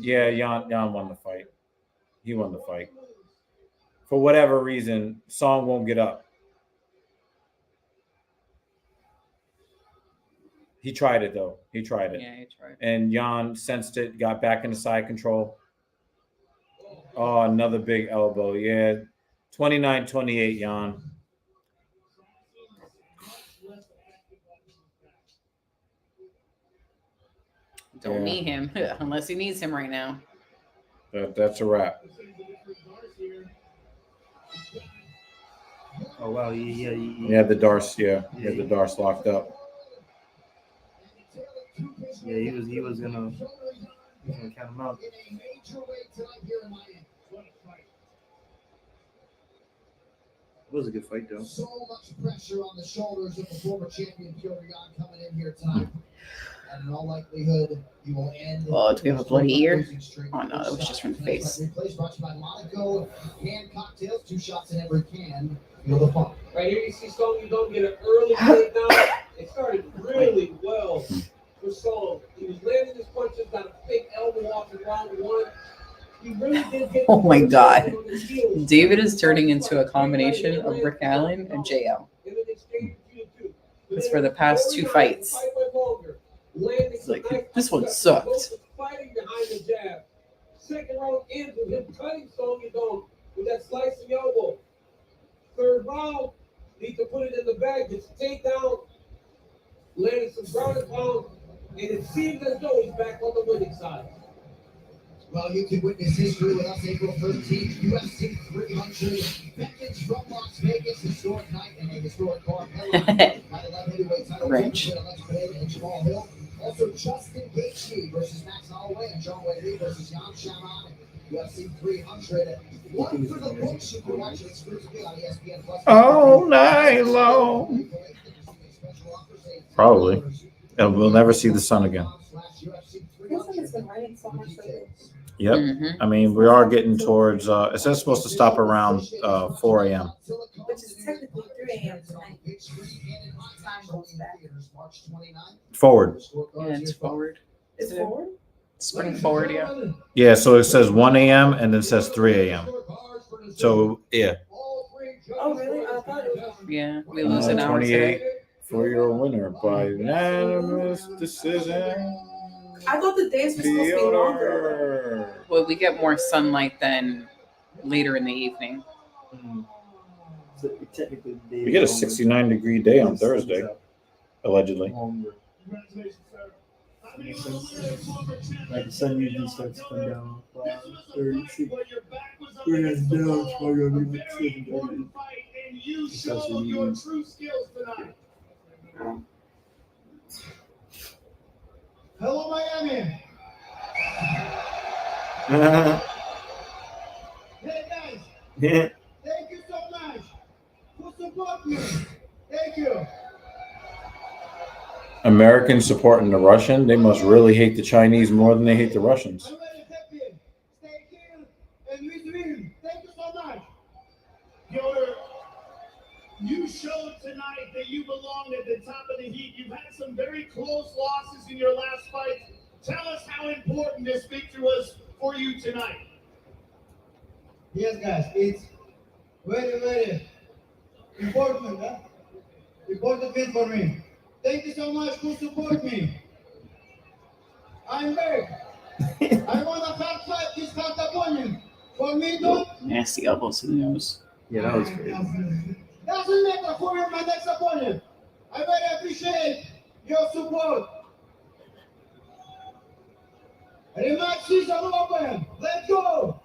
Yeah, Jan won the fight. He won the fight. For whatever reason, Song won't get up. He tried it though. He tried it. Yeah, you tried. And Jan sensed it, got back into side control. Oh, another big elbow. Yeah. 29-28, Jan. Don't Yeah. need him unless he needs him right now. That's a wrap. Oh wow, Yeah, the Darce, the Darce locked up. Yeah, he was gonna count him out. It was a good fight though. So much pressure on the shoulders of the former champion Pyotr Jan coming in here tonight. And in all likelihood, you will end. Oh, do we have a bloody ear? losing streak. Oh, no, that was just from the face. Replays brought to you by Monaco Can Cocktails. 2 shots in every can. Feel the fun. Right here, you see Song, you don't get an early takedown. It started really well for Song. He was landing his punches, got a fake elbow off in round 1. He really did get Oh my God. on his heels. David is turning into a combination of Rick Allen and JL. And then exchanged Q2. Because for the past 2 fights, It's like, this one sucked. Fighting behind the jab. Second round ends with him cutting Song Yadong with that slicing elbow. Third round, need to put it in the bag, gets a takedown, landed some ground and pound, and it seems as though he's back on the winning side. Well, you can witness history with us April 13th, UFC 300. Veterans from Las Vegas, historic night and a historic card. Wrench. Also, Justin Gaethje versus Max Holloway and John Wayne Lee versus Jan Shaman. UFC 300. One for the books. You can watch it exclusively on ESPN Plus. All night long. Probably. And we'll never see the sun again. Feels like it's been raining so much lately. Yep. Mhm. I mean, we are getting towards. It says supposed to stop around 4 a.m. Which is technically 3 a.m. tonight. Time goes back. Forward. Yeah, it's forward. It's forward? Spring forward, yeah. Yeah. So it says 1 a.m. and then it says 3 a.m. So yeah. Oh, really? I thought it was. Yeah, we lose an hour 28 today. for your winner by unanimous decision. I thought the days were supposed to be longer. Piotr. Well, we get more sunlight than later in the evening. So technically, the We get a 69-degree day on Thursday, allegedly. Longer. Congratulations, sir. Makes sense. Like the sun usually starts to come down 5:36. When it's down, it's probably gonna be like 7:30. And you It's actually showed your evening. true skills tonight. Hello, Miami. Hey guys, thank you so much for supporting me. Thank you. Americans supporting the Russian, they must really hate the Chinese more than they hate the Russians. I'm very happy. Stay here and we win. Thank you so much. Piotr, you showed tonight that you belong at the top of the heap. You've had some very close losses in your last fight. Tell us how important this victory was for you tonight. Yes, guys, it's very, very important. Huh? Important win for me. Thank you so much for support me. I'm back. I want a hard fight this hard opponent. For me, don't. Nasty elbows to the nose. Yeah, that was crazy. Doesn't matter who is my next opponent. I very appreciate your support. Rematch season open. Let's go.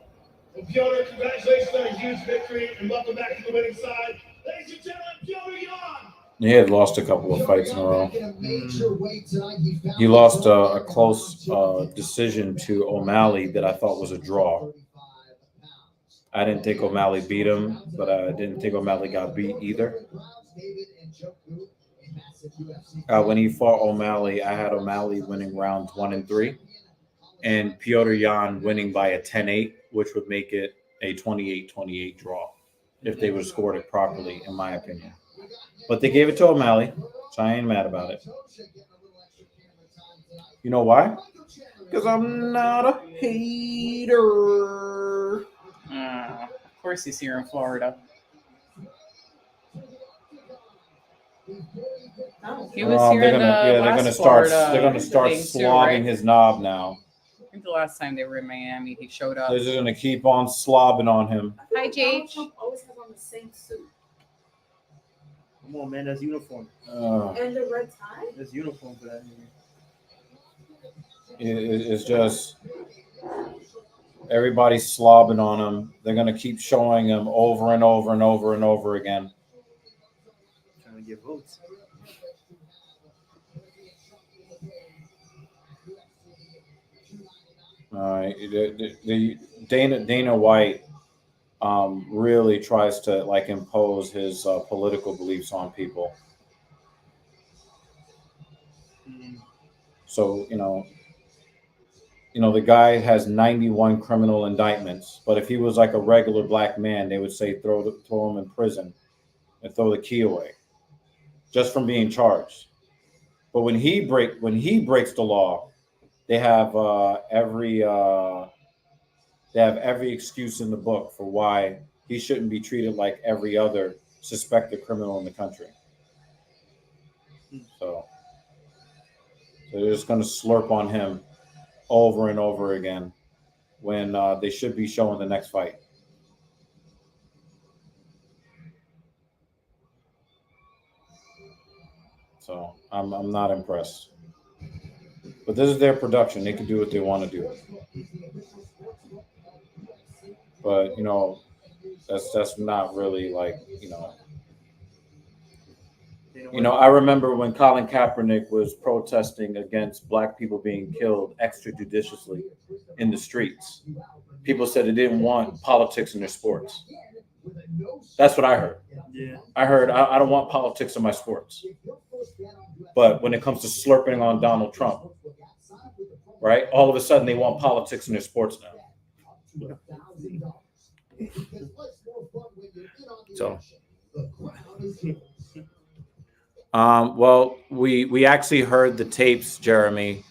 Well, Piotr, congratulations on a huge victory and welcome back to the winning side. Ladies and gentlemen, Piotr Jan. He had lost a couple of fights in a row. He lost a close decision to O'Malley that I thought was a draw. I didn't think O'Malley beat him, but I didn't think O'Malley got beat either. When he fought O'Malley, I had O'Malley winning rounds 1 and 3, and Piotr Jan winning by a 10-8, which would make it a 28-28 draw if they would have scored it properly, in my opinion. But they gave it to O'Malley, so I ain't mad about it. You know why? Because I'm not a hater. Of course he's here in Florida. He was here in the last Florida They're gonna start thing too, slobbing right? his knob now. I think the last time they were in Miami, he showed up. They're just gonna keep on slobbing on him. Hi, Donald Jake. Trump always has on the same suit. Come on, man, that's uniform. And the red tie? That's uniform for that. It's just everybody's slobbing on him. They're gonna keep showing him over and over and over and over again. Trying to get votes. All right, the Dana White really tries to like impose his political beliefs on people. So you know, the guy has 91 criminal indictments, but if he was like a regular black man, they would say throw him in prison and throw the key away, just from being charged. But when he breaks the law, they have every excuse in the book for why he shouldn't be treated like every other suspected criminal in the country. So they're just going to slurp on him over and over again when they should be showing the next fight. So I'm not impressed. But this is their production. They can do what they want to do. But, that's not really like, I remember when Colin Kaepernick was protesting against black people being killed extrajudiciously in the streets. People said they didn't want politics in their sports. That's what I heard. Yeah. I heard I don't want politics in my sports. But when it comes to slurping on Donald Trump, right, all of a sudden they want politics in their sports now. So, well, we actually heard the tapes, Jeremy,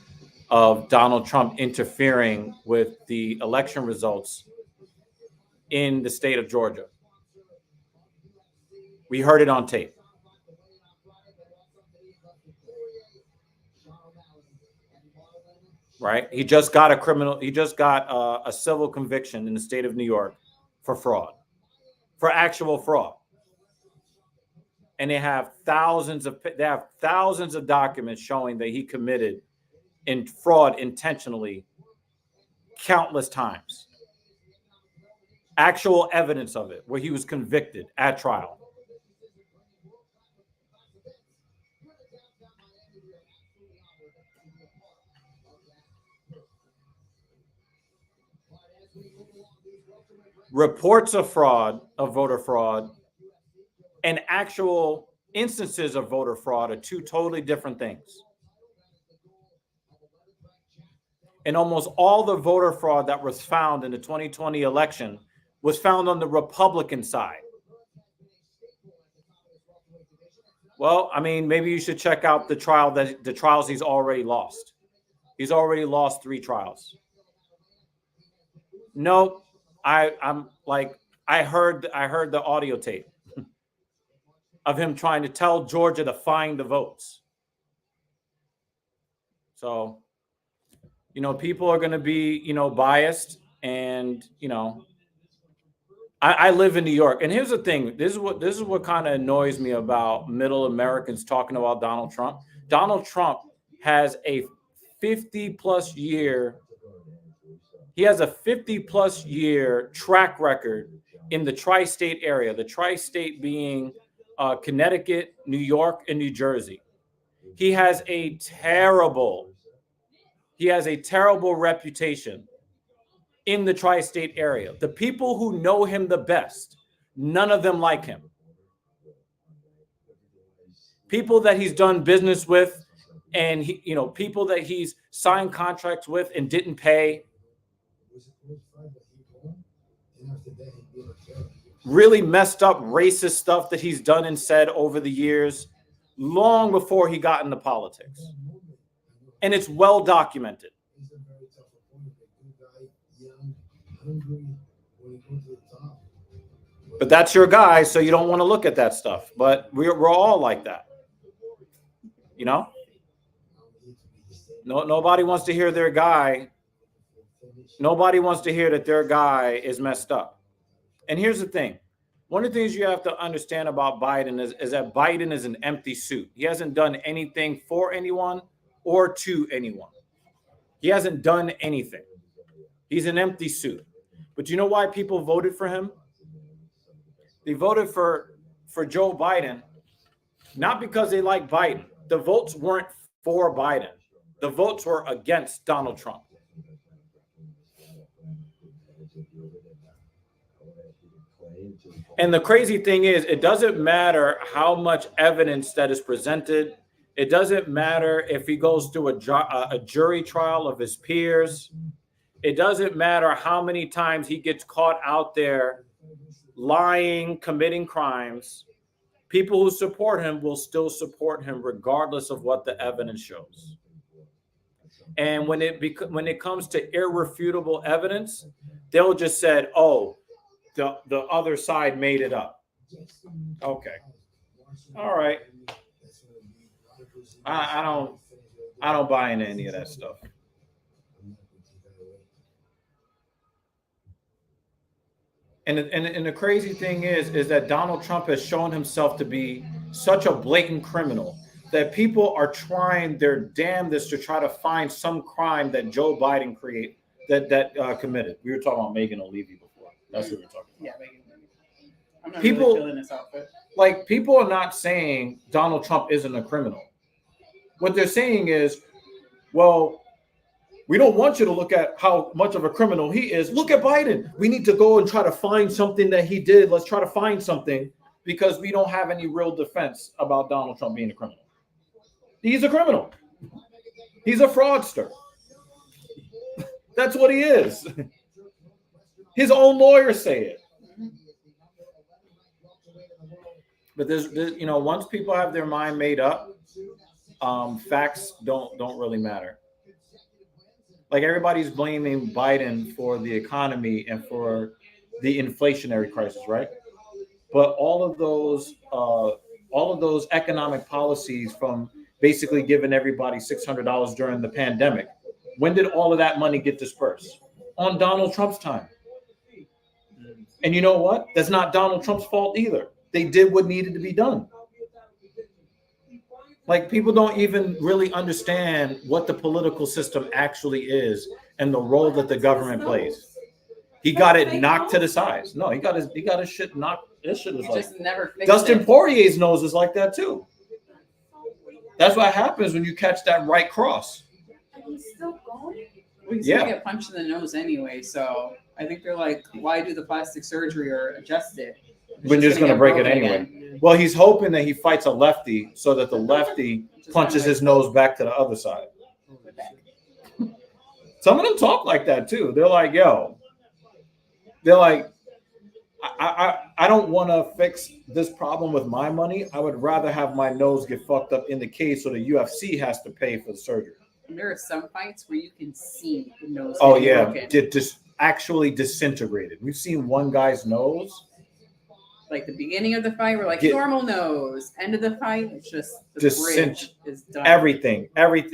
of Donald Trump interfering with the election results in the state of Georgia. We heard it on tape. Right? He just got a civil conviction in the state of New York for fraud, for actual fraud. And they have thousands of documents showing that he committed in fraud intentionally countless times. Actual evidence of it where he was convicted at trial. Reports of fraud, of voter fraud, and actual instances of voter fraud are two totally different things. And almost all the voter fraud that was found in the 2020 election was found on the Republican side. Well, I mean, maybe you should check out the trials he's already lost. He's already lost 3 trials. No, I heard the audio tape of him trying to tell Georgia to find the votes. So, people are going to be, biased, and, I live in New York. And here's the thing. This is what kind of annoys me about middle Americans talking about Donald Trump. Donald Trump has a 50-plus year track record in the tri-state area, the tri-state being Connecticut, New York, and New Jersey. He has a terrible reputation in the tri-state area. The people who know him the best, none of them like him. People that he's done business with, and people that he's signed contracts with and didn't pay. Really messed up racist stuff that he's done and said over the years, long before he got into politics. And it's well documented. But that's your guy, so you don't want to look at that stuff. But we're all like that. No, nobody wants to hear their guy. Nobody wants to hear that their guy is messed up. And here's the thing. One of the things you have to understand about Biden is that Biden is an empty suit. He hasn't done anything for anyone or to anyone. He hasn't done anything. He's an empty suit. But you know why people voted for him? They voted for Joe Biden, not because they like Biden. The votes weren't for Biden. The votes were against Donald Trump. And the crazy thing is, it doesn't matter how much evidence that is presented. It doesn't matter if he goes through a jury trial of his peers. It doesn't matter how many times he gets caught out there lying, committing crimes. People who support him will still support him regardless of what the evidence shows. And when it comes to irrefutable evidence, they'll just say, "Oh, the other side made it up." Okay, all right. I don't buy into any of that stuff. And the crazy thing is that Donald Trump has shown himself to be such a blatant criminal that people are trying their damnedest to try to find some crime that Joe Biden committed. We were talking about Megan O'Leary before. That's what we were talking about. Yeah, Megan. I'm not People really feeling this outfit. Like, people are not saying Donald Trump isn't a criminal. What they're saying is, well, we don't want you to look at how much of a criminal he is. Look at Biden. We need to go and try to find something that he did. Let's try to find something, because we don't have any real defense about Donald Trump being a criminal. He's a criminal. He's a fraudster. That's what he is. His own lawyers say it. But there's once people have their mind made up, facts don't really matter. Like everybody's blaming Biden for the economy and for the inflationary crisis, right? But all of those economic policies, from basically giving everybody $600 during the pandemic, when did all of that money get dispersed? On Donald Trump's time. And you know what? That's not Donald Trump's fault either. They did what needed to be done. Like, people don't even really understand what the political system actually is and the role that the government plays. He got it knocked to the sides. No, he got his shit knocked. This shit was like, Just never fixed Dustin it. Poirier's nose is like that too. That's what happens when you catch that right cross. And he's still going? Well, he's Yeah. gonna get punched in the nose anyway, so I think they're like, why do the plastic surgery or adjust it? It's When you're just gonna get break it broken anyway. again. Well, he's hoping that he fights a lefty so that the lefty Just punches kinda his nose back to the other side. put back. Some of them talk like that too. They're like, yo, they're like, I don't want to fix this problem with my money. I would rather have my nose get fucked up in the cage so the UFC has to pay for the surgery. And there are some fights where you can see the nose. Oh getting yeah, broken. actually disintegrated. We've seen one guy's nose Like the beginning of the fight, we're like Get- normal nose. End of the fight, it's just the Descent- bridge is done. everything.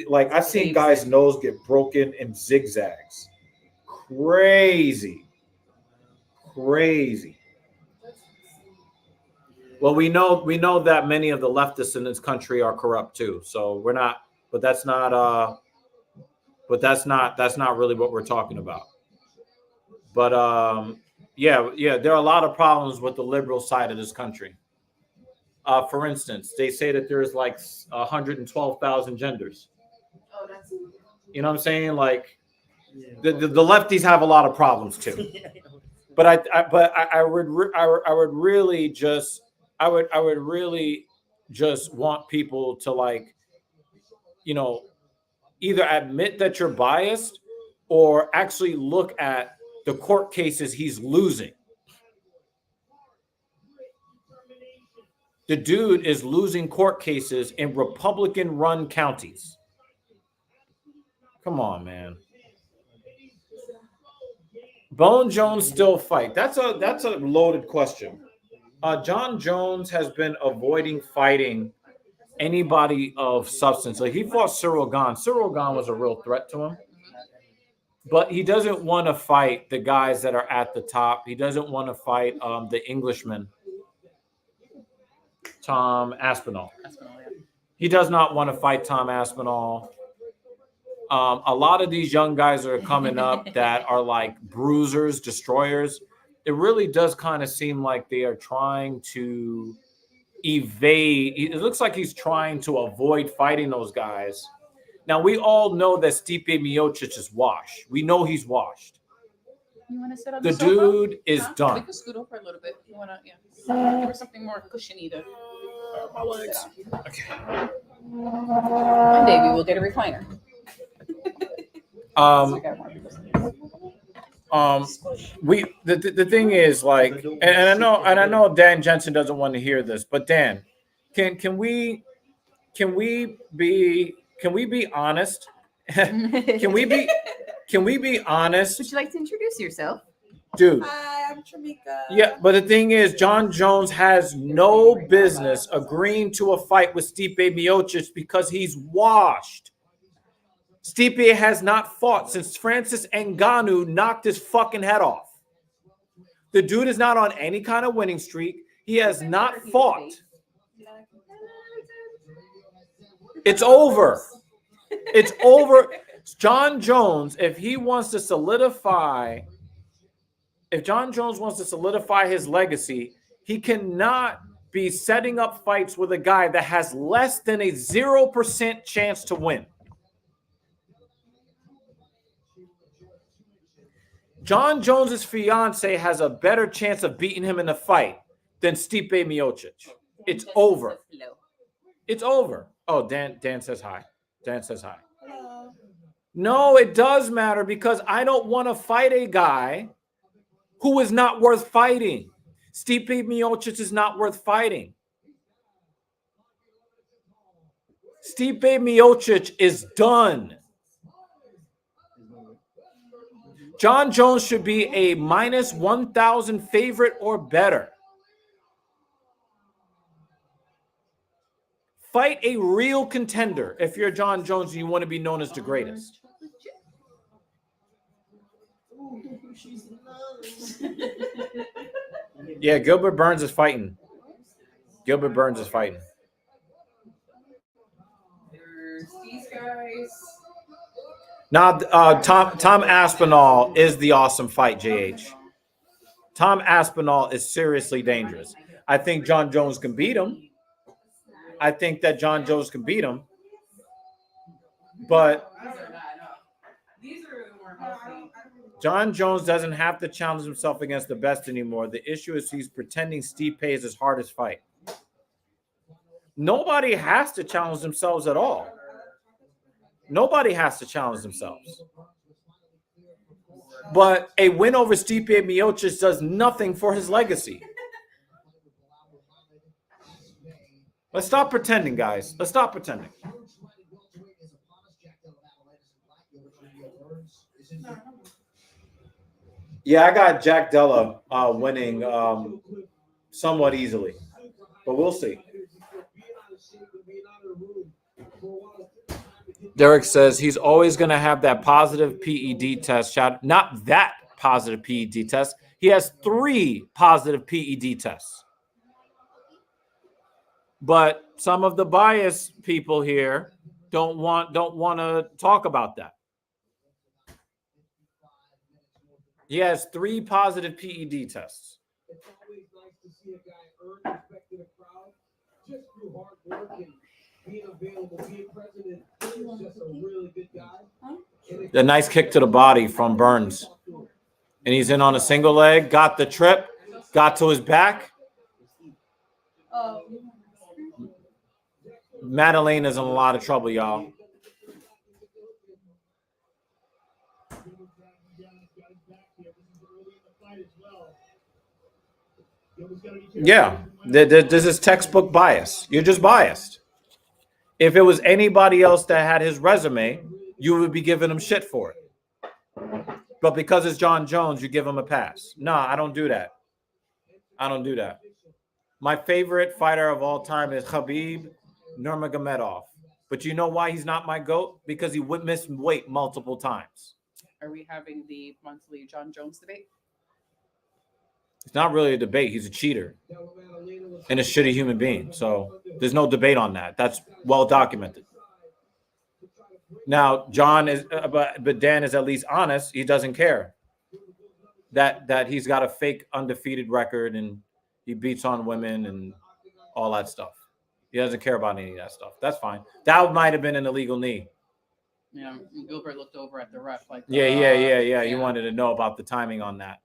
Like, I've seen guys' nose get broken in zigzags. Crazy. Well, we know that many of the leftists in this country are corrupt too. So we're not, but that's not really what we're talking about. But yeah, there are a lot of problems with the liberal side of this country. For instance, they say that there's like 112,000 genders. Oh, that's. You know what I'm saying? Like, the lefties have a lot of problems too. But I would really just want people to, like, either admit that you're biased or actually look at the court cases he's losing. The dude is losing court cases in Republican-run counties. Come on, man. Bone Jones still fight? That's a loaded question. John Jones has been avoiding fighting anybody of substance. Like, he fought Cyril Gane. Cyril Gane was a real threat to him. But he doesn't want to fight the guys that are at the top. He doesn't want to fight the Englishman, Tom Aspinall. He does not want to fight Tom Aspinall. A lot of these young guys that are coming up that are like bruisers, destroyers. It really does kind of seem like they are trying to evade. It looks like he's trying to avoid fighting those guys. Now, we all know that Stipe Miocic is washed. We know he's washed. You want to sit on The the sofa? dude is Huh? We done. can scoot over a little bit. You want to, yeah. Or something more cushiony to. My legs. Okay. One day we will get a recliner. The thing is, like, and I know Dan Jensen doesn't want to hear this, but Dan, can we be honest? Can we be honest? Would you like to introduce yourself? Dude. Hi, I'm Tramika. Yeah, but the thing is, John Jones has no business agreeing to a fight with Stipe Miocic because he's washed. Stipe has not fought since Francis Ngannou knocked his fucking head off. The dude is not on any kind of winning streak. He has not fought. It's over. It's over. John Jones, if John Jones wants to solidify his legacy, he cannot be setting up fights with a guy that has less than a 0% chance to win. John Jones's fiance has a better chance of beating him in a fight than Stipe Miocic. It's over. It's over. Oh, Dan says hi. Dan says hi. Hello. No, it does matter because I don't want to fight a guy who is not worth fighting. Stipe Miocic is not worth fighting. Stipe Miocic is done. John Jones should be a minus 1,000 favorite or better. Fight a real contender if you're John Jones and you want to be known as the greatest. Yeah, Gilbert Burns is fighting. Gilbert Burns is fighting. There's these guys. Now, Tom Aspinall is the awesome fight, JH. Tom Aspinall is seriously dangerous. I think John Jones can beat him. I think that John Jones can beat him. But These are more healthy. John Jones doesn't have to challenge himself against the best anymore. The issue is he's pretending Stipe is his hardest fight. Nobody has to challenge themselves at all. Nobody has to challenge themselves. But a win over Stipe Miocic does nothing for his legacy. Let's stop pretending, guys. Let's stop pretending. Yeah, I got Jack Della winning somewhat easily, but we'll see. Derek says he's always going to have that positive PED test. Not that positive PED test. He has 3 positive PED tests. But some of the biased people here don't want to talk about that. He has 3 positive PED tests. It's always nice to see a guy earn respect in a crowd just through hard work and being available, being present. He's just a really good guy. A nice kick to the body from Burns. And he's in on a single leg, got the trip, got to his back. Madeleine is in a lot of trouble, y'all. Yeah, this is textbook bias. You're just biased. If it was anybody else that had his resume, you would be giving him shit for it. But because it's John Jones, you give him a pass. No, I don't do that. I don't do that. My favorite fighter of all time is Khabib Nurmagomedov. But you know why he's not my GOAT? Because he would miss weight multiple times. Are we having the monthly John Jones debate? It's not really a debate. He's a cheater and a shitty human being. So there's no debate on that. That's well documented. Now, John is, but Dan is at least honest. He doesn't care that he's got a fake undefeated record and he beats on women and all that stuff. He doesn't care about any of that stuff. That's fine. That might have been an illegal knee. Yeah, Gilbert looked over at the ref like. Yeah. He wanted to know about the timing on that.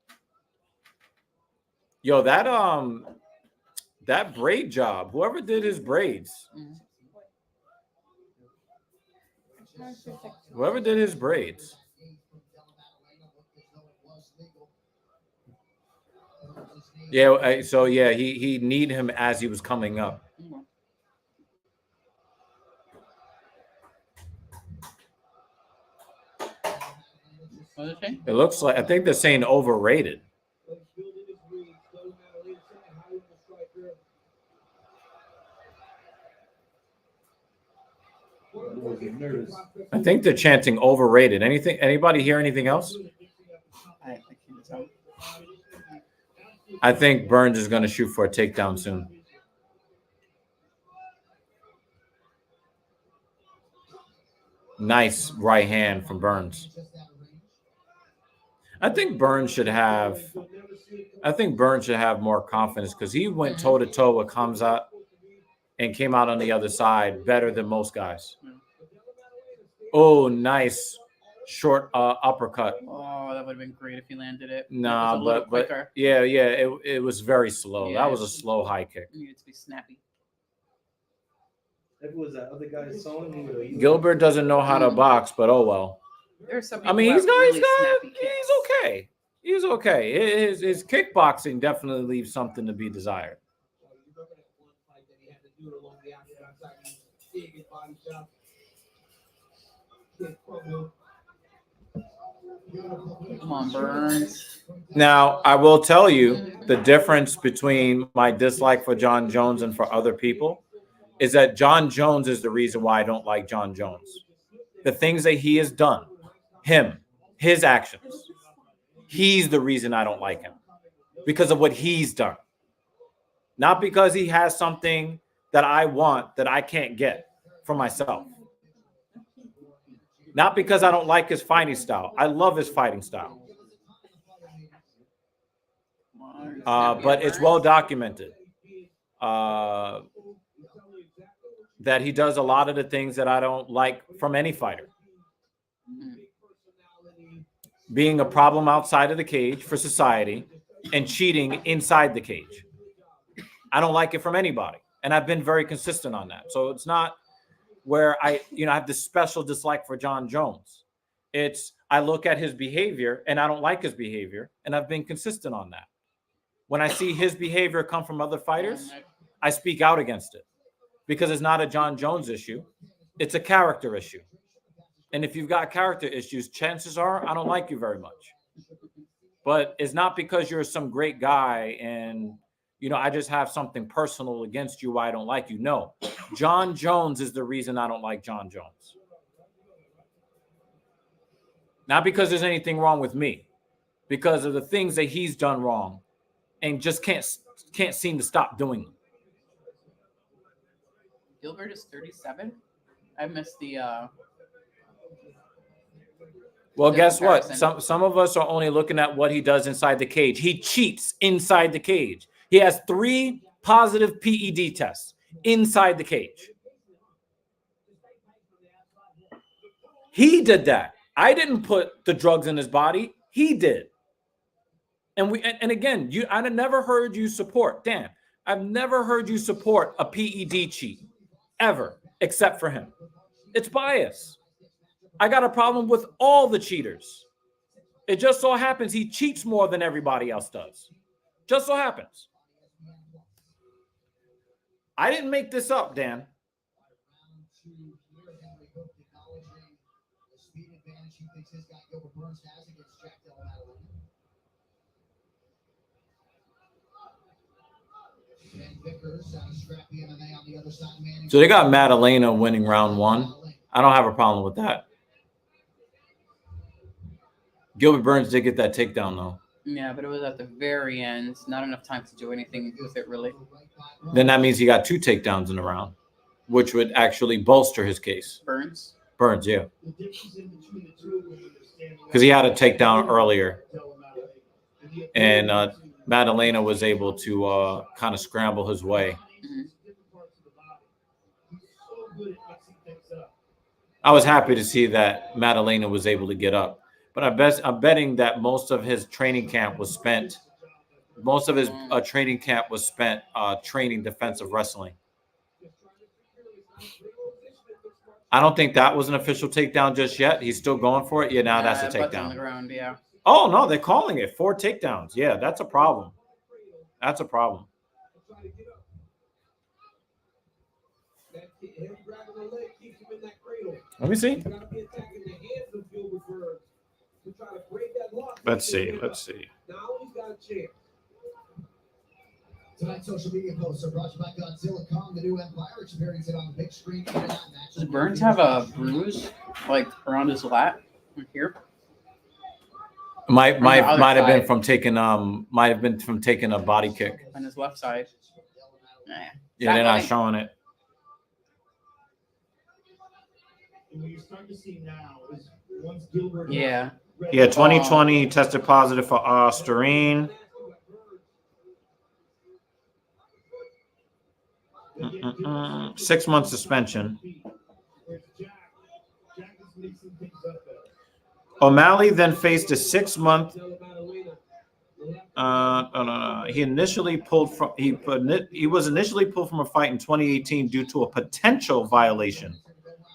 Yo, that braid job. Whoever did his braids. Whoever did his braids. Yeah, so yeah, he kneed him as he was coming up. What is it? It looks like, I think they're saying overrated. I think they're chanting overrated. Anybody hear anything else? I can't tell. I think Burns is going to shoot for a takedown soon. Nice right hand from Burns. I think Burns should have more confidence because he went toe-to-toe with Khamzat and came out on the other side better than most guys. Oh, nice short uppercut. Oh, that would have been great if he landed it. Nah, but yeah, it was very slow. Yeah, that was a slow high kick. It needed to be snappy. If it was that other guy sewing, Gilbert doesn't know how to box, but oh well. There's some. I mean, he's okay. He was okay. His kickboxing definitely leaves something to be desired. Come on, Burns. Now, I will tell you the difference between my dislike for John Jones and for other people is that John Jones is the reason why I don't like John Jones. The things that he has done, his actions, he's the reason I don't like him because of what he's done. Not because he has something that I want that I can't get for myself. Not because I don't like his fighting style. I love his fighting style. But it's well documented that he does a lot of the things that I don't like from any fighter. Being a problem outside of the cage for society and cheating inside the cage. I don't like it from anybody. And I've been very consistent on that. So it's not where I have this special dislike for John Jones. It's I look at his behavior and I don't like his behavior. And I've been consistent on that. When I see his behavior come from other fighters, I speak out against it because it's not a John Jones issue. It's a character issue. And if you've got character issues, chances are I don't like you very much. But it's not because you're some great guy and, I just have something personal against you why I don't like you. No, John Jones is the reason I don't like John Jones. Not because there's anything wrong with me, because of the things that he's done wrong and just can't seem to stop doing them. Gilbert is 37. I missed the. Well, guess what? comparison. Some of us are only looking at what he does inside the cage. He cheats inside the cage. He has 3 positive PED tests inside the cage. He did that. I didn't put the drugs in his body. He did. And again, I've never heard you support, Dan, I've never heard you support a PED cheat ever, except for him. It's bias. I got a problem with all the cheaters. It just so happens he cheats more than everybody else does. Just so happens. I didn't make this up, Dan. So they got Madalena winning round 1. I don't have a problem with that. Gilbert Burns did get that takedown, though. Yeah, but it was at the very end. Not enough time to do anything with it, really. Then that means he got 2 takedowns in the round, which would actually bolster his case. Burns. Burns, yeah. Because he had a takedown earlier. And Madalena was able to kind of scramble his way. I was happy to see that Madalena was able to get up. But I'm betting that most of his training camp was spent training defensive wrestling. I don't think that was an official takedown just yet. He's still going for it. Yeah, now that's a Butts on takedown. the ground, yeah. Oh, no, they're calling it 4 takedowns. Yeah, that's a problem. That's a problem. Let me see. Let's see. Tonight's social media posts are brought to you by Godzilla Kong, the new Empire. Experience it on the big screen. Does Burns have a bruise like around his lat here? Might have been side. from taking a body kick. On his left side. Nah. Yeah, they're not showing it. Yeah. Yeah, 2020 he tested positive for Ostarine. 6-month suspension. O'Malley then faced a 6-month. He was initially pulled from a fight in 2018 due to a potential violation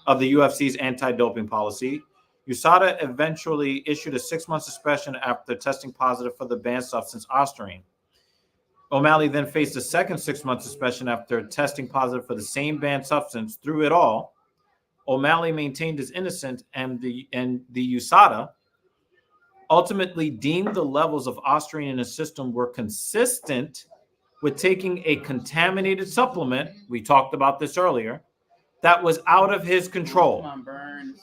of the UFC's anti-doping policy. USADA eventually issued a 6-month suspension after testing positive for the banned substance ostarine. O'Malley then faced a second 6-month suspension after testing positive for the same banned substance. Through it all, O'Malley maintained his innocence, and the USADA ultimately deemed the levels of ostarine in his system were consistent with taking a contaminated supplement, we talked about this earlier, that was out of his control. Come on, Burns.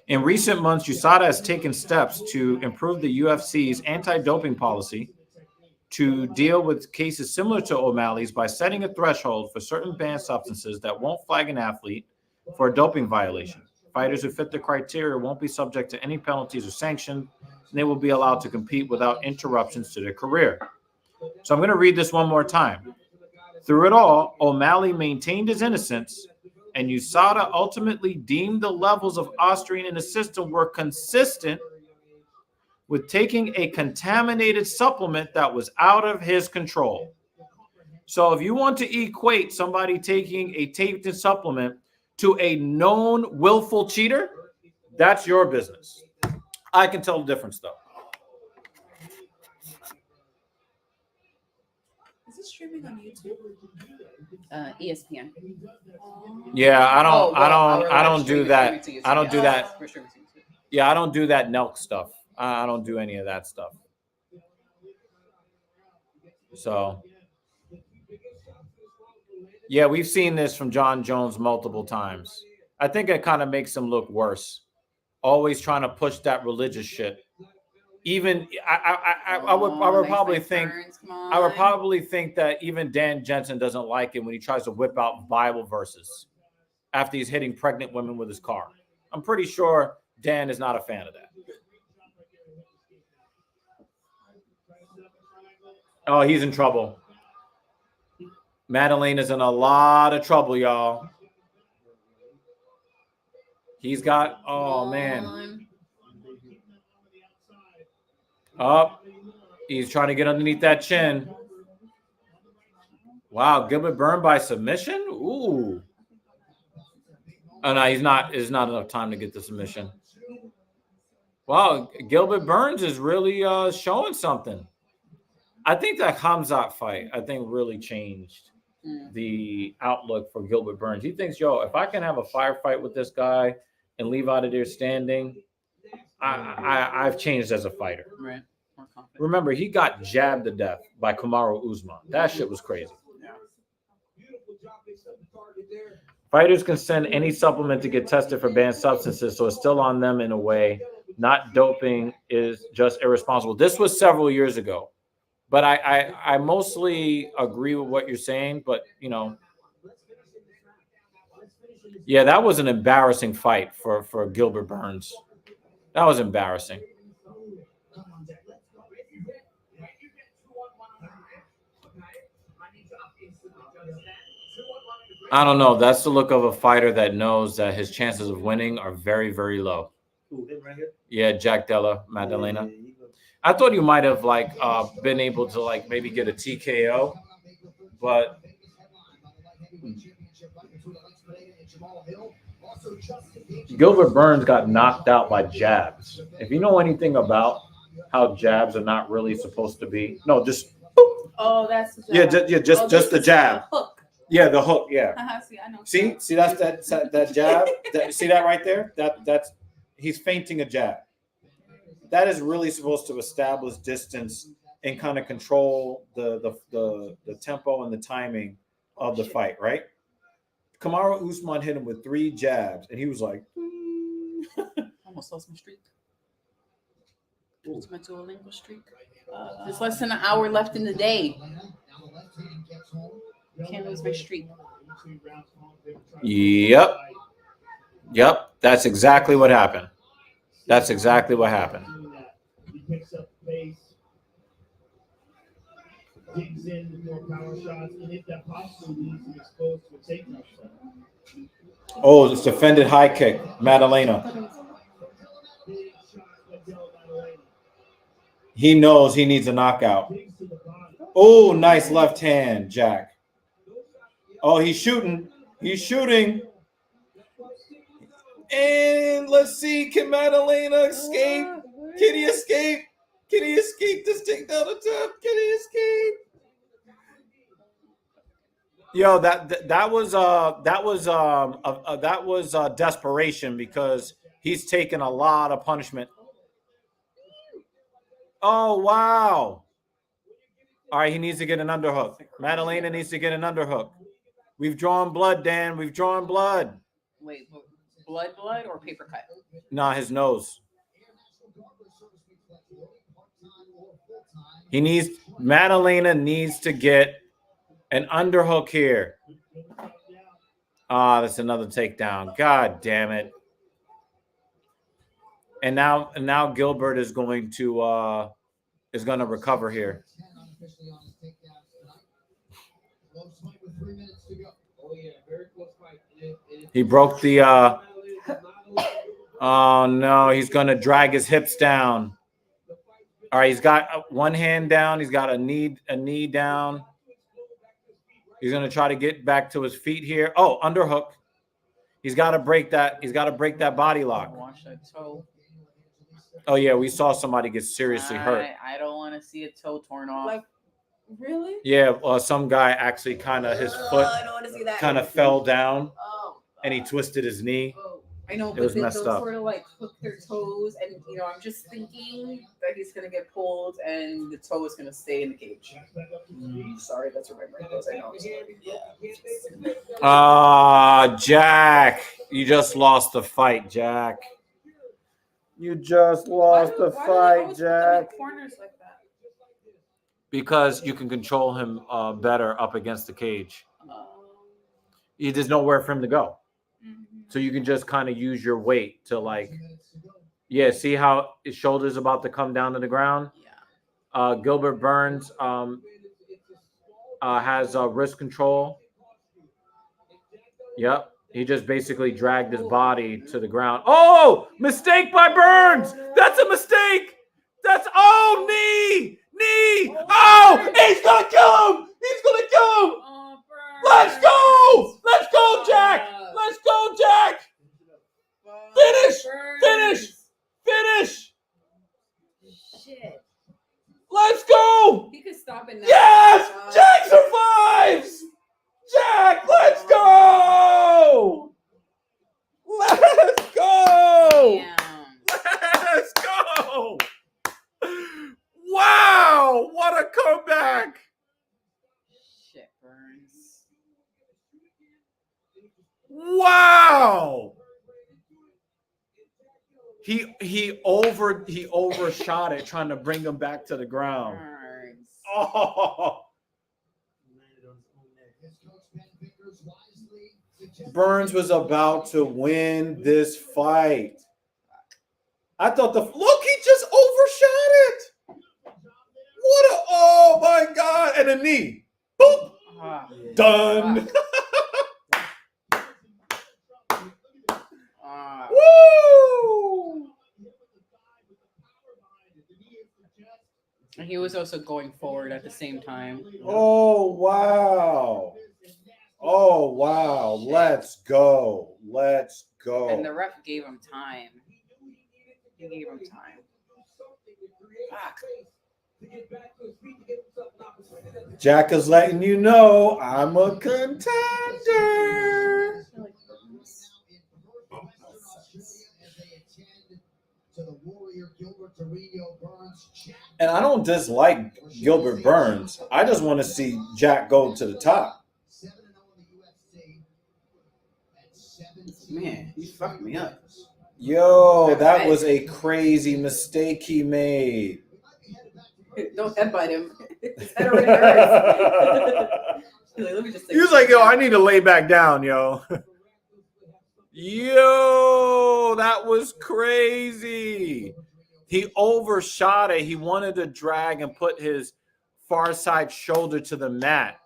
In recent months, USADA has taken steps to improve the UFC's anti-doping policy to deal with cases similar to O'Malley's by setting a threshold for certain banned substances that won't flag an athlete for a doping violation. Fighters who fit the criteria won't be subject to any penalties or sanctions, and they will be allowed to compete without interruptions to their career. So I'm going to read this one more time. Through it all, O'Malley maintained his innocence, and USADA ultimately deemed the levels of ostarine in the system were consistent with taking a contaminated supplement that was out of his control. So if you want to equate somebody taking a tainted supplement to a known willful cheater, that's your business. I can tell the difference, though. Is this streaming on YouTube? ESPN. Yeah, I don't do We're that. streaming I don't do that. We're streaming to YouTube. Yeah, I don't do that Nelk stuff. I don't do any of that stuff. So, yeah, we've seen this from John Jones multiple times. I think it kind of makes him look worse. Always trying to push that religious shit. Even I would probably think that even Dan Jensen doesn't like it when he tries to whip out Bible verses after he's hitting pregnant women with his car. I'm pretty sure Dan is not a fan of that. Oh, he's in trouble. Madalena's in a lot of trouble, y'all. He's got, oh, man. Oh, he's trying to get underneath that chin. Wow, Gilbert burned by submission? Ooh. Oh, no, he's not. It's not enough time to get the submission. Wow, Gilbert Burns is really showing something. I think that Khamzat fight, really changed the outlook for Gilbert Burns. He thinks, yo, if I can have a firefight with this guy and leave out of there standing, I've changed as a fighter. Right. Remember, he got jabbed to death by Kamaru Usman. That shit was crazy. Yeah. Fighters can send any supplement to get tested for banned substances, so it's still on them in a way. Not doping is just irresponsible. This was several years ago. But I mostly agree with what you're saying. But, yeah, that was an embarrassing fight for Gilbert Burns. That was embarrassing. I don't know. That's the look of a fighter that knows that his chances of winning are very, very low. Ooh, him right here? Yeah, Jack Della Maddalena. I thought you might have been able to maybe get a TKO, but Gilbert Burns got knocked out by jabs. If you know anything about how jabs are not really supposed to be, no, just oh, that's the jab. Just the jab. The hook. Yeah, the hook. Yeah. See, I know. See, that's that jab. See that right there? That's he's feinting a jab. That is really supposed to establish distance and kind of control the tempo and the timing of the fight, right? Kamaru Usman hit him with 3 jabs, and he was like, Almost lost my streak. It's my Duolingo streak. There's less than an hour left in the day. Can't lose my streak. Yep. That's exactly what happened. He picks up pace, digs in with more power shots, and if that possibly leaves him exposed to a takedown shot. Oh, it's defended high kick, Maddalena. He knows he needs a knockout. Oh, nice left hand, Jack. Oh, he's shooting. He's shooting. And let's see, can Madalena escape? Can he escape? Can he escape this takedown attempt? Can he escape? Yo, that was desperation because he's taken a lot of punishment. Oh wow! All right, he needs to get an underhook. Madalena needs to get an underhook. We've drawn blood, Dan. We've drawn blood. Wait, blood or paper cut? Nah, his nose. Madalena needs to get an underhook here. Ah, that's another takedown. God damn it. And now Gilbert is going to recover here. He broke the oh no, he's gonna drag his hips down. All right, he's got one hand down, he's got a knee down. He's gonna try to get back to his feet here. Oh, underhook. He's got to break that. He's got to break that body lock. Watch that toe. Oh yeah, we saw somebody get seriously hurt. I don't want to see a toe torn off. Like, really? Yeah, some guy actually kind of his foot I don't want to see that. kind of fell down Oh, and he twisted his knee. I know, It but was then messed they'll up. sort of like hook their toes, and I'm just thinking that he's gonna get pulled, and the toe is gonna stay in the cage. Sorry, that's where my brain goes. I know. Ah, Jack, you just lost the fight, Jack. You just lost the fight, Jack. Corners like that. Because you can control him better up against the cage. There's nowhere for him to go. So you can just kind of use your weight to see how his shoulder's about to come down to the ground? Yeah. Gilbert Burns has wrist control. Yep. He just basically dragged his body to the ground. Oh, mistake by Burns. That's a mistake. Knee. Oh, he's going to kill him. Oh, Let's go, Jack. Let's go, Jack. Finish. Shit. Let's go. He could stop it now. Yes, Jack survives. Jack, let's go. Let's go. Damn. Let's go. Wow, what a comeback. Shit, Burns. Wow. He overshot it trying to bring him back to the ground. Burns. Oh. Burns was about to win this fight. I thought he just overshot it. Oh my God. And a knee. Boop. Done. Woo! And he was also going forward at the same time. Oh wow. Let's go. And the ref gave him time. He gave him time. Fuck. Jack is letting you know I'm a contender. And I don't dislike Gilbert Burns. I just want to see Jack go to the top. Man, he fucked me up. Yo, that was a crazy mistake he made. Don't headbutt him. His head already hurts. Let me just He was like, yo, I need to lay back down, yo. Yo, that was crazy. He overshot it. He wanted to drag and put his far side shoulder to the mat.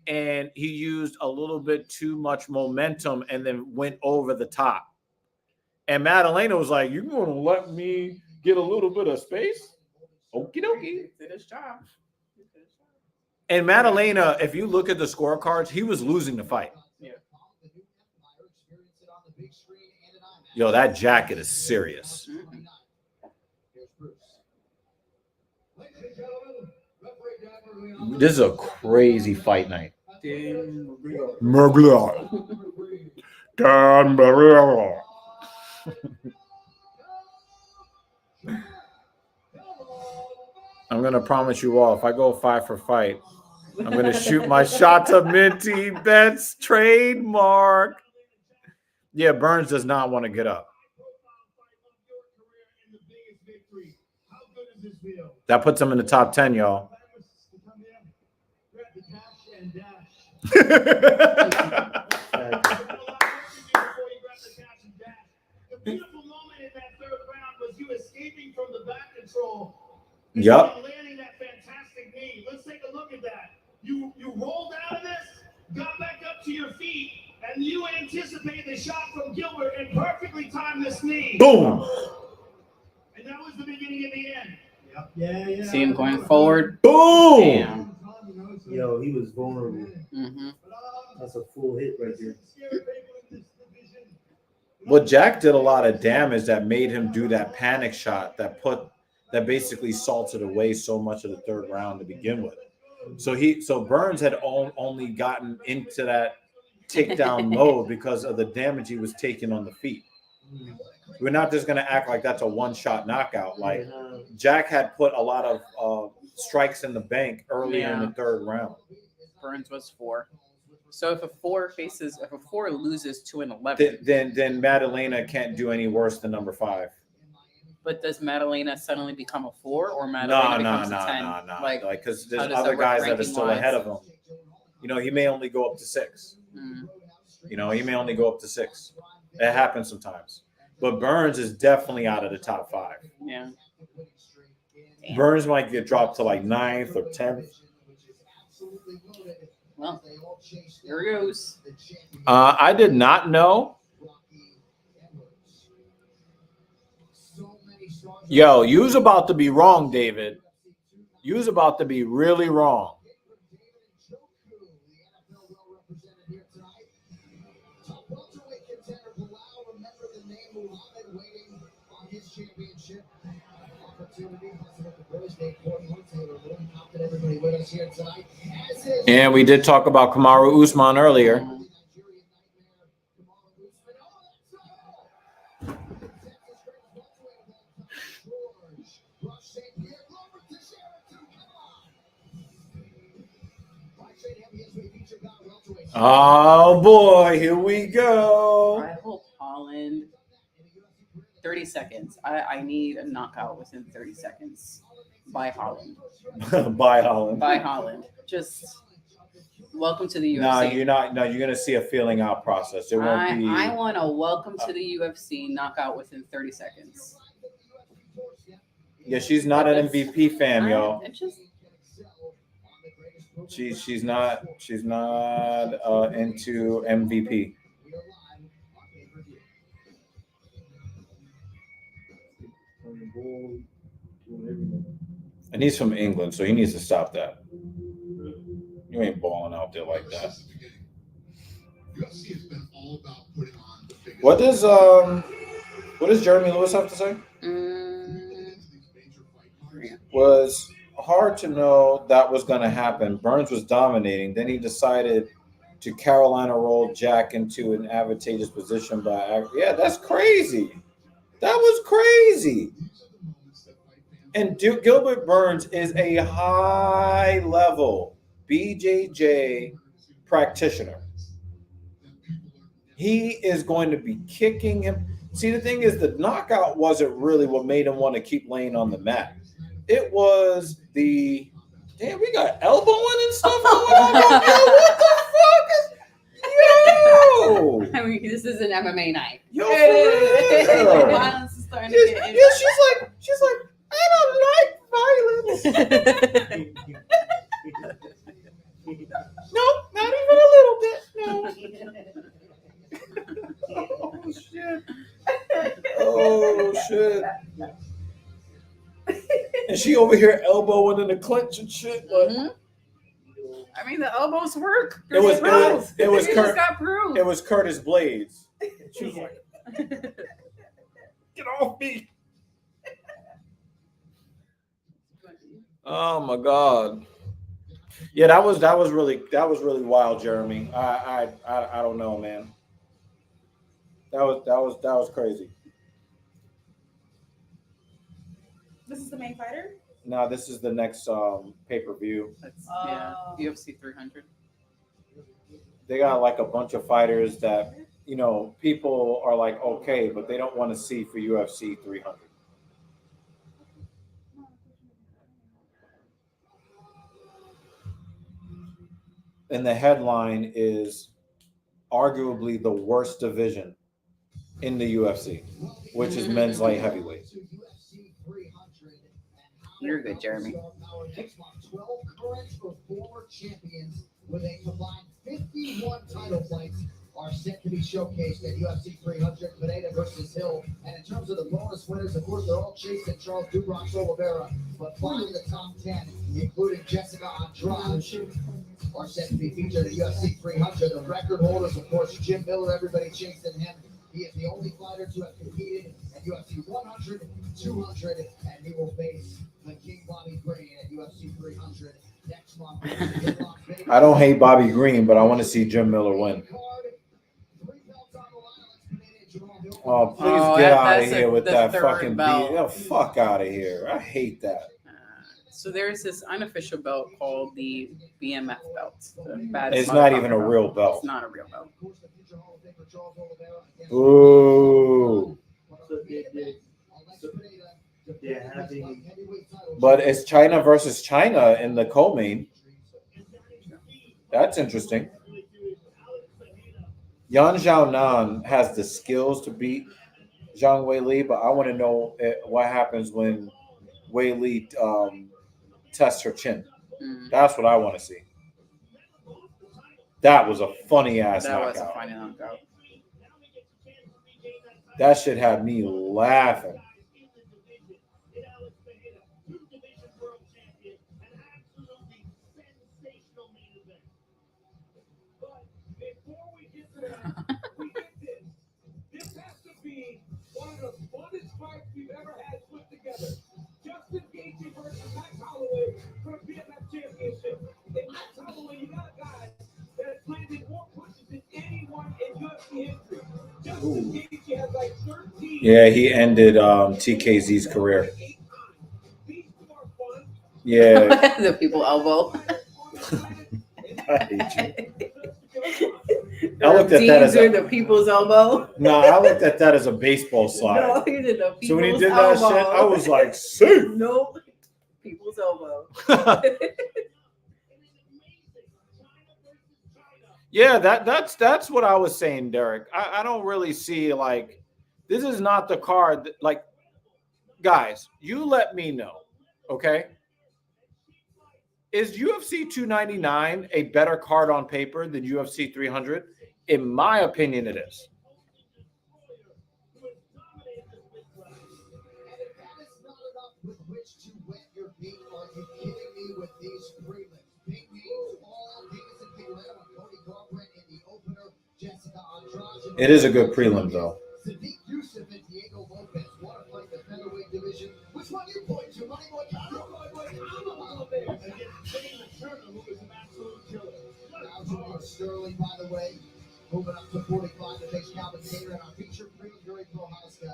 And he used a little bit too much momentum and then went over the top. And Madalena was like, you going to let me get a little bit of space? Okie dokie. did his job. And Madalena, if you look at the scorecards, he was losing the fight. Yeah. Yo, that jacket is serious. Mm-mm. This is a crazy fight night. Dan Maria. Dan Maria. I'm going to promise you all, if I go 5 for fight, I'm going to shoot my shot to Minty Betts trademark. Yeah, Burns does not want to get up. That puts him in the top 10, y'all. Yup. Landing that fantastic knee. Let's take a look at that. You rolled out of this, got back up to your feet, and you anticipated the shot from Gilbert and perfectly timed this knee. Boom. And that was the beginning of the end. Yeah. See him going forward. Boom. Damn. Yo, he was vulnerable. Mm-hmm. That's a full hit right there. Well, Jack did a lot of damage that made him do that panic shot that basically salted away so much of the third round to begin with. So Burns had only gotten into that takedown mode because of the damage he was taking on the feet. We're not just going to act like that's a one-shot knockout. Like Jack had put a lot of strikes in the bank earlier in the third round. Burns was 4. So if a 4 loses to an 11, Then Madalena can't do any worse than number 5. but does Madalena suddenly become a 4 or Madalena becomes a 10? No. Like, Because there's how does other that work guys that are still ranking-wise? ahead of him. You know, he may only go up to 6. mm, You know, he may only go up to 6. It happens sometimes. But Burns is definitely out of the top 5. yeah. Damn. Burns might get dropped to like 9th or 10th. Well, here it goes. I did not know. Yo, you was about to be wrong, David. You was about to be really wrong. And we did talk about Kamaru Usman earlier. Oh boy, here we go. I hope Holland. 30 seconds. I need a knockout within 30 seconds. By Holland. Bye, Holland. By Holland. Just welcome to the UFC. No, you're not. No, you're gonna see a feeling out process. It won't be. I want a welcome to the UFC knockout within 30 seconds. Yeah, she's not an MVP fan, y'all. It's just She's not into MVP. And he's from England, so he needs to stop that. You ain't balling out there like that. What does Jeremy Lewis have to say? Was hard to know that was going to happen. Burns was dominating. Then he decided to Carolina roll Jack into an advantageous position yeah, that's crazy. That was crazy. And Gilbert Burns is a high-level BJJ practitioner. He is going to be kicking him. See, the thing is, the knockout wasn't really what made him want to keep laying on the mat. It was the damn. We got elbowing and stuff going on. Yo, what the fuck is? Yo, I mean, this is an MMA night. yo, for real. Violence is starting to Yeah, get yeah, she's like, I don't like violence. No, not even a little bit. No. Oh shit. Oh shit. And she over here elbowing in the clinch and shit. Like, I mean, the elbows work. It was Proof. Curtis got proof. It was Curtis Blades. She was like, Get off me. Oh my God. Yeah, that was really wild, Jeremy. I don't know, man. That was crazy. This is the main fighter? Now this is the next pay-per-view. That's yeah, UFC 300. They got like a bunch of fighters that, you know, people are like, okay, but they don't want to see for UFC 300. And the headline is arguably the worst division in the UFC, which is men's light heavyweight. You're good, Jeremy. 12 current or former champions with a combined 51 title fights are set to be showcased at UFC 300. Pineda versus Hill. And in terms of the bonus winners, of course, they're all chasing Charles Dubrox Oliveira. But 5 of the top 10, including Jessica Andrade, are set to be featured at UFC 300. The record holders, of course, Jim Miller, everybody chasing him. He is the only fighter to have competed at UFC 100, 200, and he will face the King Bobby Green at UFC 300 next month. I don't hate Bobby Green, but I want to see Jim Miller win. Oh, please get out of here with that fucking beat. Oh, fuck out of here. I hate that. So there's this unofficial belt called the BMF belt. It's not even a real belt. It's not a real belt. Ooh. But it's China versus China in the co-main. That's interesting. Yan Xiaonan has the skills to beat Zhang Weili, but I want to know what happens when Weili tests her chin. That's what I want to see. That was a funny ass knockout. That was a funny knockout. That shit had me laughing. This has to be one of the funnest fights we've ever had put together. Justin Gaethje versus Max Holloway for the BMF Championship. In Max Holloway, you got a guy that has landed more punches than anyone in UFC history. Justin Gaethje has like 13. Yeah, he ended TKZ's career. Yeah. The people elbow. I hate you. I looked at that as the people's elbow. No, I looked at that as a baseball slide. No, he did the people's So when he did elbow. that shit, I was like, "See." Nope. People's elbow. Yeah, that's what I was saying, Derek. I don't really see like this is not the card that, like, guys, you let me know, okay? Is UFC 299 a better card on paper than UFC 300? In my opinion, it is. It is a good prelim, though. Which one you point to? Money Boy Connor? Sterling, by the way, moving up to 45 to face Calvin Taylor, and our feature Yuri Prohaska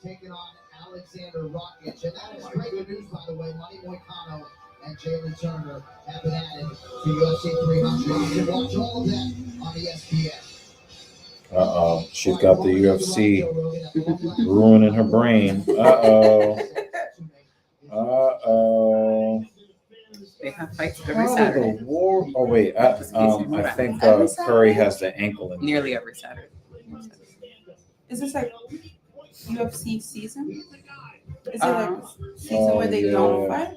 taking on Alexander Rakic. And that is great news, by the way. Money Boy Connor and Jalen Turner have been added to UFC 300. You can watch all of that on ESPN. Uh-oh. She's got the UFC ruining her brain. Uh-oh. Uh-oh. They have fights every Saturday. Oh, wait. I think Curry has the ankle in. Nearly every Saturday. Is this like UFC season? Is it like season where they don't fight?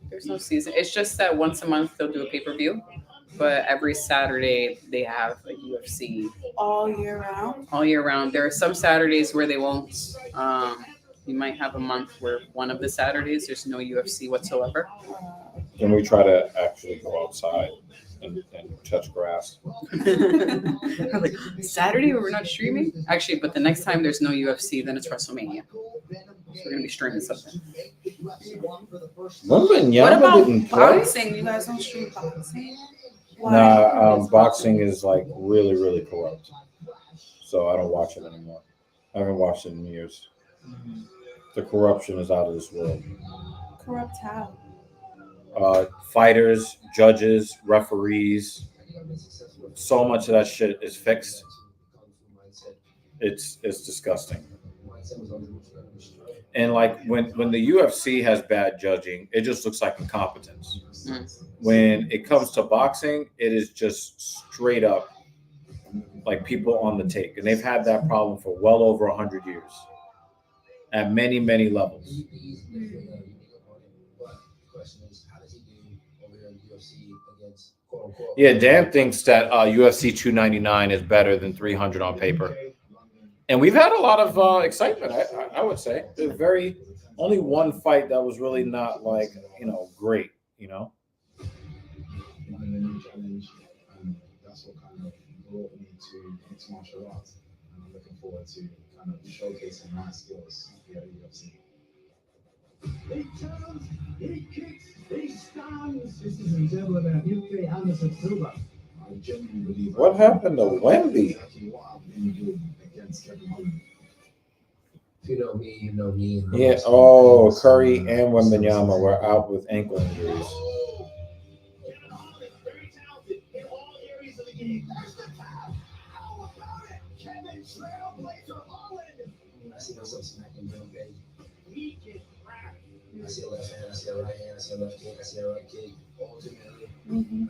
There's no season. It's just that once a month they'll do a pay-per-view. But every Saturday they have a UFC. All year round? All year round. There are some Saturdays where they won't. You might have a month where one of the Saturdays there's no UFC whatsoever. Then we try to actually go outside and touch grass. Like, Saturday we're not streaming? Actually, but the next time there's no UFC, then it's WrestleMania. So we're gonna be streaming something. What about didn't play? boxing? You guys don't stream boxing? Nah, boxing is like really, really corrupt. So I don't watch it anymore. I haven't watched it in years. The corruption is out of this world. Corrupt how? Fighters, judges, referees. So much of that shit is fixed. It's disgusting. And like when the UFC has bad judging, it just looks like incompetence. When it comes to boxing, it is just straight up like people on the take. And they've had that problem for well over 100 years at many, many levels. Yeah, Dan thinks that UFC 299 is better than 300 on paper. And we've had a lot of excitement, I would say. There's only one fight that was really not like, great, And then new challenge, and that's what kind of brought me to mixed martial arts. And I'm looking forward to kind of showcasing my skills here at UFC. He turns, he kicks, he stands. This is an example of a UK Anderson Silva. I genuinely believe. What happened to Wemby? Exactly what I've been doing against Kevin Holland. If you know me, you know me. Yeah. Curry and Wembanyama were out with ankle injuries. I see myself smacking Bill Gates. I see a left hand, I see a right hand, I see a left kick, I see a right kick. Ultimately,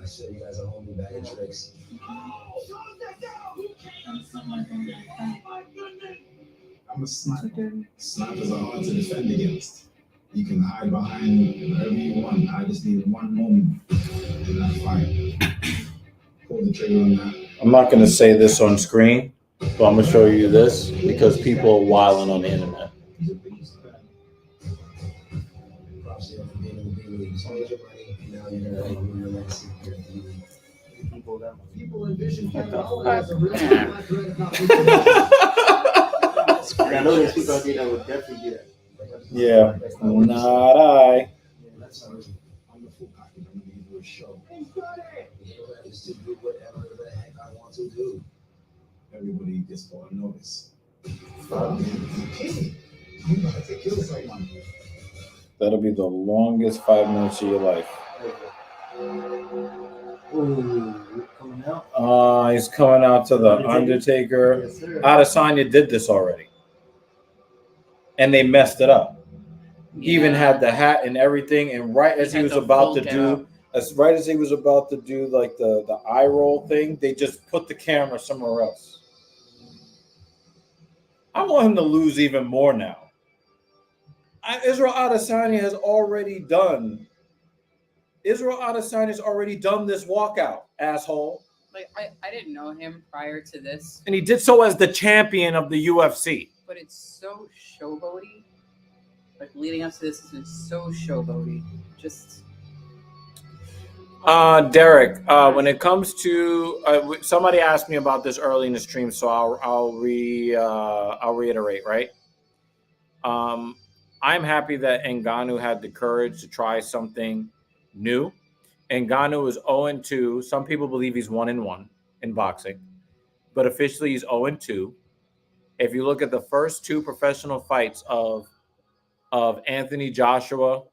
I show you guys a whole new bag of tricks. I'm a sniper. Snipers are hard to defend against. You can hide behind whatever you want. I just need one moment in that fight. Pull the trigger on that. I'm not going to say this on screen, but I'm going to show you this because people are wilding on the internet. He's a beast. Props to you for being in the big leagues. You made your money, now you're gonna make your legacy here in the league. People envision Kevin Holland as a really black red about I know there's people out there that would definitely do that. Yeah, not I. That's how I'm the full package. I'm gonna give you a show. You don't have to do whatever the heck I want to do. Everybody gets put on notice. You got to kill someone. That'll be the longest 5 minutes of your life. Ooh, coming out. He's coming out to the Undertaker. Yes, sir. Adesanya did this already. And they messed it up. He even had the hat and everything. And right as he was about to do, like the eye roll thing, they just put the camera somewhere else. I want him to lose even more now. Israel Adesanya has already done this walkout, asshole. Like, I didn't know him prior to this, And he did so as the champion of the UFC. but it's so showboaty. Like, leading up to this has been so showboaty. Just Derek, when it comes to somebody asked me about this early in the stream, so I'll reiterate, right? I'm happy that Ngannou had the courage to try something new. Ngannou is 0-2. Some people believe he's 1-1 in boxing, but officially he's 0-2. If you look at the first two professional fights of Anthony Joshua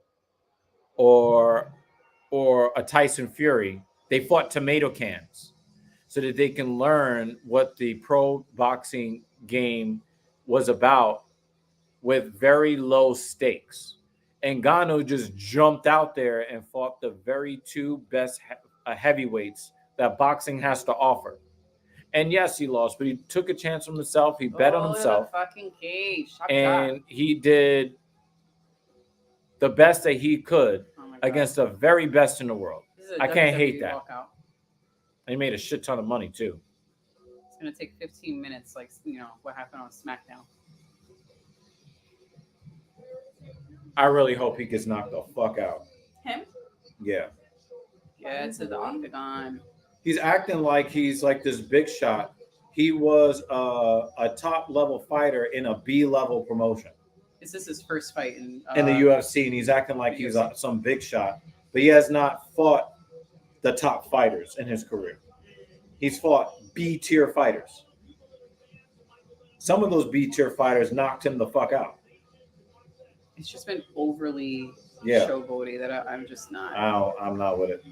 or a Tyson Fury, they fought tomato cans so that they can learn what the pro boxing game was about with very low stakes. Ngannou just jumped out there and fought the very two best heavyweights that boxing has to offer. And yes, he lost, but he took a chance on himself. He bet on himself. fucking cage. And he did the best that he could against the very best in the world. I can't hate that. Walkout. He made a shit ton of money too. It's gonna take 15 minutes, like what happened on SmackDown. I really hope he gets knocked the fuck out. Him? Yeah. Get to the octagon. He's acting like he's like this big shot. He was a top level fighter in a B level promotion Is this his first fight in the UFC, and he's acting like he's some big shot, but he has not fought the top fighters in his career. He's fought B tier fighters. Some of those B tier fighters knocked him the fuck out. It's just been overly Yeah. showboaty that I'm just not. I'm not with it.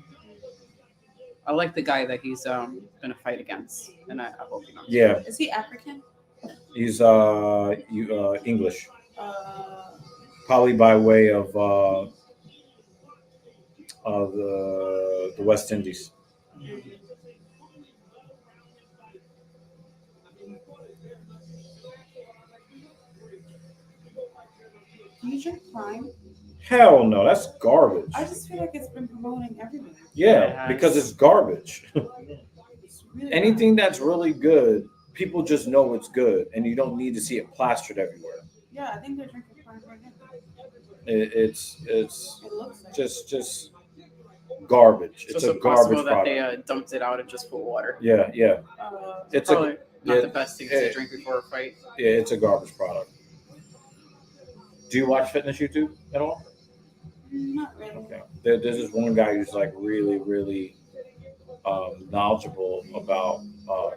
I like the guy that he's gonna fight against, and I hope he knows. Yeah, Is he African? he's English, probably by way of the West Indies. Do you drink Prime? Hell no, that's garbage. I just feel like it's been promoting everywhere. Yeah, because it's garbage. It's really Anything that's really good, people just know it's good, and you don't need to see it plastered everywhere. bad. Yeah, I think they're drinking Prime right now. It's It looks like. just garbage. It's It's also a garbage possible that product. they dumped it out and just put water. Yeah, it's Probably not yeah, the best thing to drink before a fight. it's a garbage product. Do you watch fitness YouTube at all? Not really. Okay. There's this one guy who's like really knowledgeable about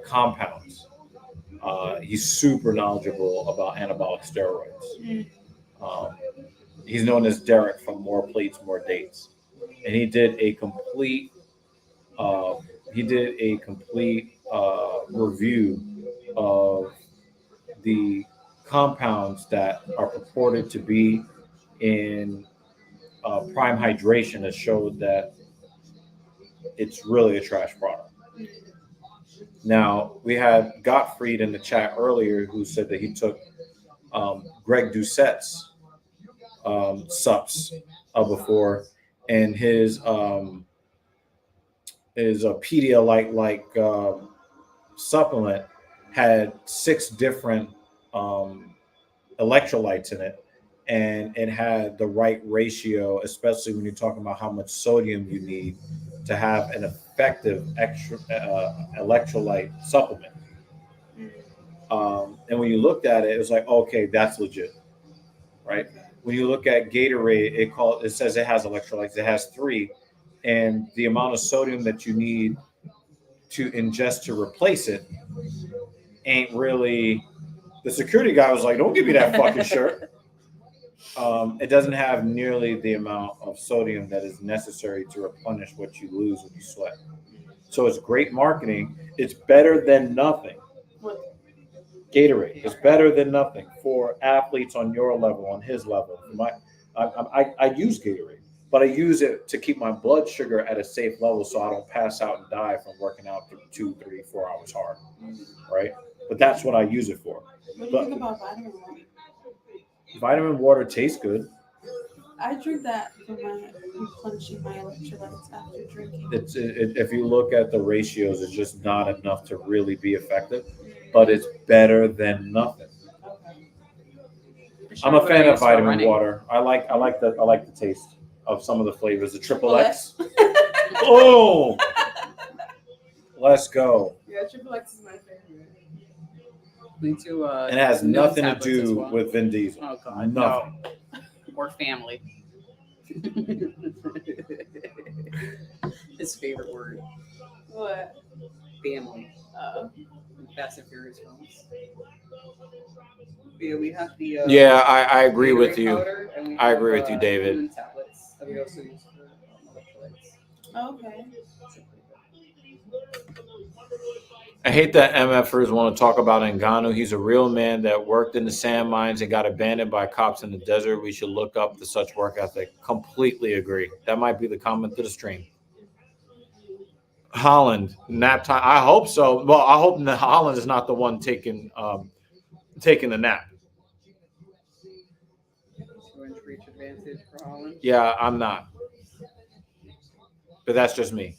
compounds. He's super knowledgeable about anabolic steroids. He's known as Derek from More Plates, More Dates, and he did a complete review of the compounds that are purported to be in Prime Hydration that showed that it's really a trash product. Now, we had Gottfried in the chat earlier who said that he took Greg Doucette's sups before, and his Pedialyte-like supplement had 6 different electrolytes in it, and it had the right ratio, especially when you're talking about how much sodium you need to have an effective electrolyte supplement. And when you looked at it, it was like, okay, that's legit, right? When you look at Gatorade, it says it has electrolytes. It has 3, and the amount of sodium that you need to ingest to replace it ain't really. The security guy was like, "Don't give me that fucking shirt." It doesn't have nearly the amount of sodium that is necessary to replenish what you lose when you sweat. So it's great marketing. It's better than nothing. Gatorade is better than nothing for athletes on your level, on his level. I use Gatorade, but I use it to keep my blood sugar at a safe level so I don't pass out and die from working out for 2, 3, 4 hours hard, right? But that's what I use it for. What do you think about vitamin water? Vitamin water tastes good. I drink that for replenishing my electrolytes after drinking. If you look at the ratios, it's just not enough to really be effective, but it's better than nothing. Okay. I'm a fan of vitamin water. I like the taste of some of the flavors. The Triple X. Oh, let's go. Yeah, Triple X is my favorite. Me too. And it has nothing to do with Vin Diesel. Oh God, Nothing. no. Or family. His favorite word. What? Family. Fast and Furious films. Yeah, we have the. Yeah, I agree with Gatorade you. powder, and we I have, agree with you, David. vitamin tablets that we also use for electrolytes. Oh, okay. I hate that MFers want to talk about Ngannou. He's a real man that worked in the sand mines and got abandoned by cops in the desert. We should look up to such work ethic. Completely agree. That might be the comment to the stream. Holland, nap time. I hope so. Well, I hope that Holland is not the one taking the nap. 2-inch reach advantage for Holland. Yeah, I'm not. But that's just me.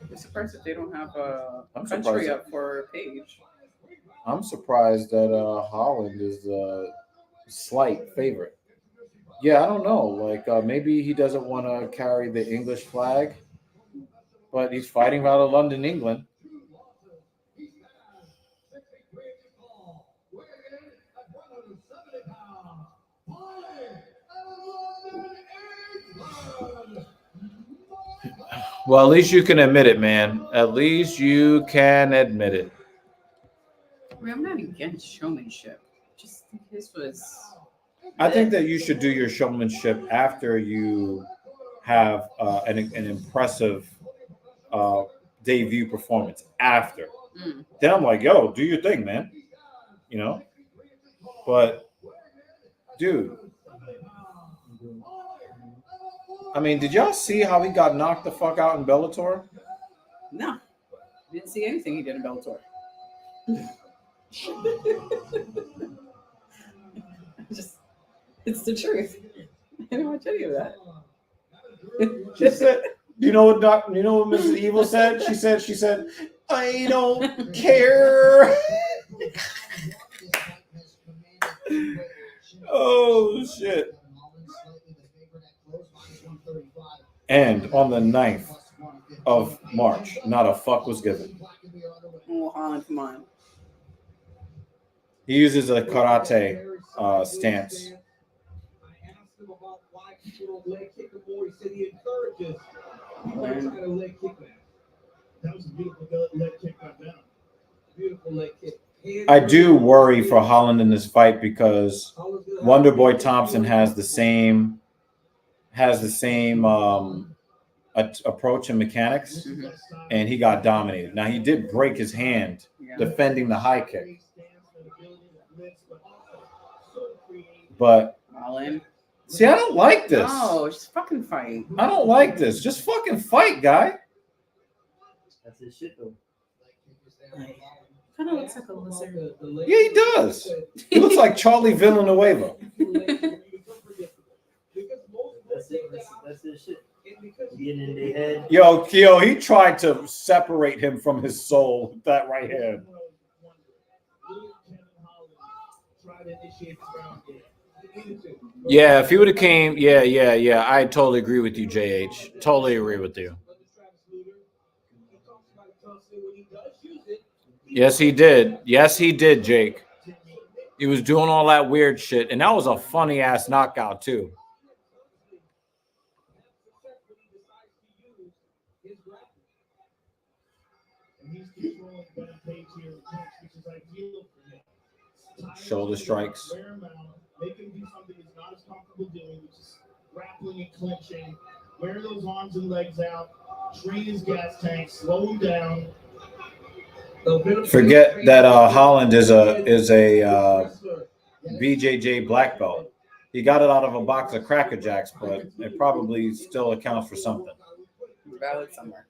I'm surprised that they don't have a I'm country surprised. up for a page. I'm surprised that Holland is Slight favorite. Yeah, I don't know. Like maybe he doesn't want to carry the English flag, but he's fighting out of London, England. Well, at least you can admit it, man. At least you can admit it. I mean, I'm not against showmanship. Just think his was. I think that you should do your showmanship after you have an impressive uh, debut performance. After, then I'm like, yo, do your thing, man. You know, but dude, I mean, did y'all see how he got knocked the fuck out in Bellator? No, didn't see anything he did in Bellator. Just, it's the truth. I didn't watch any of that. She said, you know what Mrs. Evil said? She said, I don't care. Oh shit. And on the 9th of March, not a fuck was given. Oh, Holland, come on. He uses a karate stance. I asked him about why people don't leg kick him more. He said he encourages people to try to leg kick that. That was a beautiful leg kick by Venom. Beautiful leg kick. I do worry for Holland in this fight because Wonder Boy Thompson has the same approach and mechanics, and he got dominated. Now he did break his hand defending the high kick, but see, I don't like this. No, just fucking fight. I don't like this. Just fucking fight, guy. That's his shit though. Kind of looks like a lizard. Yeah, he does. He looks like Charlie Villanueva. That's his shit. Getting in their head. Yo, he tried to separate him from his soul with that right hand. Yeah, if he would have came, yeah. I totally agree with you, JH. Totally agree with you. Yes, he did. Yes, he did, Jake. He was doing all that weird shit, and that was a funny ass knockout too. Shoulder strikes. Make him do something he's not as comfortable doing, which is grappling and clinching. Wear those arms and legs out. Drain his gas tank. Slow him down. Forget that Holland is a BJJ black belt. He got it out of a box of Cracker Jacks, but it probably still accounts for something. Valid somewhere.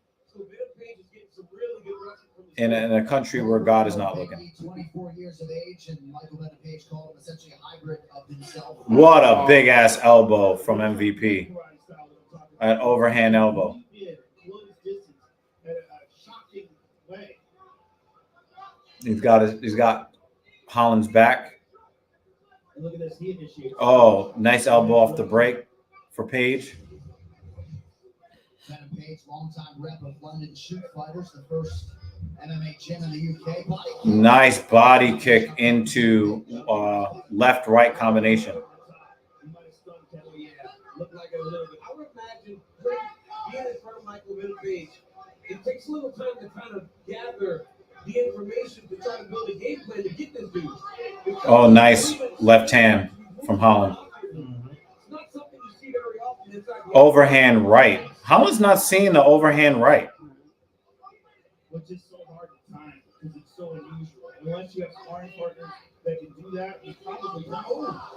In a country where God is not looking. 24 years of age, and Michael Venom Page called him essentially a hybrid of himself. What a big ass elbow from MVP. An overhand elbow. He's got Holland's back. Oh, nice elbow off the break for Page. Venom Page, longtime rep of London Shoot Fighters, the first MMA gym in the UK. Nice body kick into left-right combination. I would imagine being in front of Michael Venom Page, it takes a little time to kind of gather the information to try to build a game plan to get this dude. Oh, nice left hand from Holland. It's not something you see very often inside the Overhand right. Holland's not seeing the overhand right. which is so hard to time because it's so unusual. Unless you have sparring partners that can do that, you probably don't. Oh.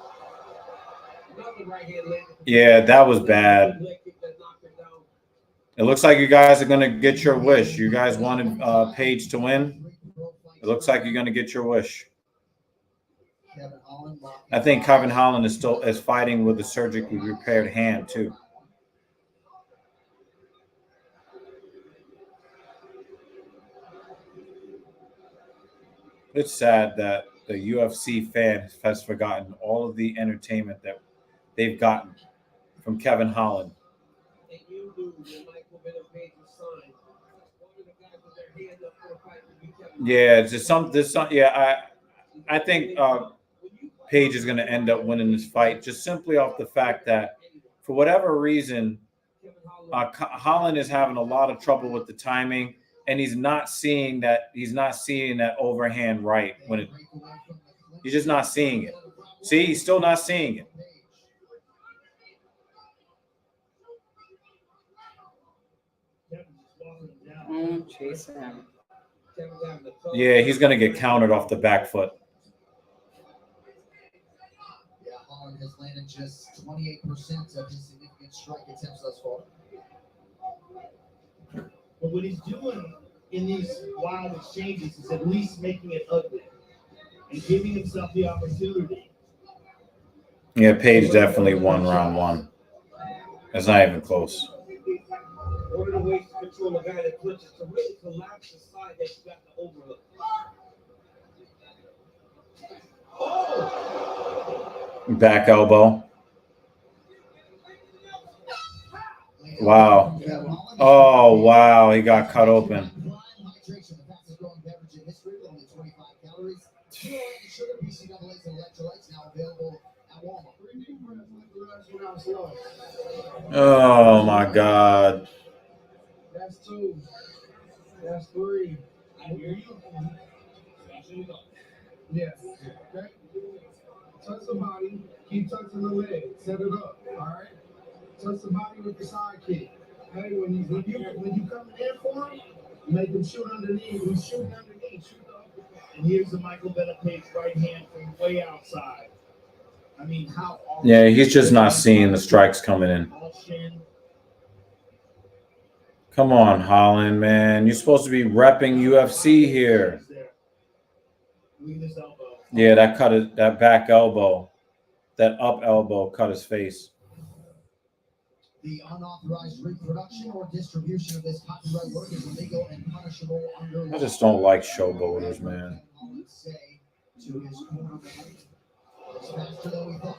Another right hand leg. Yeah, that was bad. It looks like you guys are going to get your wish. You guys wanted Page to win. It looks like you're going to get your wish. I think Kevin Holland is fighting with a surgically repaired hand too. It's sad that the UFC fan has forgotten all of the entertainment that they've gotten from Kevin Holland. And you knew when Michael Page was signed. One of the guys with their hand up for a fight would be Kevin. Yeah, just some. There's some. Yeah, I think Page is going to end up winning this fight just simply off the fact that, for whatever reason, Holland is having a lot of trouble with the timing, and he's not seeing that. He's not seeing that overhand right when it. He's just not seeing it. See, he's still not seeing it. Chase him. Yeah, he's going to get countered off the back foot. Yeah, Holland has landed just 28% of his significant strike attempts thus far. But what he's doing in these wild exchanges is at least making it ugly and giving himself the opportunity. Yeah, Page definitely won round one. It's not even close. One of the ways to control a guy that clinches to really collapse the side that you got the overlook. Oh! Back elbow. Wow. Oh, wow. He got cut open. Oh, my God. That's two. That's three. I hear you. Yeah. Okay. Touch the body. Keep touching the leg. Set it up. All right. Touch the body with the side kick. Hey, when you come in for him, make him shoot underneath. He's shooting underneath. Shoot up. And here's the Michael Page right hand from way outside. I mean, how often? Yeah, he's just not seeing the strikes coming in. Come on, Holland, man. You're supposed to be repping UFC here. Yeah, that cut it. That back elbow, that up elbow cut his face. The unauthorized reproduction or distribution of this copyright work is illegal and punishable under law. I just don't like showboaters, man. Say to his cornerman, it's faster than we thought.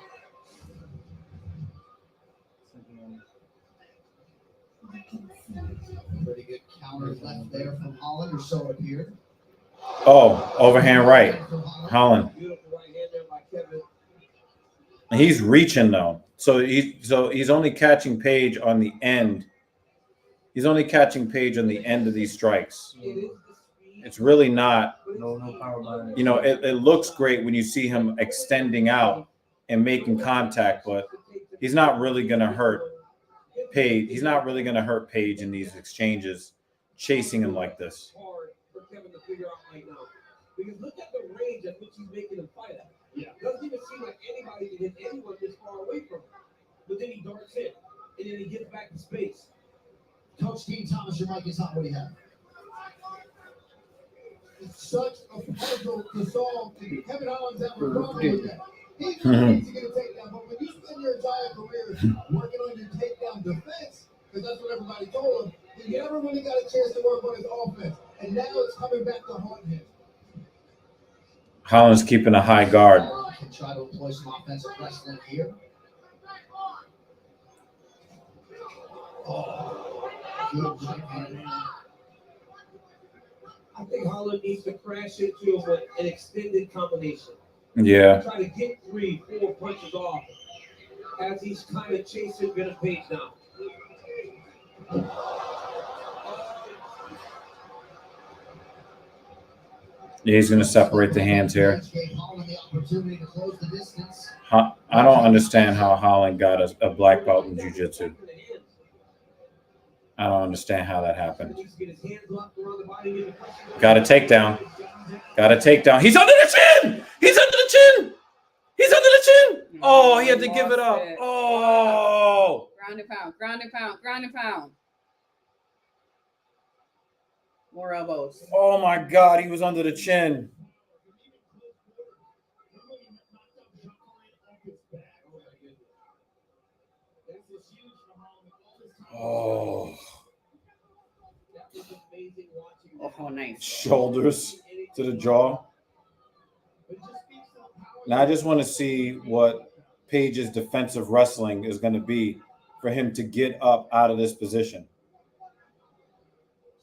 Pretty good counter left there from Holland, or so it appeared. Oh, overhand right, Holland. He's reaching though, so he's only catching Page on the end. He's only catching Page on the end of these strikes. It's really not. You know, it looks great when you see him extending out and making contact, but he's not really going to hurt Page. He's not really going to hurt Page in these exchanges, chasing him like this. Because look at the range at which he's making him fight at. Yeah. Doesn't even seem like anybody can hit anyone this far away from him. But then he darts in, and then he gets back to space. Coach Dean Thomas, your mic is hot. What do you have? It's such a puzzle to solve. Kevin Holland's having a problem with that. He needs to get a takedown, but when you spend your entire career working on your takedown defense, because that's what everybody told him, he never really got a chance to work on his offense. And now it's coming back to haunt him. Holland's keeping a high guard. Can try to employ some offensive wrestling here. Oh, good right hand. I think Holland needs to crash into him with an extended combination. Yeah. Try to get 3-4 punches off as he's kind of chasing Page now. Yeah, he's going to separate the hands here. I don't understand how Holland got a black belt in jiu-jitsu. I don't understand how that happened. Got a takedown. Got a takedown. He's under the chin! He's under the chin! He's under the chin! Oh, he had to give it up. Oh! Ground and pound, ground and pound, ground and pound. More elbows. Oh, my God. He was under the chin. Oh. Oh, nice. Shoulders to the jaw. Now I just want to see what Page's defensive wrestling is going to be for him to get up out of this position.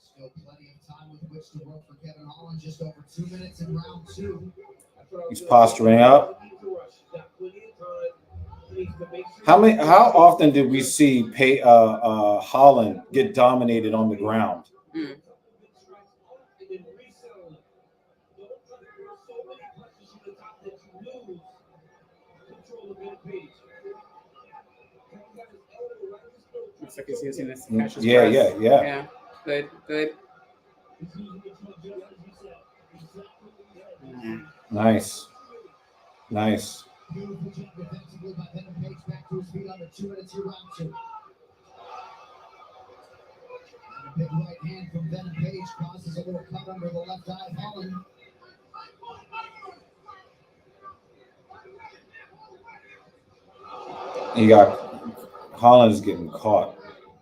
Still plenty of time with which to work for Kevin Holland. Just over 2 minutes in round 2. He's posturing up. How often did we see Holland get dominated on the ground? Mm. Looks like he's using this to catch his Yeah, breath. yeah. Yeah. Good, good. Nice. Beautiful job defensively by Venom Page. Back to his feet under 2 minutes here, round 2. And a big right hand from Venom Page causes a little cut under the left eye of Holland. Holland's getting caught.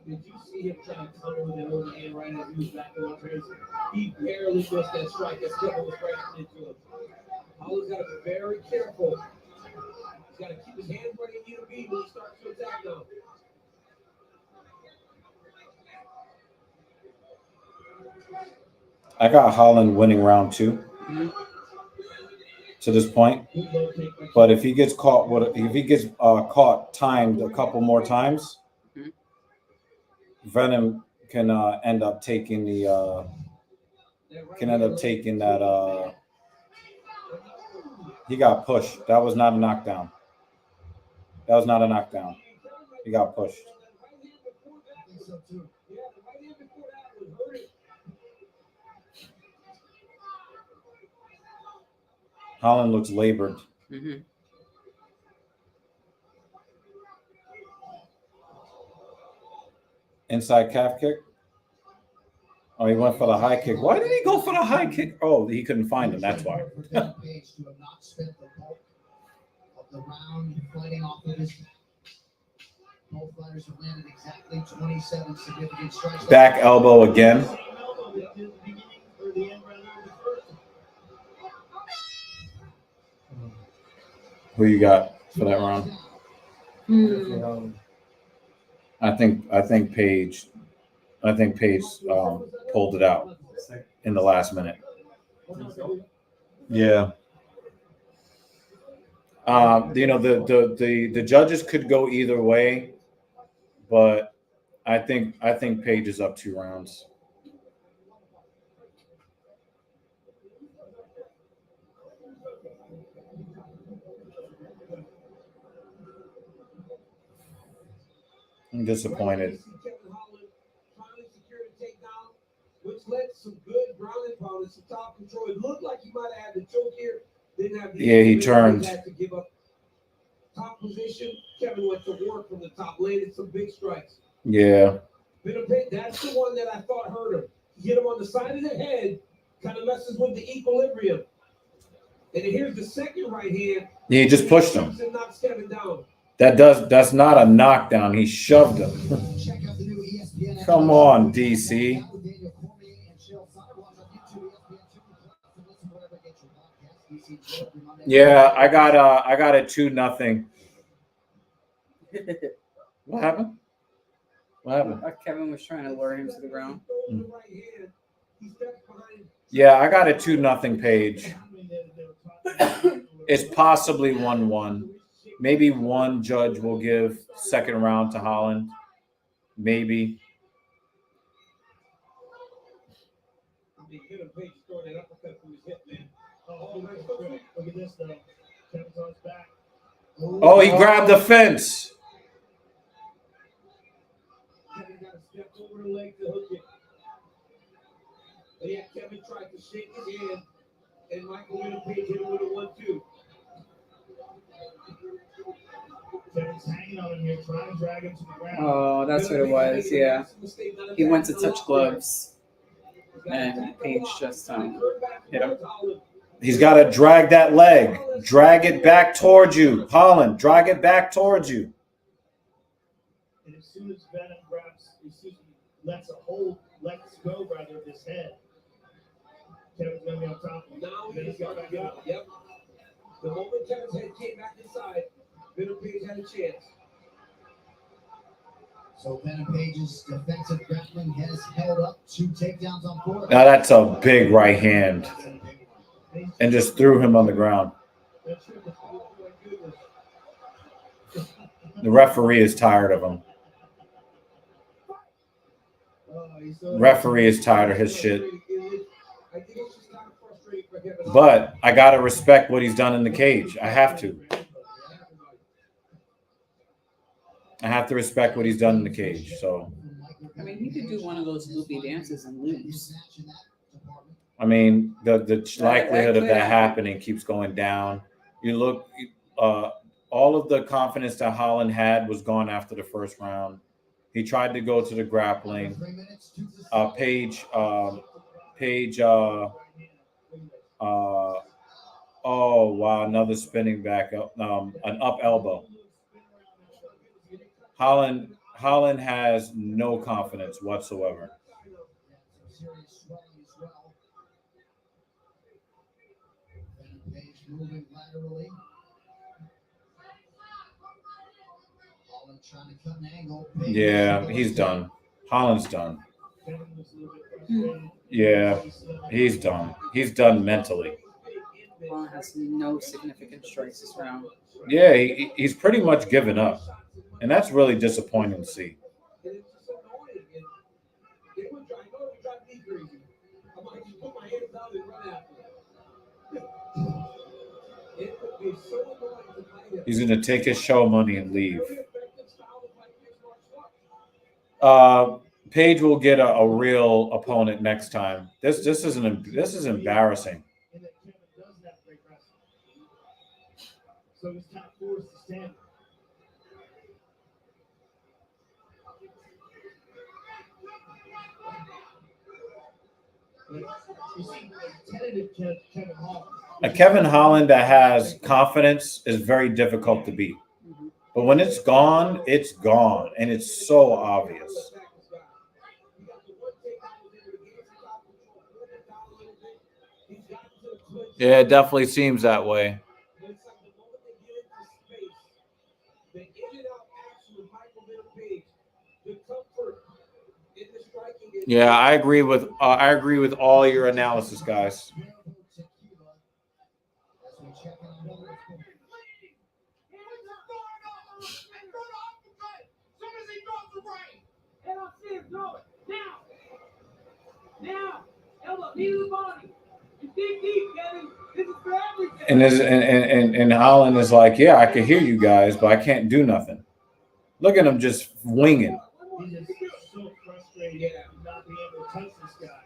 Did you see him trying to cover with that overhand right as he was back in my face? He barely missed that strike as Kevin was crashing into him. Holland's got to be very careful. He's got to keep his hands where they need to be when he starts to attack now. I got Holland winning round 2 to this point. But if he gets caught, caught timed a couple more times, Venom can end up taking the he got pushed. That was not a knockdown. He got pushed. Holland looks labored. Mm-hmm. Inside calf kick. Oh, he went for the high kick. Why did he go for the high kick? Oh, he couldn't find him. That's why. The round fighting off of his. Both fighters have landed exactly 27 significant strikes. Back elbow again. Who you got for that round? I think Paige pulled it out in the last minute. Yeah. The judges could go either way, but I think Paige is up 2 rounds. I'm disappointed. Which led to some good ground and pound and some top control. It looked like he might have had the choke here. Didn't have the He turned. Had to give up top position. Kevin went to work from the top, landed some big strikes. Yeah. That's the one that I thought hurt him. Hit him on the side of the head, kind of messes with the equilibrium. And then here's the second right hand. Yeah, he just pushed him. And knocks Kevin down. That's not a knockdown. He shoved him. Come on, DC. Yeah, I got a 2-0. What happened? Kevin was trying to lure him to the ground. Yeah, I got a 2-0 Page. It's possibly 1-1. Maybe one judge will give second round to Holland. Maybe. Oh, he grabbed the fence. Kevin got to step over the leg to hook it. And yeah, Kevin tried to shake his hand, and Michael Page hit him with a 1-2. Kevin's hanging on him here, trying to drag him to the ground. Oh, that's what it was. Yeah, he went to touch gloves, and Page just hit him. He's got to drag that leg. Drag it back towards you. Holland, drag it back towards you. And as soon as Venom lets go rather of his head, Kevin's going to be on top of him. Now he's got to go. Yep. The moment Kevin's head came back inside, Bitter Page had a chance. So Ben Page's defensive grappling has held up 2 takedowns on 4. Now that's a big right hand, and just threw him on the ground. The referee is tired of him. Referee is tired of his shit. But I gotta respect what he's done in the cage. I have to. I have to respect what he's done in the cage. So, I mean, he could do one of those loopy dances and lose. I mean, the likelihood of that happening keeps going down. You look, all of the confidence that Holland had was gone after the first round. He tried to go to the grappling. Page, oh wow, another spinning back up, an up elbow. Holland has no confidence whatsoever. Moving laterally. Holland trying to cut an angle. Yeah, he's done. Holland's done. Yeah, he's done. He's done mentally. Holland has no significant strikes this round. Yeah, he's pretty much given up. And that's really disappointing to see. He's going to take his show money and leave. Page will get a real opponent next time. This is embarrassing. So his top 4 is to stand. You see, tentative Kevin Holland. A Kevin Holland that has confidence is very difficult to beat. But when it's gone, and it's so obvious. Yeah, it definitely seems that way. Yeah, I agree with all your analysis, guys. And Holland is like, yeah, I can hear you guys, but I can't do nothing. Look at him just winging. He's just so frustrated not being able to touch this guy.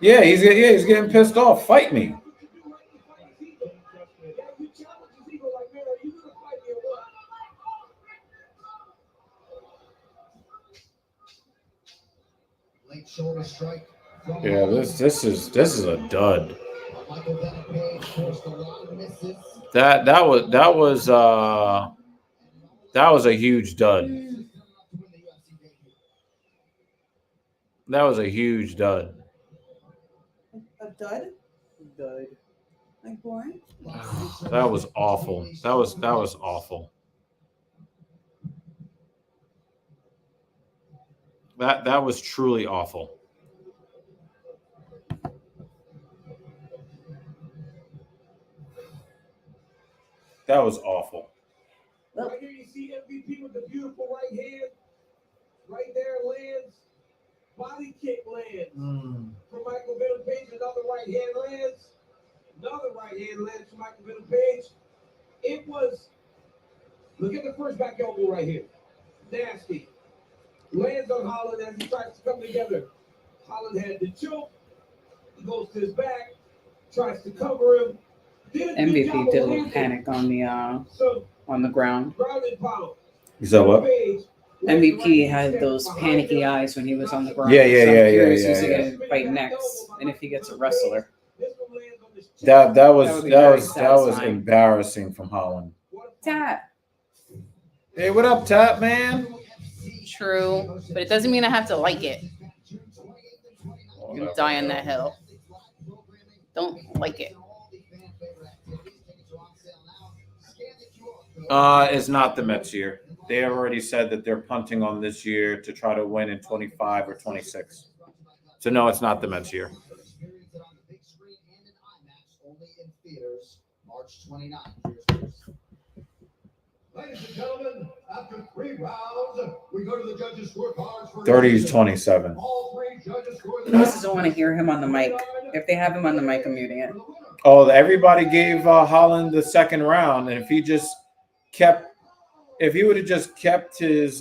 Yeah, he's getting pissed off. Fight me. Late shoulder strike. Yeah, this is a dud. That was a huge dud. That was a huge dud. A dud? Dud. Like boring? That was awful. That was awful. That was truly awful. That was awful. Right here you see MVP with the beautiful right hand. Right there lands. Body kick lands. From Michael Venom Page, another right hand lands. Another right hand lands from Michael Venom Page. It was, look at the first back elbow right here. Nasty. Lands on Holland as he tries to come together. Holland had the choke. He goes to his back, tries to cover him. MVP did a little panic on the ground. Is that what? MVP had those panicky eyes when he was on the ground. Yeah. Who's he gonna fight next? And if he gets a wrestler. That was embarrassing from Holland. Tap. Hey, what up, Tap, man? True, but it doesn't mean I have to like it. You're gonna die on that hill. Don't like it. It's not the Mets year. They have already said that they're punting on this year to try to win in 25 or 26. So no, it's not the Mets year. Ladies and gentlemen, after 3 rounds, we go to the judges' scorecards for 30-27. all 3 judges score the I just don't want to hear him on the mic. If they have him on the mic, I'm muting it. Oh, everybody gave Holland the second round, and if he would have just kept his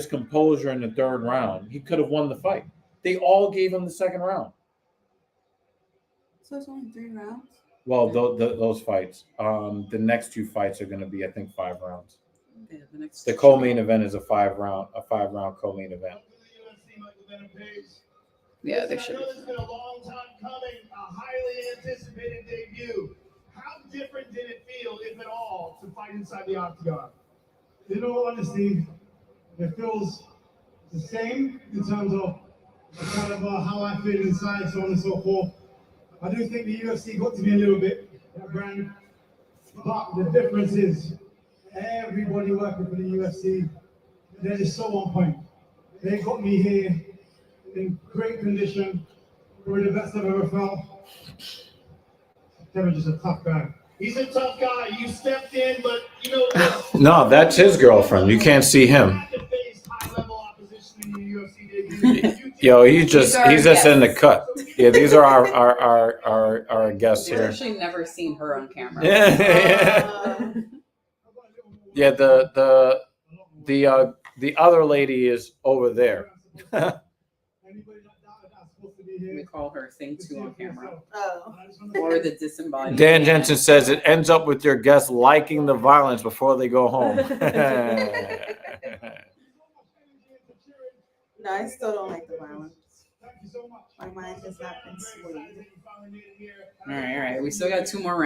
composure in the third round, he could have won the fight. They all gave him the second round. So it's only 3 rounds? Well, those fights. The next 2 fights are going to be, I think, 5 rounds. Yeah, The co-main event is a 5-round co-main event. Yeah, they should. It's been a long time coming, a highly anticipated debut. How different did it feel, if at all, to fight inside the octagon? In all honesty, it feels the same in terms of kind of how I feel inside, so on and so forth. I do think the UFC got to me a little bit, that brand, but the difference is everybody working for the UFC, they're just so on point. They got me here in great condition, probably the best I've ever felt. Kevin's just a tough guy. He's a tough guy. You stepped in, but you know. No, that's his girlfriend. You can't see him. had to face high-level opposition in your UFC debut. Yo, he's just in the cut. Yeah, these are our guests I've here. actually never seen her on camera. Yeah, the other lady is over there. We call her Thing 2 on camera. Oh. Or the disembodied. Dan Jensen says it ends up with your guests liking the violence before they go home. No, I still don't like the violence. My mind has not been swayed. All right. We still got 2 more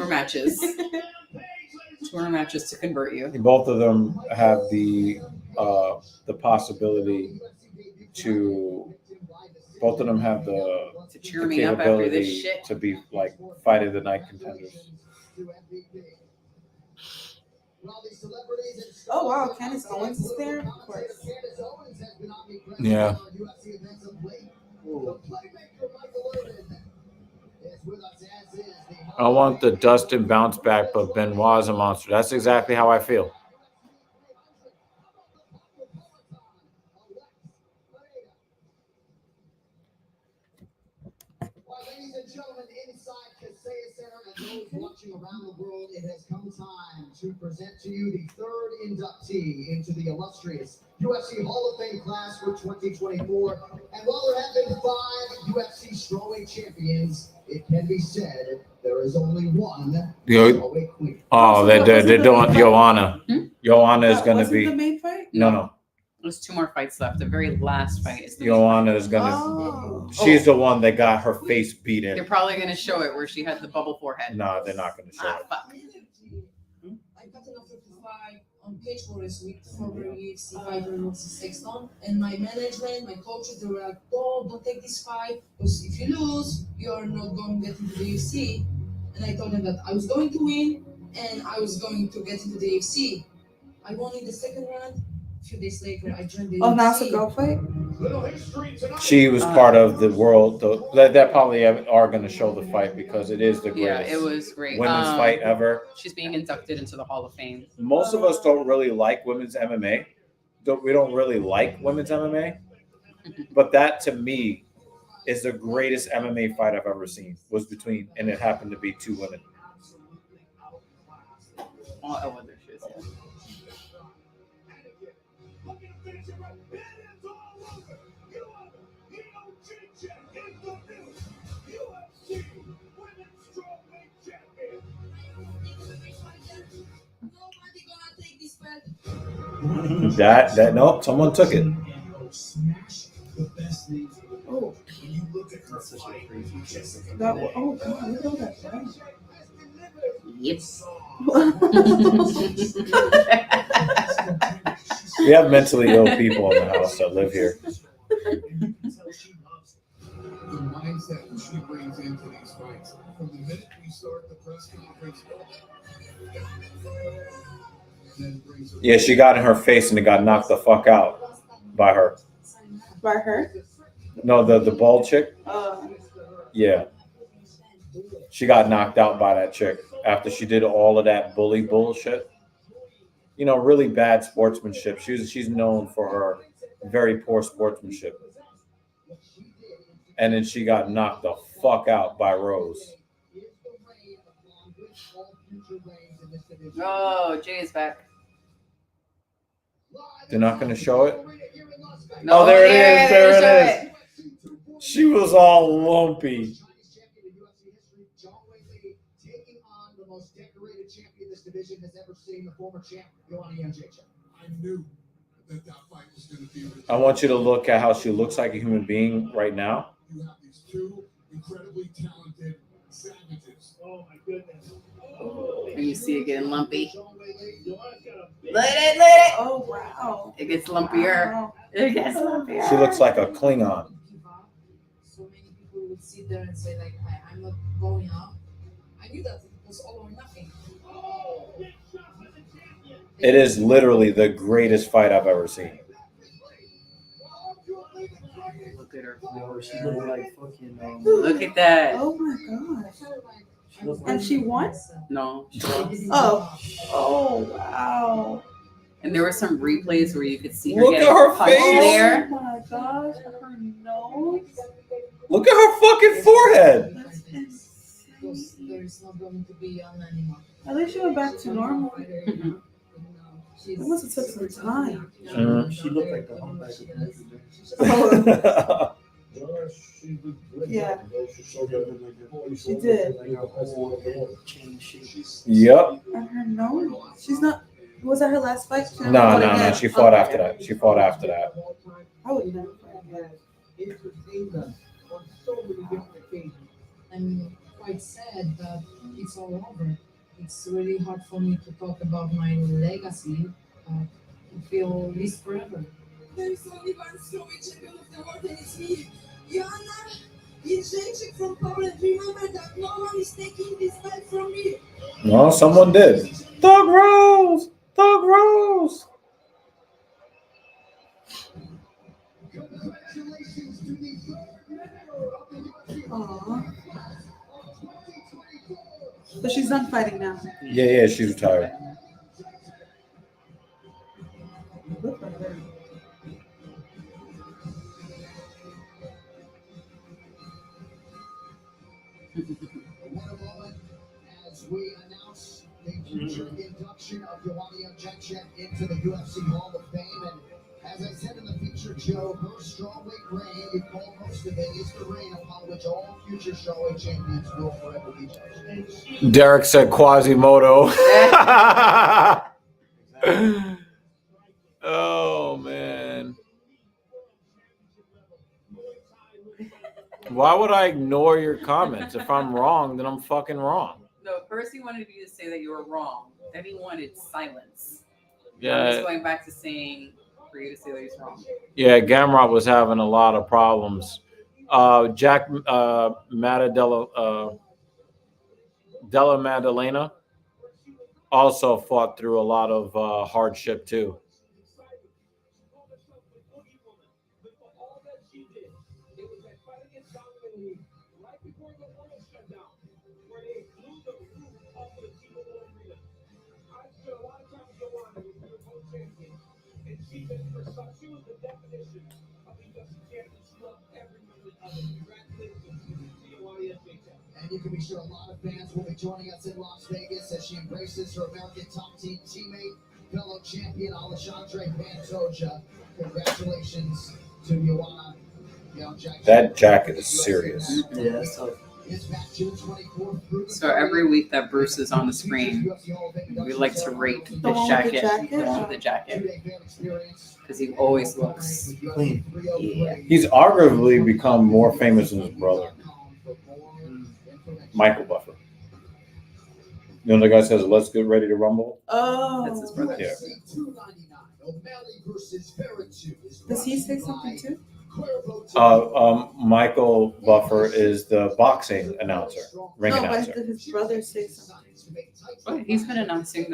matches. 2 more matches to convert you. Both of them have the possibility to. Both of them have the cheer me up after this shit. To be like fight of the night contenders. Oh wow, Candace Owens is there? Of course. Yeah. I want the Dustin bounce back, but Benoit's a monster. That's exactly how I feel. Ladies and gentlemen, inside Kaseya Center and those watching around the world, it has come time to present to you the 3rd inductee into the illustrious UFC Hall of Fame class for 2024. And while there have been 5 UFC strawweight champions, it can be said there is only one strawweight queen. Oh, they're doing Joanna. Joanna is going to Wasn't be. the main fight? No. There's 2 more fights left. The very last fight is the Joanna is going to. Oh. She's the one that got her face beat They're in. probably going to show it where she had the bubble forehead. No, they're not going to show it. Fuck. I got an offer to fly on page for this week for the UFC fighter Roxy Sexton, and my management, my coaches, they were like, "Oh, don't take this fight because if you lose, you're not going to get into the UFC." And I told them that I was going to win and I was going to get into the UFC. I won in the 2nd round. A few days later, I joined the UFC. Oh, now it's a girl fight? She was part of the world. That probably are going to show the fight because it is the Yeah, greatest it was great. women's fight ever. She's being inducted into the Hall of Fame. Most of us don't really like women's MMA. We don't really like women's MMA. But that, to me, is the greatest MMA fight I've ever seen. Was between, and it happened to be 2 women. Oh, other shit. Yeah. That nope, someone took it. Oh. That, oh, God, look at all that fun. Yes. We have mentally ill people in the house that live here. mindset she brings into these fights. From the minute we start the press conference, then brings her. Yeah, she got in her face and it got knocked the fuck out by her. By her? No, the bald chick. Yeah, she got knocked out by that chick after she did all of that bully bullshit. You know, really bad sportsmanship. She's known for her very poor sportsmanship. And then she got knocked the fuck out by Rose. Oh, Jay is back. They're not going to show it? No, Oh, there it is. There show it is. She was all lumpy. Taking on the most decorated champion this division has ever seen, the former champ, Joanna Jędrzejczyk. I knew that fight was going to be. I want you to look at how she looks like a human being right now. You have these two incredibly talented savages. Oh my goodness. And you see it getting lumpy. Let it. Oh, wow. It gets lumpier. Wow. It gets lumpier. She looks like a Klingon. So many people would sit there and say, like, I'm not going up. I knew that it was all or nothing. It is literally the greatest fight I've ever seen. Look at her. Yo, she look like fucking. Look at that. Oh, my gosh. She look And she won? No. Oh. Oh, wow. And there were some replays where you could see her Look getting at her punched face. there. Oh, my gosh. Her nose. Look at her fucking forehead. That's insane. There's not going to be on anymore. At least she went back to normal. It must have took some time. She looked like the humpback of the movie. Oh, yeah. She did. Like her whole head changed shape. Yep. And her nose. She's not. Was that her last fight? She never No, fought no, again? no. She fought Okay. after that. She fought after that. I would never fight again. I'm quite sad that it's all over. It's really hard for me to talk about my legacy. To feel this forever. There is only one strawweight champion of the world, and it's me, Joanna Jędrzejczyk from Poland. Remember that no one is taking this belt from me. Well, someone did. Thug Rose! Thug Rose! Congratulations to the third member of the UFC Aw. of 2024. So she's done fighting now. Yeah, she's retired. Look at her. What a moment as we announce the future induction of Joanna Jędrzejczyk into the UFC Hall of Fame. And as I said in the feature, Joe, her strawweight reign, you call most of it, is the reign upon which all future strawweight champions will forever be judged. Derek said Quasimodo. Oh, man. Why would I ignore your comments? If I'm wrong, then I'm fucking wrong. No, first he wanted you to say that you were wrong. Then he wanted silence. I'm Yeah, just going back to saying for you to say that he's wrong. yeah. Gamrot was having a lot of problems. Jack Della Maddalena also fought through a lot of hardship too. And you can be sure a lot of fans will be joining us in Las Vegas as she embraces her American top team teammate, fellow champion Alexandre Pantoja. Congratulations to Joanna Jędrzejczyk. That jacket is serious. Yeah, that's tough. It's back June 24th through the So every week that Bruce is on the screen, we like to rate his one with the jacket. jacket? The jacket. Because he always looks Clean. Yeah. He's arguably become more famous than his brother, Michael Buffer. You know the guy says, "Let's get ready to rumble." Oh. That's his brother. Yeah. $2.99. O'Malley versus Vera 2 is Does he say brought to you something too? by Michael Buffer is the boxing announcer, ring No, announcer. but his brother says something. But he's been announcing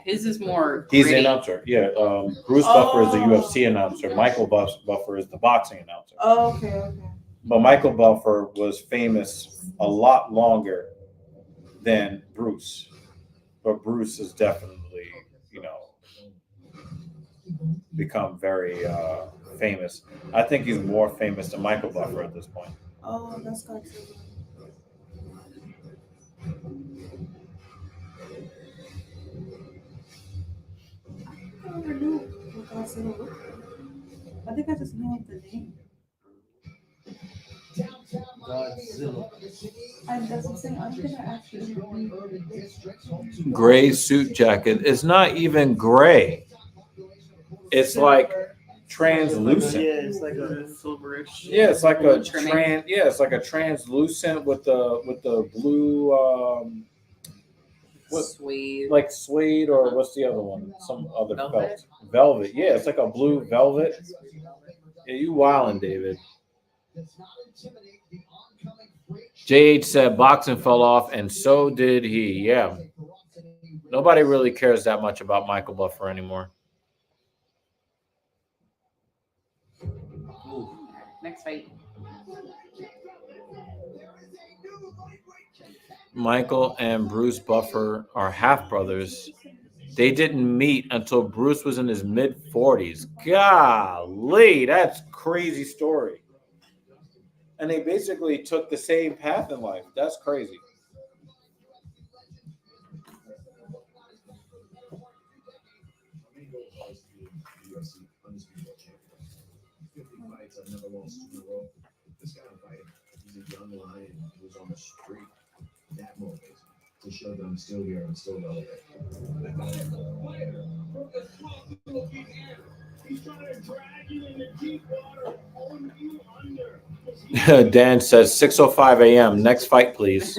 his is more He's the gritty. announcer. Yeah. Bruce Buffer is the UFC announcer. Michael Buffer is the boxing announcer. Oh, okay. But Michael Buffer was famous a lot longer than Bruce. But Bruce has definitely, become very famous. I think he's more famous than Michael Buffer at this point. Oh, that's got to. I never knew what Godzilla looked like. I think I just knew the name. Godzilla. That's what I'm saying. I'm gonna actually. Gray suit jacket. It's not even gray. It's like translucent. Yeah, it's like a silverish. Yeah, it's like a trimming. it's like a translucent with the blue Suede. like suede, or what's the other one? Some other Velvet? velvet. Yeah, it's like a blue velvet. Yeah, you wildin', David. JH said boxing fell off, and so did he. Yeah. Nobody really cares that much about Michael Buffer anymore. Next fight. Michael and Bruce Buffer are half brothers. They didn't meet until Bruce was in his mid-40s. Golly, that's crazy story. And they basically took the same path in life. That's crazy. UFC undisputed champion. 50 fights, I've never lost 2 in a row. This guy I'm fighting, he's a young lion who's on the street. That motivates me to show that I'm still here and still relevant. He's trying to drag you into deep water, hold you under. Dan says 6:05 a.m. Next fight, please.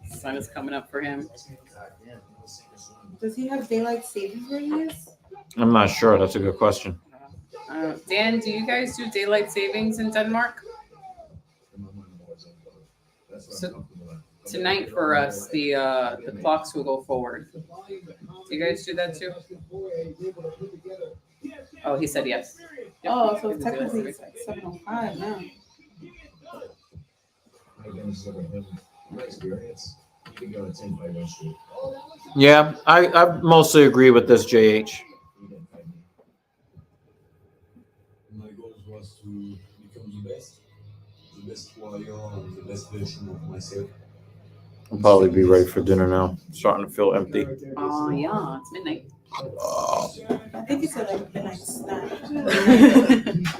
Sun is coming up for him. Does he have daylight savings where he is? I'm not sure. That's a good question. Dan, do you guys do daylight savings in Denmark? So tonight for us, the clocks will go forward. Do you guys do that too? Oh, he said yes. Oh, so technically it's like 7:05 now. My experience, you can go to 10 fight win streak. Yeah, I mostly agree with this, JH. My goal was to become the best warrior, and the best version of myself. I'll probably be ready for dinner now. Starting to feel empty. Oh yeah, it's midnight. I think you said like midnight snack.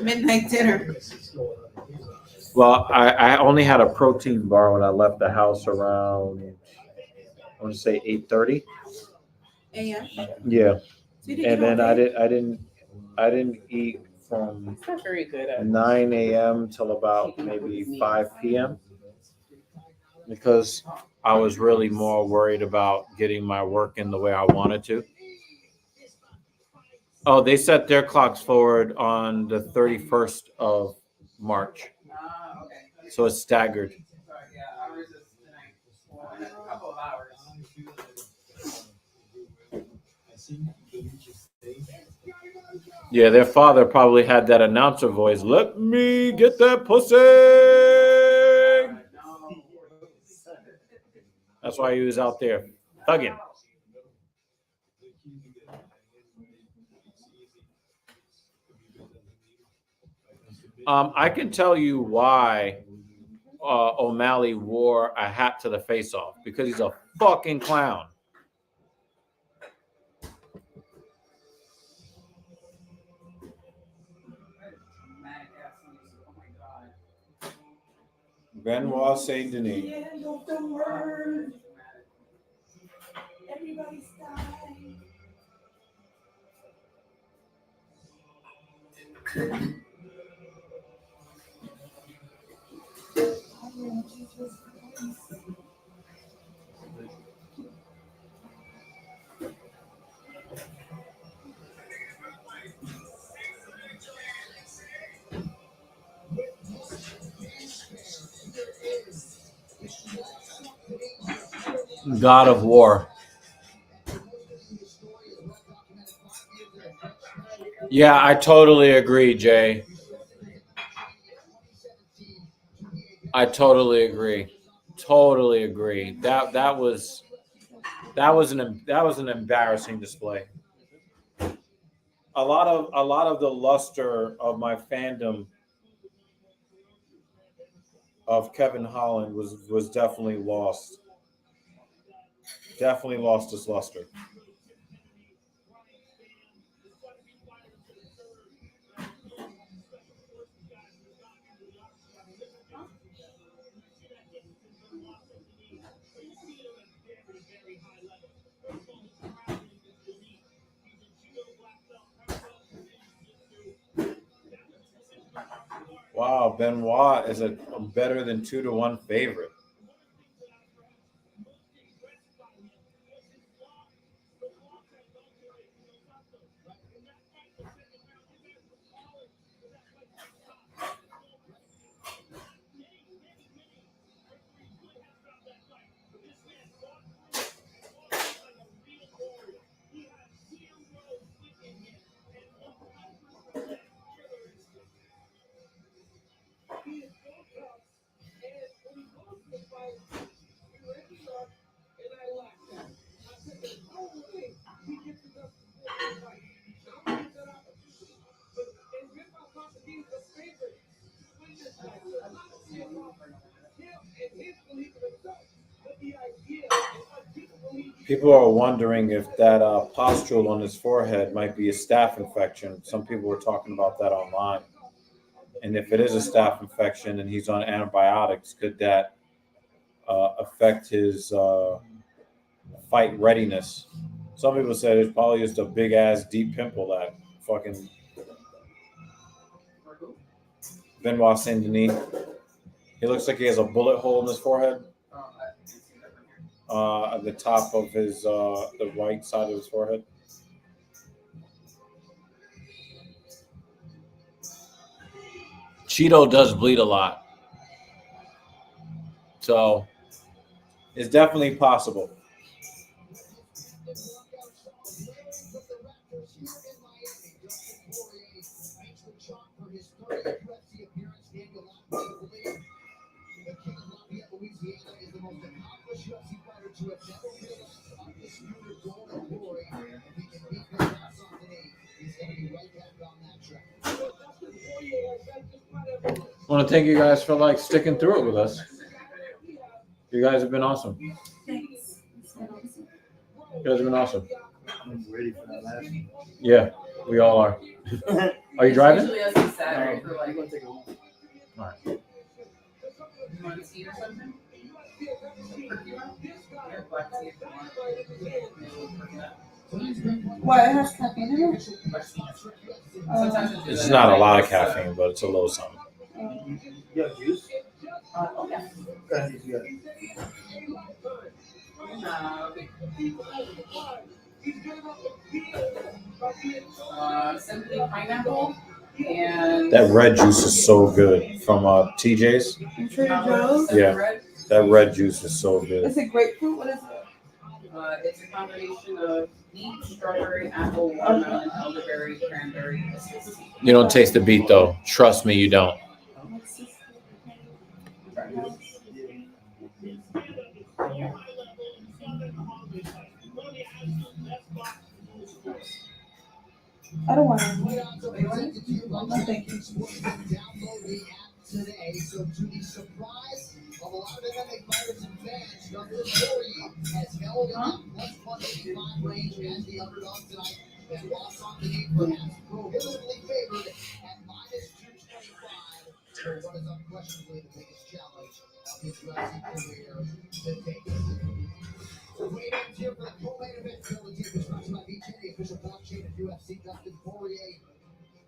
Midnight dinner. Well, I only had a protein bar when I left the house around, I want to say 8:30. AM. Yeah, So you didn't and eat then all I didn't eat from It's not very good at 9 a.m. till about maybe 5 p.m. because I was really more worried about getting my work in the way I wanted to. Oh, they set their clocks forward on the 31st of March. So it's staggered. Yeah, their father probably had that announcer voice. Let me get that pussy. That's why he was out there thugging. I can tell you why O'Malley wore a hat to the face-off, because he's a fucking clown. Benoit Saint Denis. The end of the world. Everybody's dying. God of War. Yeah, I totally agree, Jay. I totally agree. Totally agree. That was an embarrassing display. A lot of the luster of my fandom of Kevin Holland was definitely lost. Definitely lost its luster. Wow, Benoit is a better than 2-1 favorite. People are wondering if that pustule on his forehead might be a staph infection. Some people were talking about that online. And if it is a staph infection and he's on antibiotics, could that affect his fight readiness? Some people said it's probably just a big ass deep pimple that fucking Benoit Saint Denis. He looks like he has a bullet hole in his forehead. At the top of his the right side of his forehead. Cheeto does bleed a lot, so it's definitely possible. I want to thank you guys for like sticking through it with us. You guys have been awesome. Thanks. You guys have been awesome. I'm ready for that last one. Yeah, we all are. Are you driving? Usually us on Saturday for like. I'm gonna take a look. All right. You want to see or something? Or black tea if you want. Why it has caffeine in it? Sometimes It's not a lot of caffeine, but it's a little something. You have juice? Okay. Okay, you got it. Simply pineapple and That red juice is so good from TJ's. Trader Joe's? Yeah. red. That red juice is so good. Is it grapefruit? What is it? It's a combination of beet, strawberry, apple, watermelon, elderberry, cranberry, kisses. You don't taste the beet though. Trust me, you don't. What's this? I don't want to. No, thank you. Today, so to the surprise of a lot of MMA fighters and fans, Dr. Corey has held in that plus 185 range as the underdog tonight. And lost on the knee, perhaps prohibitively favored at minus 225 for what is unquestionably the biggest challenge of his UFC career to date. So weigh in here for the co-main event. The team was brought to you by BJ, the official blockchain of UFC. Dustin Poirier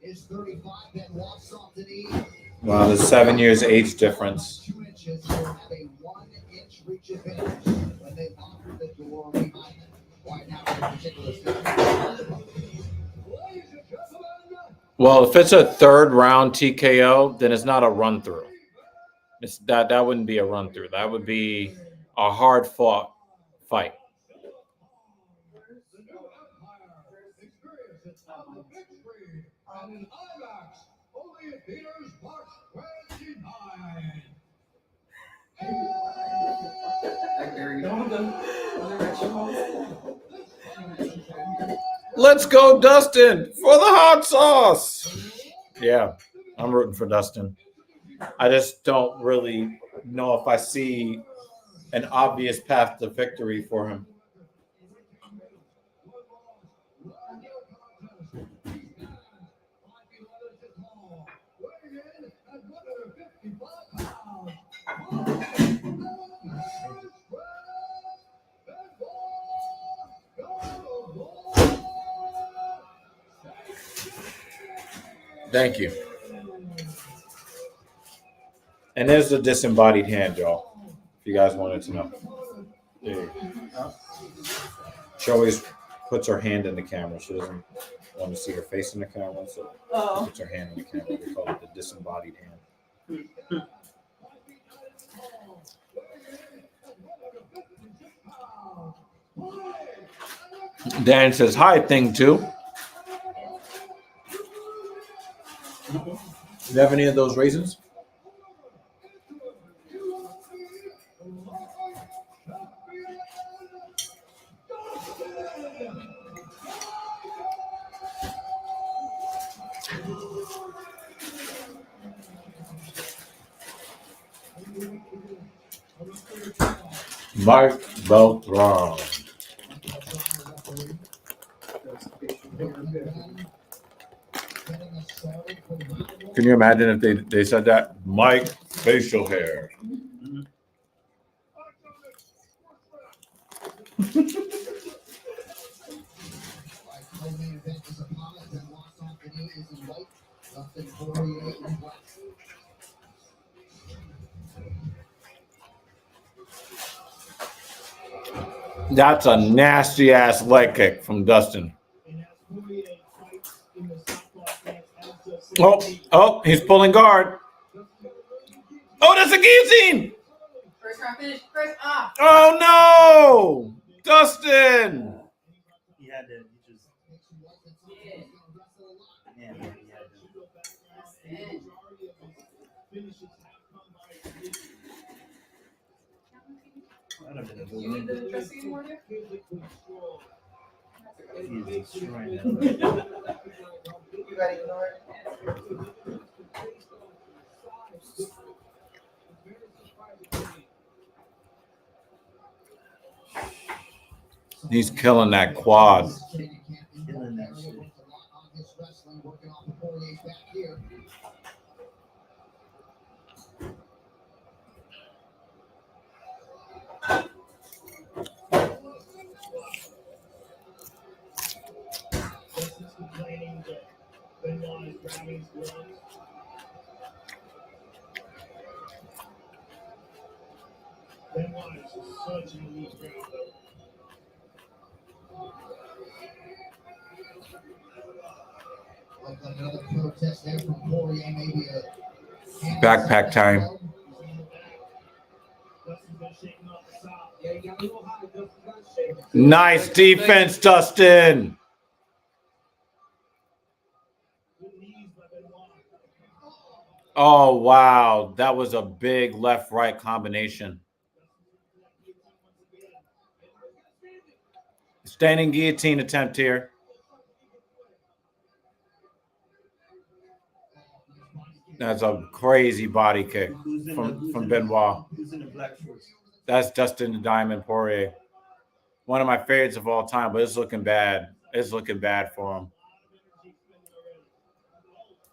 is 35, Benoit Saint-Denis. Wow, there's 7 years age difference. 2 inches will have a 1-inch reach advantage when they lock the door behind them. Right now, for particular Well, if it's a third round TKO, then it's not a run through. It's that wouldn't be a run through. That would be a hard fought fight. The new Empire. Experience its on the big screen and in IMAX. Only in theaters March 29. Let's go, Dustin, for the hot sauce. Yeah, I'm rooting for Dustin. I just don't really know if I see an obvious path to victory for him. Thank you. And there's the disembodied hand, y'all. If you guys wanted to know. There you go. She always puts her hand in the camera. She doesn't want to see her face in the camera, so she puts her hand in the camera. We call it the disembodied hand. Dan says hi, thing too. You have any of those raisins? Mike Beltran. Can you imagine if they said that? Mike facial hair. That's a nasty ass leg kick from Dustin. Oh, he's pulling guard. Oh, that's a guillotine. First round finish. Chris, ah. Oh no, Dustin. He had to. He just. Yeah, he had to. I'd have been a You need the dressing anymore, dear? Jesus Christ. You gotta ignore it. He's killing that quad. Killing that shit. Another protest there from Poirier, maybe a Backpack time. Nice defense, Dustin. Oh, wow. That was a big left-right combination. Standing guillotine attempt here. That's a crazy body kick from Benoit. Who's in the black shorts? That's Dustin the Diamond Poirier. One of my favorites of all time, but it's looking bad. It's looking bad for him.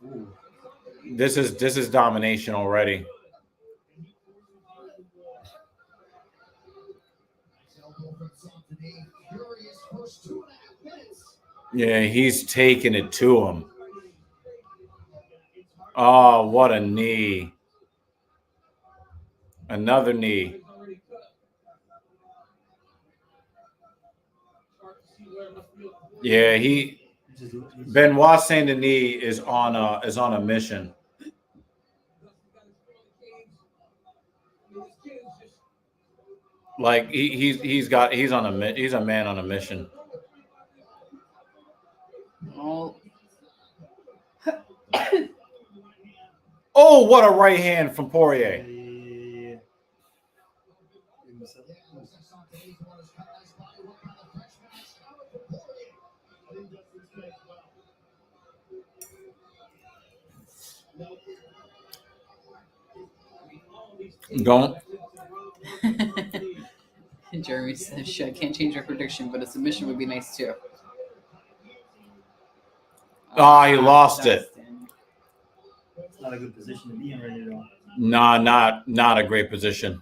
Ooh. This is domination already. Yeah, he's taking it to him. Oh, what a knee. Another knee. Yeah, Benoit Saint Denis is on a mission. Like he's a man on a mission. Oh, Oh, what a right hand from Poirier. Yeah. Don't. Jeremy says, "Shit, I can't change your prediction, but a submission would be nice too." Ah, he lost it. Dustin. It's not a good position to be in right now. Nah, not a great position.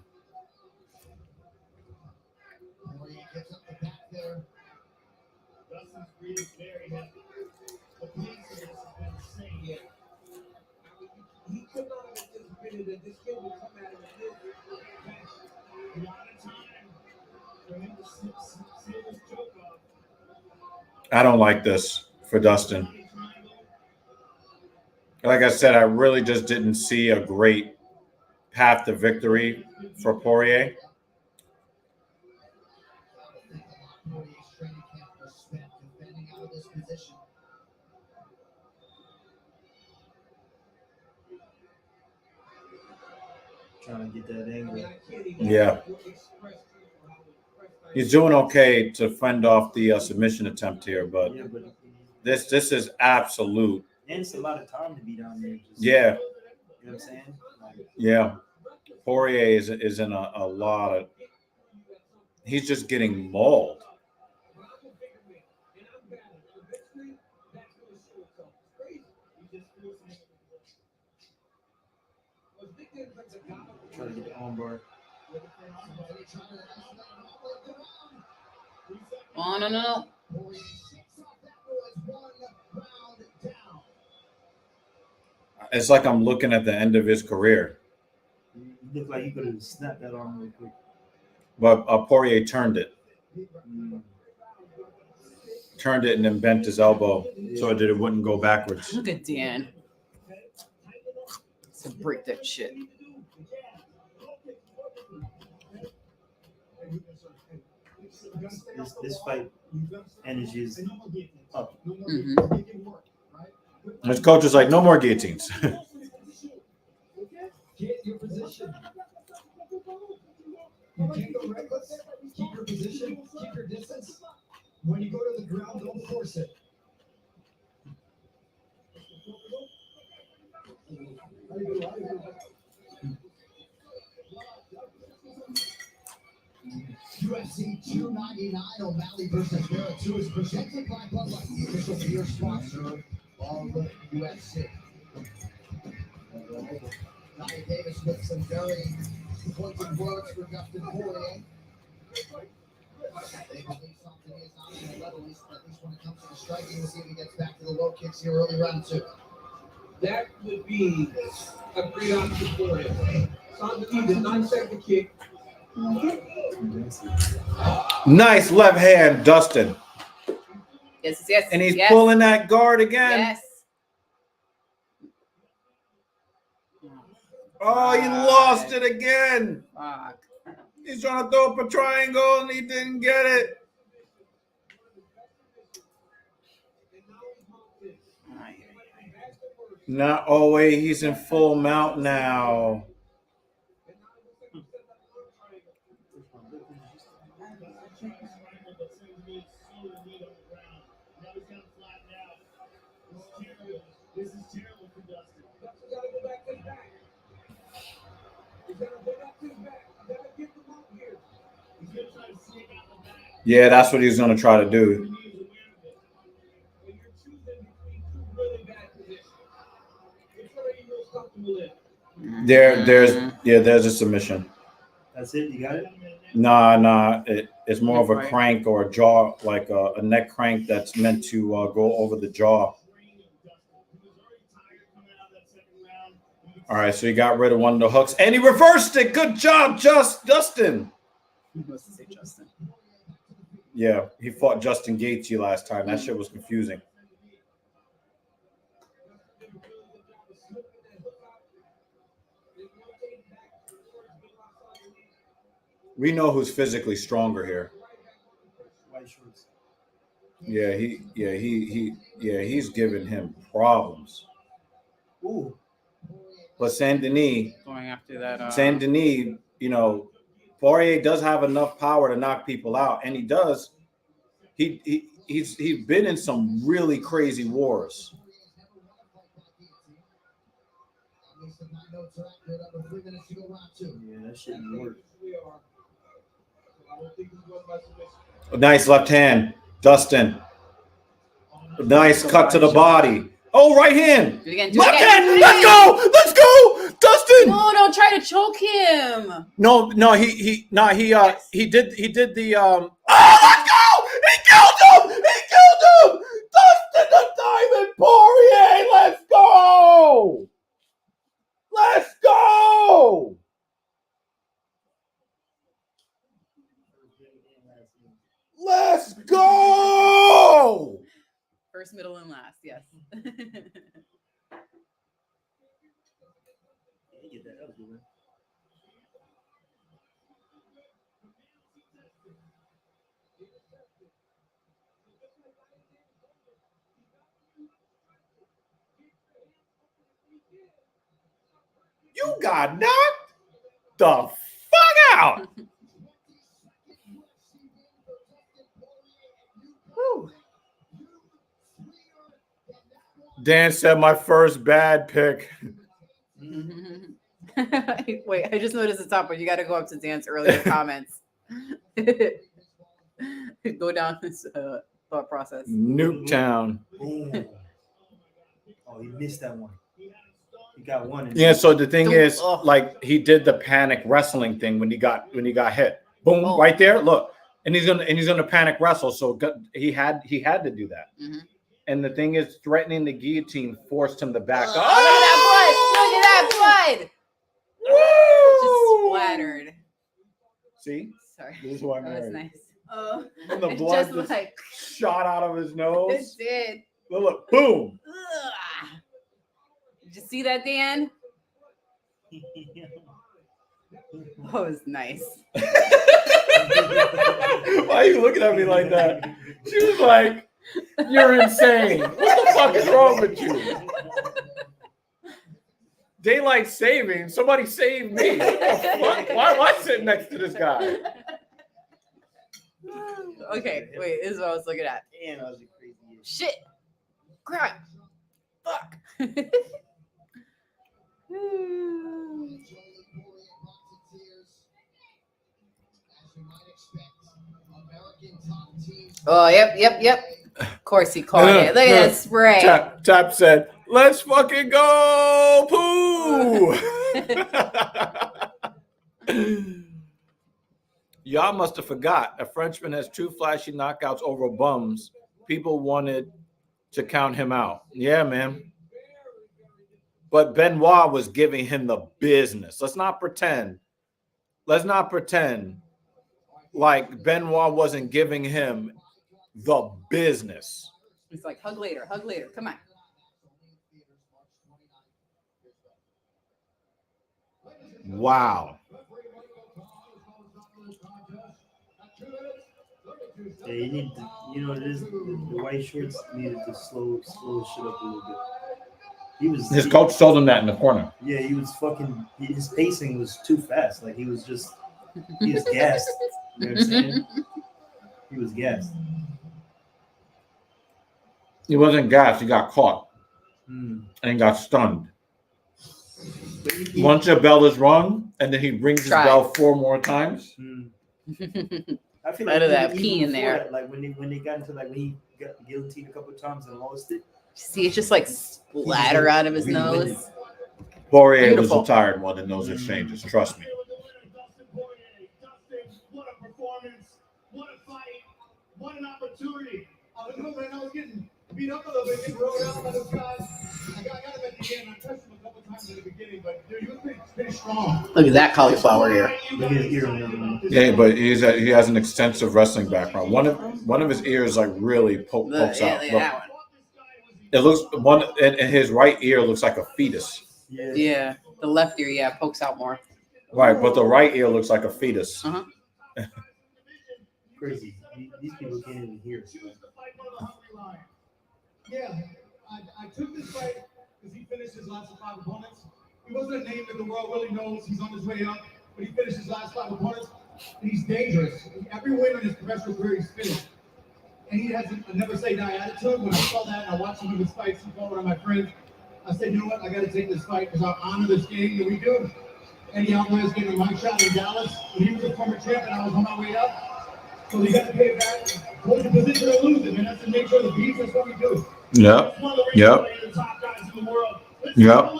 He could not have anticipated that this kid would come at him in this fashion. A lot of time for him to seal this choke off. I don't like this for Dustin. Like I said, I really just didn't see a great path to victory for Poirier. Trying to get that angle. Yeah. He's doing okay to fend off the submission attempt here, but Yeah, but this is absolute. and it's a lot of time to be down there. Just, Yeah, You know what I'm saying? Like, yeah. Poirier is in a lot of. He's just getting mauled. try to get the arm bar. Oh no. It's like I'm looking at the end of his career. You look like you could have snapped that arm real quick. But Poirier turned it and then bent his elbow so that it wouldn't go backwards. Look at Dan. To break that shit. This fight energy is up. Mm-hmm. His coach is like, no more guillotines. Get your position. You can't go reckless. Keep your position. Keep your distance. When you go to the ground, don't force it. UFC 299 O'Malley versus Vera 2 is presented by Bud Light, the official beer sponsor of UFC. Johnny Davis with some very pointed words for Dustin Poirier. They believe something is on the level, at least when it comes to the striking. We'll see if he gets back to the low kicks here early round 2. That would be a great option for him. Sometimes the 9-second kick. Nice left hand, Dustin. Yes. And he's yes. pulling that guard again. Yes. Oh, he lost it again. Fuck. He's trying to throw up a triangle and he didn't get it. Not always. He's in full mount now. This is terrible for Dustin. Dustin got to go back to his back. He's got to go back to his back. He's got to get the rope here. He's going to try to sneak out the back. Yeah, that's what he's going to try to do. When you're choosing between two really bad positions, which one are you most comfortable in? There's a submission. That's it? You got it? Nah. It's more of a crank or a jaw, like a neck crank that's meant to go over the jaw. All right, so he got rid of one of the hooks, and he reversed it. Good job, Dustin. He was to say Justin. Yeah, he fought Justin Gaethje last time. That shit was confusing. We know who's physically stronger here. White shorts. He's giving him problems. Ooh. But Saint Denis, Going after that. Saint Denis, you know, Poirier does have enough power to knock people out, and he does. He's been in some really crazy wars. Yeah, that shit work. Nice left hand, Dustin. Nice cut to the body. Oh, right hand. Do it again. Do Left it again. hand. Let's go. Let's go, Dustin. No, don't try to choke him. No, he did the Oh, let's go! He killed him! He killed him! Dustin the Diamond Poirier! Let's go! Let's go! Let's go! First, middle, and last. Yes. You got knocked the fuck out. Dan said my first bad pick. Wait, I just noticed the top one. You got to go up to Dan's earlier comments. Go down this thought process. Nuketown. Oh, he missed that one. He got one. Yeah, so the thing is, like, he did the panic wrestling thing when he got hit. Boom, right there. Look, and he's gonna panic wrestle. So he had to do that. Mm-hmm. And the thing is, threatening the guillotine forced him to back up. Look at that blood! Woo! Just splattered. See? Sorry. This is why I'm That was married. nice. Oh, And the it blood just like shot out of his it nose. did. Look, boom. Ugh. Did you see that, Dan? That was nice. Why are you looking at me like that? She was like, "You're insane. What the fuck is wrong with you?" Daylight saving. Somebody save me. What the fuck? Why am I sitting next to this guy? Okay, wait, this is what I was looking at. Damn, that was a crazy year. Shit. Crap. Fuck. Oh, yep. Of course he caught it. Look at that spray. Tap said, "Let's fucking go, poo." Y'all must have forgot. A Frenchman has 2 flashy knockouts over bums. People wanted to count him out. Yeah, man. But Benoit was giving him the business. Let's not pretend like Benoit wasn't giving him the business. He's like, hug later. Come on. Wow. Yeah, you need to, you know, the white shorts needed to slow shit up a little bit. His coach told him that in the corner. Yeah, he was his pacing was too fast. Like he was gassed. You know what I'm saying? He was gassed. He wasn't gassed. He got caught and got stunned. Once your bell is rung, and then he rings his bell 4 more times. I feel Out like of that even pee in before there. that, like when they got into like when he got guillotined a couple of times and lost it. See, it's just like splatter out of his nose. Poirier was Beautiful. the tired one in those exchanges. Trust me. What a performance! What a fight! What an opportunity! I was getting beat up a little bit, getting rolled out by this guy. I got him at the end. I touched him a couple times at the beginning, but dude, he was pretty strong. Look at that cauliflower ear. Look at his ear on that one. Yeah, but he has an extensive wrestling background. One of his ears like really pokes out. Yeah, Look, that one. it looks one, and his right ear looks like a fetus. Yeah, the left ear, pokes out more. Right, but the right ear looks like a fetus. Uh-huh. Crazy. These people can't even hear. Yeah, I took this fight because he finished his last 5 opponents. He wasn't a name that the world really knows. He's on his way up, but he finished his last 5 opponents, and he's dangerous. Every win in his professional career, he's finished. And he has a never say die attitude. When I saw that and I watched some of his fights, he fought one of my friends. I said, you know what, I got to take this fight because I honor this game that we do. Eddie Alvarez gave me my shot in Dallas. When he was a former champ and I was on my way up. So we got to pay it back. Hold the position or lose it, man. That's the nature of the beast. That's what we do. Yep. Yep. Yep.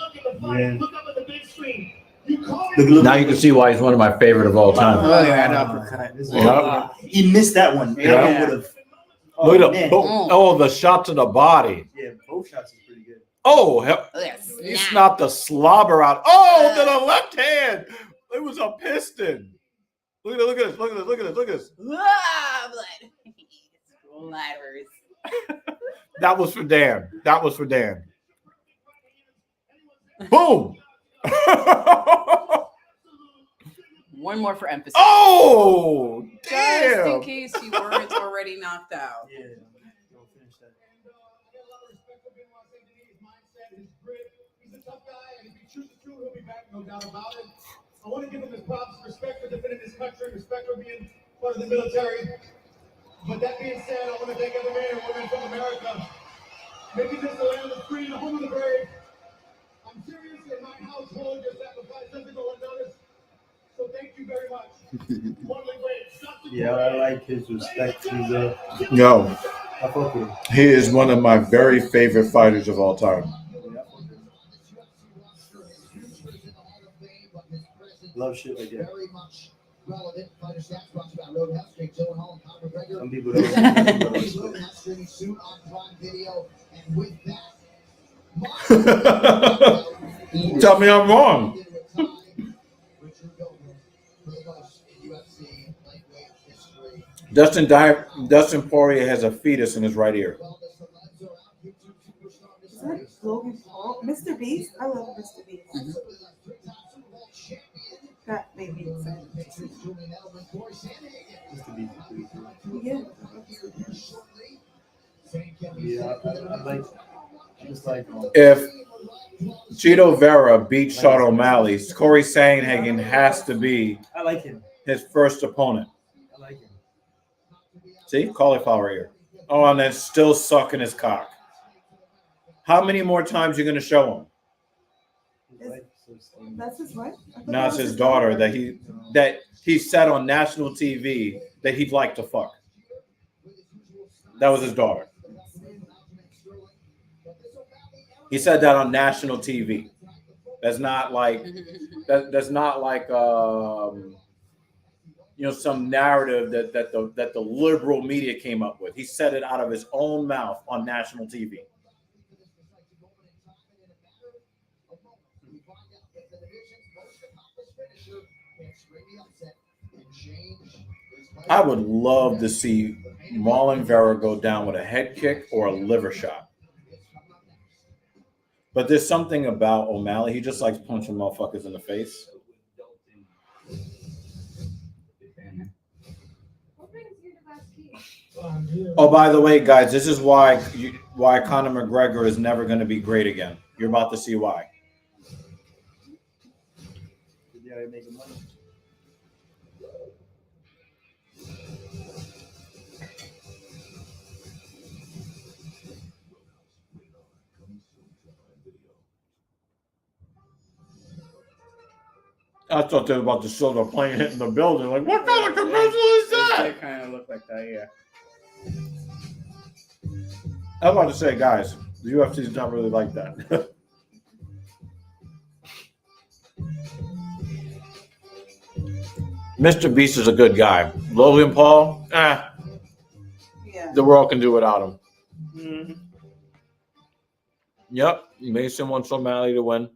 Now you can see why he's one of my favorite of all time. Oh, yeah, that uppercut. Yep. He missed that one. Yeah. Would have. Look at the shot to the body. Yeah, both shots is pretty good. Oh, hell. He snapped the slobber out. Oh, to the left hand. It was a piston. Look at this. Look at this. Look at this. Ah, blood. Splatters. That was for Dan. That was for Dan. Boom. One more for emphasis. Oh, just damn. in case you weren't already knocked out. Yeah, don't finish that. He's a tough guy, and if he chooses to, he'll be back, no doubt about it. I want to give him his props, respect for defending his country, respect for being part of the military. But that being said, I want to thank every man and woman from America. Making this the land of the free and the home of the brave. I'm serious, in my household, your sacrifice doesn't go unnoticed. So thank you very much. Yeah, I like his respect. He's a. Yo, I fuck with him. he is one of my very favorite fighters of all time. Love shit like that. Very much relevant. Fighter stats brought to you by Roadhouse. Jake Gyllenhaal and Conor McGregor. Some people don't. Roadhouse streaming soon on Prime Video. And with that, Tell me I'm wrong. Dustin Poirier has a fetus in his right ear. Is that Logan Paul? Mr. Beast? I love Mr. Beast. Mm-hmm. That made me excited. Yeah. Yeah, I like. Just like. If Cheeto Vera beats Sean O'Malley, Corey Sandhagen has to be I like him. his first opponent. I like him. See, cauliflower ear. Oh, and then still sucking his cock. How many more times you gonna show him? That's his wife? Now it's his daughter that he said on national TV that he'd like to fuck. That was his daughter. He said that on national TV. That's not like that's not like some narrative that the liberal media came up with. He said it out of his own mouth on national TV. I would love to see Marlon Vera go down with a head kick or a liver shot. But there's something about O'Malley. He just likes punching motherfuckers in the face. Oh, by the way, guys, this is why Conor McGregor is never going to be great again. You're about to see why. Yeah, making money. I thought they were about to show the plane hitting the building. Like, what kind of commercial is that? They kind of look like that, yeah. I'm about to say, guys, the UFC is not really like that. Mr. Beast is a good guy. Logan Paul, Yeah. the world can do without him. Mm-hmm. Yep, Mason wants O'Malley to win.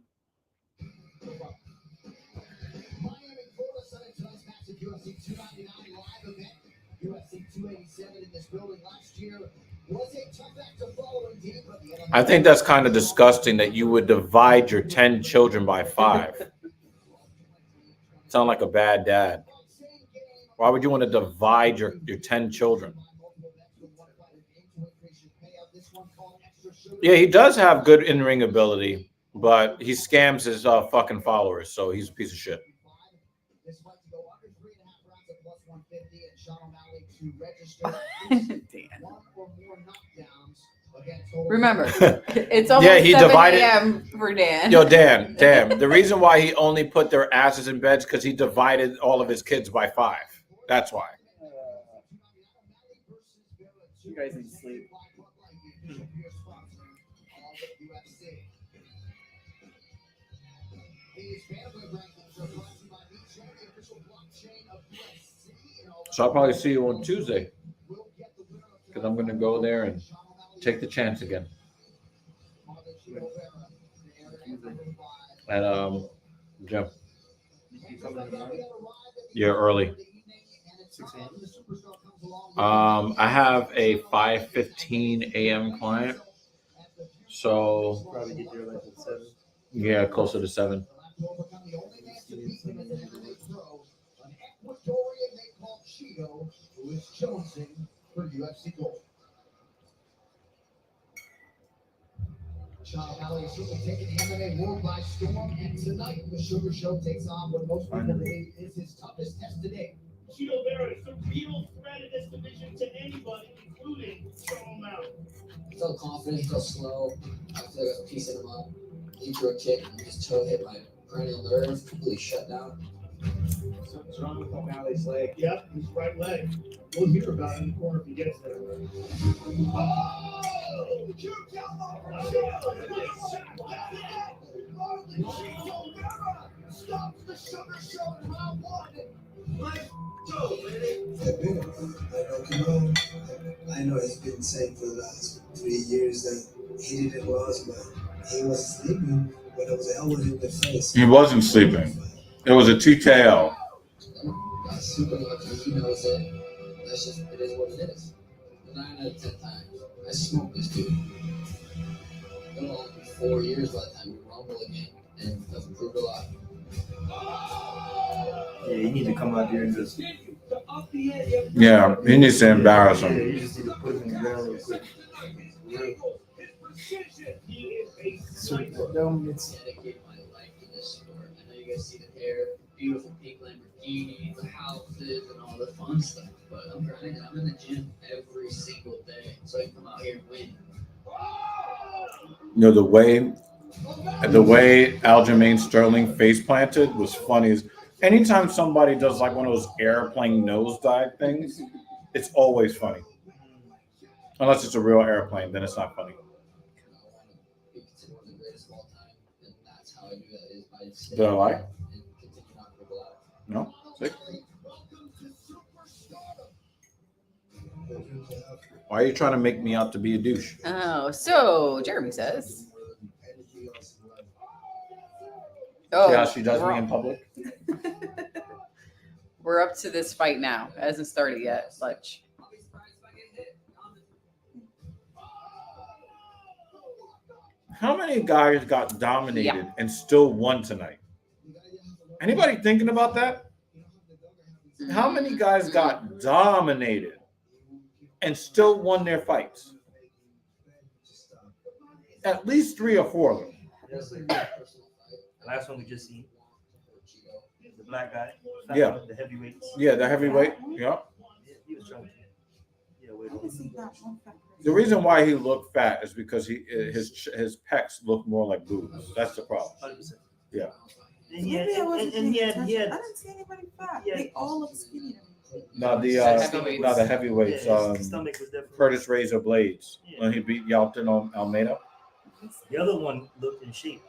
I think that's kind of disgusting that you would divide your 10 children by 5. Sound like a bad dad. Why would you want to divide your 10 children? Yeah, he does have good in-ring ability, but he scams his fucking followers, so he's a piece of shit. Dan. Remember, it's almost Yeah, he 7 divided- a.m. for Dan. Yo, Dan, the reason why he only put their asses in beds because he divided all of his kids by 5. That's why. You guys need sleep. So I'll probably see you on Tuesday because I'm going to go there and take the chance again. At gym. Yeah, early. 6 a.m. I have a 5:15 a.m. client, so Probably get there like at 7. yeah, closer to 7. Sean O'Malley is taking the MMA world by storm, and tonight the Sugar Show takes on what most people believe is his toughest test to date. Cheeto Vera is the real threat in this division to anybody, including Sean O'Malley. Felt confident, felt slow. I feel like I was piecing him up. He threw a kick, and his toe hit my peroneal nerve, completely shut down. Something's wrong with O'Malley's leg. Yep, his right leg. We'll hear about it in the corner if he gets there. Oh! Stops the Sugar Show in round 1. Let's go, baby. I know he's been saying for the last 3 years that he didn't lose, but he was sleeping when it was an elbow in the face. He wasn't sleeping. It was a TKO. Got super lucky. He knows it. That's just, it is what it is. 9 out of 10 times, I smoked this dude. It'll only be 4 years by the time we rumble again, and I've improved a lot. Yeah, you need to come out there and just. Yeah, he needs to embarrass Yeah, him. you just need to put him in the ground real quick. Super dominance. Dedicate my life to this sport. I know you guys see the hair, beautiful pink Lamborghinis, the houses, and all the fun stuff. But I'm grinding. I'm in the gym every single day, so I can come out here and win. You know, the way Aljamain Sterling face planted was funny. Is anytime somebody does like one of those airplane nosedive things, it's always funny. Unless it's a real airplane, then it's not funny. Be considered one of the greatest of all time, and that's how I do that. Is by staying Did I lie? and continue not to go out. No? See? Why are you trying to make me out to be a douche? Oh, so Jeremy says. See how she does me in public? We're up to this fight now. It hasn't started yet. Fletch. How many guys got dominated and still won tonight? Anybody thinking about that? How many guys got dominated and still won their fights? At least 3 or 4 of them. The last one we just seen, the black guy. Yeah. The heavyweights. Yeah, the heavyweight. Yeah. He was trying to. Yeah, wait. I can see that one factor. The reason why he looked fat is because his pecs look more like boobs. That's the problem. 100%. Yeah. And Maybe I wasn't paying he attention. had, I didn't see anybody fat. Yeah. They all look skinny to me. Now the heavyweights. Yeah, his stomach was definitely. Curtis Razor Blades Yeah. when he beat Yalton on Almeida. The other one looked in shape.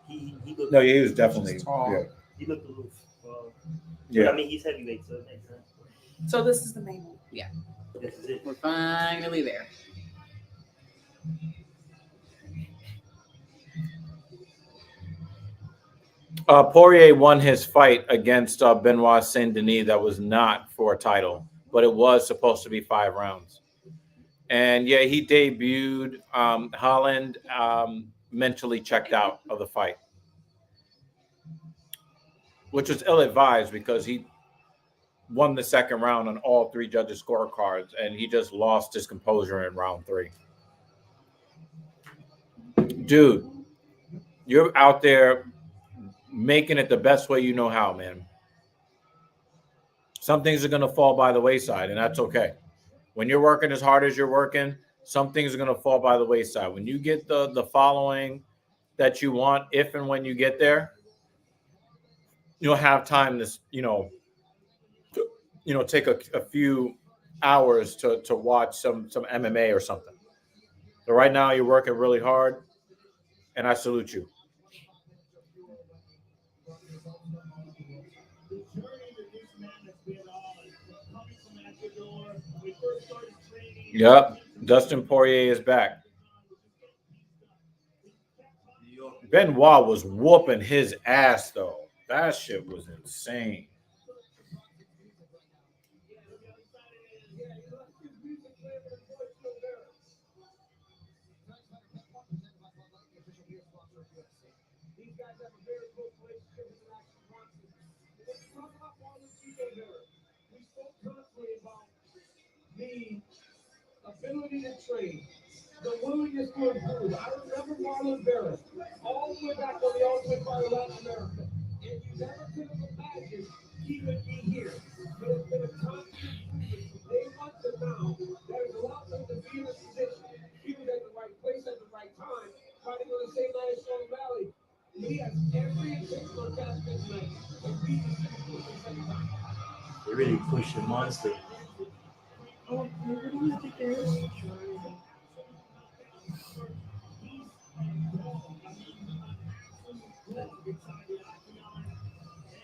He looked. No, yeah, he was definitely tall. yeah. He looked aloof. Yeah. But, I mean, he's heavyweight, so it makes sense. So this is the main one. Yeah. This is it. We're finally there. Poirier won his fight against Benoit Saint Denis. That was not for a title, but it was supposed to be 5 rounds. And yeah, he debuted. Holland mentally checked out of the fight, which was ill-advised because won the second round on all three judges' scorecards, and he just lost his composure in round 3. Dude, you're out there making it the best way you know how, man. Some things are going to fall by the wayside, and that's okay. When you're working as hard as you're working, some things are going to fall by the wayside. When you get the following that you want, if and when you get there, you'll have time to, take a few hours to watch some MMA or something. So right now you're working really hard, and I salute you. Yep, Dustin Poirier is back. Benoit was whooping his ass, though. That shit was insane. The ability to trade, the willingness to improve. I remember Marlon Vera all the way back on the Ultimate Fighter Latin America. And you never could have imagined he would be here. But it's been a constant movement from day one to now that has allowed him to be in a position. He was at the right place at the right time, fighting on the same night as Strong Valley. He has every intention on casting tonight and beat the City for the second time. They really pushed the monster. Oh, maybe we don't have to do.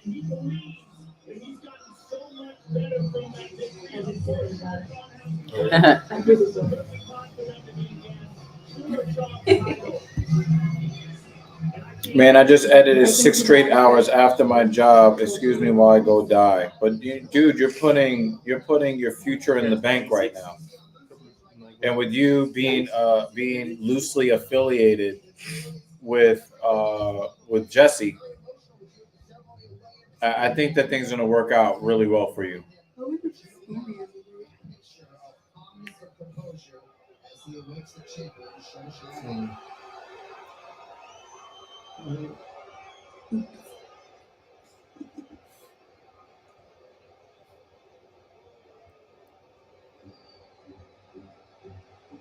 He believes that he's gotten so much better from that Man, I just edited 6 straight hours after my job. Excuse me while I go die. But dude, you're putting your future in the bank right now. And with you being loosely affiliated with Jesse, I think that things are going to work out really well for you.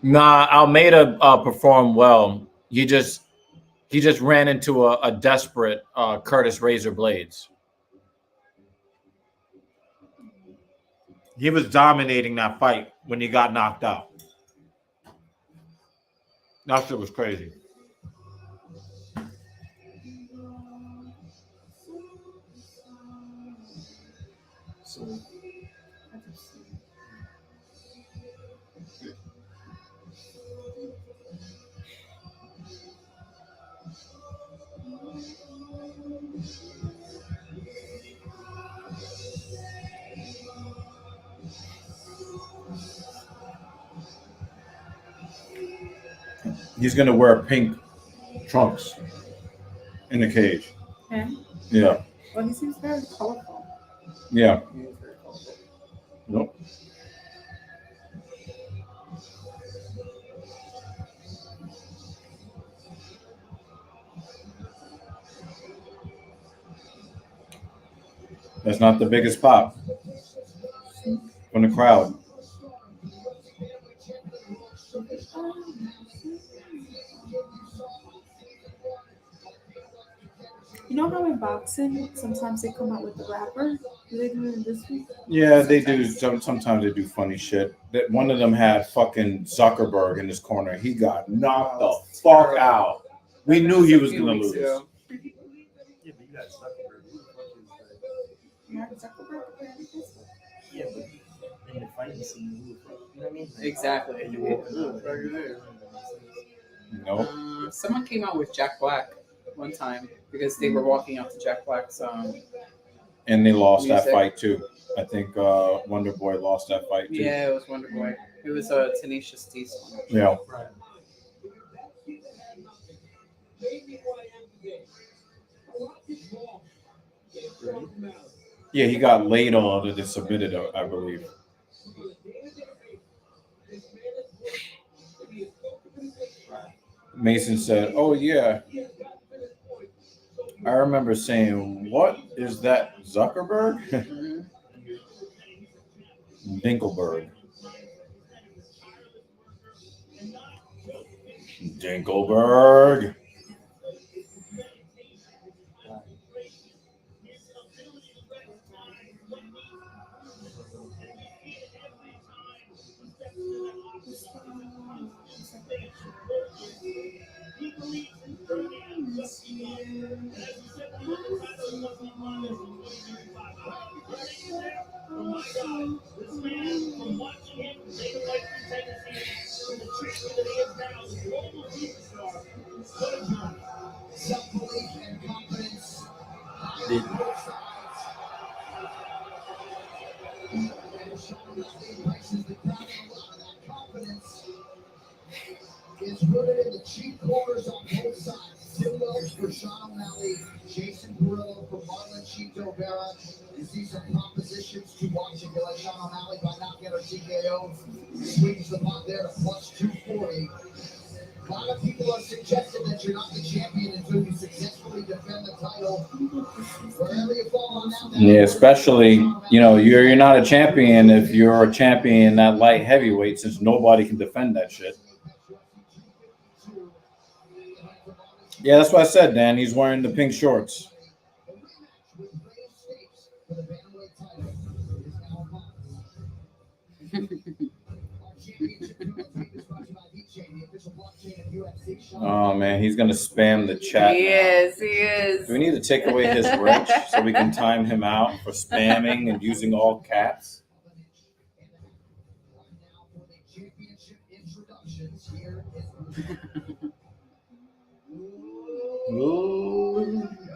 Nah, Almeida performed well. He just ran into a desperate Curtis Razor Blades. He was dominating that fight when he got knocked out. That shit was crazy. He's gonna wear pink trunks in the cage. Okay. Yeah. Well, he seems very colorful. Yeah. Nope. That's not the biggest pop from the crowd. You know how in boxing, sometimes they come out with the rapper? Do they do it in this week? Yeah, they do. Sometimes they do funny shit. That one of them had fucking Zuckerberg in his corner. He got knocked the fuck out. We knew he was gonna lose. Yeah, but you got Zuckerberg. Who the fuck is Mark Zuckerberg? that? Yeah, but in the fighting scene, who the fuck? You know what I mean? Exactly. And you walk through. Nope. Someone came out with Jack Black one time because they were walking out to Jack Black's And they lost music. that fight too. I think Wonder Boy lost that fight too. Yeah, it was Wonder Boy. It was a Tenacious D song. Yeah. Yeah, he got laid on and then submitted, I believe. Mason said, "Oh yeah, I remember saying, what is that Zuckerberg?" Mhm. Dinkelberg. Dinkelberg. Self-belief and confidence. Did- And Sean Wesley embraces the crowd, and a lot of that confidence is rooted in the cheap corners on both sides. Tim Welch for Sean O'Malley, Jason Perillo for Marlon Chito Vera. You see some propositions to watch if you like Sean O'Malley by not getting a TKO. Swings the pot there to plus 240. A lot of people are suggesting that you're not the champion until you successfully defend the title. Wherever you fall on that. Yeah, especially, you're not a champion if you're a champion in that light heavyweight, since nobody can defend that shit. Yeah, that's what I said, Dan. He's wearing the pink shorts. Oh man, he's gonna spam the chat. He is. Do we need to take away his wrench so we can time him out for spamming and using all caps?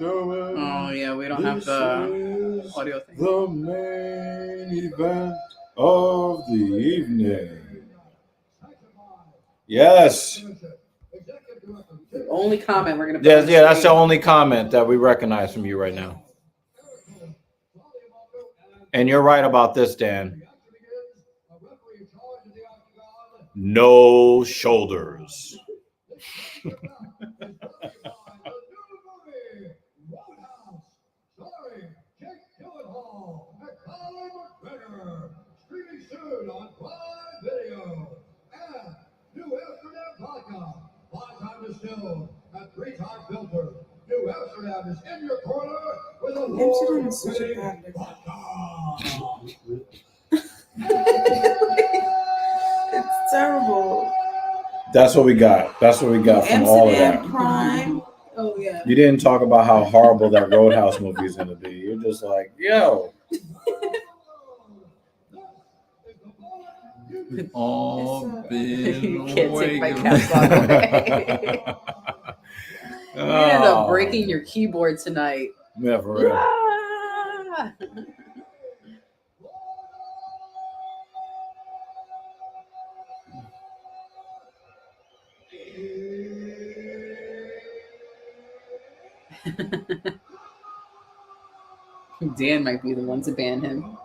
Oh yeah, we don't have the audio thing. The main event of the evening. Yes. The only comment we're gonna put Yeah, on the that's the screen. only comment that we recognize from you right now. And you're right about this, Dan. No shoulders. Streaming soon on Prime Video. And New Amsterdam Vodka. 5-time distilled and 3-time filtered. New Amsterdam is in your corner with a Amsterdam is such a bad It's terrible. That's what we got. That's what we got from all of that. Amsterdam Prime. Oh yeah. You didn't talk about how horrible that Roadhouse movie is going to be. You're just like, yo. Oh, you can't take my caps on away. You ended up breaking your keyboard tonight. Yeah, for real. Ah! Dan might be the one to ban him.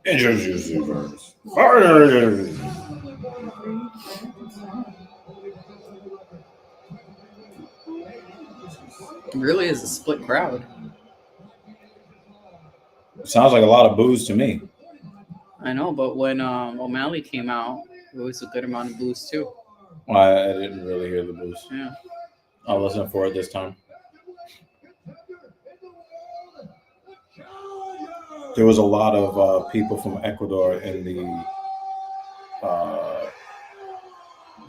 Introduce you first. It really is a split crowd. Sounds like a lot of booze to me. I know, but when O'Malley came out, it was a good amount of booze too. Well, I didn't really hear the booze. Yeah. I'll listen for it this time. There was a lot of people from Ecuador in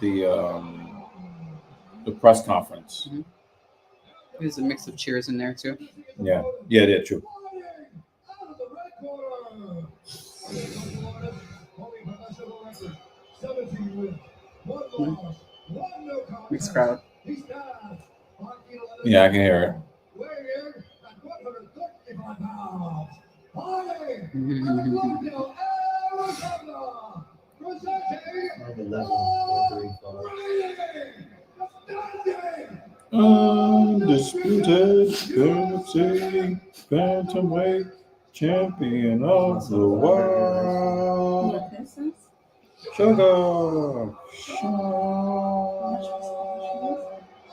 the press conference. Mm-hmm. There's a mix of cheers in there too. Yeah, yeah, true. Mixed crowd. Yeah, I can hear it. Undisputed UFC Bantamweight champion of the world. Sugar.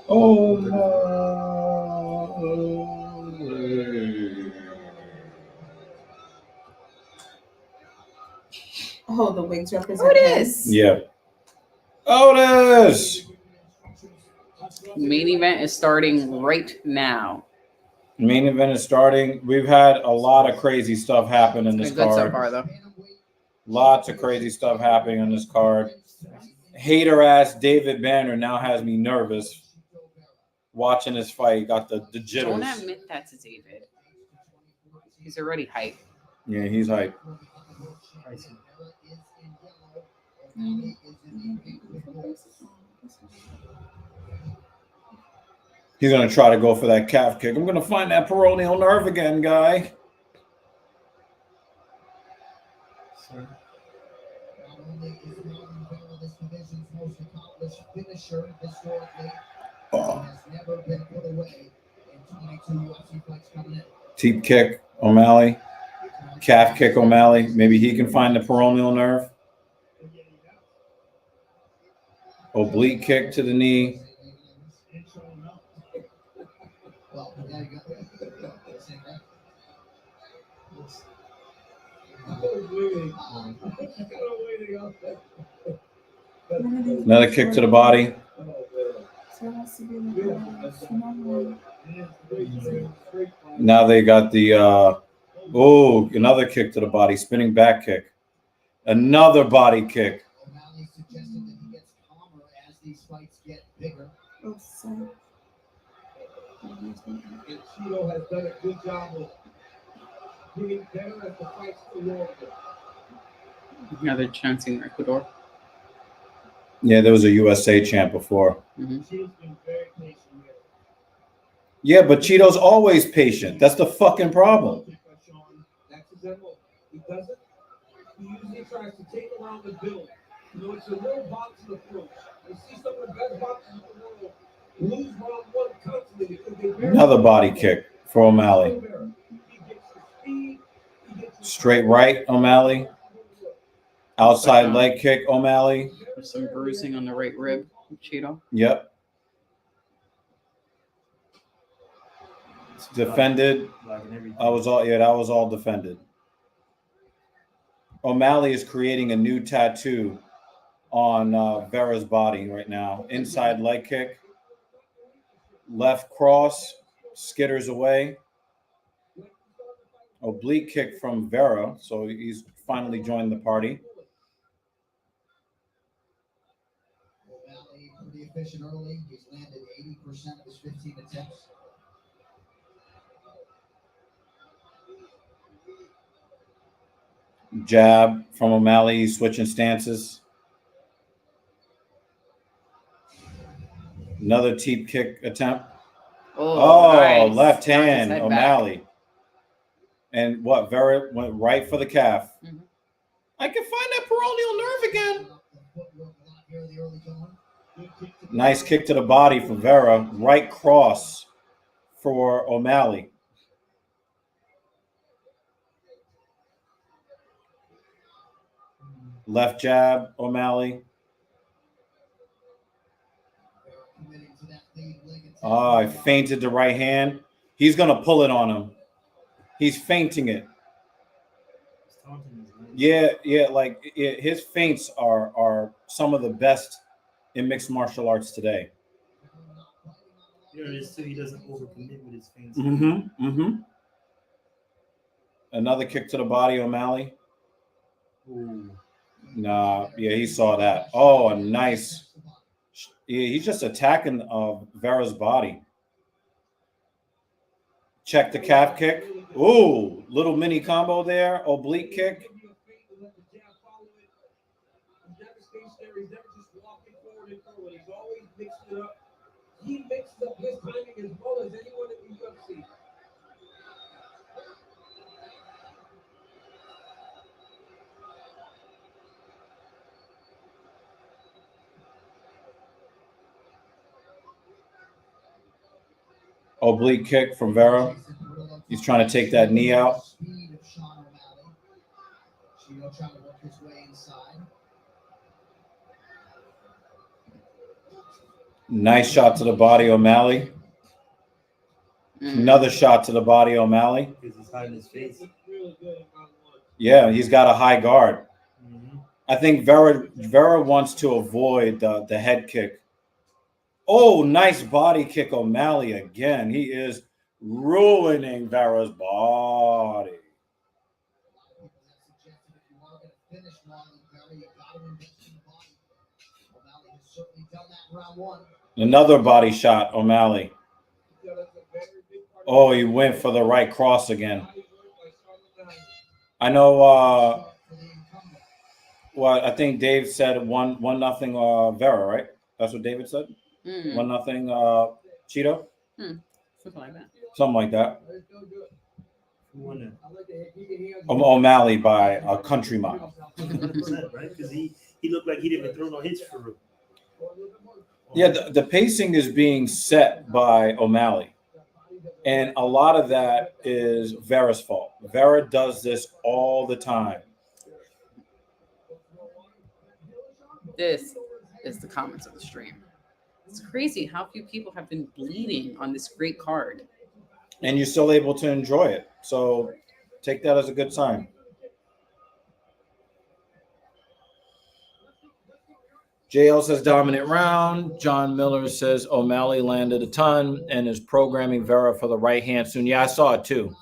Oh Oh, the wigs represent. Oh, it is. yeah. Otis. Main event is starting right now. Main event is starting. We've had a lot of crazy stuff happen in It's this been good so card. far, though. Lots of crazy stuff happening on this card. Hater ass David Banner now has me nervous watching this fight. Got the jitters. Don't admit that to David. He's already hyped. Yeah, he's hype. He's gonna try to go for that calf kick. I'm gonna find that peroneal nerve again, guy. Oh. Teep kick, O'Malley. Calf kick, O'Malley. Maybe he can find the peroneal nerve. Oblique kick to the knee. Another kick to the body. Now they got the another kick to the body, spinning back kick. Another body kick. Cheeto has done a good job of getting better as the fights go longer. Now they're chanting Ecuador. Yeah, there was a USA champ before. Mm-hmm. Cheeto's been very patient here. Yeah, but Cheeto's always patient. That's the fucking problem. That's his MO. He doesn't. He usually tries to take around the build. You know, it's a real boxing approach. You see some of the best boxers in the world lose round one constantly because they Another body kick for O'Malley. Straight right, O'Malley. Outside leg kick, O'Malley. There's some bruising on the right rib, Cheeto. Yep. Defended. That was all defended. O'Malley is creating a new tattoo on Vera's body right now. Inside leg kick. Left cross. Skitters away. Oblique kick from Vera. So he's finally joined the party. O'Malley pretty efficient early. He's landed 80% of his 15 attempts. Jab from O'Malley. He's switching stances. Another teep kick attempt. Oh, nice. Left hand, Knocked his head O'Malley. back. And what? Vera went right for the calf. Mm-hmm. I can find that peroneal nerve again. Nice kick to the body for Vera. Right cross for O'Malley. Left jab, O'Malley. I feinted the right hand. He's going to pull it on him. He's feinting it. Yeah, his feints are some of the best in mixed martial arts today. Just so he doesn't overcommit with his feints. Another kick to the body, O'Malley. Ooh. Nah, yeah, he saw that. Oh, a nice. Yeah, he's just attacking Vera's body. Check the calf kick. Ooh, little mini combo there. Oblique kick. He mixes up his timing as well as anyone in the UFC. Oblique kick from Vera. He's trying to take that knee out. Nice shot to the body, O'Malley. Another shot to the body, O'Malley. Because he's hiding his face. Yeah, he's got a high guard. I think Vera wants to avoid the head kick. Oh, nice body kick, O'Malley again. He is ruining Vera's body. Another body shot, O'Malley. Oh, he went for the right cross again. I know what I think Dave said 1-0 Vera, right? That's what David said? 1-0 Cheeto? Something like that. Something like that. O'Malley by a country mile. 100%, right? Because he looked like he didn't even throw no hits for real. Yeah, the pacing is being set by O'Malley. And a lot of that is Vera's fault. Vera does this all the time. This is the comments of the stream. It's crazy how few people have been bleeding on this great card. And you're still able to enjoy it. So take that as a good sign. JL says dominant round. John Miller says O'Malley landed a ton and is programming Vera for the right hand soon. Yeah, I saw it too.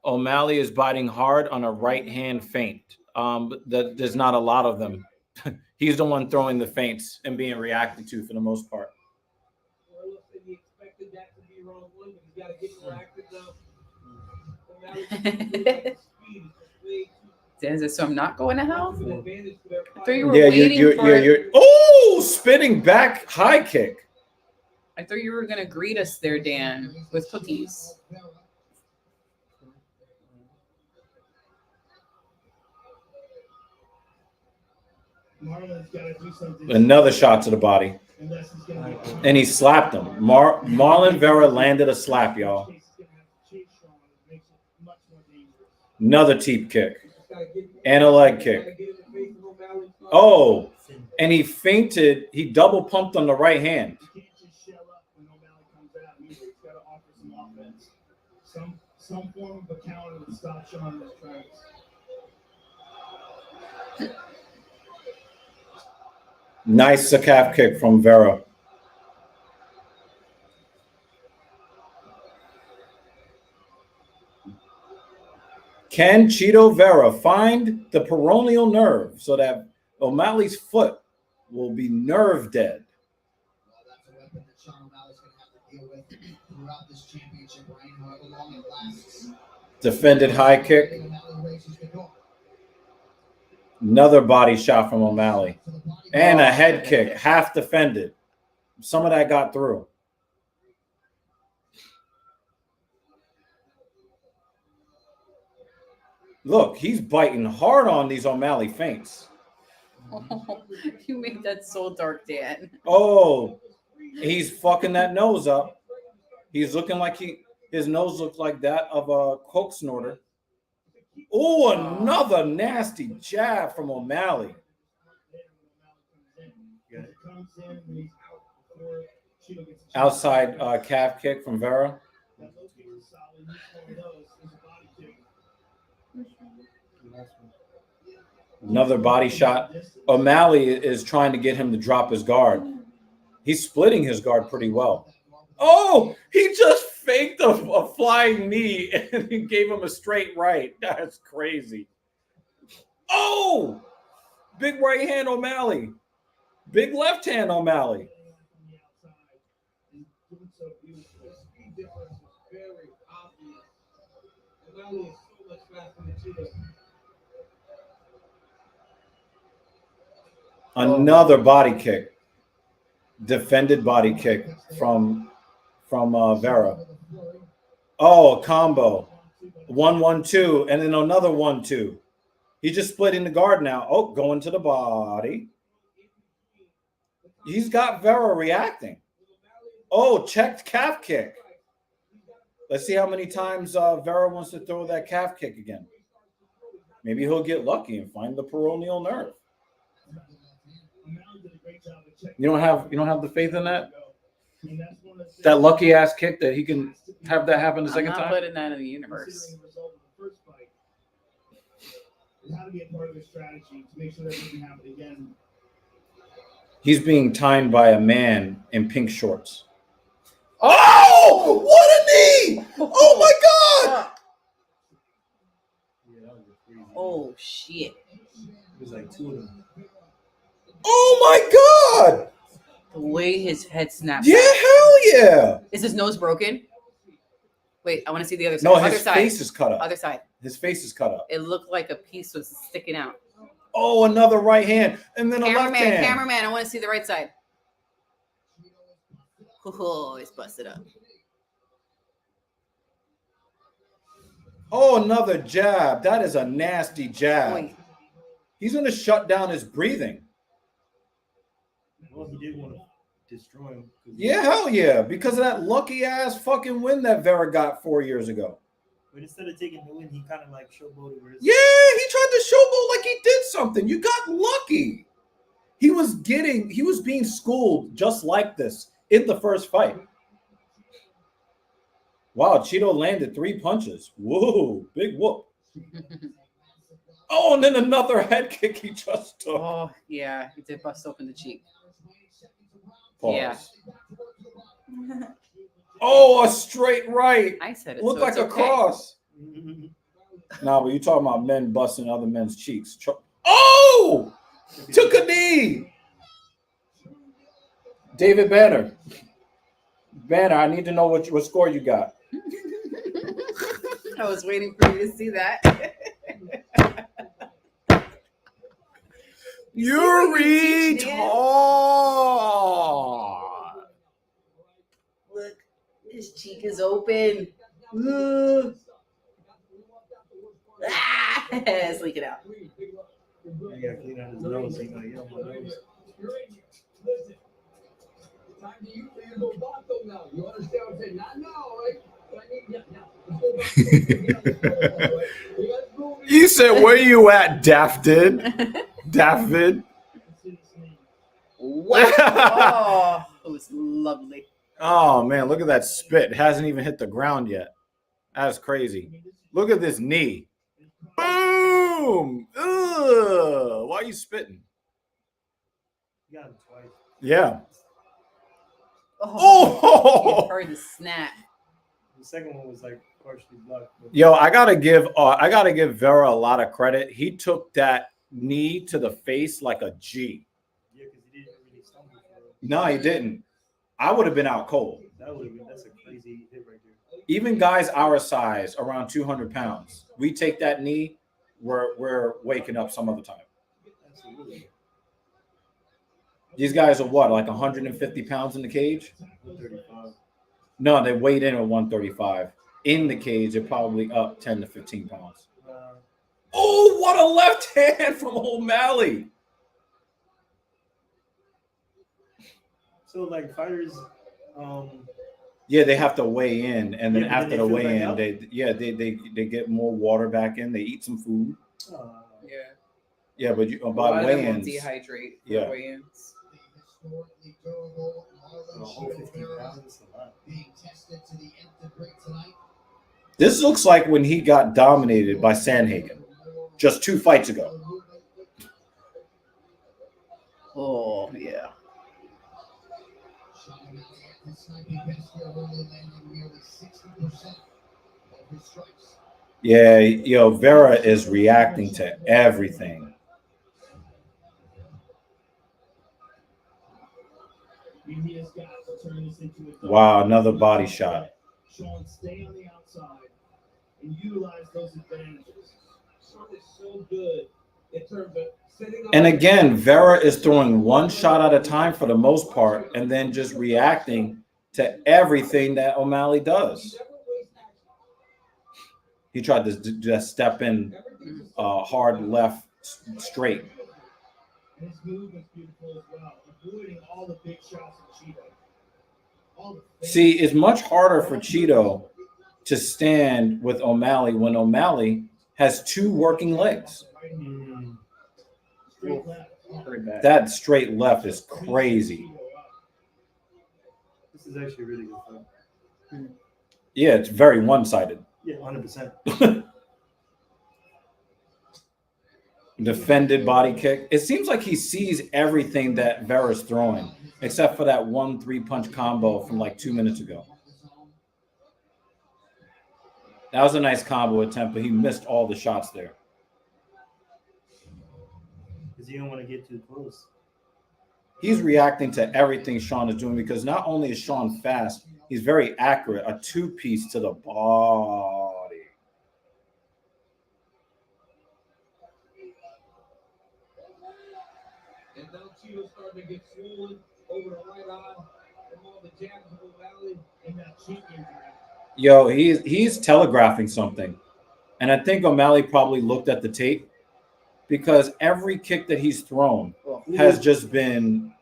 O'Malley is biting hard on a right hand feint. There's not a lot of them. He's the one throwing the feints and being reacted to for the most part. Dan says, so I'm not going to hell? I thought you were waiting for it. Oh, spinning back high kick. I thought you were going to greet us there, Dan, with cookies. Another shot to the body. And he slapped him. Marlon Vera landed a slap, y'all. Another teep kick. And a leg kick. Oh, and he feinted. He double pumped on the right hand. Some form of a counter to stop Sean in his tracks. Nice calf kick from Vera. Can Cheeto Vera find the peroneal nerve so that O'Malley's foot will be nerve dead? Defended high kick. Another body shot from O'Malley. And a head kick, half defended. Some of that got through. Look, he's biting hard on these O'Malley feints. Oh, you made that so dark, Dan. Oh, he's fucking that nose up. He's looking like his nose looks like that of a coke snorter. Oh, another nasty jab from O'Malley. Outside calf kick from Vera. Another body shot. O'Malley is trying to get him to drop his guard. He's splitting his guard pretty well. Oh, he just faked a flying knee and he gave him a straight right. That's crazy. Oh, big right hand O'Malley. Big left hand O'Malley. Another body kick. Defended body kick from Vera. Oh, a combo. 1-1-2, and then another 1-2. He just split in the guard now. Oh, going to the body. He's got Vera reacting. Oh, checked calf kick. Let's see how many times Vera wants to throw that calf kick again. Maybe he'll get lucky and find the peroneal nerve. You don't have the faith in that? That lucky ass kick that he can have that happen the second I'm not time? putting that in the universe. It had to be a part of their strategy to make sure that doesn't happen again. He's being timed by a man in pink shorts. Oh, what a knee! Oh my God! Oh shit! It was like 2 of them. Oh my God! The way his head snapped. Yeah, hell yeah! Is his nose broken? Wait, I want to see the other side. No, Other his side. face is cut up. Other side. His face is cut up. It looked like a piece was sticking out. Oh, another right hand, and then a left hand. Cameraman, I want to see the right side. Oh, it's busted up. Oh, another jab. That is a nasty jab. Wait. He's going to shut down his breathing. Well, he did want to destroy him. Yeah, hell yeah. Because of that lucky ass fucking win that Vera got 4 years ago. But instead of taking the win, he kind of like showboated. Yeah, he tried to showboat like he did something. You got lucky. He was being schooled just like this in the first fight. Wow, Cheeto landed 3 punches. Whoa, big whoop. Oh, and then another head kick he just took. Oh, yeah, he did bust open the cheek. Pause. Yeah. Oh, a straight right. I said it. Looked so like it's a okay. cross. Nah, but you talking about men busting other men's cheeks. Oh! Took a knee. David Banner. Banner, I need to know what score you got. I was waiting for you to see that. You retard. Look, his cheek is open. It's leaking out. He got to clean out his nose. He's like, yo, my nose. Time to you for your Lovato now. You understand what I'm saying? Not now, right? But I need You said, where you at, David? David? What? Oh, it was lovely. Oh, man, look at that spit. It hasn't even hit the ground yet. That's crazy. Look at this knee. Boom! Ugh. Why are you spitting? You got him twice. Yeah. Oh! You heard the snap. The second one was like partially blocked. Yo, I gotta give Vera a lot of credit. He took that knee to the face like a G. Yeah, because he didn't really stumble for it. No, he didn't. I would have been out cold. That's a crazy hit right there. Even guys our size, around 200 pounds, we take that knee, we're waking up some other time. Absolutely. These guys are what, like 150 pounds in the cage? 135. No, they weighed in at 135. In the cage, they're probably up 10 to 15 pounds. Oh, what a left hand from O'Malley. So like fighters, Yeah, they have to weigh in, and then Yeah, but after then the they feel weigh in, back they get more water back in. They eat some food. Yeah. Yeah, but A lot by of them will weigh-ins, dehydrate for yeah. weigh-ins. Being tested to the nth degree tonight. This looks like when he got dominated by Sandhagen just 2 fights ago. Oh, yeah. Yeah, yo, Vera is reacting to everything. he has got to turn this into a Wow, another body shot. Sean, stay on the outside and utilize those advantages. Sean is so good in terms of setting up. And again, Vera is throwing one shot at a time for the most part, and then just reacting to everything that O'Malley does. He tried to just step in hard left straight. His move is beautiful as well, avoiding all the big shots of Cheeto. See, it's much harder for Cheeto to stand with O'Malley when O'Malley has two working legs. That straight left is crazy. This is actually a really good fight. Yeah, it's very one-sided. Yeah, 100%. Defended body kick. It seems like he sees everything that Vera's throwing, except for that 1-3 punch combo from like 2 minutes ago. That was a nice combo attempt, but he missed all the shots there. Because you don't want to get too close. He's reacting to everything Sean is doing because not only is Sean fast, he's very accurate. A two-piece to the body. And now Cheeto's starting to get swollen over the right eye from all the jabs of O'Malley and that cheek injury. Yo, he's telegraphing something. And I think O'Malley probably looked at the tape because every kick that he's thrown has just been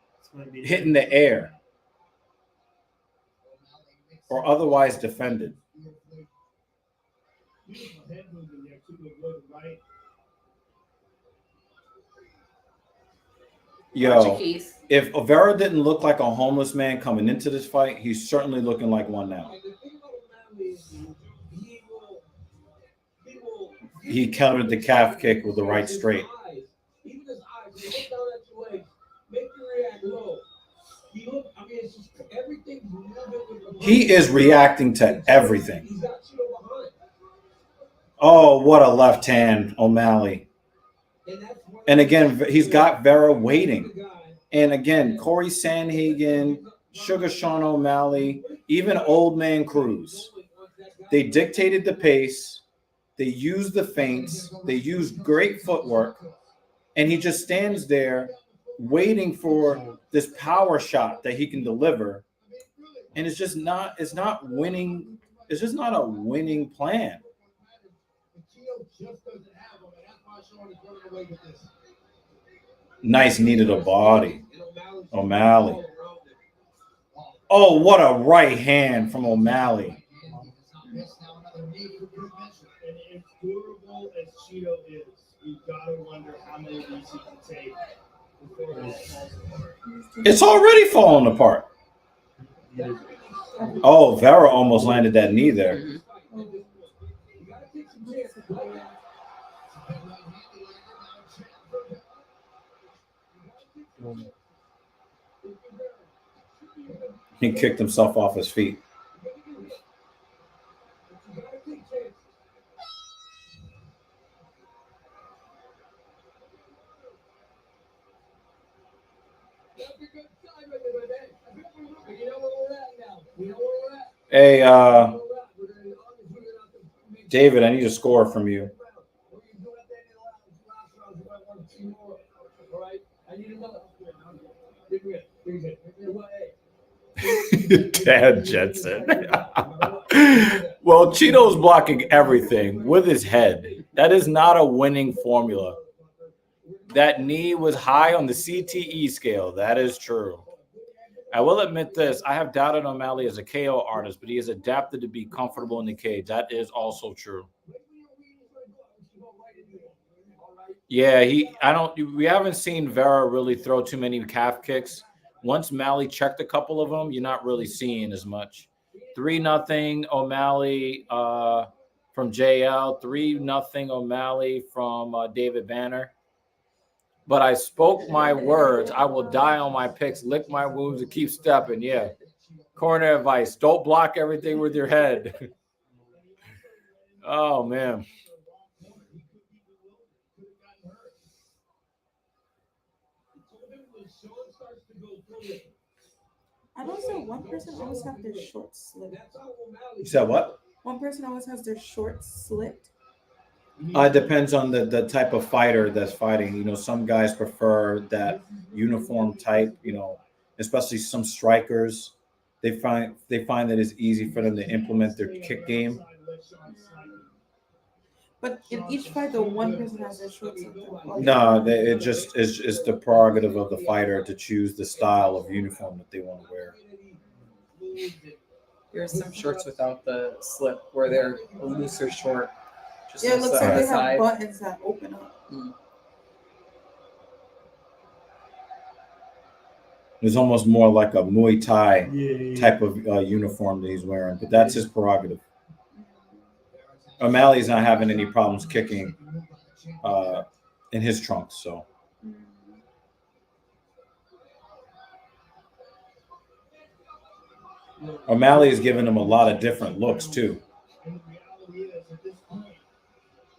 hitting the air or otherwise defended. Yo, if Vera didn't look like a homeless man coming into this fight, he's certainly looking like one now. He countered the calf kick with the right straight. He is reacting to everything. Oh, what a left hand, O'Malley. And again, he's got Vera waiting. And again, Corey Sandhagen, Sugar Sean O'Malley, even Old Man Cruz. They dictated the pace. They used the feints. They used great footwork. And he just stands there waiting for this power shot that he can deliver. And it's just not winning. It's just not a winning plan. Nice knee to the body. O'Malley. Oh, what a right hand from O'Malley. And as durable as Cheeto is, you've got to wonder how many of these he can take before it all falls apart. It's already falling apart. Oh, Vera almost landed that knee there. He kicked himself off his feet. Hey, David, I need a score from you. Dad Jensen. Well, Cheeto's blocking everything with his head. That is not a winning formula. That knee was high on the CTE scale. That is true. I will admit this. I have doubted O'Malley as a KO artist, but he has adapted to be comfortable in the cage. That is also true. Yeah, we haven't seen Vera really throw too many calf kicks. Once Malley checked a couple of them, you're not really seeing as much. 3-0 O'Malley from JL, 3-0 O'Malley from David Banner. But I spoke my words. I will die on my picks, lick my wounds, and keep stepping. Yeah. Corner advice. Don't block everything with your head. Oh, man. I don't say one person always have their shorts slit. You said what? One person always has their shorts slit. It depends on the type of fighter that's fighting. You know, some guys prefer that uniform type, you know, especially some strikers. They find that it's easy for them to implement their kick game. But in each fight, the one person has their shorts. No, it just is the prerogative of the fighter to choose the style of uniform that they want to wear. There's some shorts without the slip where they're a looser short. Just Yeah, on it the looks like they have side. buttons that open up. It's almost more like a Muay Thai Yeah. type of uniform that he's wearing, but that's his prerogative. O'Malley's not having any problems kicking in his trunks, so. O'Malley is giving him a lot of different looks too. And the reality is, at this point,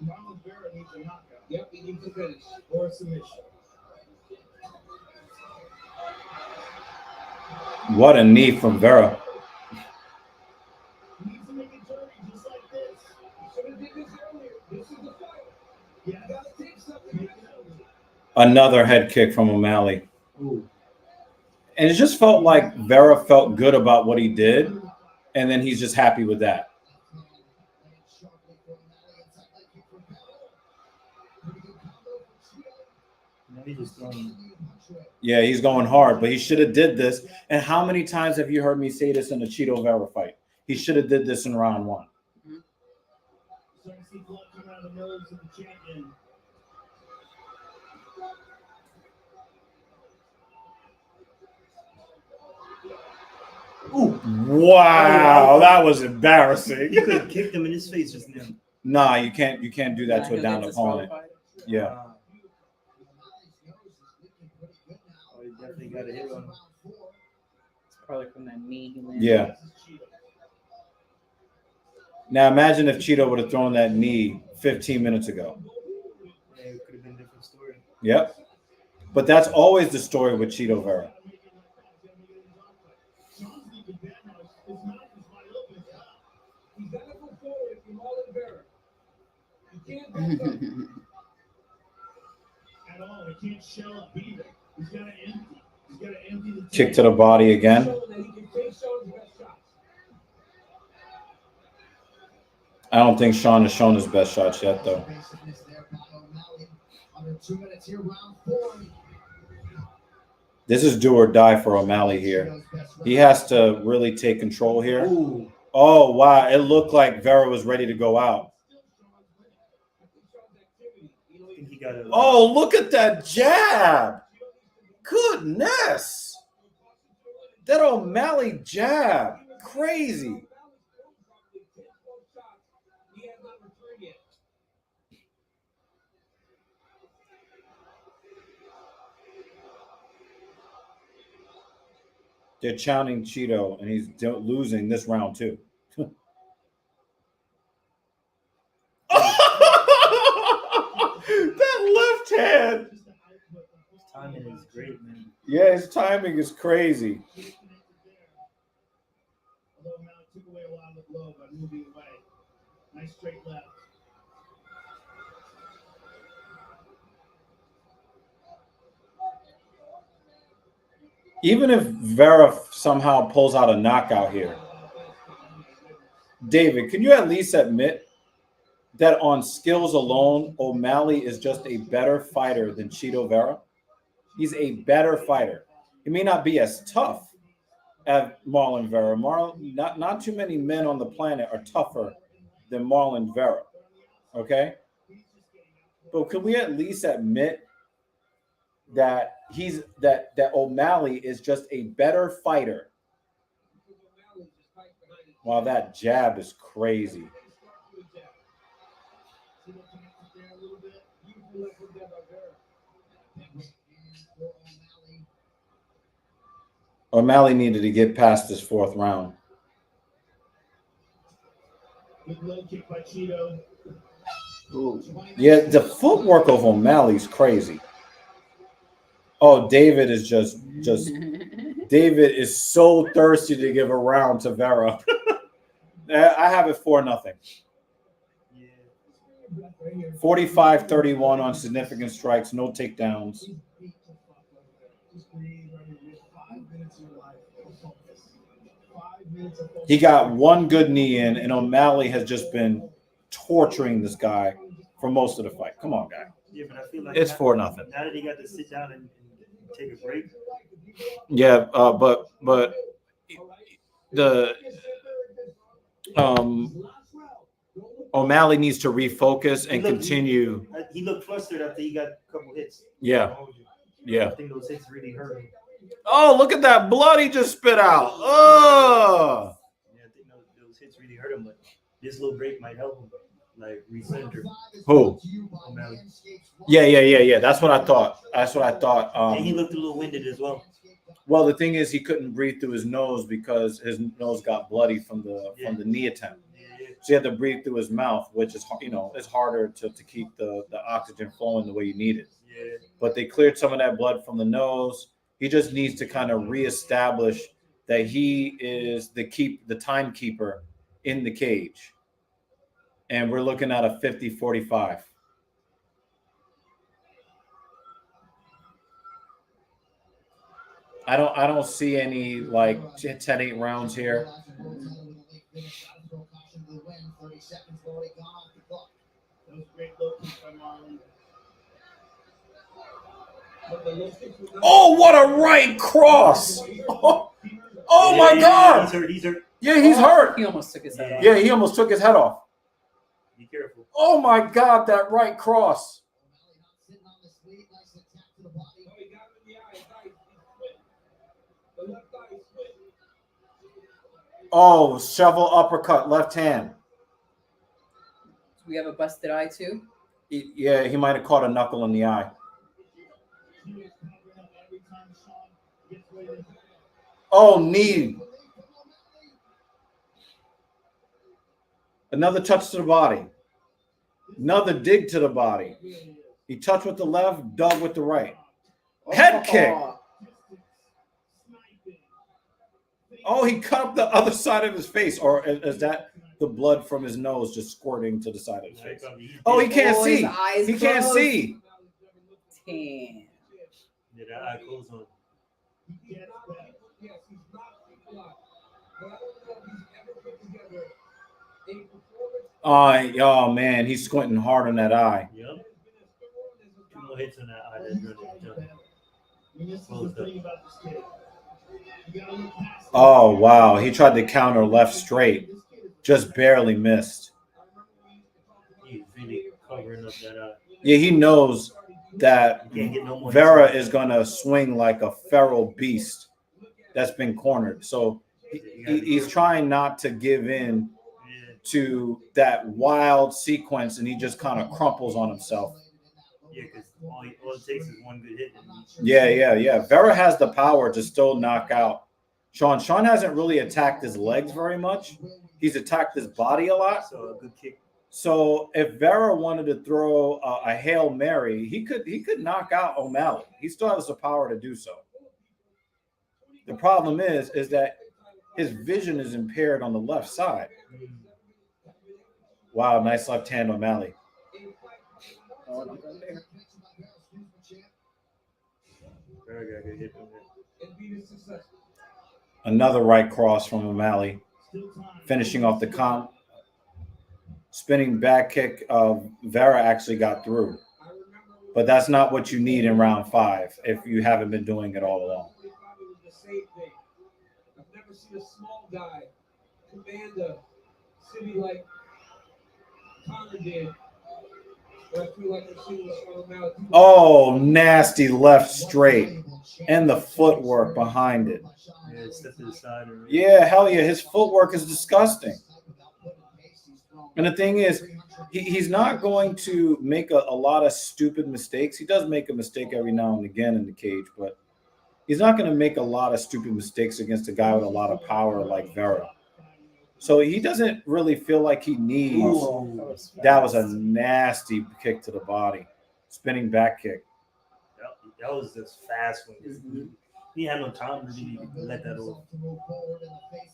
Marlon Vera needs a knockout. Yep, he needs to finish. Or a submission. What a knee from Vera. He needs to make it dirty just like this. You should have did this earlier. This is the fight. Yeah, I gotta take something. Another head kick from O'Malley. Ooh. And it just felt like Vera felt good about what he did, and then he's just happy with that. Now he's just throwing. Yeah, he's going hard, but he should have did this. And how many times have you heard me say this in the Cheeto Vera fight? He should have did this in round one. Starting to see blood come out of the nose of the champion. Ooh. Wow, that was embarrassing. You could have kicked him in his face just now. Nah, you can't do that to a down opponent. Yeah. Oh, he definitely got a hit on him. It's probably from that knee he landed. Yeah. Now imagine if Cheeto would have thrown that knee 15 minutes ago. Yeah, it could have been a different story. Yep. But that's always the story with Cheeto Vera. He's got to go forward if you're Marlon Vera. You can't back up at all. He can't shell up either. He's got to empty. He's got to empty the Kick to the body again. show that he can take Sean's best shots. I don't think Sean has shown his best shots yet, though. Under 2 minutes here, round 4. This is do or die for O'Malley here. He has to really take control here. Ooh. Oh, wow. It looked like Vera was ready to go out. I think he got a, Oh, look at that jab. Goodness. That O'Malley jab. Crazy. They're chanting Cheeto, and he's losing this round too. That left hand. his timing is great, man. Yeah, his timing is crazy. Although Mount took away a lot of the blow by moving away. Nice straight left. Even if Vera somehow pulls out a knockout here, David, can you at least admit that on skills alone, O'Malley is just a better fighter than Cheeto Vera? He's a better fighter. He may not be as tough as Marlon Vera. Not too many men on the planet are tougher than Marlon Vera. Okay? But can we at least admit that that O'Malley is just a better fighter? Wow, that jab is crazy. O'Malley needed to get past this fourth round. Good low kick by Cheeto. Ooh. Yeah, the footwork of O'Malley's crazy. Oh, David is just David is so thirsty to give a round to Vera. I have it 4-0. 45-31 on significant strikes, no takedowns. He got one good knee in, and O'Malley has just been torturing this guy for most of the fight. Come on, guy. Yeah, but I feel like It's now- 4-0. Now that he got to sit down and take a break, Yeah, but O'Malley needs to refocus and continue. He looked flustered after he got a couple hits. Yeah. Yeah. I think those hits really hurt him. Oh, look at that blood he just spit out. Oh. Yeah, I think those hits really hurt him, but this little break might help him, like recenter. Who? O'Malley. Yeah. That's what I thought. And he looked a little winded as well. Well, the thing is, he couldn't breathe through his nose because his nose got bloody from the knee attempt. So he had to breathe through his mouth, which is, it's harder to keep the oxygen flowing the way you need it. Yeah. But they cleared some of that blood from the nose. He just needs to kind of reestablish that he is the timekeeper in the cage. And we're looking at a 50-45. I don't see any like 10-8 rounds here. Oh, what a right cross! Oh my God! He's hurt. Yeah, he's hurt. He almost took his head off. Yeah, he almost took his head off. Be careful. Oh my God, that right cross. Oh, shovel uppercut, left hand. We have a busted eye too. Yeah, he might have caught a knuckle in the eye. Oh, knee. Another touch to the body. Another dig to the body. He touched with the left, dug with the right. Head kick. Oh, he cut up the other side of his face. Or is that the blood from his nose just squirting to the side of his face? Oh, he can't see. He can't see. Damn. Yeah, that eye closed on him. Oh man, he's squinting hard on that eye. Yep. 2 more hits on that eye. That's done. Oh wow, he tried to counter left straight, just barely missed. He's really covering up that eye. Yeah, he knows that Vera is gonna swing like a feral beast that's been cornered. So he's trying not to give in to that wild sequence, and he just kind of crumples on himself. Yeah, because all it takes is one good hit. Yeah. Vera has the power to still knock out Sean. Sean hasn't really attacked his legs very much. He's attacked his body a lot. So a good kick. So if Vera wanted to throw a Hail Mary, he could knock out O'Malley. He still has the power to do so. The problem is that his vision is impaired on the left side. Wow, nice left hand, O'Malley. Another right cross from O'Malley, finishing off the count. Spinning back kick of Vera actually got through, but that's not what you need in round 5 if you haven't been doing it all along. I've never seen a small guy command a city like Connor did. But I feel like I'm seeing Sean O'Malley. Oh, nasty left straight, and the footwork behind it. Yeah, step to the side. Yeah, hell yeah, his footwork is disgusting. And the thing is, he's not going to make a lot of stupid mistakes. He does make a mistake every now and again in the cage, but he's not going to make a lot of stupid mistakes against a guy with a lot of power like Vera. So he doesn't really feel like he needs. That was a nasty kick to the body. Spinning back kick. That was just fast one. He had no time to really let that off.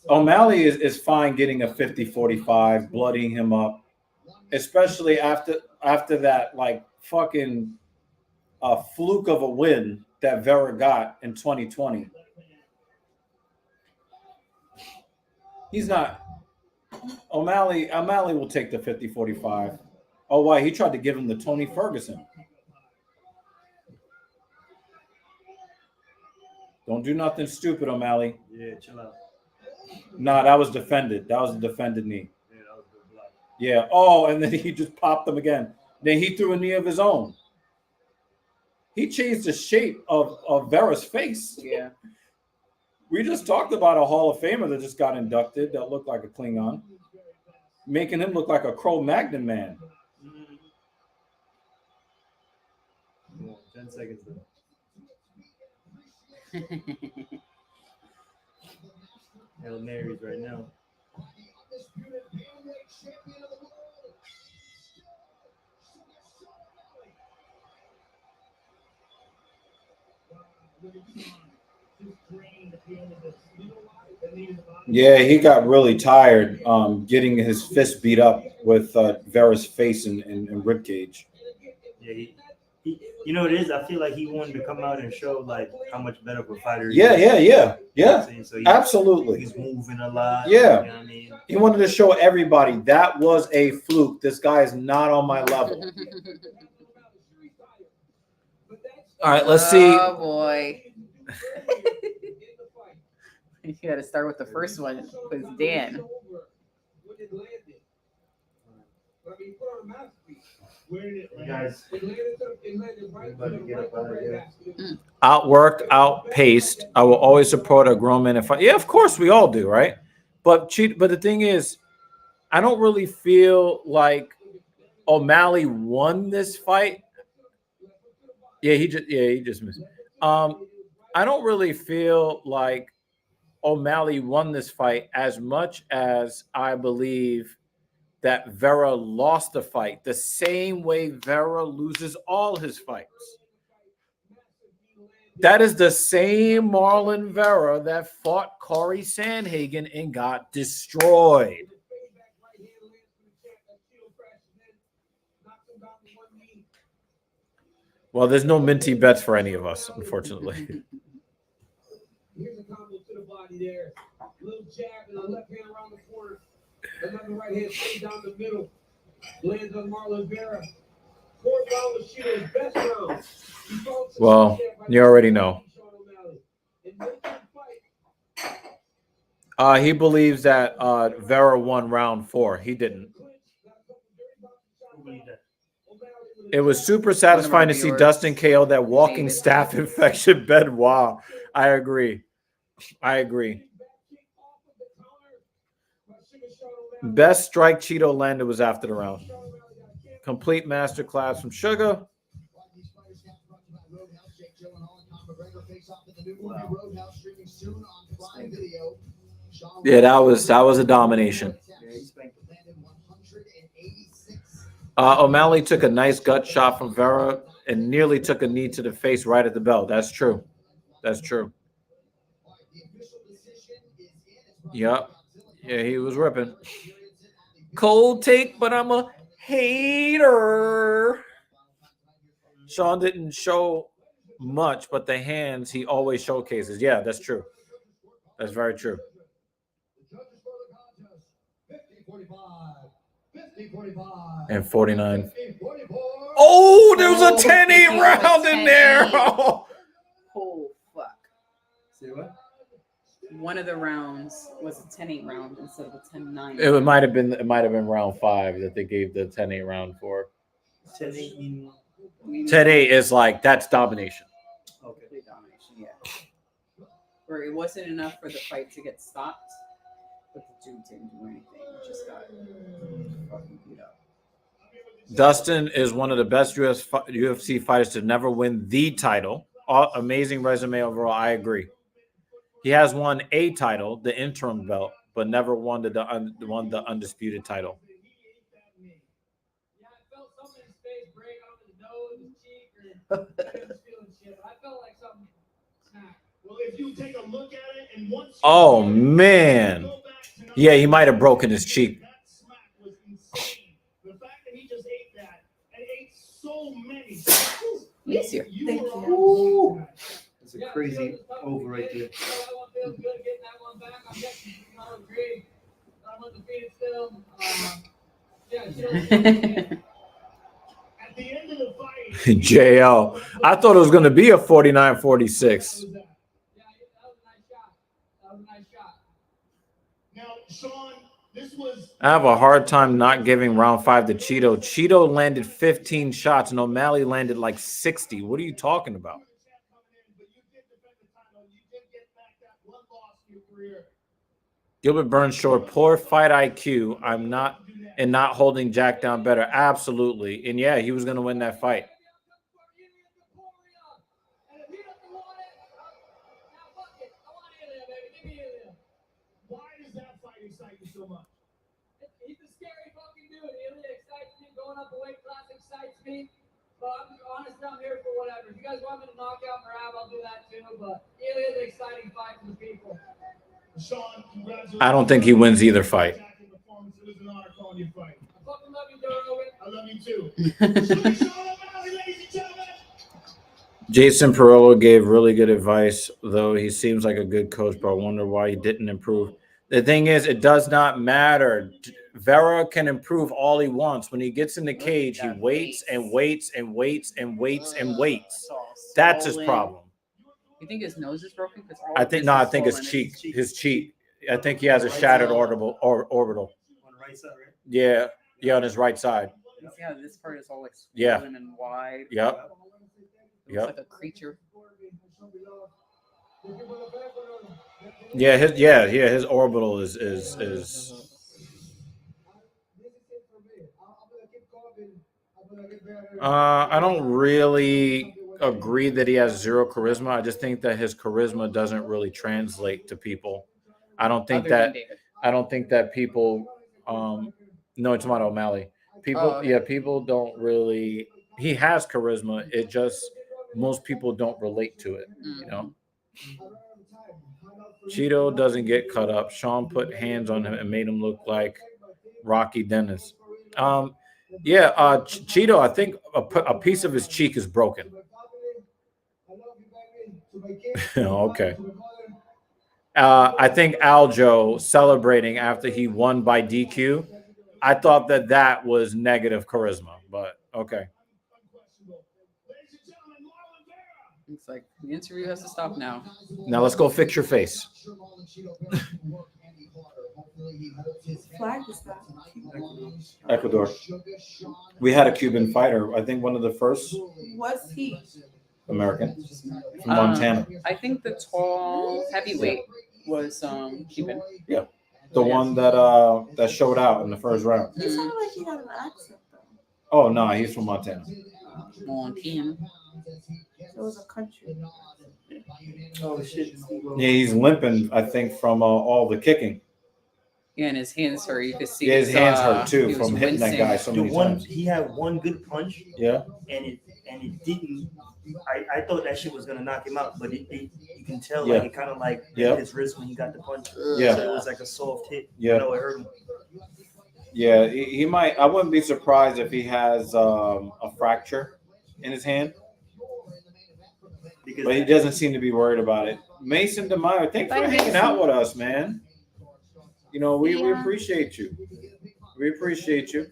O'Malley is fine getting a 50-45, bloodying him up, especially after that like fucking fluke of a win that Vera got in 2020. He's not. O'Malley will take the 50-45. Oh, why? He tried to give him the Tony Ferguson. Don't do nothing stupid, O'Malley. Yeah, chill out. Nah, that was defended. That was a defended knee. Yeah, that was good block. Yeah. Oh, and then he just popped him again. Then he threw a knee of his own. He changed the shape of Vera's face. Yeah. We just talked about a Hall of Famer that just got inducted that looked like a Klingon, making him look like a Cro-Magnon man. Yeah, 10 seconds left. Hail Marys right now. Yeah, he got really tired getting his fist beat up with Vera's face and ribcage. Yeah, he, you know what it is? I feel like he wanted to come out and show like how much better of a fighter he Yeah, is. yeah, yeah, You know what yeah. I'm saying? So Absolutely. He's moving a lot. Yeah. You know what I mean? He wanted to show everybody that was a fluke. This guy is not on my level. All right, let's see. Oh boy. You got to start with the first one with Dan. You guys, everybody get up out of here. Outworked, outpaced. I will always support a grown man if I. Yeah, of course we all do, right? But the thing is, I don't really feel like O'Malley won this fight. Yeah, he just missed. I don't really feel like O'Malley won this fight as much as I believe that Vera lost the fight the same way Vera loses all his fights. That is the same Marlon Vera that fought Corey Sandhagen and got destroyed. Well, there's no minty bets for any of us, unfortunately. Here's a combo to the body there. Little jab and a left hand around the corner. Another right hand straight down the middle. Lands on Marlon Vera. Fourth round was Shido's best round. Well, you already know. He believes that Vera won round 4. He didn't. It was super satisfying to see Dustin KO that walking staph infection bed. Wow. I agree. Best strike Cheeto landed was after the round. Complete masterclass from Sugar. Yeah, that was a domination. O'Malley took a nice gut shot from Vera and nearly took a knee to the face right at the bell. That's true. Yep. Yeah, he was ripping. Cold take, but I'm a hater. Sean didn't show much, but the hands he always showcases. Yeah, that's true. That's very true. And 49. Oh, there was a 10-8 round in there. Oh, fuck. Say what? One of the rounds was a 10-8 round instead of a 10-9. It might have been round 5 that they gave the 10-8 round for. 10-8. 10-8 is like that's domination. Okay. Domination, yeah. Where it wasn't enough for the fight to get stopped, but the dude didn't do anything. He just got fucking beat up. Dustin is one of the best UFC fighters to never win the title. Amazing resume overall. I agree. He has won a title, the interim belt, but never won the undisputed title. Oh man, yeah, he might have broken his cheek. Easier. Thank you. That's a crazy over right there. JL. I thought it was going to be a 49-46. Now, Sean, this was. I have a hard time not giving round 5 to Cheeto. Cheeto landed 15 shots and O'Malley landed like 60. What are you talking about? Gilbert Burns showed poor fight IQ. I'm not holding Jack down better. Absolutely. And yeah, he was going to win that fight. Why does that fight excite you so much? He's a scary fucking dude. He really excites me. Going up a weight class excites me. But honestly, I'm here for whatever. If you guys want me to knock out Marab, I'll do that too. But it really is an exciting fight for the people. Sean, congratulations. I don't think he wins either fight. It was an honor calling you fight. I fucking love you, Duro. I love you too. Sean O'Malley, ladies and gentlemen. Jason Perolo gave really good advice, though he seems like a good coach, but I wonder why he didn't improve. The thing is, it does not matter. Vera can improve all he wants. When he gets in the cage, he waits and waits and waits and waits and waits. That's his problem. You think his nose is broken? I think his cheek. His cheek. I think he has a shattered orbital. On the right side, right? Yeah, on his right side. Yeah, this part is all like Yeah. swollen and wide. Yep. It looks like a creature. Yeah, his orbital is I don't really agree that he has zero charisma. I just think that his charisma doesn't really translate to people. I don't think that people no, it's not O'Malley. People people don't really he has charisma. It just most people don't relate to it, you know. Cheeto doesn't get cut up. Sean put hands on him and made him look like Rocky Dennis. Cheeto, I think a piece of his cheek is broken. Okay. I think Aljo celebrating after he won by DQ. I thought that was negative charisma, but okay. It's like the interview has to stop now. Now let's go fix your face. Flag is that? Ecuador. We had a Cuban fighter. I think one of the first Was he? American from Montana. I think the tall heavyweight was Cuban. Yeah, the one that showed out in the first round. He sounded like he had an accent though. Oh no, he's from Montana. Montana. It was a country. Oh shit! Yeah, he's limping. I think from all the kicking. Yeah, and his hands hurt. You could see. Yeah, his hands hurt too from hitting that guy so many times. He had one good punch. Yeah. And it didn't. I thought that shit was gonna knock him out, but you can tell Yeah. like it kind of like hit his wrist when he got the punch. Yeah. So it was like a soft hit. Yeah. No, it hurt him. Yeah, he might. I wouldn't be surprised if he has a fracture in his hand. But he doesn't seem to be worried about it. Mason DeMeyer, thanks for hanging out with us, man. You know, we appreciate you. We appreciate you.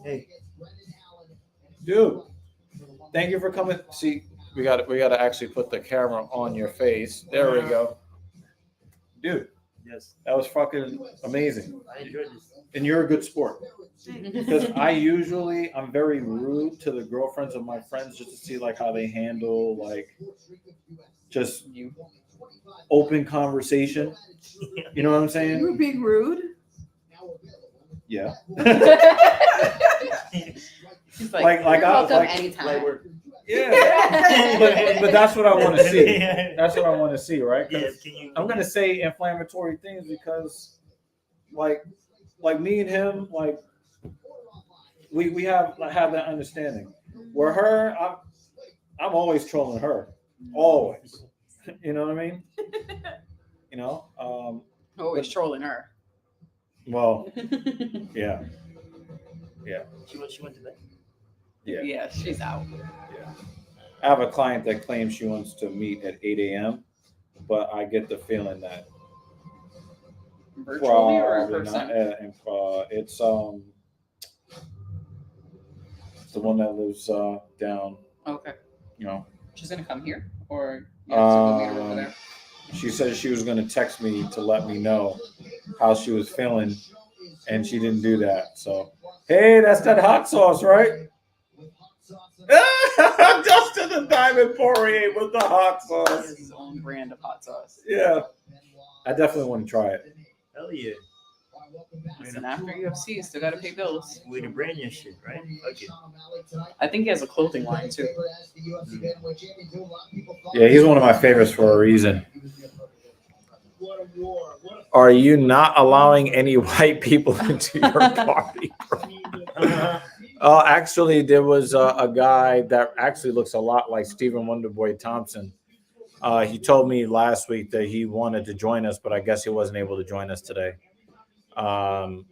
Hey, dude, thank you for coming. See, we got to actually put the camera on your face. There we go. Dude, yes, that was fucking amazing. I enjoyed this. And you're a good sport. Because I'm very rude to the girlfriends of my friends just to see like how they handle like just open conversation. You know what I'm saying? You were being rude. Yeah. He's like I was like anytime. Yeah. but that's what I want to see. That's what I want to see, right? Yeah, I'm gonna say inflammatory things because like me and him, like we have that understanding. Where her, I'm always trolling her, always. You know what I mean? You know, always trolling her. Well, yeah. She went to bed. Yeah, she's out. Yeah. I have a client that claims she wants to meet at 8 a.m., but I get the feeling that virtually or in person? It's the one that lives down. Okay. You know. She's gonna come here, or you have to go meet her over there. She said she was going to text me to let me know how she was feeling, and she didn't do that. So, hey, that's that hot sauce, right? Dustin the Diamond Poirier with the hot sauce. His own brand of hot sauce. Yeah, I definitely want to try it. Hell yeah. And after UFC, you still got to pay bills. Way to brand your shit, right? Okay. I think he has a clothing line too. Yeah, he's one of my favorites for a reason. Are you not allowing any white people into your party? Actually, there was a guy that actually looks a lot like Stephen Wonderboy Thompson. He told me last week that he wanted to join us, but I guess he wasn't able to join us today. So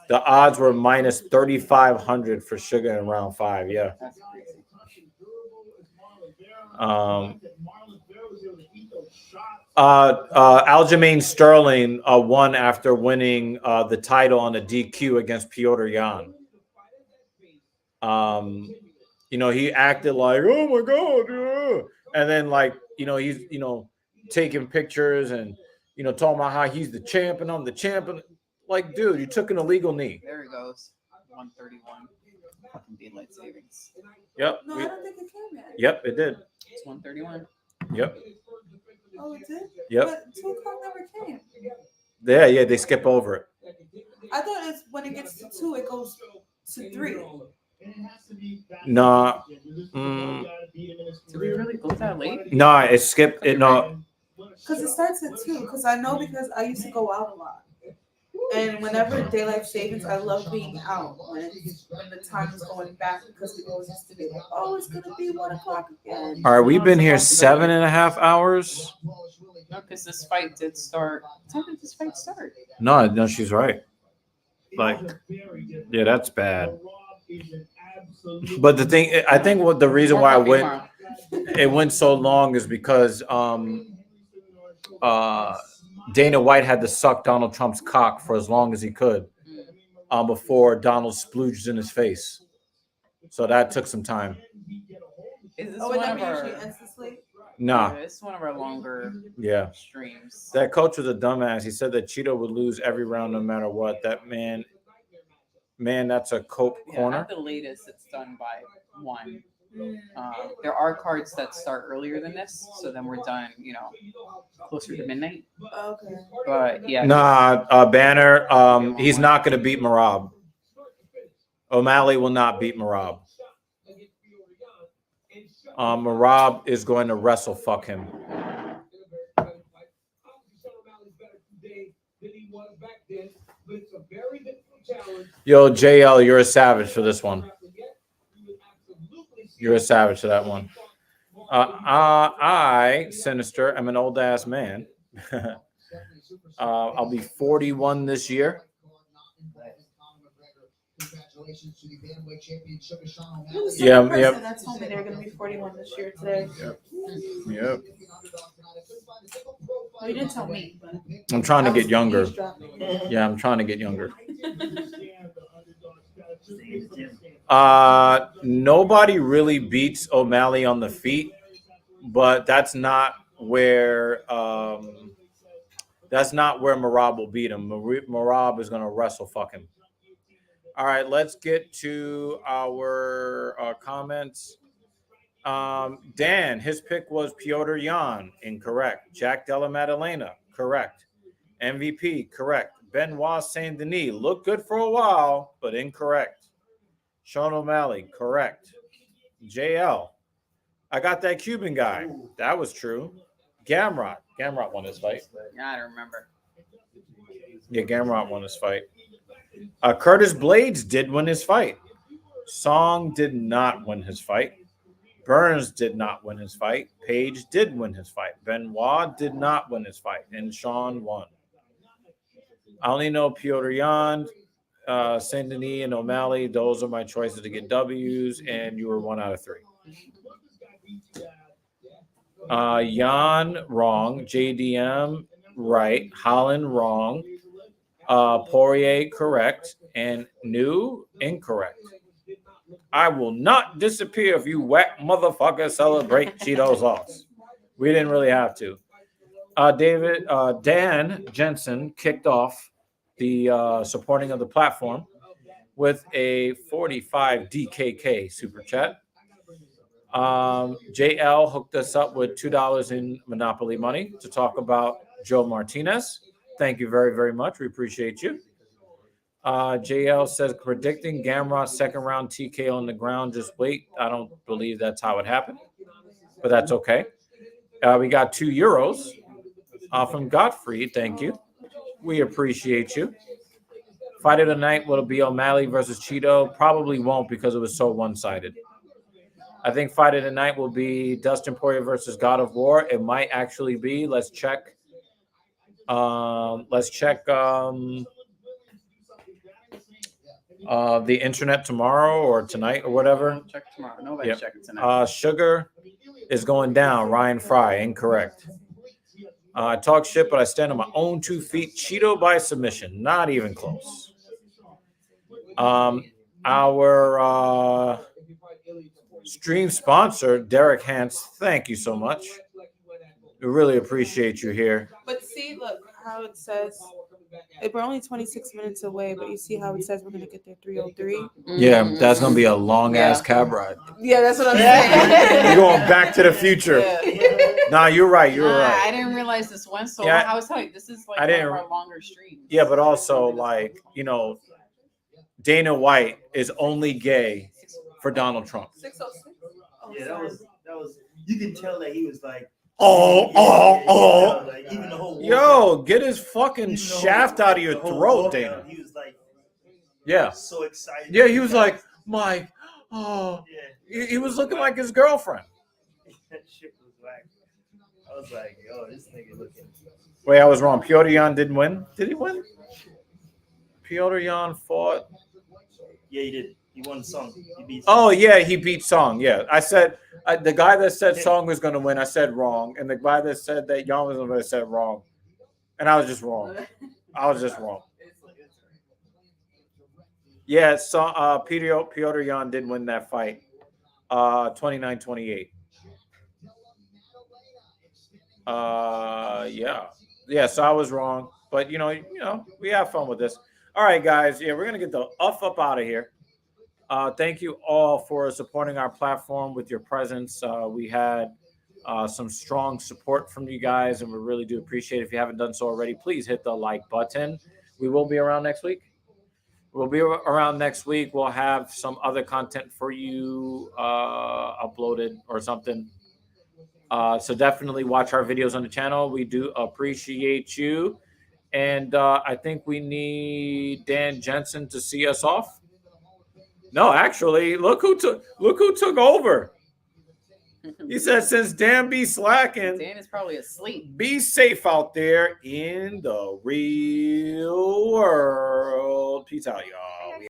the odds were minus 3,500 for Sugar in round 5. Yeah. Aljamain Sterling won after winning the title on a DQ against Petr Yan. You know, he acted like, oh my God, yeah. And then like, you know, he's, you know, taking pictures and, you know, talking about how he's the champ and I'm the champion. Like, dude, you took an illegal knee. There he goes. 131. Fucking daylight savings. Yep. No, I don't think it came yet. Yep, it did. It's 131. Yep. Oh, it did? Yep. But 2 o'clock never came. Yeah, they skip over it. I thought it's when it gets to 2, it goes to 3. Nah. Did we really go that late? No, it skipped it. No. Because it starts at 2. Because I know, because I used to go out a lot. And whenever daylight savings, I love being out when the time is going back, because we always used to be like, oh, it's gonna be 1 o'clock again. All right, we've been here 7.5 hours. No, because this fight did start. What time did this fight start? No, she's right. Like, yeah, that's bad. But the thing, I think what the reason why it went so long is because Dana White had to suck Donald Trump's cock for as long as he could before Donald splooged in his face. So that took some time. Is this Oh, one that of means our? she ends the sleep? Nah. Yeah, it's one of our longer streams. That coach was a dumbass. He said that Cheeto would lose every round no matter what. That man, that's a cope corner. At the latest, it's done by 1. There are cards that start earlier than this, so then we're done, you know, closer to midnight. Okay. But yeah. Nah, Banner, he's not going to beat Merab. O'Malley will not beat Merab. Merab is going to wrestle fuck him. Yo, JL, you're a savage for this one. You're a savage for that one. I, Sinister, am an old ass man. I'll be 41 this year. Yeah, that told me they're going to be 41 this year today. Yep. Well, you didn't tell me. But I'm trying to get younger. Yeah, I'm trying to get younger. Nobody really beats O'Malley on the feet, but that's not where Merab will beat him. Merab is going to wrestle fuck him. All right, let's get to our comments. Dan, his pick was Petr Yan, incorrect. Jack Della Maddalena, correct. MVP, correct. Benoit Saint Denis, looked good for a while, but incorrect. Sean O'Malley, correct. JL, I got that Cuban guy. That was true. Gamrot won his fight. Yeah, I don't remember. Yeah, Gamrot won his fight. Curtis Blades did win his fight. Song did not win his fight. Burns did not win his fight. Page did win his fight. Benoit did not win his fight. And Sean won. I only know Petr Yan, Saint Denis, and O'Malley. Those are my choices to get W's, and you were 1 out of 3. Yan, wrong. JDM, right. Holland, wrong. Poirier, correct. And New, incorrect. I will not disappear if you whack motherfuckers celebrate Cheetos loss. We didn't really have to. Dan Jensen kicked off the supporting of the platform with a 45 DKK super chat. JL hooked us up with $2 in Monopoly money to talk about Joe Martinez. Thank you very, very much. We appreciate you. JL says, predicting Gamrot second round TKO on the ground. Just wait. I don't believe that's how it happened, but that's okay. We got €2 from Godfrey. Thank you. We appreciate you. Fight of the night will be O'Malley versus Cheeto. Probably won't because it was so one-sided. I think fight of the night will be Dustin Poirier versus God of War. It might actually be. Let's check. The internet tomorrow or tonight or whatever. Check tomorrow. Nobody's checking tonight. Sugar is going down. Ryan Fry, incorrect. I talk shit, but I stand on my own 2 feet. Cheeto by submission. Not even close. Our stream sponsor, Derek Hance, thank you so much. We really appreciate you here. But see, look how it says we're only 26 minutes away, but you see how it says we're gonna get there 3:03. Yeah, that's gonna be a long ass cab ride. Yeah, that's what I'm saying. You're going back to the future. Nah, you're right. You're right. I didn't realize this went so Yeah, long. I was telling you, this is like one of our longer streams. Yeah, but also like, you know, Dana White is only gay for Donald Trump. 6:06. Yeah, that was. You can tell that he was like. Like, even the whole yo, get his fucking shaft out of your throat, Dana. He was like, yeah, so excited. Yeah, he was like, Mike. Oh, yeah. He was looking like his girlfriend. That shit was whack. I was like, yo, this nigga looking. Wait, I was wrong. Piotr Jan didn't win. Did he win? Piotr Jan fought. Yeah, he did. He won Song. He beat. Oh yeah, he beat Song. Yeah, I said the guy that said Song was going to win. I said wrong, and the guy that said that Jan was going to win said wrong, and I was just wrong. Yeah, so Piotr Jan did win that fight, 29-28. Yeah. So I was wrong, but you know, we have fun with this. All right, guys. Yeah, we're gonna get the up out of here. Thank you all for supporting our platform with your presence. We had some strong support from you guys, and we really do appreciate it. If you haven't done so already, please hit the like button. We will be around next week. We'll have some other content for you uploaded or something. So definitely watch our videos on the channel. We do appreciate you. And I think we need Dan Jensen to see us off. No, actually, look who took over. He said, since Dan be slacking, Dan is probably asleep. Be safe out there in the real world. Peace out, y'all.